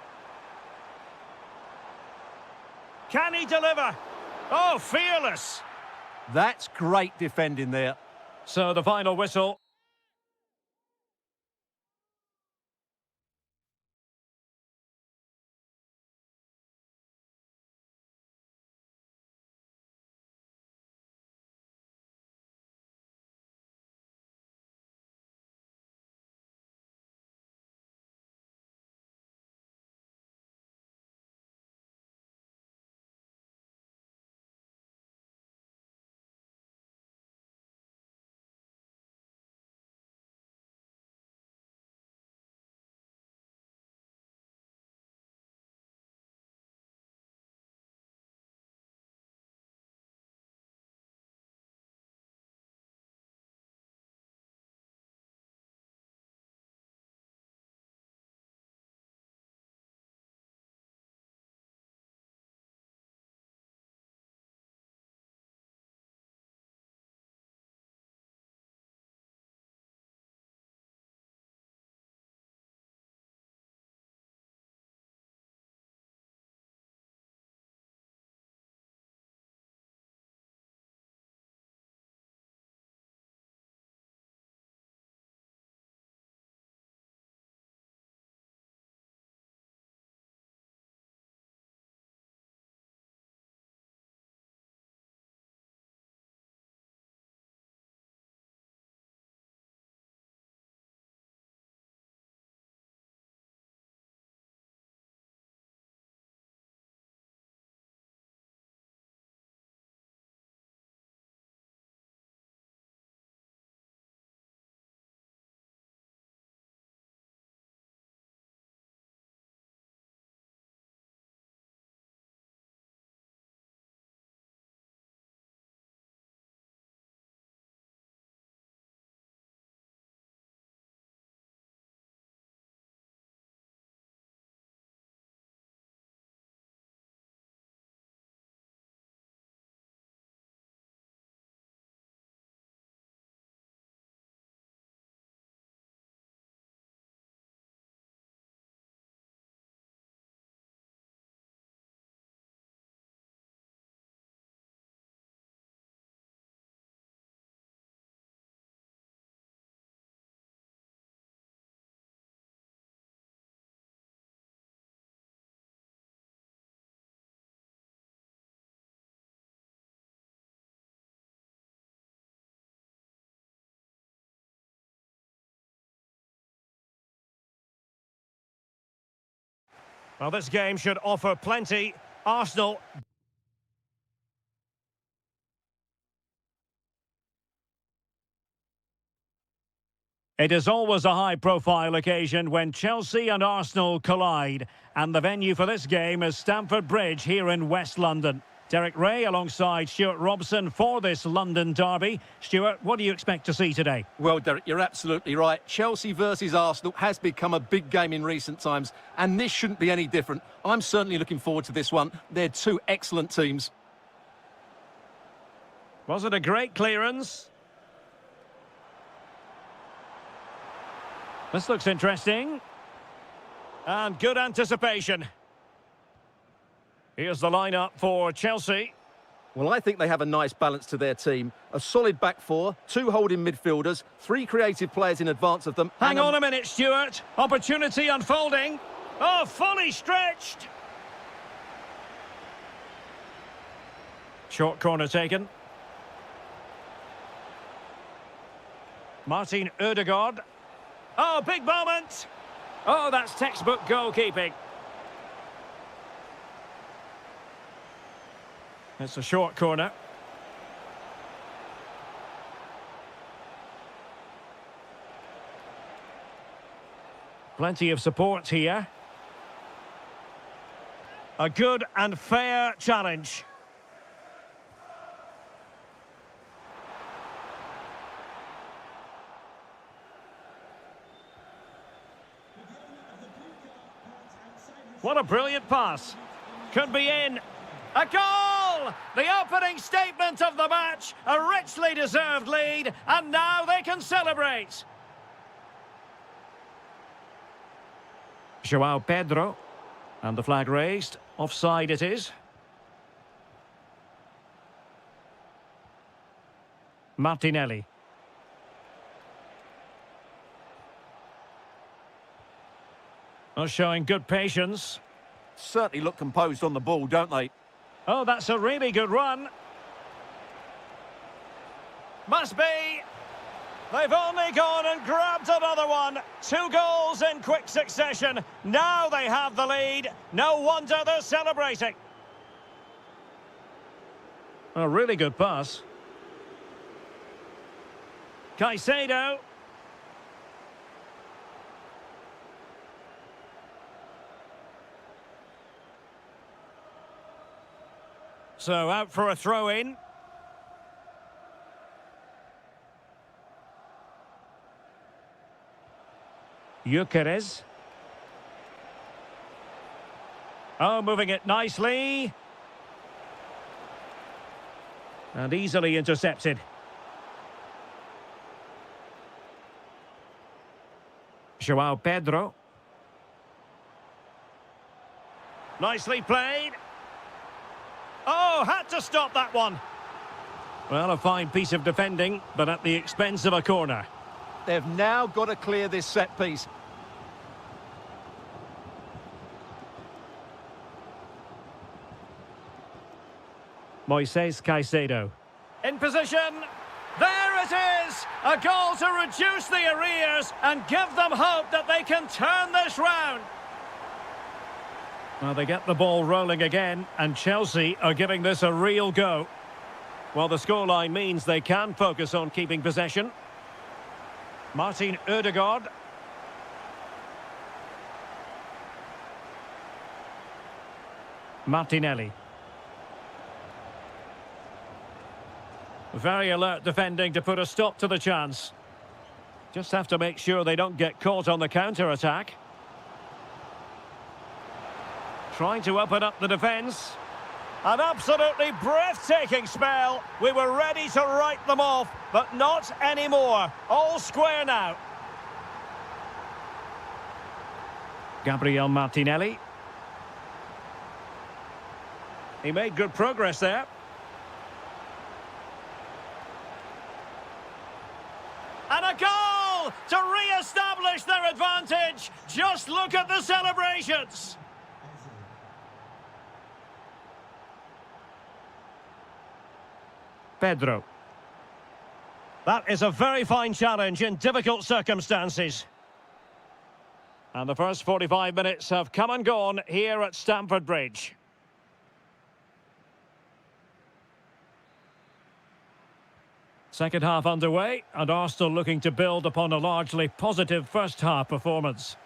Can he deliver? Oh, fearless! That's great defending there. So the final whistle. Well, this game should offer plenty. Arsenal. It is always a high-profile occasion when Chelsea and Arsenal collide. And the venue for this game is Stamford Bridge here in West London. Derek Ray alongside Stuart Robson for this London derby. Stuart, what do you expect to see today? Well, Derek, you're absolutely right. Chelsea versus Arsenal has become a big game in recent times, and this shouldn't be any different. I'm certainly looking forward to this one. They're two excellent teams. Was it a great clearance? This looks interesting. And good anticipation. Here's the lineup for Chelsea. Well, I think they have a nice balance to their team. A solid back four, two holding midfielders, three creative players in advance of them. Hang on a minute, Stuart. Opportunity unfolding. Oh, fully stretched. Short corner taken. Martin Ødegaard. Oh, big moment. Oh, that's textbook goalkeeping. It's a short corner. Plenty of support here. A good and fair challenge. What a brilliant pass. Could be in. A goal! The opening statement of the match. A richly deserved lead. And now they can celebrate. João Pedro. And the flag raised. Offside it is. Martinelli. Oh, showing good patience. Certainly look composed on the ball, don't they? Oh, that's a really good run. Must be. They've only gone and grabbed another one. 2 goals in quick succession. Now they have the lead. No wonder they're celebrating. A really good pass. Caicedo. So out for a throw-in. Gyökeres. Oh, moving it nicely. And easily intercepted. João Pedro. Nicely played. Oh, had to stop that one. Well, a fine piece of defending, but at the expense of a corner. They've now got to clear this set piece. Moises Caicedo. In position. There it is! A goal to reduce the arrears and give them hope that they can turn this round. Well, they get the ball rolling again, and Chelsea are giving this a real go. Well, the scoreline means they can focus on keeping possession. Martin Ødegaard. Martinelli. Very alert defending to put a stop to the chance. Just have to make sure they don't get caught on the counter-attack. Trying to open up the defence. An absolutely breathtaking spell. We were ready to write them off, but not anymore. All square now. Gabriel Martinelli. He made good progress there. And a goal to re-establish their advantage. Just look at the celebrations. Pedro. That is a very fine challenge in difficult circumstances. And the first 45 minutes have come and gone here at Stamford Bridge. Second half underway, and Arsenal looking to build upon a largely positive first half performance.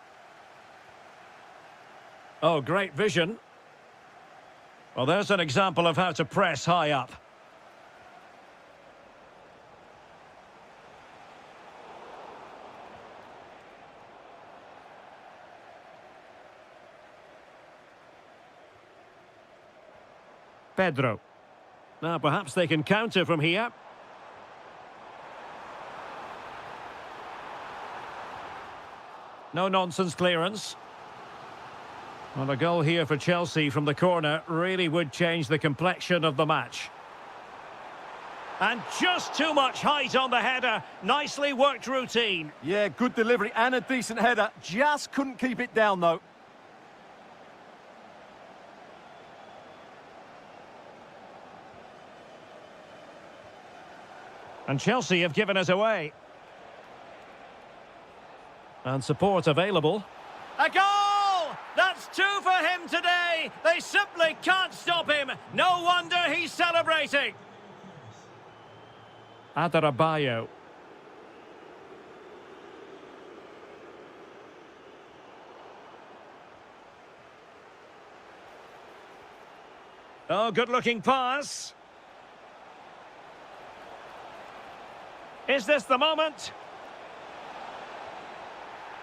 Oh, great vision. Well, there's an example of how to press high up. Pedro. Now perhaps they can counter from here. No-nonsense clearance. Well, a goal here for Chelsea from the corner really would change the complexion of the match. And just too much height on the header. Nicely worked routine. Yeah, good delivery and a decent header. Just couldn't keep it down, though. And Chelsea have given us away. And support available. A goal! That's two for him today. They simply can't stop him. No wonder he's celebrating. Adarabayo. Oh, good-looking pass. Is this the moment?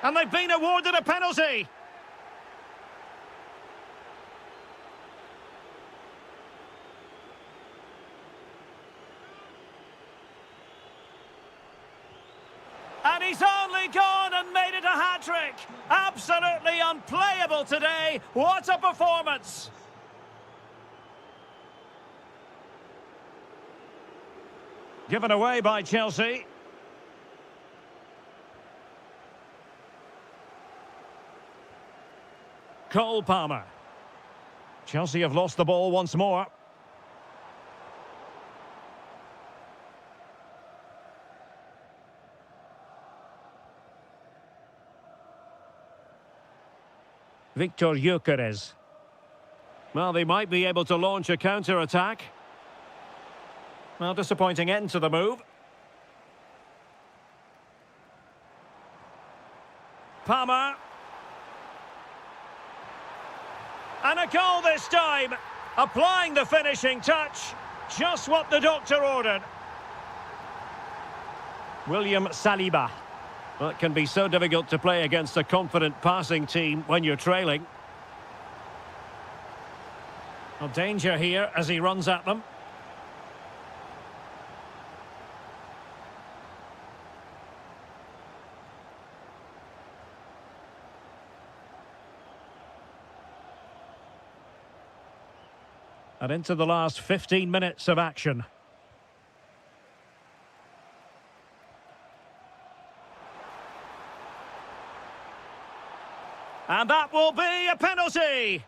And they've been awarded a penalty. And he's only gone and made it a hat-trick. Absolutely unplayable today. What a performance. Given away by Chelsea. Cole Palmer. Chelsea have lost the ball once more. Victor Gyökeres. Well, they might be able to launch a counter-attack. Well, disappointing end to the move. Palmer. And a goal this time. Applying the finishing touch. Just what the doctor ordered. William Saliba. Well, it can be so difficult to play against a confident passing team when you're trailing. Well, danger here as he runs at them. And into the last 15 minutes of action. And that will be a penalty.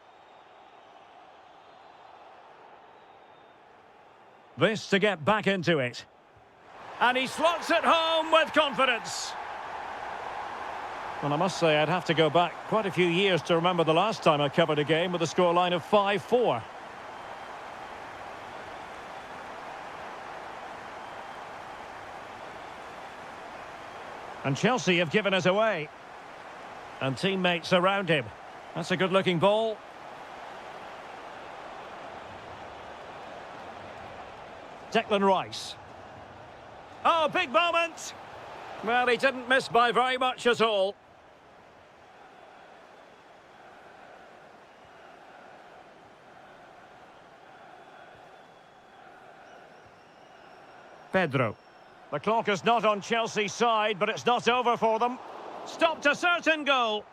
This to get back into it. And he slots it home with confidence. Well, I must say I'd have to go back quite a few years to remember the last time I covered a game with a scoreline of 5-4. And Chelsea have given us away. And teammates around him. That's a good-looking ball. Declan Rice. Oh, big moment. Well, he didn't miss by very much at all. Pedro. The clock is not on Chelsea's side, but it's not over for them. Stopped a certain goal.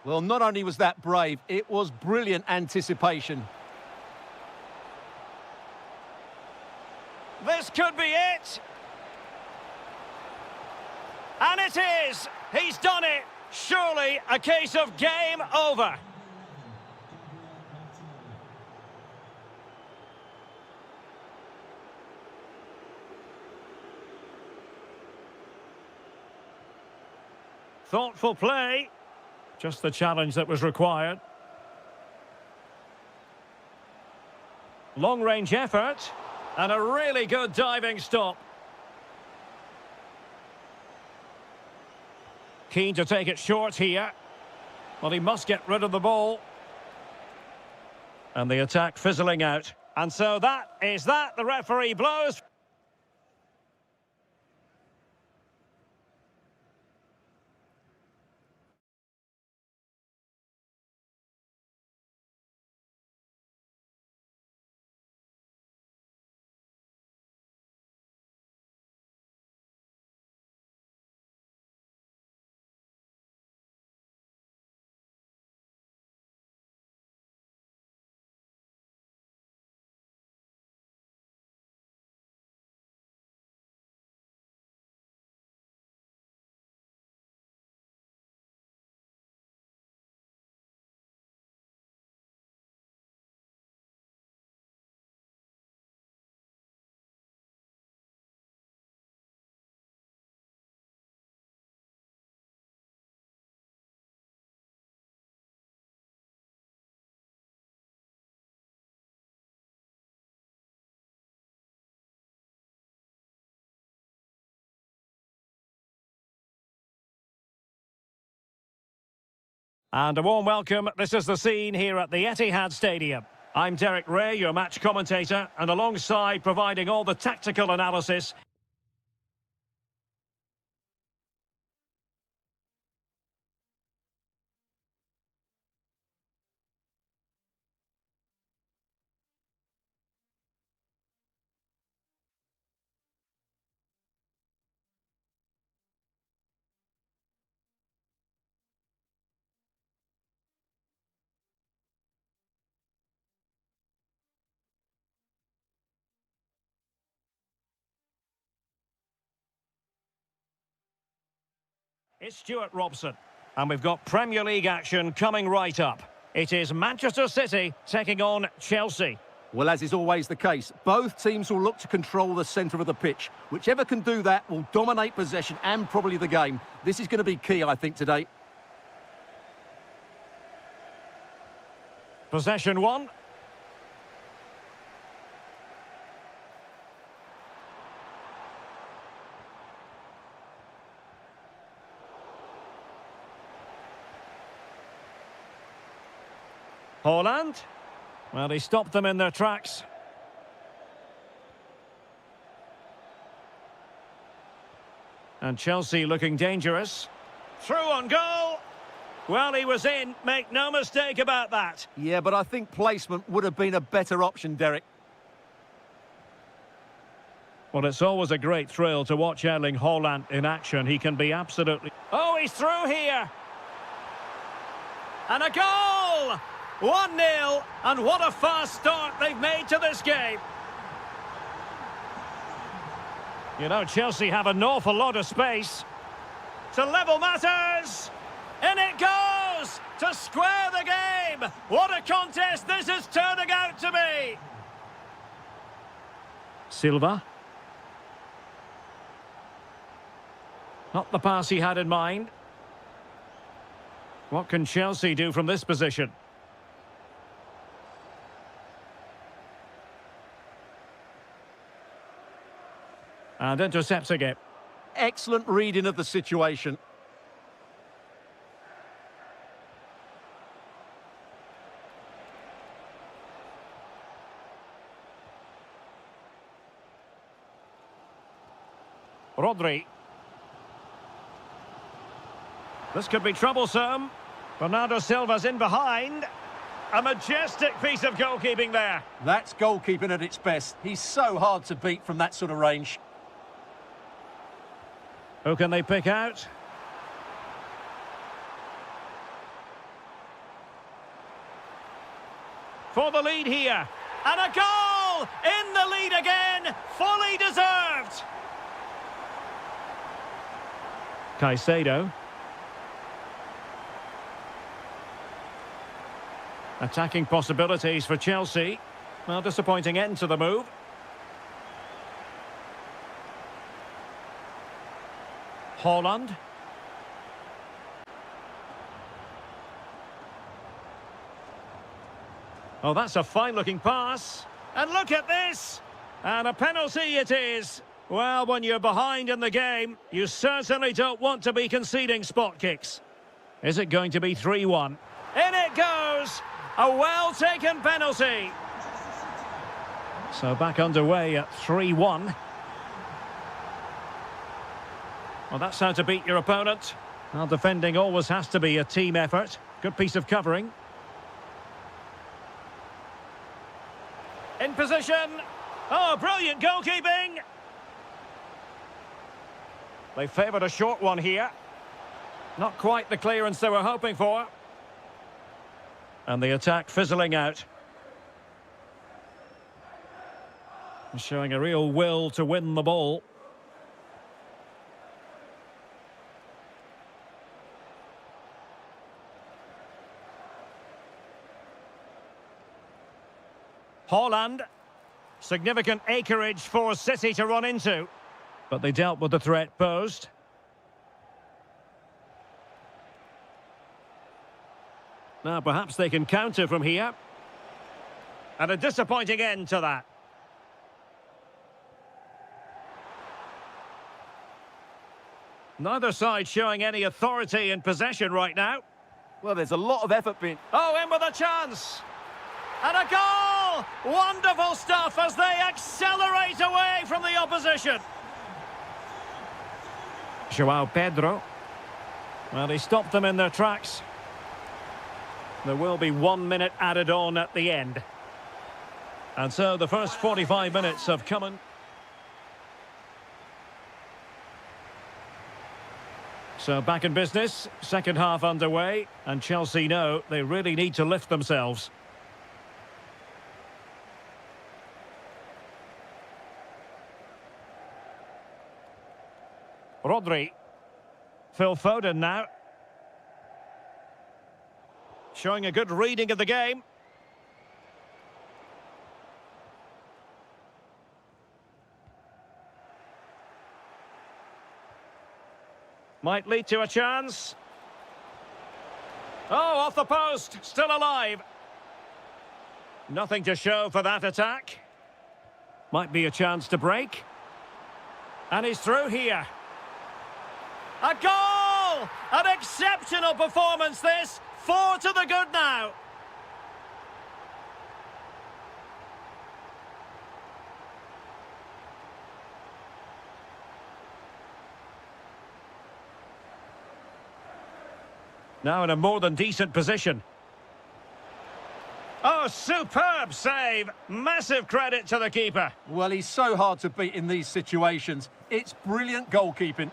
Well, not only was that brave, it was brilliant anticipation. This could be it. And it is. He's done it. Surely a case of game over. Thoughtful play. Just the challenge that was required. Long-range effort. And a really good diving stop. Keen to take it short here. Well, he must get rid of the ball. And the attack fizzling out. And so that is that. The referee blows. And a warm welcome. This is the scene here at the Etihad Stadium. I'm Derek Ray, your match commentator, and alongside providing all the tactical analysis, it's Stuart Robson. And we've got Premier League action coming right up. It is Manchester City taking on Chelsea. Well, as is always the case, both teams will look to control the centre of the pitch. Whichever can do that will dominate possession and probably the game. This is going to be key, I think, today. Possession one. Holland. Well, he stopped them in their tracks. And Chelsea looking dangerous. Through on goal. Well, he was in. Make no mistake about that. Yeah, but I think placement would have been a better option, Derek. Well, it's always a great thrill to watch Erling Haaland in action. He can be absolutely... Oh, he's through here. And a goal! 1-0, and what a fast start they've made to this game. You know, Chelsea have an awful lot of space. To level matters! In it goes! To square the game! What a contest this is turning out to be! Silva. Not the pass he had in mind. What can Chelsea do from this position? And intercepting it. Excellent reading of the situation. Rodri. This could be troublesome. Bernardo Silva's in behind. A majestic piece of goalkeeping there. That's goalkeeping at its best. He's so hard to beat from that sort of range. Who can they pick out? For the lead here. And a goal! In the lead again! Fully deserved! Caicedo. Attacking possibilities for Chelsea. Well, disappointing end to the move. Holland. Oh, that's a fine-looking pass. And look at this! And a penalty it is. Well, when you're behind in the game, you certainly don't want to be conceding spot kicks. Is it going to be 3-1? In it goes! A well-taken penalty. So back underway at 3-1. Well, that's how to beat your opponent. Well, defending always has to be a team effort. Good piece of covering. In position. Oh, brilliant goalkeeping. They favoured a short one here. Not quite the clearance they were hoping for. And the attack fizzling out. Showing a real will to win the ball. Haaland. Significant acreage for City to run into. But they dealt with the threat posed. Now perhaps they can counter from here. And a disappointing end to that. Neither side showing any authority in possession right now. Well, there's a lot of effort being... Oh, in with a chance! And a goal! Wonderful stuff as they accelerate away from the opposition. João Pedro. Well, he stopped them in their tracks. There will be 1 minute added on at the end. And so the first 45 minutes have come in. So back in business, second half underway, and Chelsea know they really need to lift themselves. Rodri. Phil Foden now. Showing a good reading of the game. Might lead to a chance. Oh, off the post. Still alive. Nothing to show for that attack. Might be a chance to break. And he's through here. A goal! An exceptional performance this. 4 to the good now. Now in a more than decent position. Oh, superb save. Massive credit to the keeper. Well, he's so hard to beat in these situations. It's brilliant goalkeeping.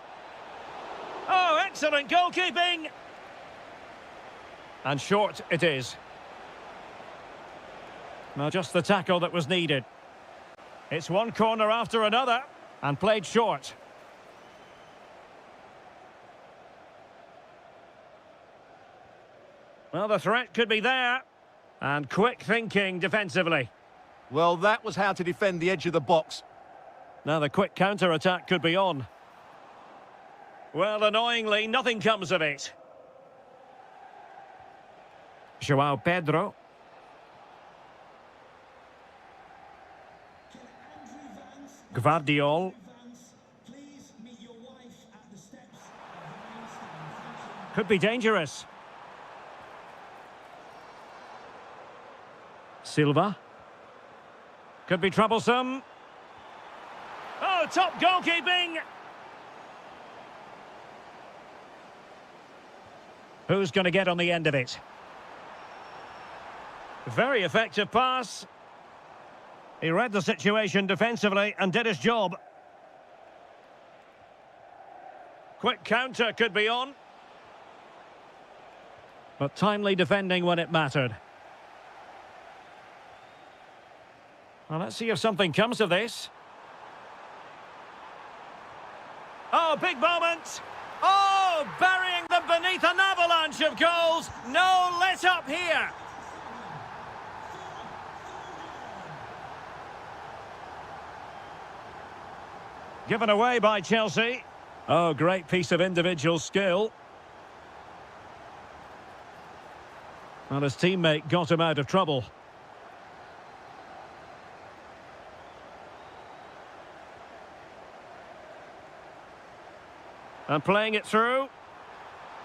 Oh, excellent goalkeeping. And short it is. Now just the tackle that was needed. It's one corner after another and played short. Well, the threat could be there. And quick thinking defensively. Well, that was how to defend the edge of the box. Now the quick counter-attack could be on. Well, annoyingly, nothing comes of it. João Pedro. Gvardiol. Could be dangerous. Silva. Could be troublesome. Oh, top goalkeeping! Who's going to get on the end of it? Very effective pass. He read the situation defensively and did his job. Quick counter could be on. But timely defending when it mattered. Well, let's see if something comes of this. Oh, big moment. Oh, burying them beneath an avalanche of goals. No let up here. Given away by Chelsea. Oh, great piece of individual skill. Well, his teammate got him out of trouble. And playing it through.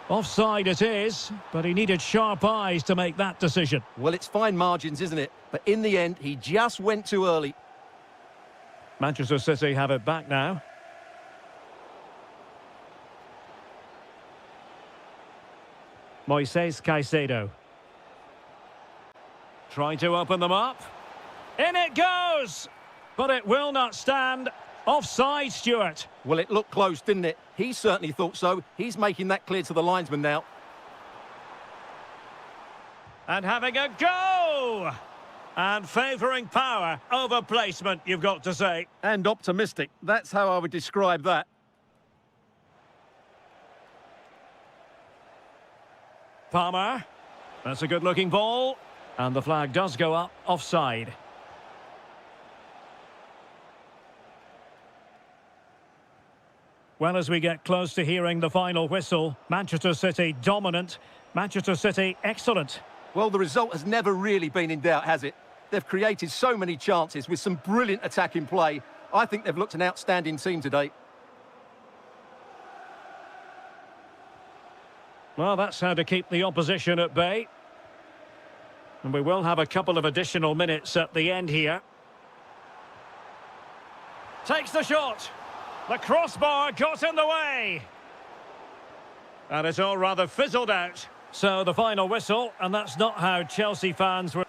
Offside it is, but he needed sharp eyes to make that decision. Well, it's fine margins, isn't it? But in the end, he just went too early. Manchester City have it back now. Moises Caicedo. Trying to open them up. In it goes! But it will not stand. Offside, Stuart. Well, it looked close, didn't it? He certainly thought so. He's making that clear to the linesman now. And having a go! And favouring power over placement, you've got to say. And optimistic. That's how I would describe that. Palmer. That's a good-looking ball. And the flag does go up, offside. Well, as we get close to hearing the final whistle, Manchester City dominant, Manchester City excellent. Well, the result has never really been in doubt, has it? They've created so many chances with some brilliant attacking play. I think they've looked an outstanding team today. Well, that's how to keep the opposition at bay. And we will have a couple of additional minutes at the end here. Takes the shot. The crossbar got in the way. And it's all rather fizzled out. So the final whistle, and that's not how Chelsea fans were.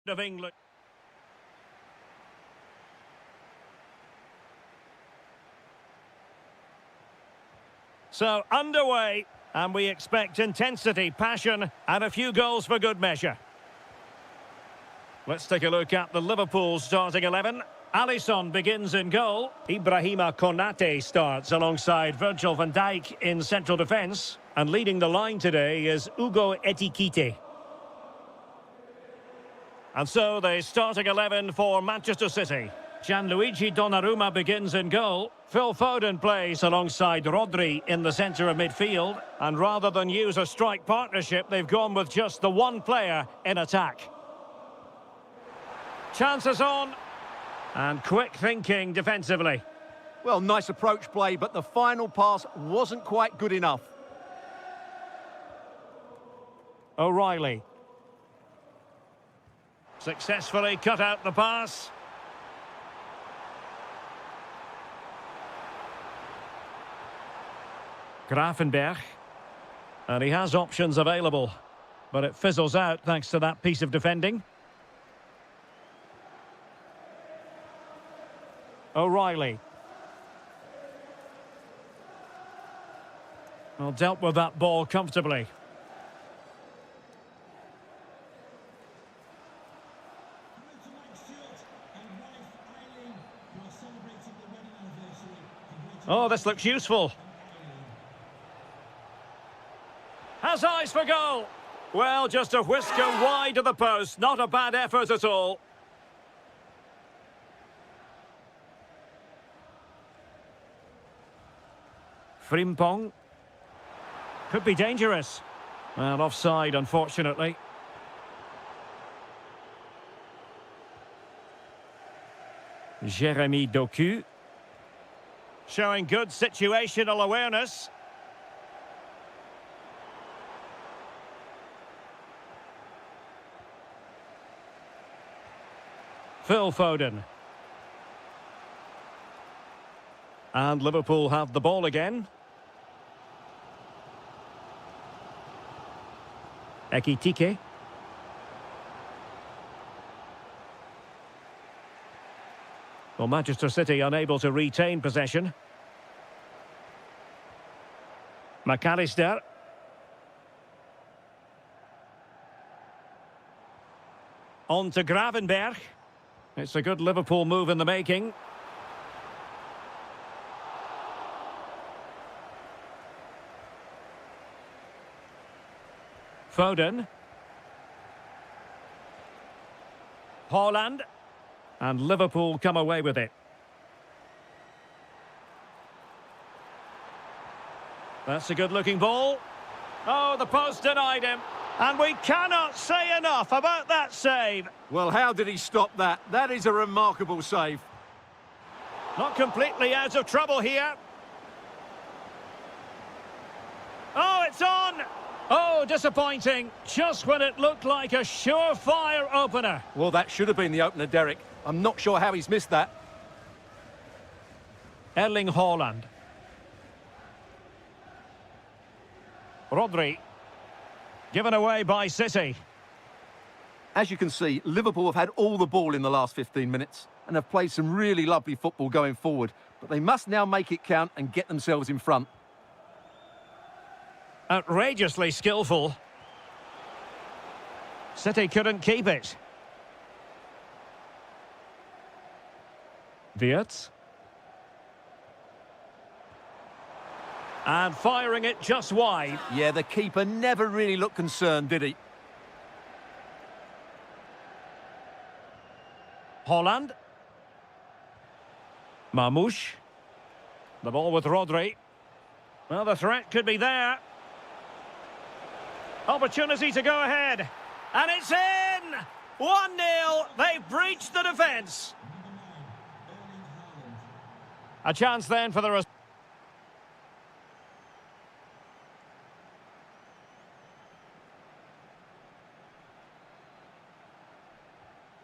Of England. So underway, and we expect intensity, passion, and a few goals for good measure. Let's take a look at the Liverpool starting 11. Alisson begins in goal. Ibrahima Konate starts alongside Virgil van Dijk in central defence. And leading the line today is Ugo Etikite. And so the starting 11 for Manchester City. Gianluigi Donnarumma begins in goal. Phil Foden plays alongside Rodri in the centre of midfield. And rather than use a strike partnership, they've gone with just the one player in attack. Chances on. And quick thinking defensively. Well, nice approach play, but the final pass wasn't quite good enough. O'Reilly. Successfully cut out the pass. Grafenberg. And he has options available. But it fizzles out thanks to that piece of defending. O'Reilly. Well, dealt with that ball comfortably. Oh, this looks useful. Has eyes for goal. Well, just a whisker wide of the post. Not a bad effort at all. Frimpong. Could be dangerous. Well, offside, unfortunately. Jeremy Doku. Showing good situational awareness. Phil Foden. And Liverpool have the ball again. Ekitike. Well, Manchester City unable to retain possession. McAllister. On to Gravenberg. It's a good Liverpool move in the making. Foden. Haaland. And Liverpool come away with it. That's a good-looking ball. Oh, the post denied him. And we cannot say enough about that save. Well, how did he stop that? That is a remarkable save. Not completely out of trouble here. Oh, it's on! Oh, disappointing. Just when it looked like a surefire opener. Well, that should have been the opener, Derek. I'm not sure how he's missed that. Erling Haaland. Rodri. Given away by City. As you can see, Liverpool have had all the ball in the last 15 minutes and have played some really lovely football going forward. But they must now make it count and get themselves in front. Outrageously skillful. City couldn't keep it. Wirtz. And firing it just wide. Yeah, the keeper never really looked concerned, did he? Haaland. Mamouche. The ball with Rodri. Well, the threat could be there. Opportunity to go ahead. And it's in! 1-0. They've breached the defence. A chance then for the...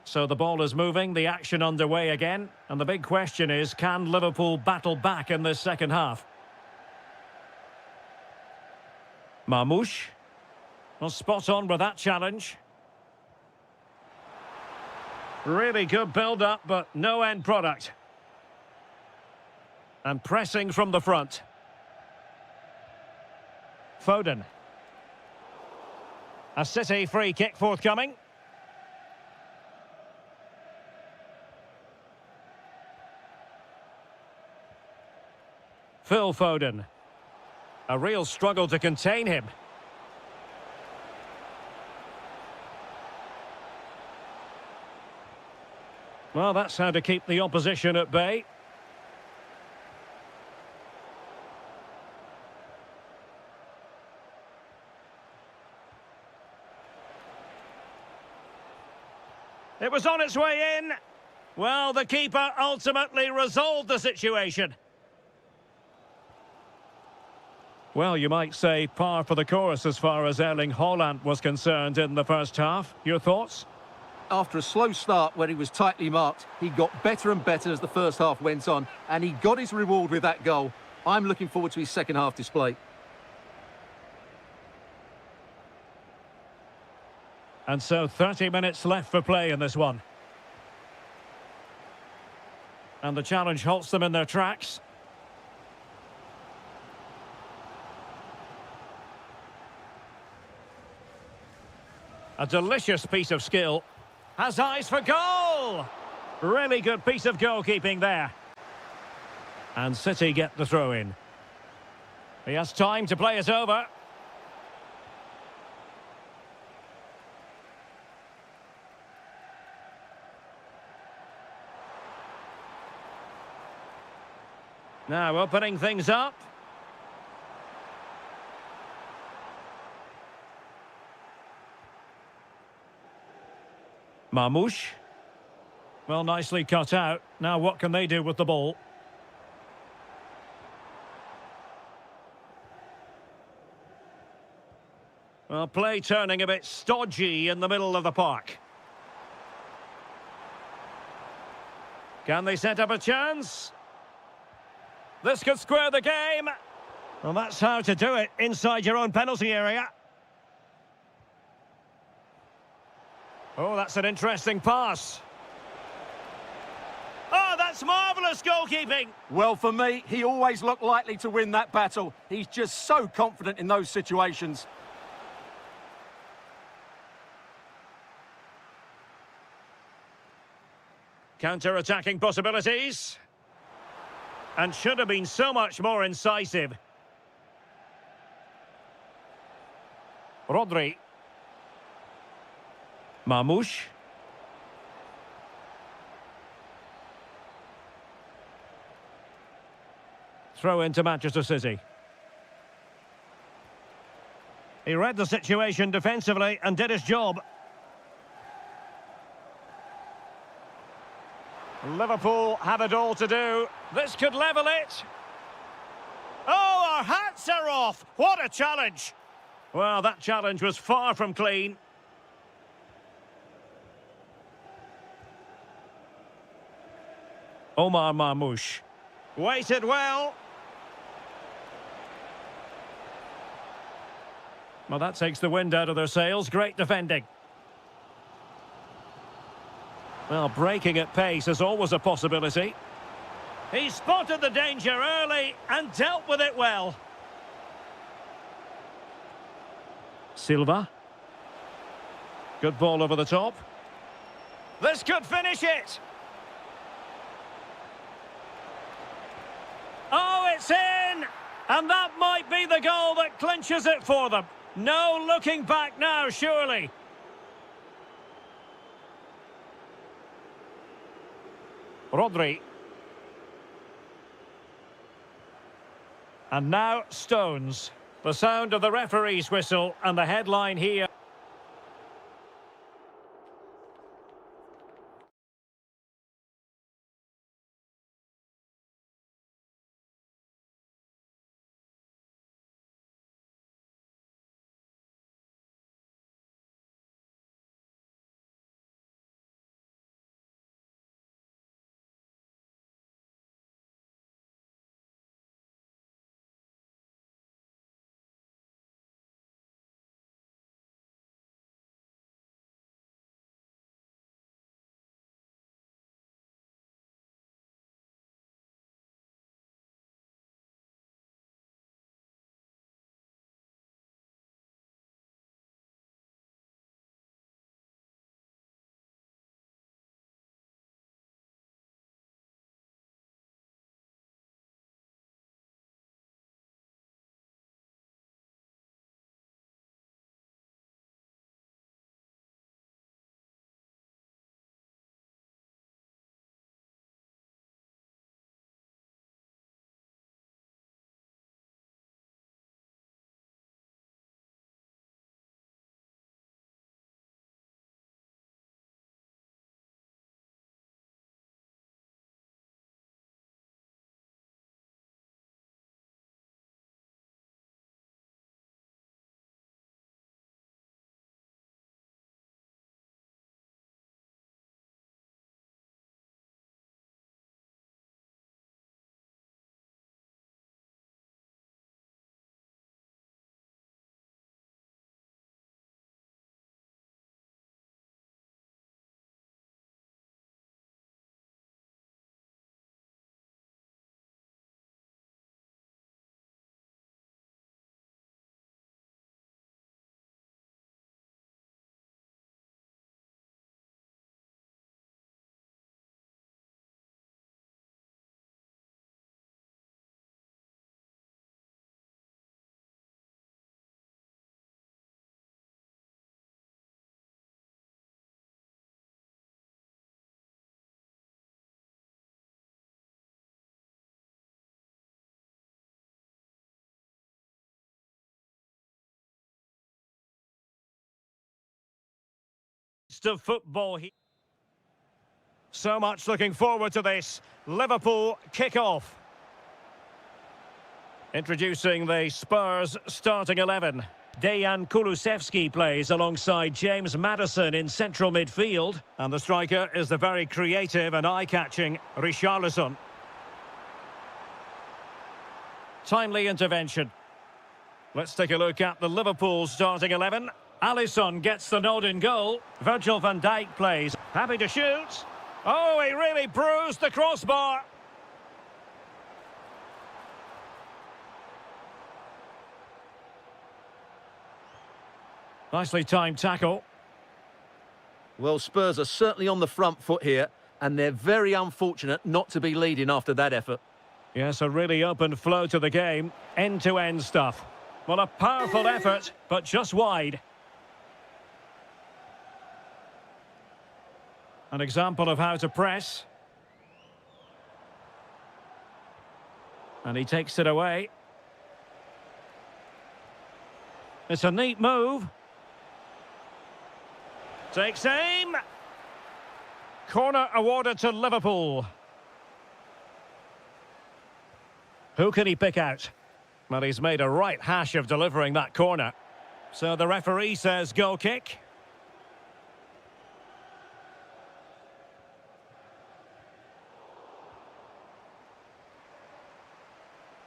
So the ball is moving, the action underway again. And the big question is, can Liverpool battle back in this second half? Mamouche. Well, spot on with that challenge. Really good build-up, but no end product. And pressing from the front. Foden. A City free kick forthcoming. Phil Foden. A real struggle to contain him. Well, that's how to keep the opposition at bay. It was on its way in. Well, the keeper ultimately resolved the situation. Well, you might say par for the course as far as Erling Haaland was concerned in the first half. Your thoughts? After a slow start where he was tightly marked, he got better and better as the first half went on, and he got his reward with that goal. I'm looking forward to his second half display. And so 30 minutes left for play in this one. And the challenge halts them in their tracks. A delicious piece of skill. Has eyes for goal! Really good piece of goalkeeping there. And City get the throw in. He has time to play it over. Now opening things up. Marmoush. Well, nicely cut out. Now what can they do with the ball? Well, play turning a bit stodgy in the middle of the park. Can they set up a chance? This could square the game. Well, that's how to do it inside your own penalty area. Oh, that's an interesting pass. Oh, that's marvellous goalkeeping. Well, for me, he always looked likely to win that battle. He's just so confident in those situations. Counter-attacking possibilities. And should have been so much more incisive. Rodri. Marmoush. Throw into Manchester City. He read the situation defensively and did his job. Liverpool have it all to do. This could level it. Oh, our hats are off. What a challenge. Well, that challenge was far from clean. Omar Marmoush. Waited well. Well, that takes the wind out of their sails. Great defending. Well, breaking at pace is always a possibility. He spotted the danger early and dealt with it well. Silva. Good ball over the top. This could finish it. Oh, it's in! And that might be the goal that clinches it for them. No looking back now, surely. Rodri. And now Stones. The sound of the referee's whistle and the headline here. of football. So much looking forward to this. Liverpool kick-off. Introducing the Spurs starting 11. Dejan Kulusevski plays alongside James Maddison in central midfield. And the striker is the very creative and eye-catching Richarlison. Timely intervention. Let's take a look at the Liverpool starting 11. Alisson gets the nod in goal. Virgil van Dijk plays. Happy to shoot. Oh, he really bruised the crossbar. Nicely timed tackle. Well, Spurs are certainly on the front foot here, and they're very unfortunate not to be leading after that effort. Yes, a really open flow to the game. End-to-end stuff. Well, a powerful effort, but just wide. An example of how to press. And he takes it away. It's a neat move. Takes aim. Corner awarded to Liverpool. Who can he pick out? Well, he's made a right hash of delivering that corner. So the referee says goal kick.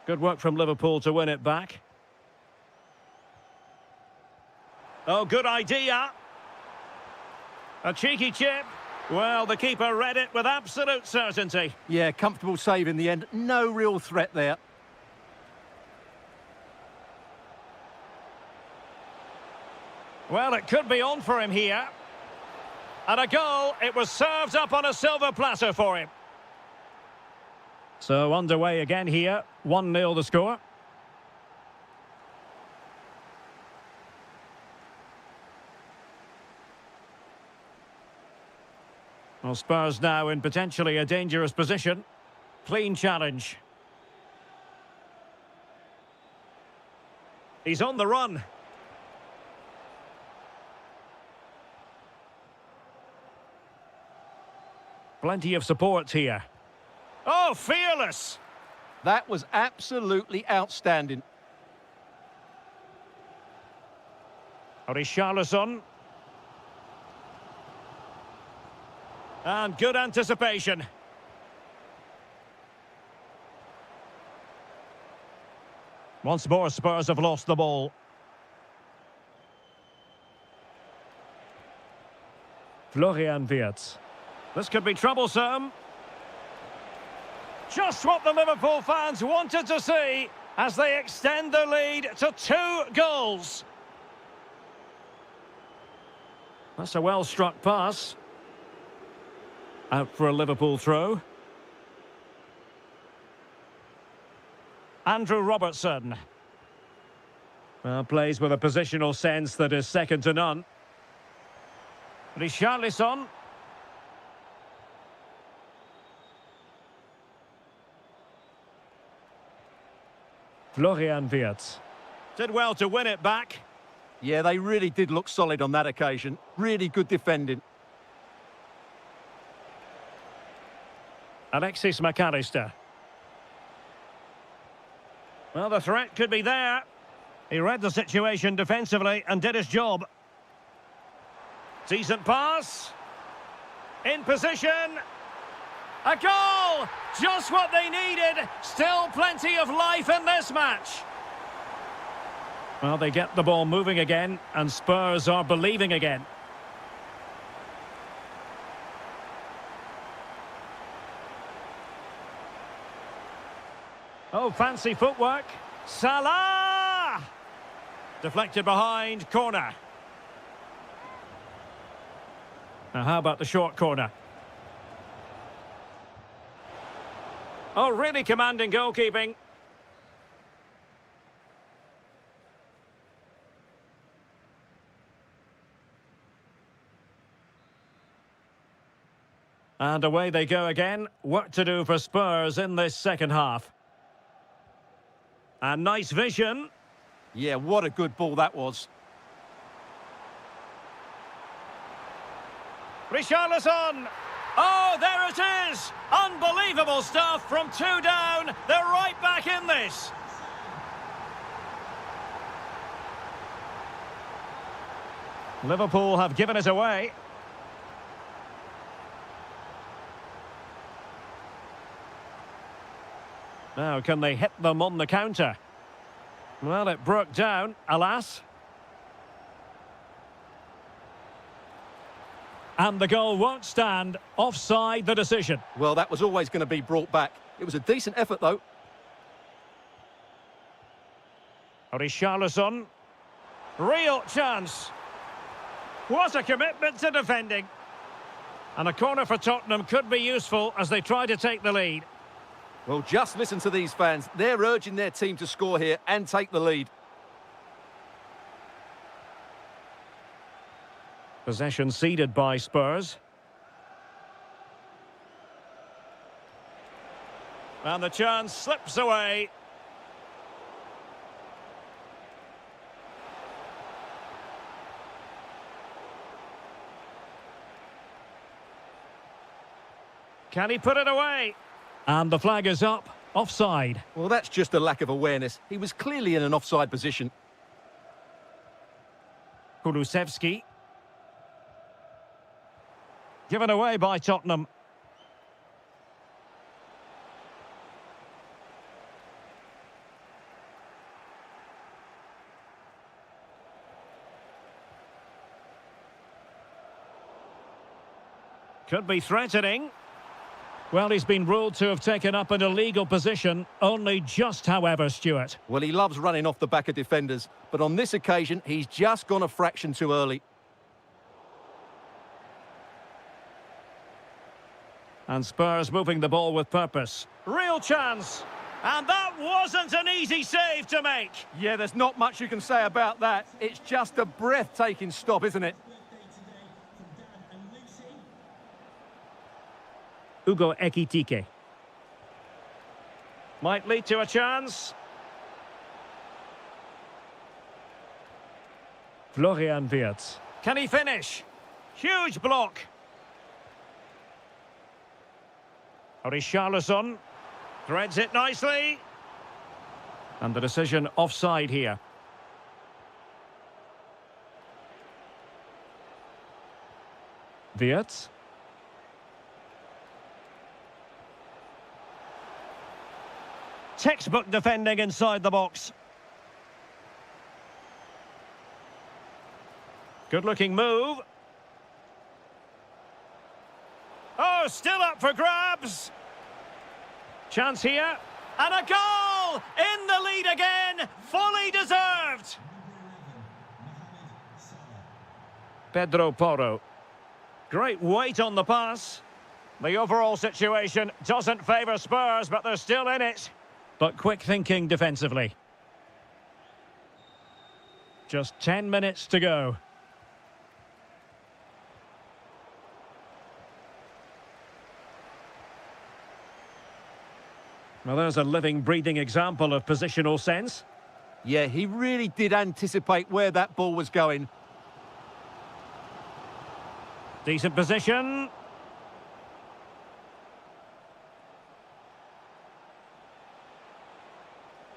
Good work from Liverpool to win it back. Oh, good idea. A cheeky chip. Well, the keeper read it with absolute certainty. Yeah, comfortable save in the end. No real threat there. Well, it could be on for him here. And a goal. It was served up on a silver platter for him. So underway again here. 1-0 the score. Well, Spurs now in potentially a dangerous position. Clean challenge. He's on the run. Plenty of support here. Oh, fearless! That was absolutely outstanding. Richarlison. And good anticipation. Once more, Spurs have lost the ball. Florian Wirtz. This could be troublesome. Just what the Liverpool fans wanted to see as they extend the lead to 2 goals. That's a well-struck pass. Out for a Liverpool throw. Andrew Robertson. Well, plays with a positional sense that is second to none. Richarlison. Florian Wirtz. Did well to win it back. Yeah, they really did look solid on that occasion. Really good defending. Alexis McAllister. Well, the threat could be there. He read the situation defensively and did his job. Decent pass. In position. A goal! Just what they needed. Still plenty of life in this match. Well, they get the ball moving again, and Spurs are believing again. Oh, fancy footwork. Salah! Deflected behind, corner. Now, how about the short corner? Oh, really commanding goalkeeping. And away they go again. Work to do for Spurs in this second half. And nice vision. Yeah, what a good ball that was. Richarlison. Oh, there it is. Unbelievable stuff from two down. They're right back in this. Liverpool have given it away. Now, can they hit them on the counter? Well, it broke down, alas. And the goal won't stand. Offside the decision. Well, that was always going to be brought back. It was a decent effort, though. Richarlison. Real chance. What a commitment to defending. And a corner for Tottenham could be useful as they try to take the lead. Well, just listen to these fans. They're urging their team to score here and take the lead. Possession ceded by Spurs. And the chance slips away. Can he put it away? And the flag is up. Offside. Well, that's just a lack of awareness. He was clearly in an offside position. Kulusevski. Given away by Tottenham. Could be threatening. Well, he's been ruled to have taken up an illegal position, only just, however, Stuart. Well, he loves running off the back of defenders, but on this occasion, he's just gone a fraction too early. And Spurs moving the ball with purpose. Real chance. And that wasn't an easy save to make. Yeah, there's not much you can say about that. It's just a breathtaking stop, isn't it? Ugo Ekitike. Might lead to a chance. Florian Wirtz. Can he finish? Huge block. Richarlison threads it nicely. And the decision offside here. Wirtz. Textbook defending inside the box. Good-looking move. Oh, still up for grabs. Chance here. And a goal! In the lead again. Fully deserved. Pedro Porro. Great weight on the pass. The overall situation doesn't favour Spurs, but they're still in it. But quick thinking defensively. Just 10 minutes to go. Well, there's a living, breathing example of positional sense. Yeah, he really did anticipate where that ball was going. Decent position.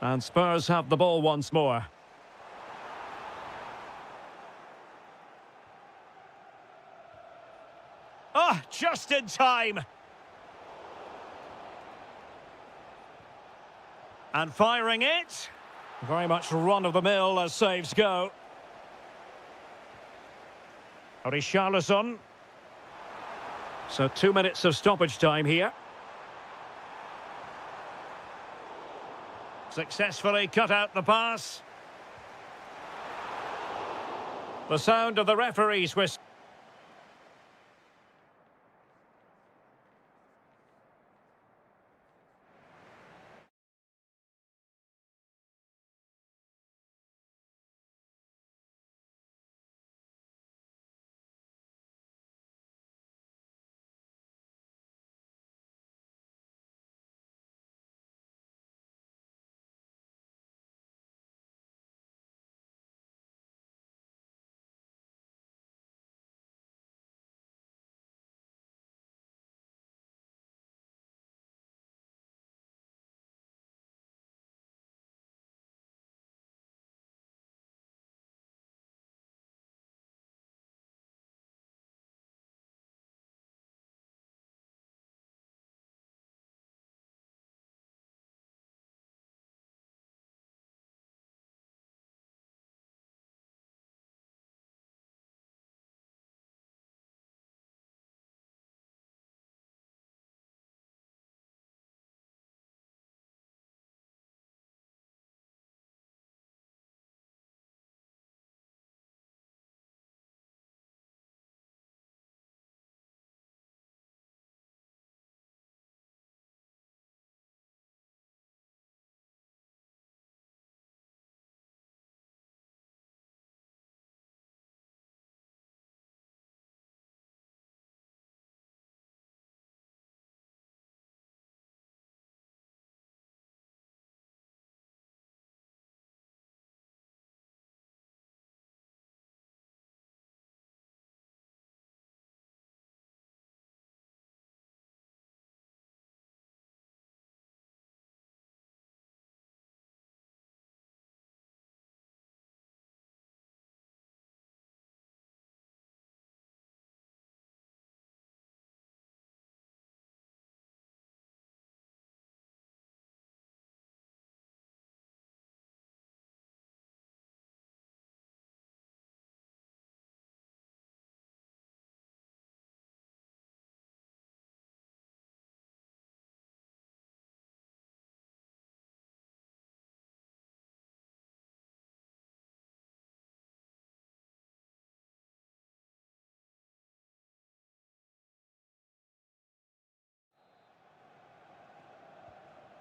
And Spurs have the ball once more. Oh, just in time. And firing it. Very much run-of-the-mill as saves go. Richarlison. So 2 minutes of stoppage time here. Successfully cut out the pass. The sound of the referee's whistle.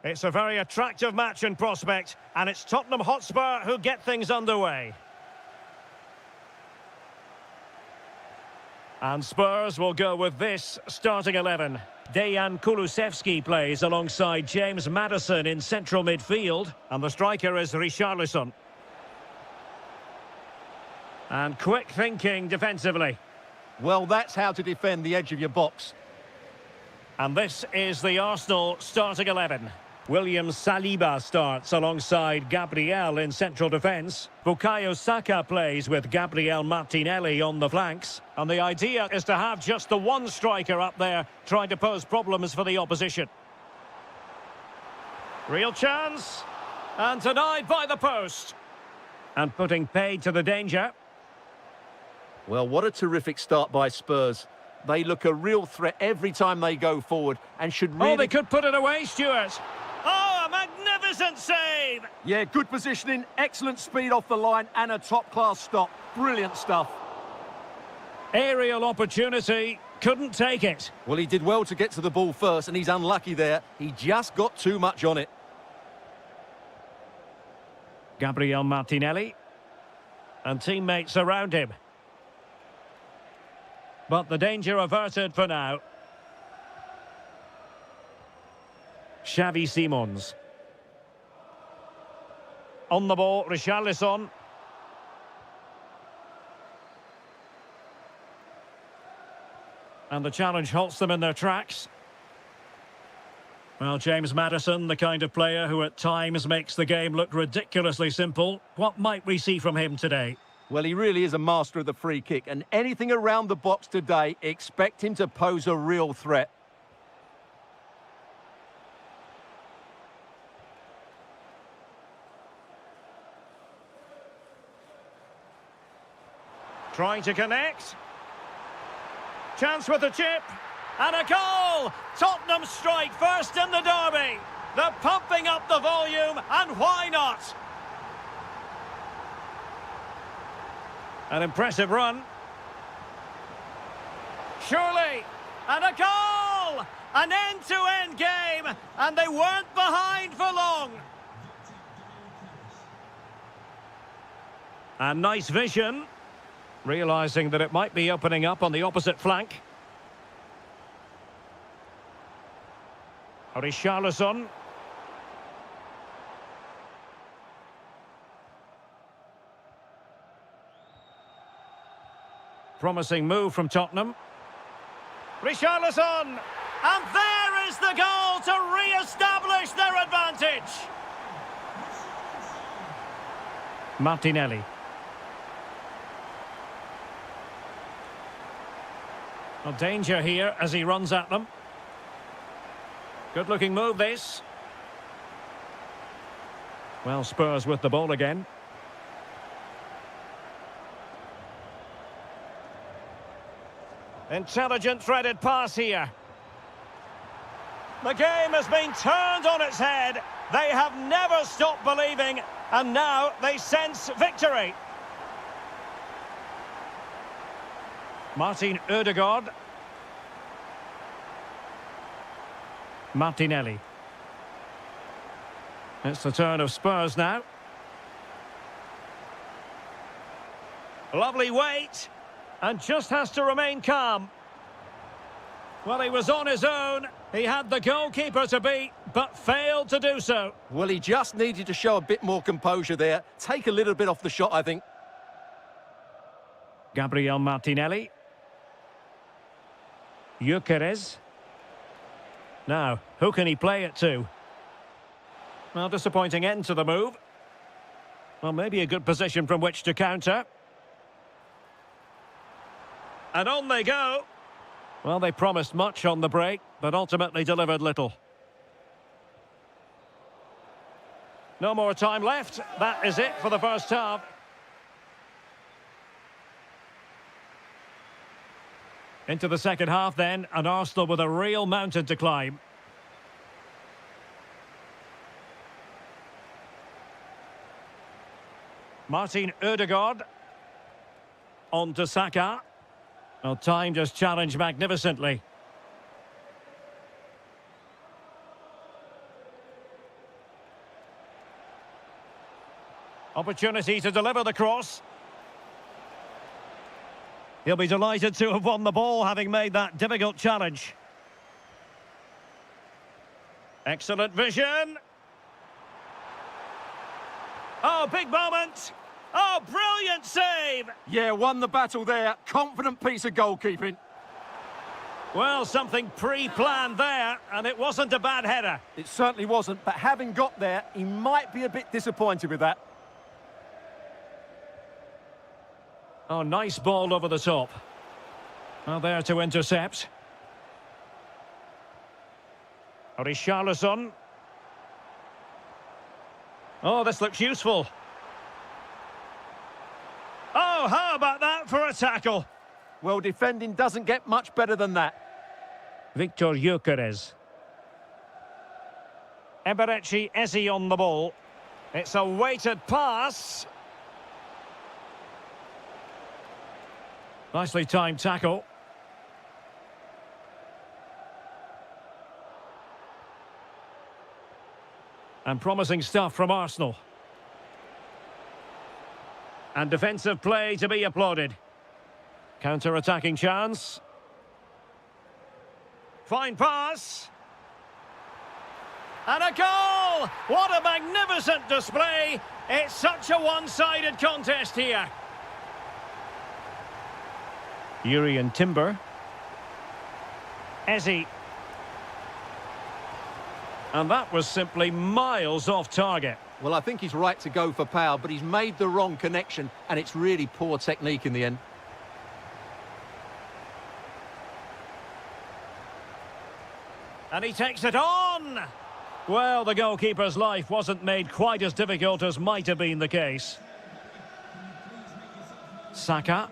It's a very attractive match in prospect, and it's Tottenham Hotspur who get things underway. And Spurs will go with this starting 11. Dejan Kulusevski plays alongside James Maddison in central midfield. And the striker is Richarlison. And quick thinking defensively. Well, that's how to defend the edge of your box. And this is the Arsenal starting 11. William Saliba starts alongside Gabriel in central defence. Bukayo Saka plays with Gabriel Martinelli on the flanks. And the idea is to have just the one striker up there trying to pose problems for the opposition. Real chance. And denied by the post. And putting paid to the danger. Well, what a terrific start by Spurs. They look a real threat every time they go forward and should really... Oh, they could put it away, Stuart. Oh, a magnificent save! Yeah, good positioning, excellent speed off the line and a top-class stop. Brilliant stuff. Aerial opportunity, couldn't take it. Well, he did well to get to the ball first and he's unlucky there. He just got too much on it. Gabriel Martinelli. And teammates around him. But the danger averted for now. Xavi Simons. On the ball, Richarlison. And the challenge halts them in their tracks. Well, James Maddison, the kind of player who at times makes the game look ridiculously simple. What might we see from him today? Well, he really is a master of the free kick, and anything around the box today, expect him to pose a real threat. Trying to connect. Chance with the chip. And a goal! Tottenham strike first in the derby. They're pumping up the volume, and why not? An impressive run. Surely. And a goal! An end-to-end game, and they weren't behind for long. And nice vision. Realising that it might be opening up on the opposite flank. Richarlison. Promising move from Tottenham. Richarlison! And there is the goal to re-establish their advantage! Martinelli. Well, danger here as he runs at them. Good-looking move, this. Well, Spurs with the ball again. Intelligent threaded pass here. The game has been turned on its head. They have never stopped believing, and now they sense victory. Martin Ødegaard. Martinelli. It's the turn of Spurs now. Lovely weight. And just has to remain calm. Well, he was on his own. He had the goalkeeper to beat, but failed to do so. Well, he just needed to show a bit more composure there. Take a little bit off the shot, I think. Gabriel Martinelli. Gyökeres. Now, who can he play it to? Well, disappointing end to the move. Well, maybe a good position from which to counter. And on they go. Well, they promised much on the break, but ultimately delivered little. No more time left. That is it for the first half. Into the second half then, and Arsenal with a real mountain to climb. Martin Ødegaard. On to Saka. Well, timed his challenge magnificently. Opportunity to deliver the cross. He'll be delighted to have won the ball, having made that difficult challenge. Excellent vision. Oh, big moment. Oh, brilliant save. Yeah, won the battle there. Confident piece of goalkeeping. Well, something pre-planned there, and it wasn't a bad header. It certainly wasn't, but having got there, he might be a bit disappointed with that. Oh, nice ball over the top. Well, there to intercept. Richarlison. Oh, this looks useful. Oh, how about that for a tackle? Well, defending doesn't get much better than that. Victor Gyökeres. Eberechi Eze on the ball. It's a weighted pass. Nicely timed tackle. And promising stuff from Arsenal. And defensive play to be applauded. Counter-attacking chance. Fine pass. And a goal! What a magnificent display! It's such a one-sided contest here. Urian Timber. Eze. And that was simply miles off target. Well, I think he's right to go for power, but he's made the wrong connection, and it's really poor technique in the end. And he takes it on! Well, the goalkeeper's life wasn't made quite as difficult as might have been the case. Saka.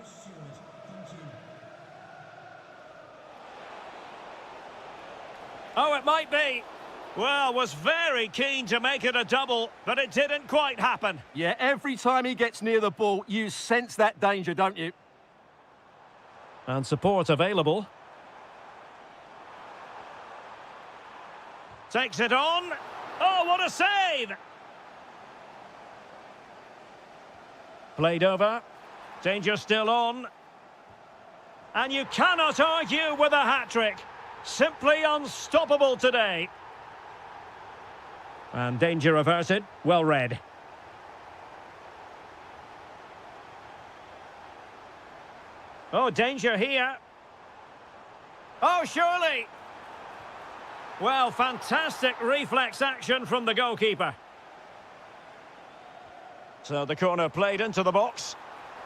Oh, it might be. Well, was very keen to make it a double, but it didn't quite happen. Yeah, every time he gets near the ball, you sense that danger, don't you? And support available. Takes it on. Oh, what a save! Played over. Danger still on. And you cannot argue with a hat-trick. Simply unstoppable today. And danger averted. Well read. Oh, danger here. Oh, surely. Well, fantastic reflex action from the goalkeeper. So the corner played into the box.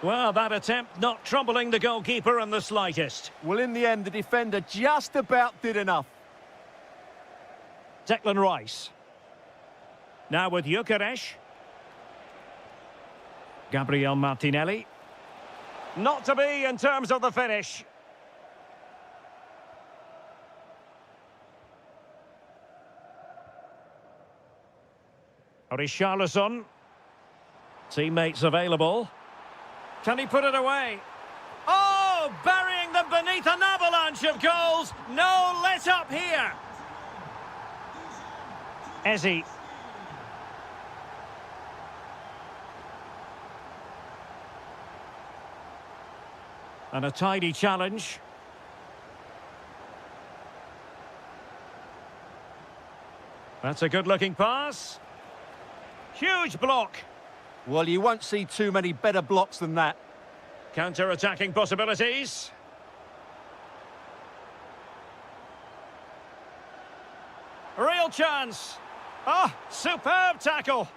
Well, that attempt not troubling the goalkeeper in the slightest. Well, in the end, the defender just about did enough. Declan Rice. Now with Gyökeres. Gabriel Martinelli. Not to be in terms of the finish. Richarlison. Teammates available. Can he put it away? Oh, burying them beneath an avalanche of goals. No let up here. Eze. And a tidy challenge. That's a good-looking pass. Huge block. Well, you won't see too many better blocks than that. Counter-attacking possibilities. Real chance. Oh, superb tackle.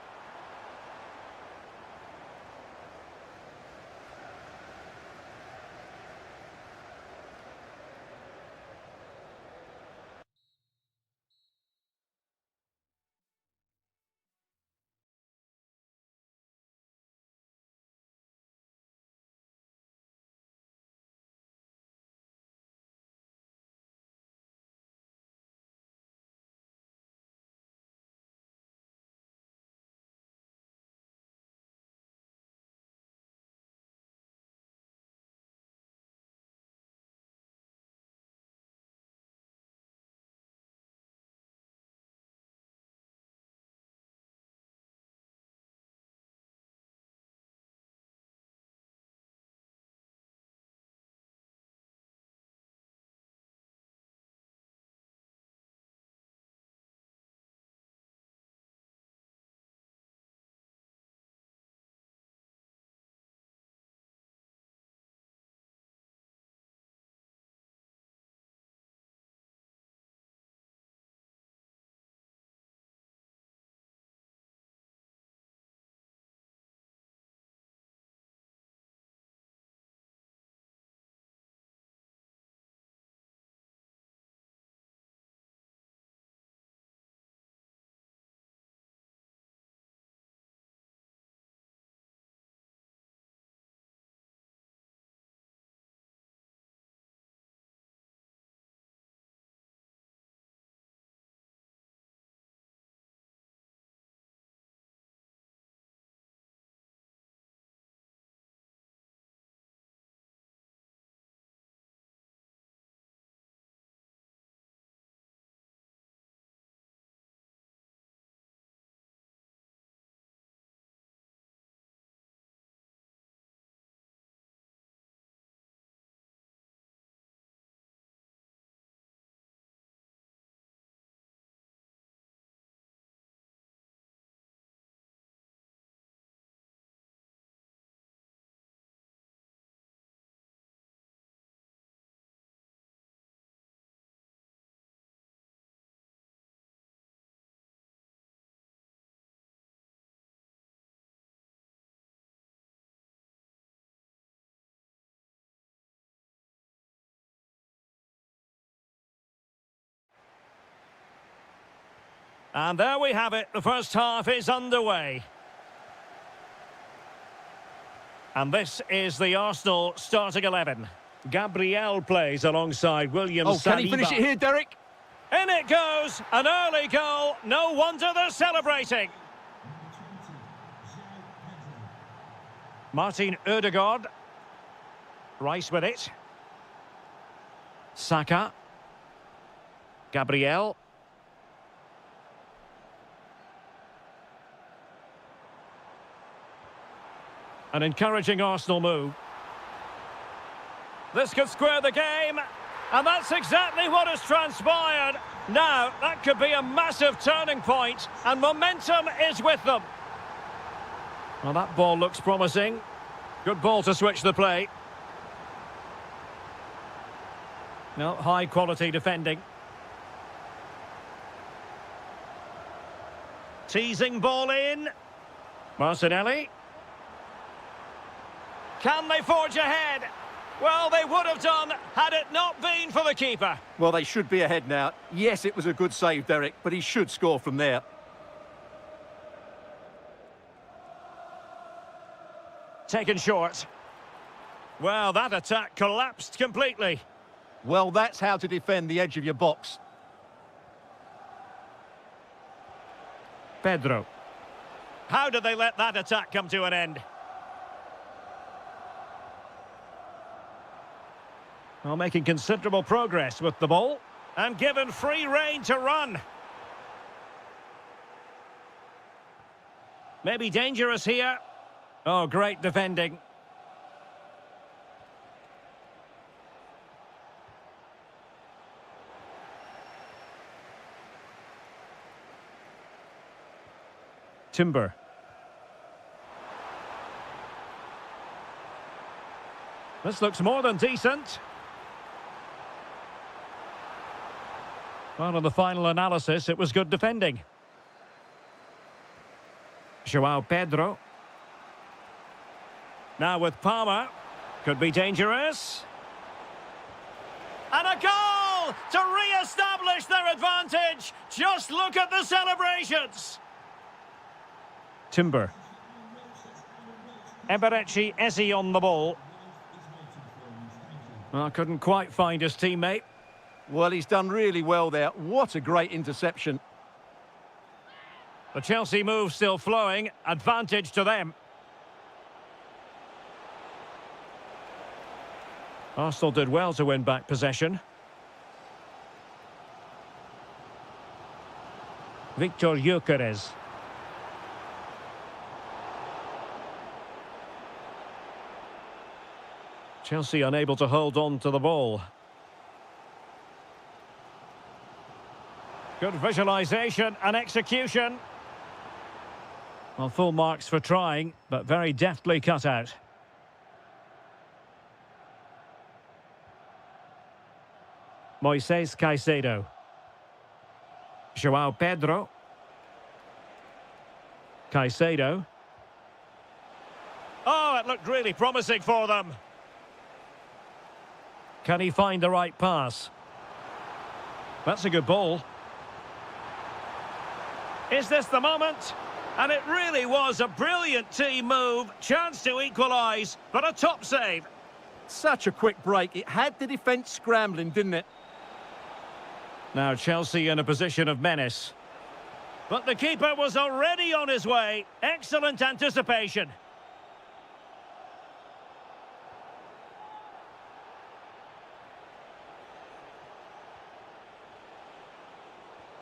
And there we have it. The first half is underway. And this is the Arsenal starting 11. Gabriel plays alongside William Saliba. Can he finish it here, Derek? In it goes, an early goal. No wonder they're celebrating. Martin Ødegaard. Rice with it. Saka. Gabriel. An encouraging Arsenal move. This could square the game, and that's exactly what has transpired. Now, that could be a massive turning point, and momentum is with them. Well, that ball looks promising. Good ball to switch the play. No, high-quality defending. Teasing ball in. Martinelli. Can they forge ahead? Well, they would have done had it not been for the keeper. Well, they should be ahead now. Yes, it was a good save, Derek, but he should score from there. Taken short. Well, that attack collapsed completely. Well, that's how to defend the edge of your box. Pedro. How did they let that attack come to an end? Well, making considerable progress with the ball and given free rein to run. Maybe dangerous here. Oh, great defending. Timber. This looks more than decent. Well, in the final analysis, it was good defending. João Pedro. Now with Palmer. Could be dangerous. And a goal to re-establish their advantage. Just look at the celebrations. Timber. Eberechi Eze on the ball. Well, couldn't quite find his teammate. Well, he's done really well there. What a great interception. The Chelsea move still flowing. Advantage to them. Arsenal did well to win back possession. Victor Gyökeres. Chelsea unable to hold on to the ball. Good visualisation and execution. Well, full marks for trying, but very deftly cut out. Moises Caicedo. João Pedro. Caicedo. Oh, it looked really promising for them. Can he find the right pass? That's a good ball. Is this the moment? And it really was a brilliant team move. Chance to equalise, but a top save. Such a quick break. It had the defence scrambling, didn't it? Now Chelsea in a position of menace. But the keeper was already on his way. Excellent anticipation.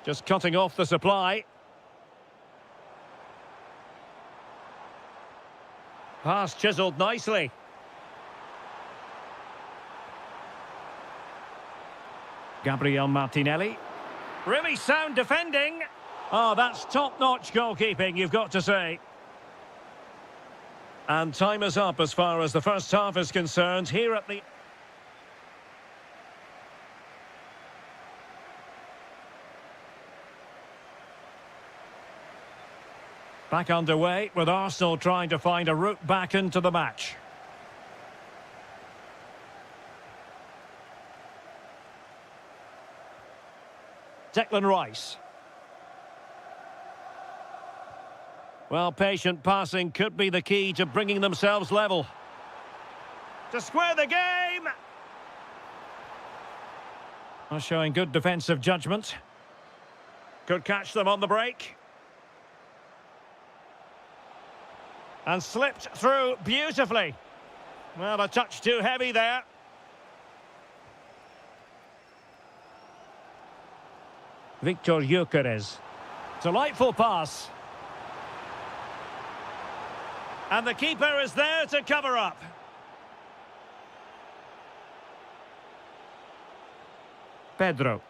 Just cutting off the supply. Pass chiselled nicely. Gabriel Martinelli. Really sound defending. Oh, that's top-notch goalkeeping, you've got to say. And time is up as far as the first half is concerned here at the... Back underway with Arsenal trying to find a route back into the match. Declan Rice. Well, patient passing could be the key to bringing themselves level. To square the game! Well, showing good defensive judgment. Could catch them on the break. And slipped through beautifully. Well, a touch too heavy there. Victor Gyökeres. Delightful pass. And the keeper is there to cover up. Pedro.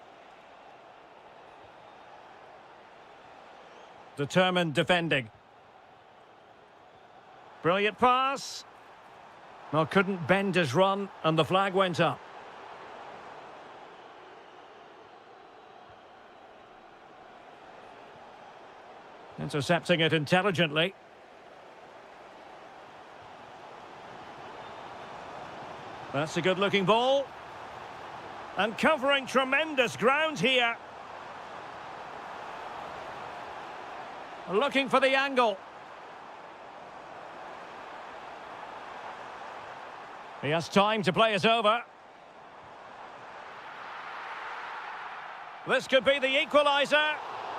Determined defending. Brilliant pass. Well, couldn't bend his run, and the flag went up. Intercepting it intelligently. That's a good-looking ball. And covering tremendous ground here. Looking for the angle. He has time to play it over. This could be the equaliser.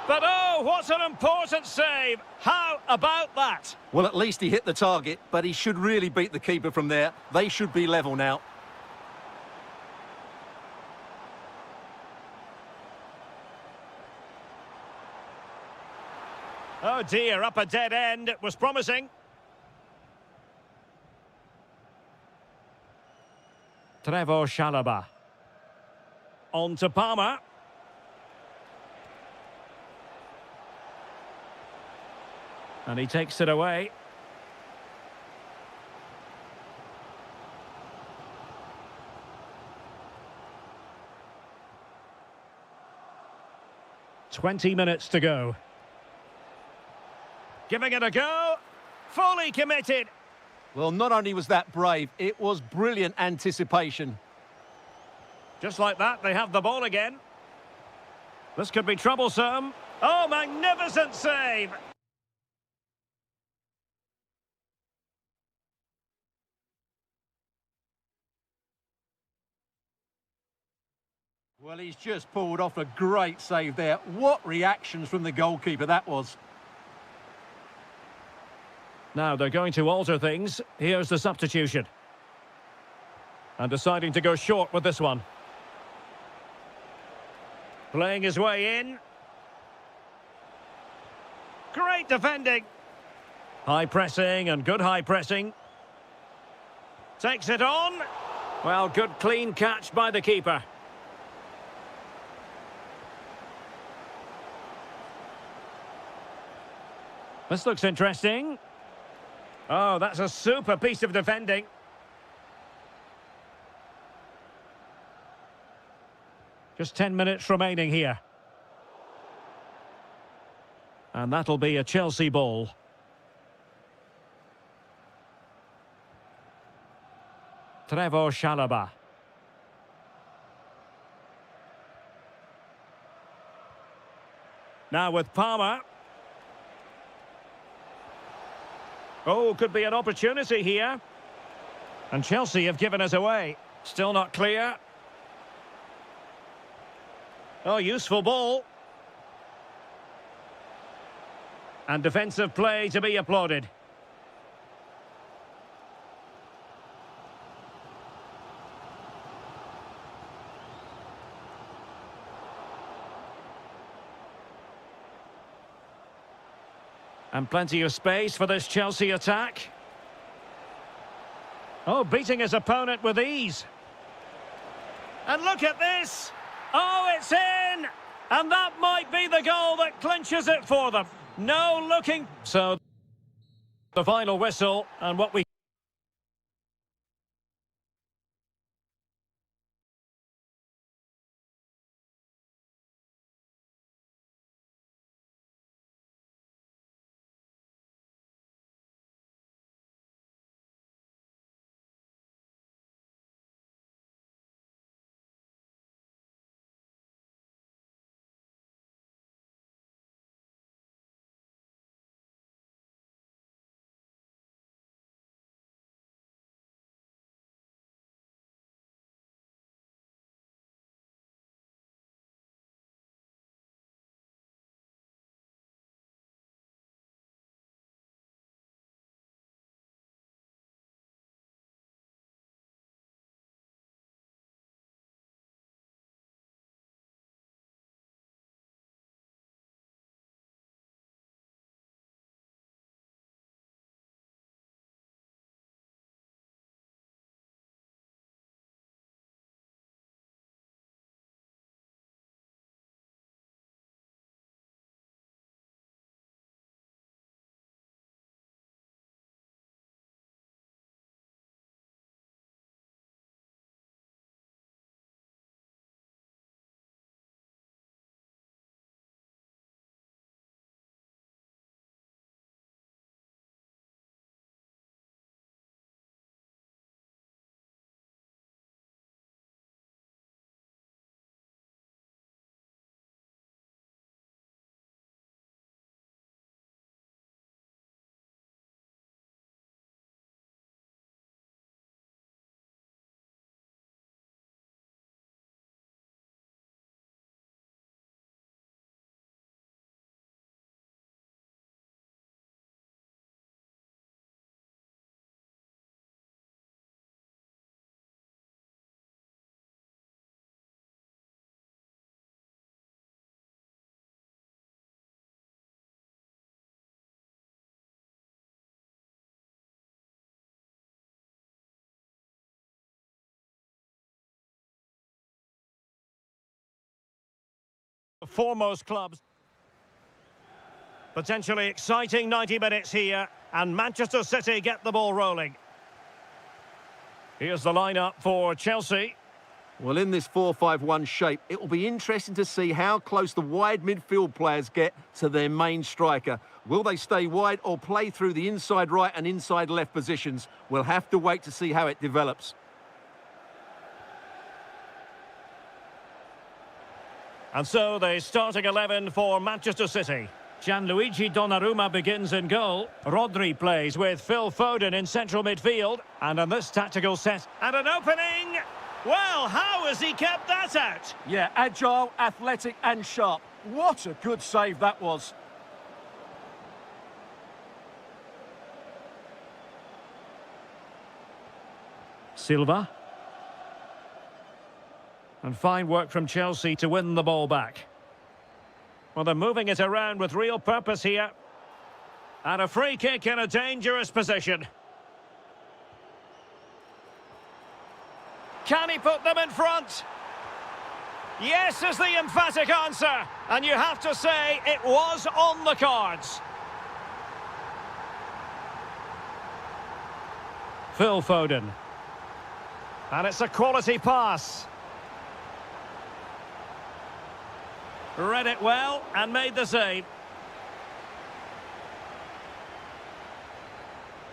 But oh, what an important save. How about that? Well, at least he hit the target, but he should really beat the keeper from there. They should be level now. Oh dear, up a dead end. It was promising. Trevor Chalobah. On to Palmer. And he takes it away. "20 minutes to go. Giving it a go. Fully committed. Well, not only was that brave, it was brilliant anticipation. Just like that, they have the ball again. This could be troublesome. Oh, magnificent save. Well, he's just pulled off a great save there. What reactions from the goalkeeper that was. Now they're going to alter things. Here's the substitution. And deciding to go short with this one. Playing his way in. Great defending. High pressing and good high pressing. Takes it on. Well, good clean catch by the keeper. This looks interesting. Oh, that's a super piece of defending. Just 10 minutes remaining here. And that'll be a Chelsea ball. Trevor Chalobah. Now with Palmer. Oh, could be an opportunity here. And Chelsea have given us away. Still not clear. Oh, useful ball. And defensive play to be applauded. And plenty of space for this Chelsea attack. Oh, beating his opponent with ease. And look at this. Oh, it's in. And that might be the goal that clinches it for them. No looking. So, the final whistle and what we Foremost clubs. Potentially exciting 90 minutes here, and Manchester City get the ball rolling. Here's the lineup for Chelsea. Well, in this 4-5-1 shape, it will be interesting to see how close the wide midfield players get to their main striker. Will they stay wide or play through the inside right and inside left positions? We'll have to wait to see how it develops. And so the starting 11 for Manchester City. Gianluigi Donnarumma begins in goal. Rodri plays with Phil Foden in central midfield. And in this tactical set, and an opening! Well, how has he kept that out? Yeah, agile, athletic and sharp. What a good save that was. Silva. And fine work from Chelsea to win the ball back. Well, they're moving it around with real purpose here. And a free kick in a dangerous position. Can he put them in front? Yes is the emphatic answer. And you have to say it was on the cards. Phil Foden. And it's a quality pass. Read it well and made the save.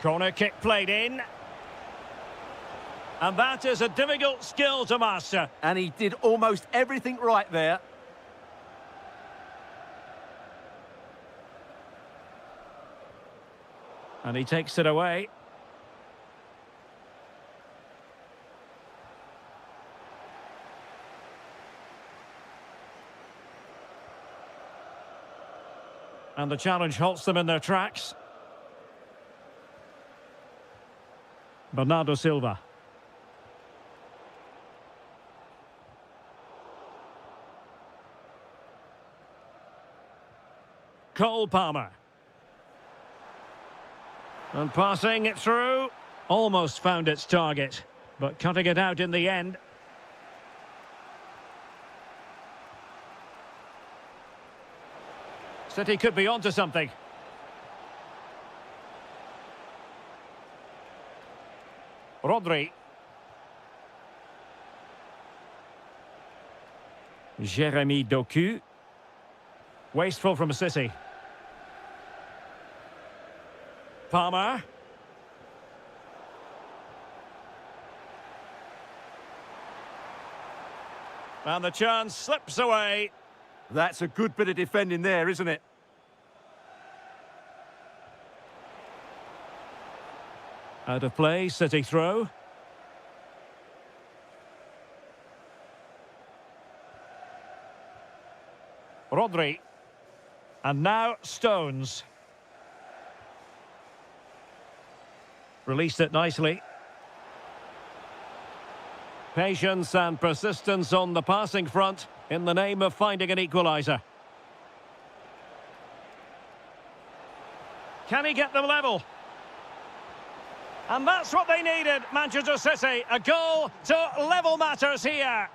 Corner kick played in. And that is a difficult skill to master. And he did almost everything right there. And he takes it away. And the challenge halts them in their tracks. Bernardo Silva. Cole Palmer. And passing it through. Almost found its target, but cutting it out in the end. City could be onto something. Rodri. Jeremy Doku. Wasteful from City. Palmer. And the chance slips away. That's a good bit of defending there, isn't it? Out of play, City throw. Rodri. And now Stones. Released it nicely. Patience and persistence on the passing front in the name of finding an equaliser. Can he get them level? And that's what they needed, Manchester City. A goal to level matters here.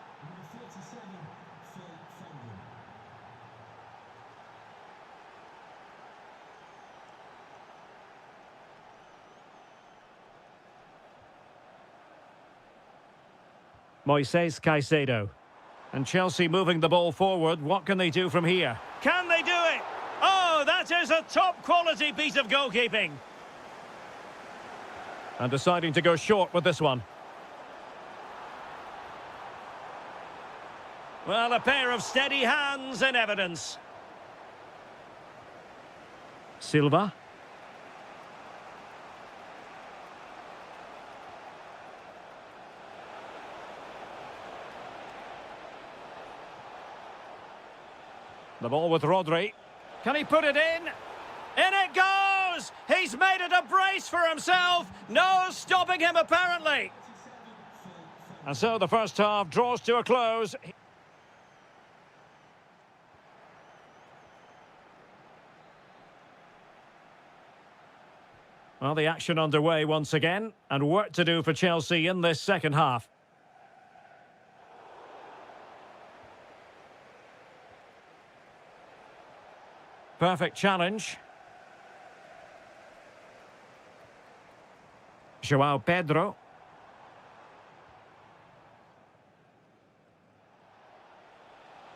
Moises Caicedo. And Chelsea moving the ball forward. What can they do from here? Can they do it? Oh, that is a top-quality piece of goalkeeping. And deciding to go short with this one. Well, a pair of steady hands in evidence. Silva. The ball with Rodri. Can he put it in? In it goes! He's made it a brace for himself. No stopping him, apparently. And so the first half draws to a close. Well, the action underway once again, and work to do for Chelsea in this second half. Perfect challenge. João Pedro.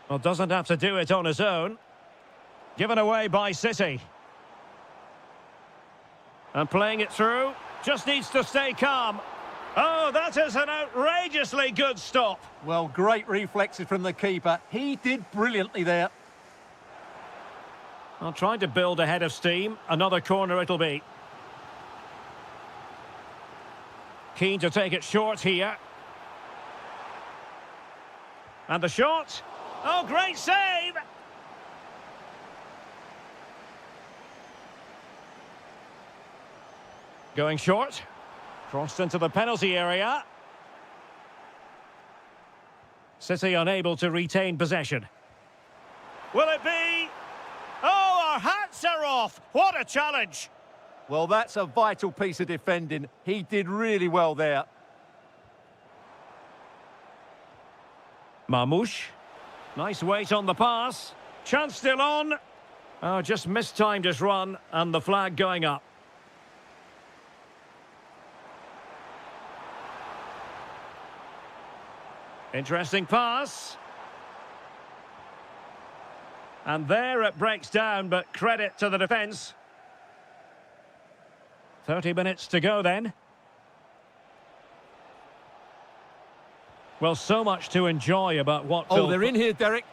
Well, doesn't have to do it on his own. Given away by City. And playing it through. Just needs to stay calm. Oh, that is an outrageously good stop. Well, great reflexes from the keeper. He did brilliantly there. Well, trying to build a head of steam. Another corner it'll be. Keen to take it short here. And the shot. Oh, great save! Going short. Crossed into the penalty area. City unable to retain possession. Will it be? Oh, our hats are off! What a challenge! Well, that's a vital piece of defending. He did really well there. Marmoush. Nice weight on the pass. Chance still on. Oh, just mistimed his run, and the flag going up. Interesting pass. And there it breaks down, but credit to the defence. 30 minutes to go then. Well, so much to enjoy about what... Oh, they're in here, Derek.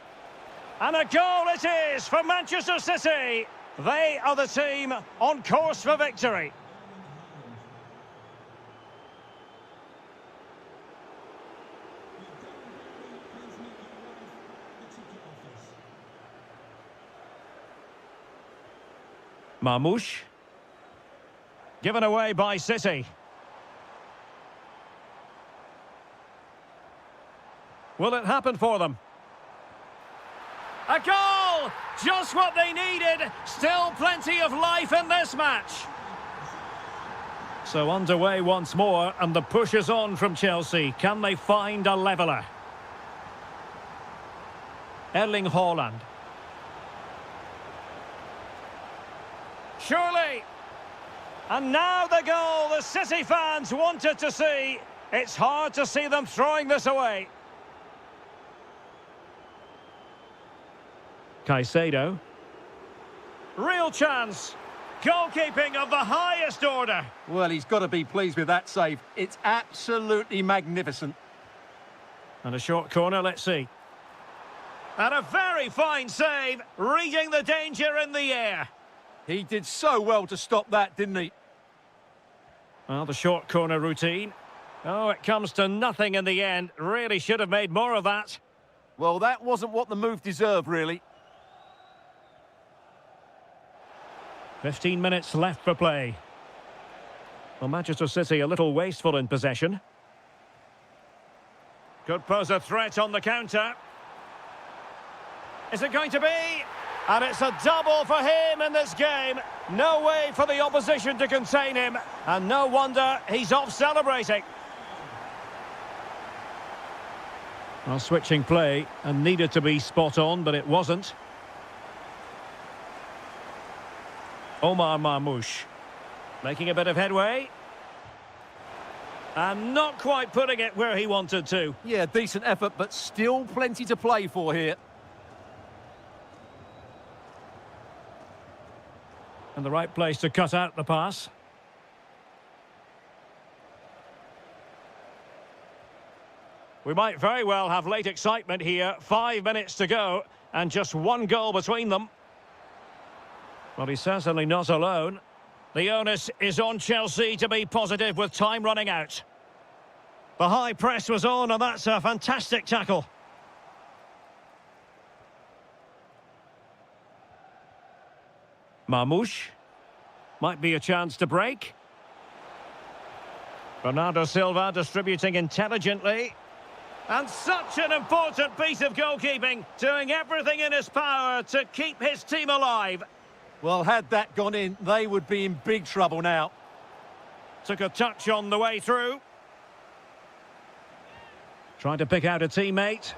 And a goal it is for Manchester City. They are the team on course for victory. Marmoush. Given away by City. Will it happen for them? A goal! Just what they needed. Still plenty of life in this match. So underway once more, and the push is on from Chelsea. Can they find a leveller? Erling Haaland. Surely. And now the goal the City fans wanted to see. It's hard to see them throwing this away. Caicedo. Real chance. Goalkeeping of the highest order. Well, he's got to be pleased with that save. It's absolutely magnificent. And a short corner, let's see. And a very fine save, reading the danger in the air. He did so well to stop that, didn't he? Well, the short corner routine. Oh, it comes to nothing in the end. Really should have made more of that. Well, that wasn't what the move deserved, really. 15 minutes left for play. Well, Manchester City a little wasteful in possession. Could pose a threat on the counter. Is it going to be? And it's a double for him in this game. No way for the opposition to contain him. And no wonder he's off celebrating. Well, switching play and needed to be spot on, but it wasn't. Omar Marmoush making a bit of headway. And not quite putting it where he wanted to. Yeah, decent effort, but still plenty to play for here. And the right place to cut out the pass. We might very well have late excitement here. 5 minutes to go, and just one goal between them. Well, he's certainly not alone. The onus is on Chelsea to be positive with time running out. The high press was on, and that's a fantastic tackle. Marmoush. Might be a chance to break. Bernardo Silva distributing intelligently. And such an important piece of goalkeeping, doing everything in his power to keep his team alive. Well, had that gone in, they would be in big trouble now. Took a touch on the way through. Trying to pick out a teammate.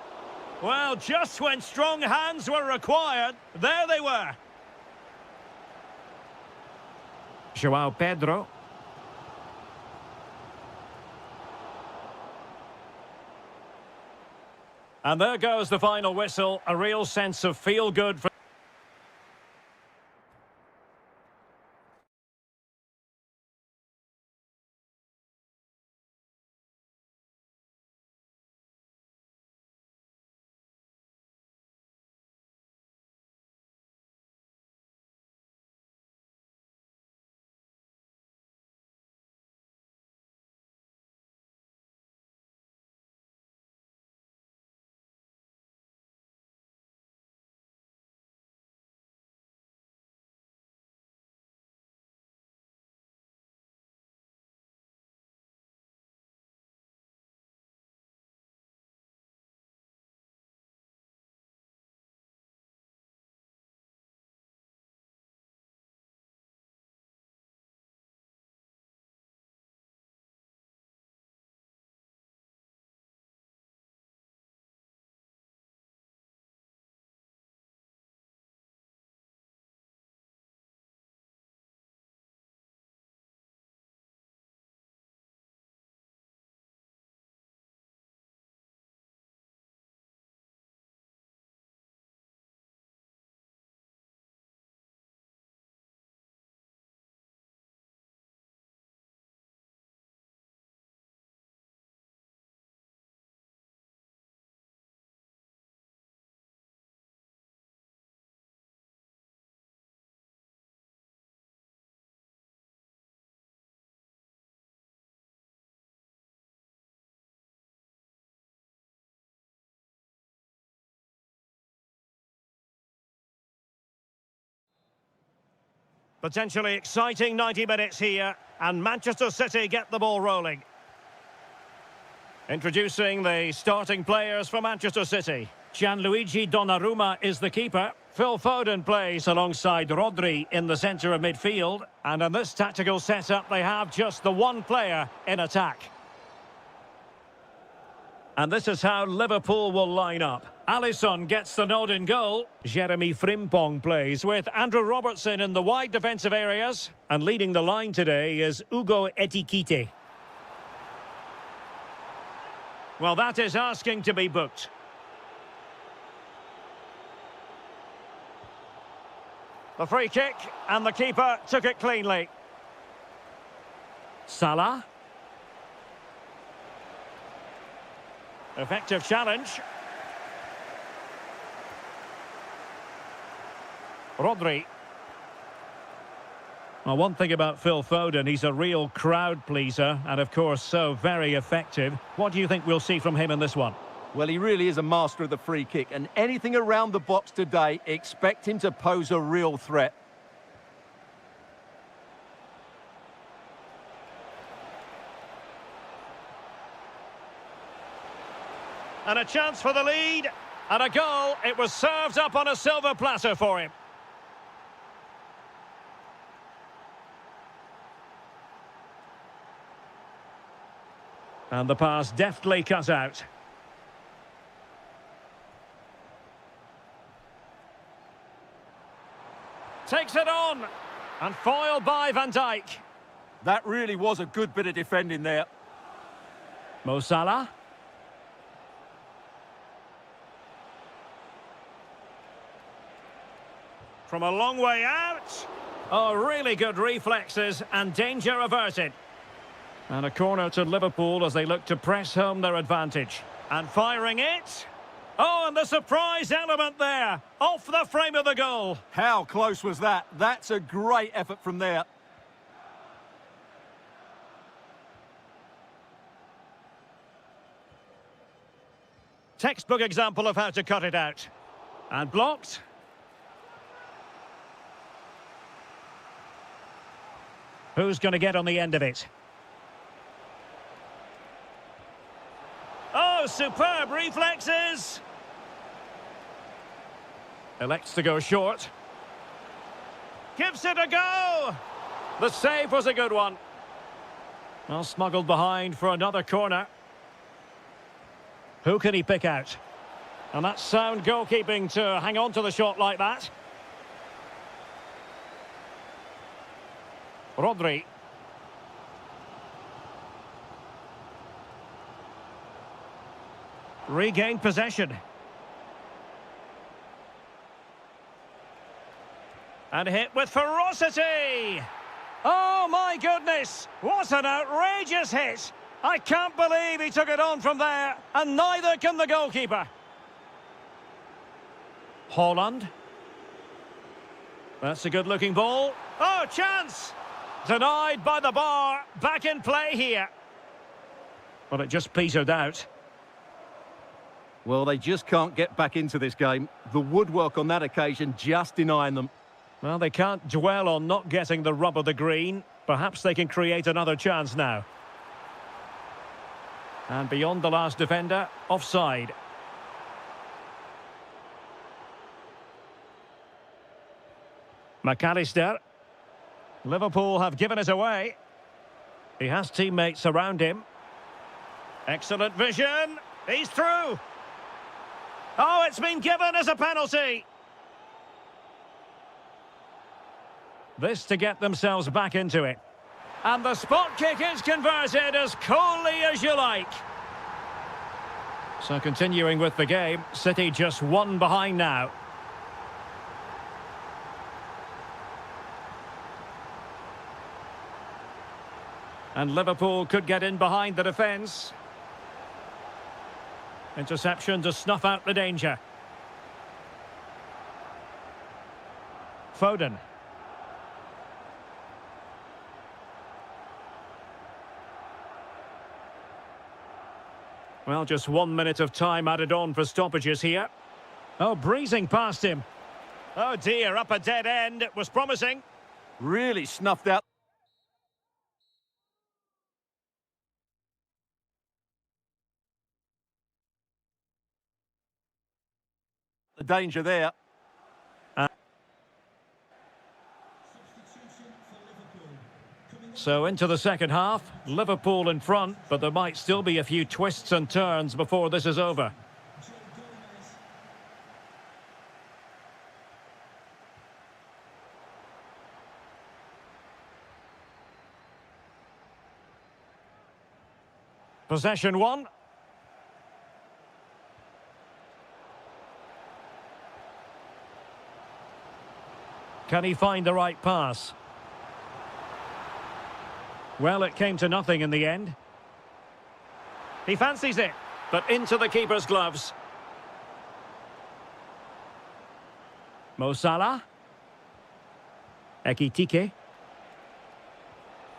Well, just when strong hands were required, there they were. João Pedro. And there goes the final whistle. A real sense of feel-good for... Potentially exciting 90 minutes here, and Manchester City get the ball rolling. Introducing the starting players for Manchester City. Gianluigi Donnarumma is the keeper. Phil Foden plays alongside Rodri in the centre of midfield. And in this tactical setup, they have just the one player in attack. And this is how Liverpool will line up. Alisson gets the nod in goal. Jeremy Frimpong plays with Andrew Robertson in the wide defensive areas. And leading the line today is Ugo Etikite. Well, that is asking to be booked. The free kick, and the keeper took it cleanly. Salah. Effective challenge. Rodri. Well, one thing about Phil Foden, he's a real crowd pleaser and, of course, so very effective. What do you think we'll see from him in this one? Well, he really is a master of the free kick, and anything around the box today, expect him to pose a real threat. And a chance for the lead, and a goal. It was served up on a silver platter for him. And the pass deftly cut out. Takes it on, and foiled by Van Dijk. That really was a good bit of defending there. Mo Salah. From a long way out. Oh, really good reflexes and danger averted. And a corner to Liverpool as they look to press home their advantage. And firing it. Oh, and the surprise element there. Off the frame of the goal. How close was that? That's a great effort from there. Textbook example of how to cut it out. And blocked. Who's going to get on the end of it? Oh, superb reflexes! Elects to go short. Gives it a go! The save was a good one. Well, smuggled behind for another corner. Who can he pick out? And that's sound goalkeeping to hang on to the shot like that. Rodri. Regained possession. And hit with ferocity. Oh, my goodness. What an outrageous hit. I can't believe he took it on from there. And neither can the goalkeeper. Holland. That's a good-looking ball. Oh, chance! Denied by the bar. Back in play here. Well, it just petered out. Well, they just can't get back into this game. The woodwork on that occasion just denying them. Well, they can't dwell on not getting the rub of the green. Perhaps they can create another chance now. And beyond the last defender, offside. McAllister. Liverpool have given it away. He has teammates around him. Excellent vision. He's through. Oh, it's been given as a penalty. This to get themselves back into it. And the spot kick is converted as coolly as you like. So continuing with the game, City just one behind now. And Liverpool could get in behind the defence. Interception to snuff out the danger. Foden. Well, just 1 minute of time added on for stoppages here. Oh, breezing past him. Oh dear, up a dead end. It was promising. Really snuffed out. The danger there. So into the second half, Liverpool in front, but there might still be a few twists and turns before this is over. Possession one. Can he find the right pass? Well, it came to nothing in the end. He fancies it, but into the keeper's gloves. Mo Salah. Ekitike.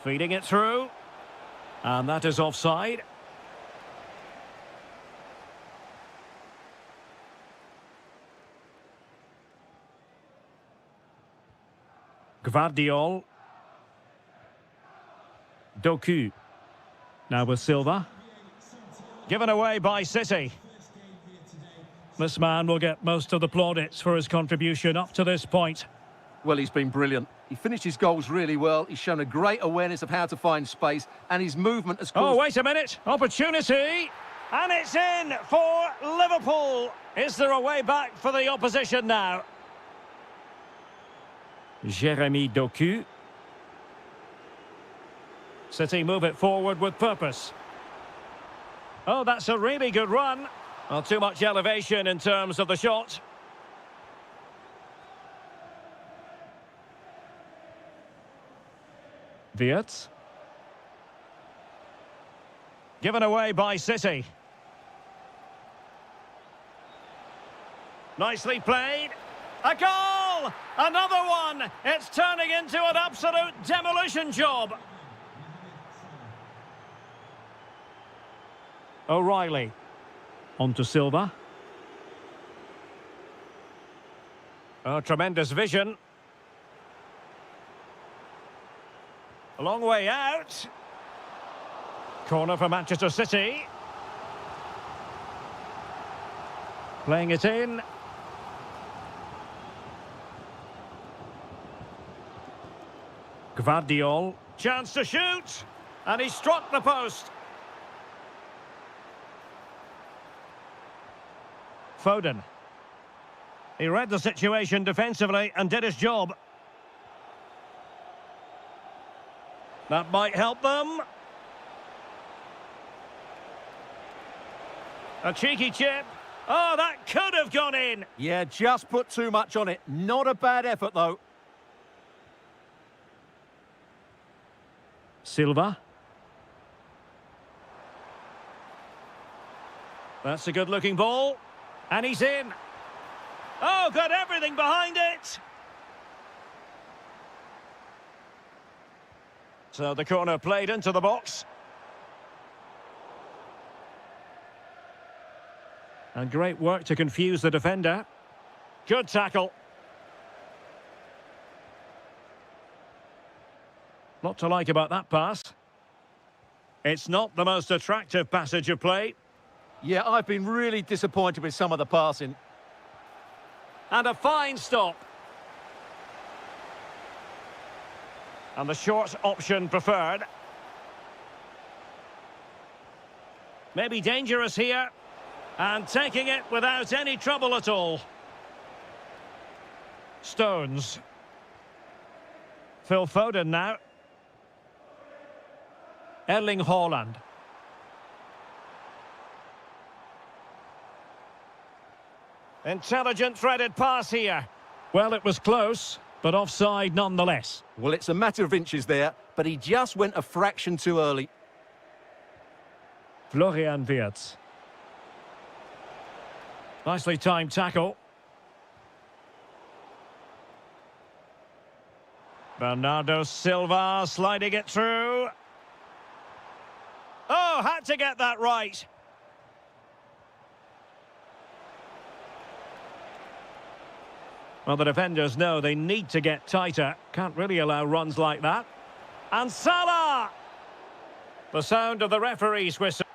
Feeding it through. And that is offside. Gvardiol. Doku. Now with Silva. Given away by City. This man will get most of the plaudits for his contribution up to this point. Well, he's been brilliant. He finished his goals really well. He's shown a great awareness of how to find space, and his movement has caused... Oh, wait a minute. Opportunity. And it's in for Liverpool. Is there a way back for the opposition now? Jeremy Doku. City move it forward with purpose. Oh, that's a really good run. Well, too much elevation in terms of the shot. Wirtz. Given away by City. Nicely played. A goal! Another one! It's turning into an absolute demolition job. O'Reilly. On to Silva. Oh, tremendous vision. A long way out. Corner for Manchester City. Playing it in. Gvardiol. Chance to shoot. And he struck the post. Foden. He read the situation defensively and did his job. That might help them. A cheeky chip. Oh, that could have gone in. Yeah, just put too much on it. Not a bad effort, though. Silva. That's a good-looking ball. And he's in. Oh, got everything behind it. So the corner played into the box. And great work to confuse the defender. Good tackle. Lot to like about that pass. It's not the most attractive passage of play. Yeah, I've been really disappointed with some of the passing. And a fine stop. And the short option preferred. Maybe dangerous here. And taking it without any trouble at all. Stones. Phil Foden now. Erling Haaland. Intelligent threaded pass here. Well, it was close, but offside nonetheless. Well, it's a matter of inches there, but he just went a fraction too early. Florian Wirtz. Nicely timed tackle. Bernardo Silva sliding it through. Oh, had to get that right. Well, the defenders know they need to get tighter. Can't really allow runs like that. And Salah! The sound of the referee's whistle.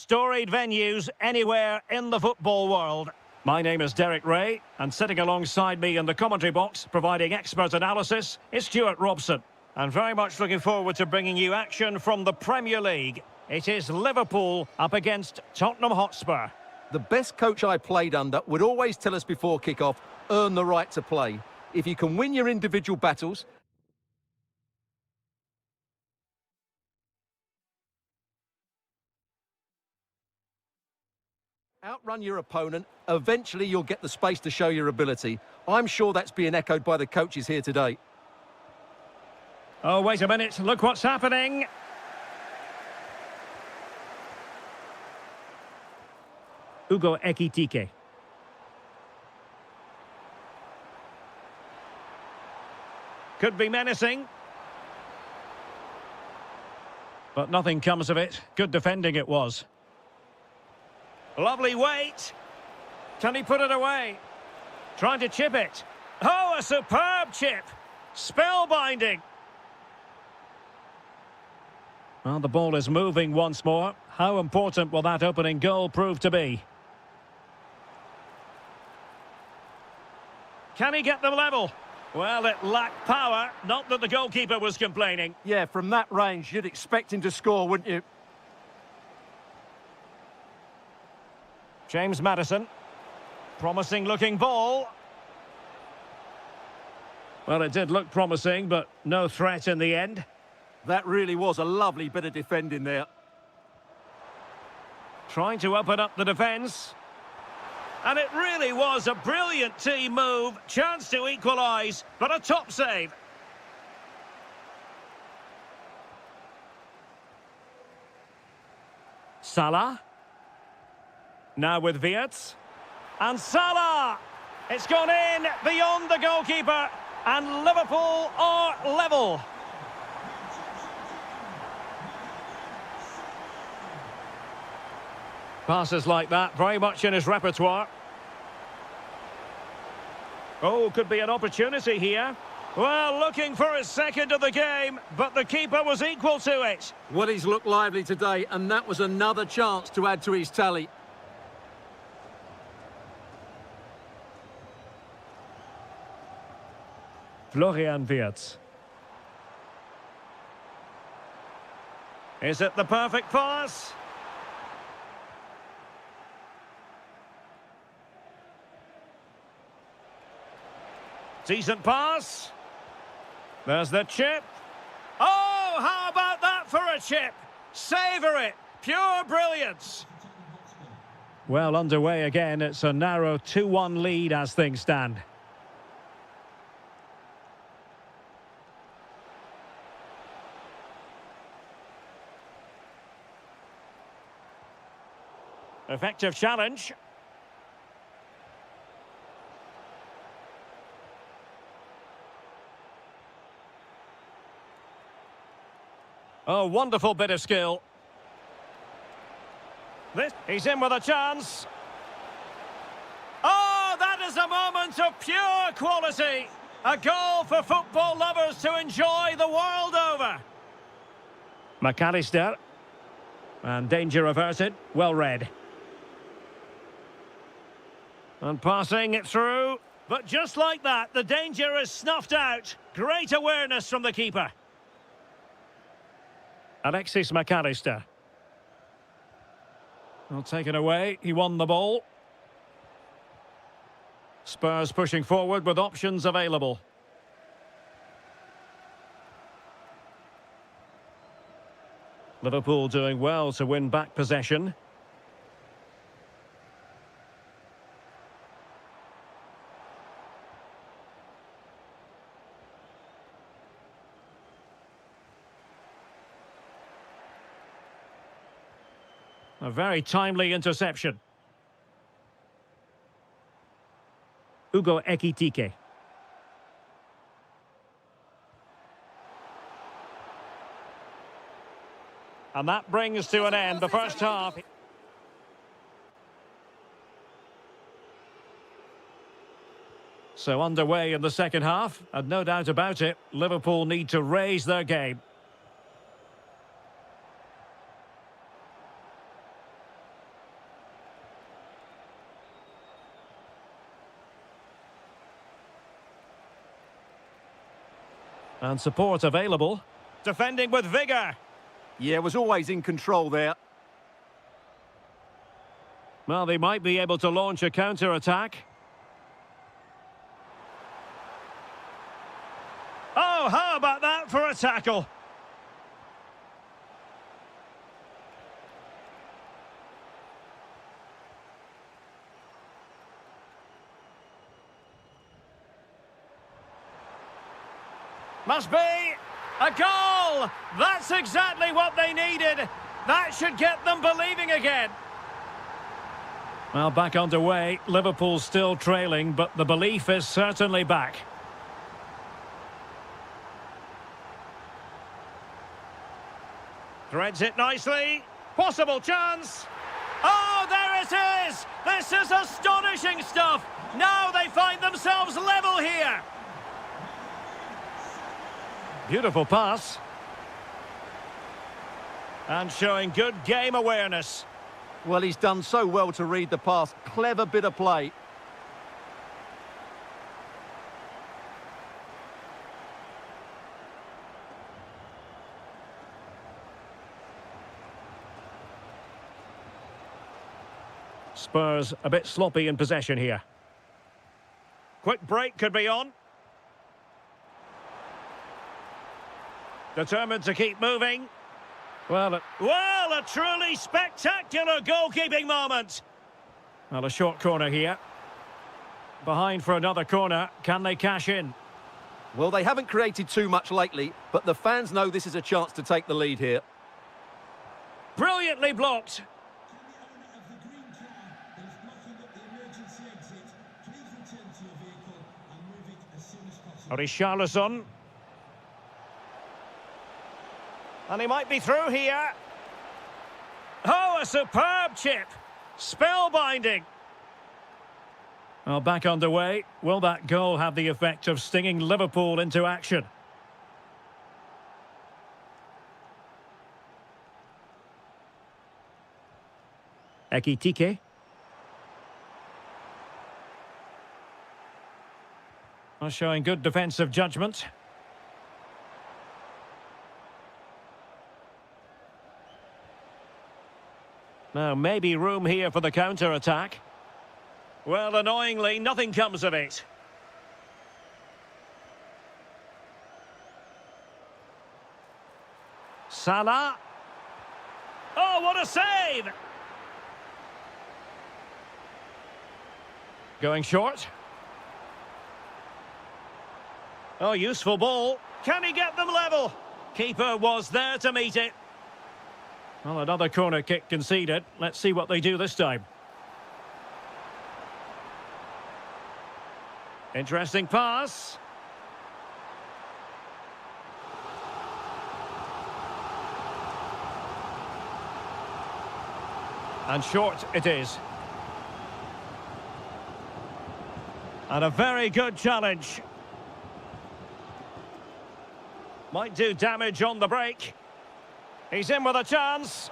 Storied venues anywhere in the football world. My name is Derek Ray, and sitting alongside me in the commentary box, providing expert analysis, is Stuart Robson. And very much looking forward to bringing you action from the Premier League. It is Liverpool up against Tottenham Hotspur. The best coach I played under would always tell us before kick-off, earn the right to play. If you can win your individual battles, outrun your opponent, eventually you'll get the space to show your ability. I'm sure that's being echoed by the coaches here today. Oh, wait a minute. Look what's happening. Ugo Ekitike. Could be menacing. But nothing comes of it. Good defending it was. Lovely weight. Can he put it away? Trying to chip it. Oh, a superb chip. Spellbinding. Well, the ball is moving once more. How important will that opening goal prove to be? Can he get them level? Well, it lacked power. Not that the goalkeeper was complaining. Yeah, from that range, you'd expect him to score, wouldn't you? James Maddison. Promising looking ball. Well, it did look promising, but no threat in the end. That really was a lovely bit of defending there. Trying to open up the defence. And it really was a brilliant team move. Chance to equalise, but a top save. Salah. Now with Wirtz. And Salah! It's gone in beyond the goalkeeper. And Liverpool are level. Passes like that, very much in his repertoire. Oh, could be an opportunity here. Well, looking for his second of the game, but the keeper was equal to it. Well, he's looked lively today, and that was another chance to add to his tally. Florian Wirtz. Is it the perfect pass? Decent pass. There's the chip. Oh, how about that for a chip? Savour it. Pure brilliance. Well, underway again. It's a narrow 2-1 lead as things stand. Effective challenge. Oh, wonderful bit of skill. He's in with a chance. Oh, that is a moment of pure quality. A goal for football lovers to enjoy the world over. McAllister. And danger averted. Well read. And passing it through. But just like that, the danger is snuffed out. Great awareness from the keeper. Alexis McAllister. Well, taken away. He won the ball. Spurs pushing forward with options available. Liverpool doing well to win back possession. A very timely interception. Ugo Ekitike. And that brings to an end the first half. So underway in the second half, and no doubt about it, Liverpool need to raise their game. And support available. Defending with vigour. Yeah, was always in control there. Well, they might be able to launch a counter-attack. Oh, how about that for a tackle? Must be a goal! That's exactly what they needed. That should get them believing again. Well, back underway. Liverpool still trailing, but the belief is certainly back. Threads it nicely. Possible chance. Oh, there it is! This is astonishing stuff! Now they find themselves level here. Beautiful pass. And showing good game awareness. Well, he's done so well to read the pass. Clever bit of play. Spurs a bit sloppy in possession here. Quick break could be on. Determined to keep moving. Well, a truly spectacular goalkeeping moment. Well, a short corner here. Behind for another corner. Can they cash in? Well, they haven't created too much lately, but the fans know this is a chance to take the lead here. Brilliantly blocked. Richarlison. And he might be through here. Oh, a superb chip. Spellbinding. Well, back underway. Will that goal have the effect of stinging Liverpool into action? Ekitike. Well, showing good defensive judgment. Now, maybe room here for the counter-attack. Well, annoyingly, nothing comes of it. Salah. Oh, what a save! Going short. Oh, useful ball. Can he get them level? Keeper was there to meet it. Well, another corner kick conceded. Let's see what they do this time. Interesting pass. And short it is. And a very good challenge. Might do damage on the break. He's in with a chance.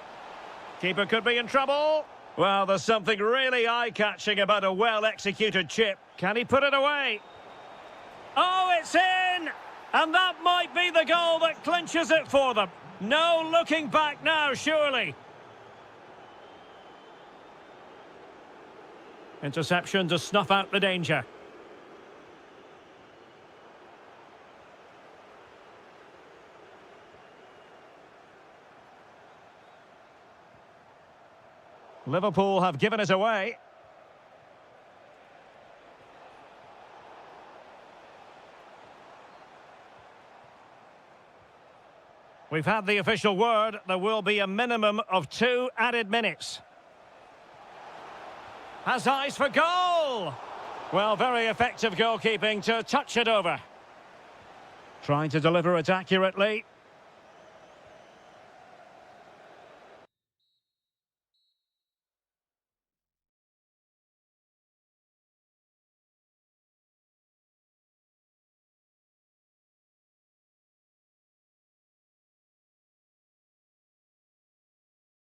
Keeper could be in trouble. Well, there's something really eye-catching about a well-executed chip. Can he put it away? Oh, it's in! And that might be the goal that clinches it for them. No looking back now, surely. Interception to snuff out the danger. Liverpool have given it away. We've had the official word. There will be a minimum of 2 added minutes. Has eyes for goal! Well, very effective goalkeeping to touch it over. Trying to deliver it accurately.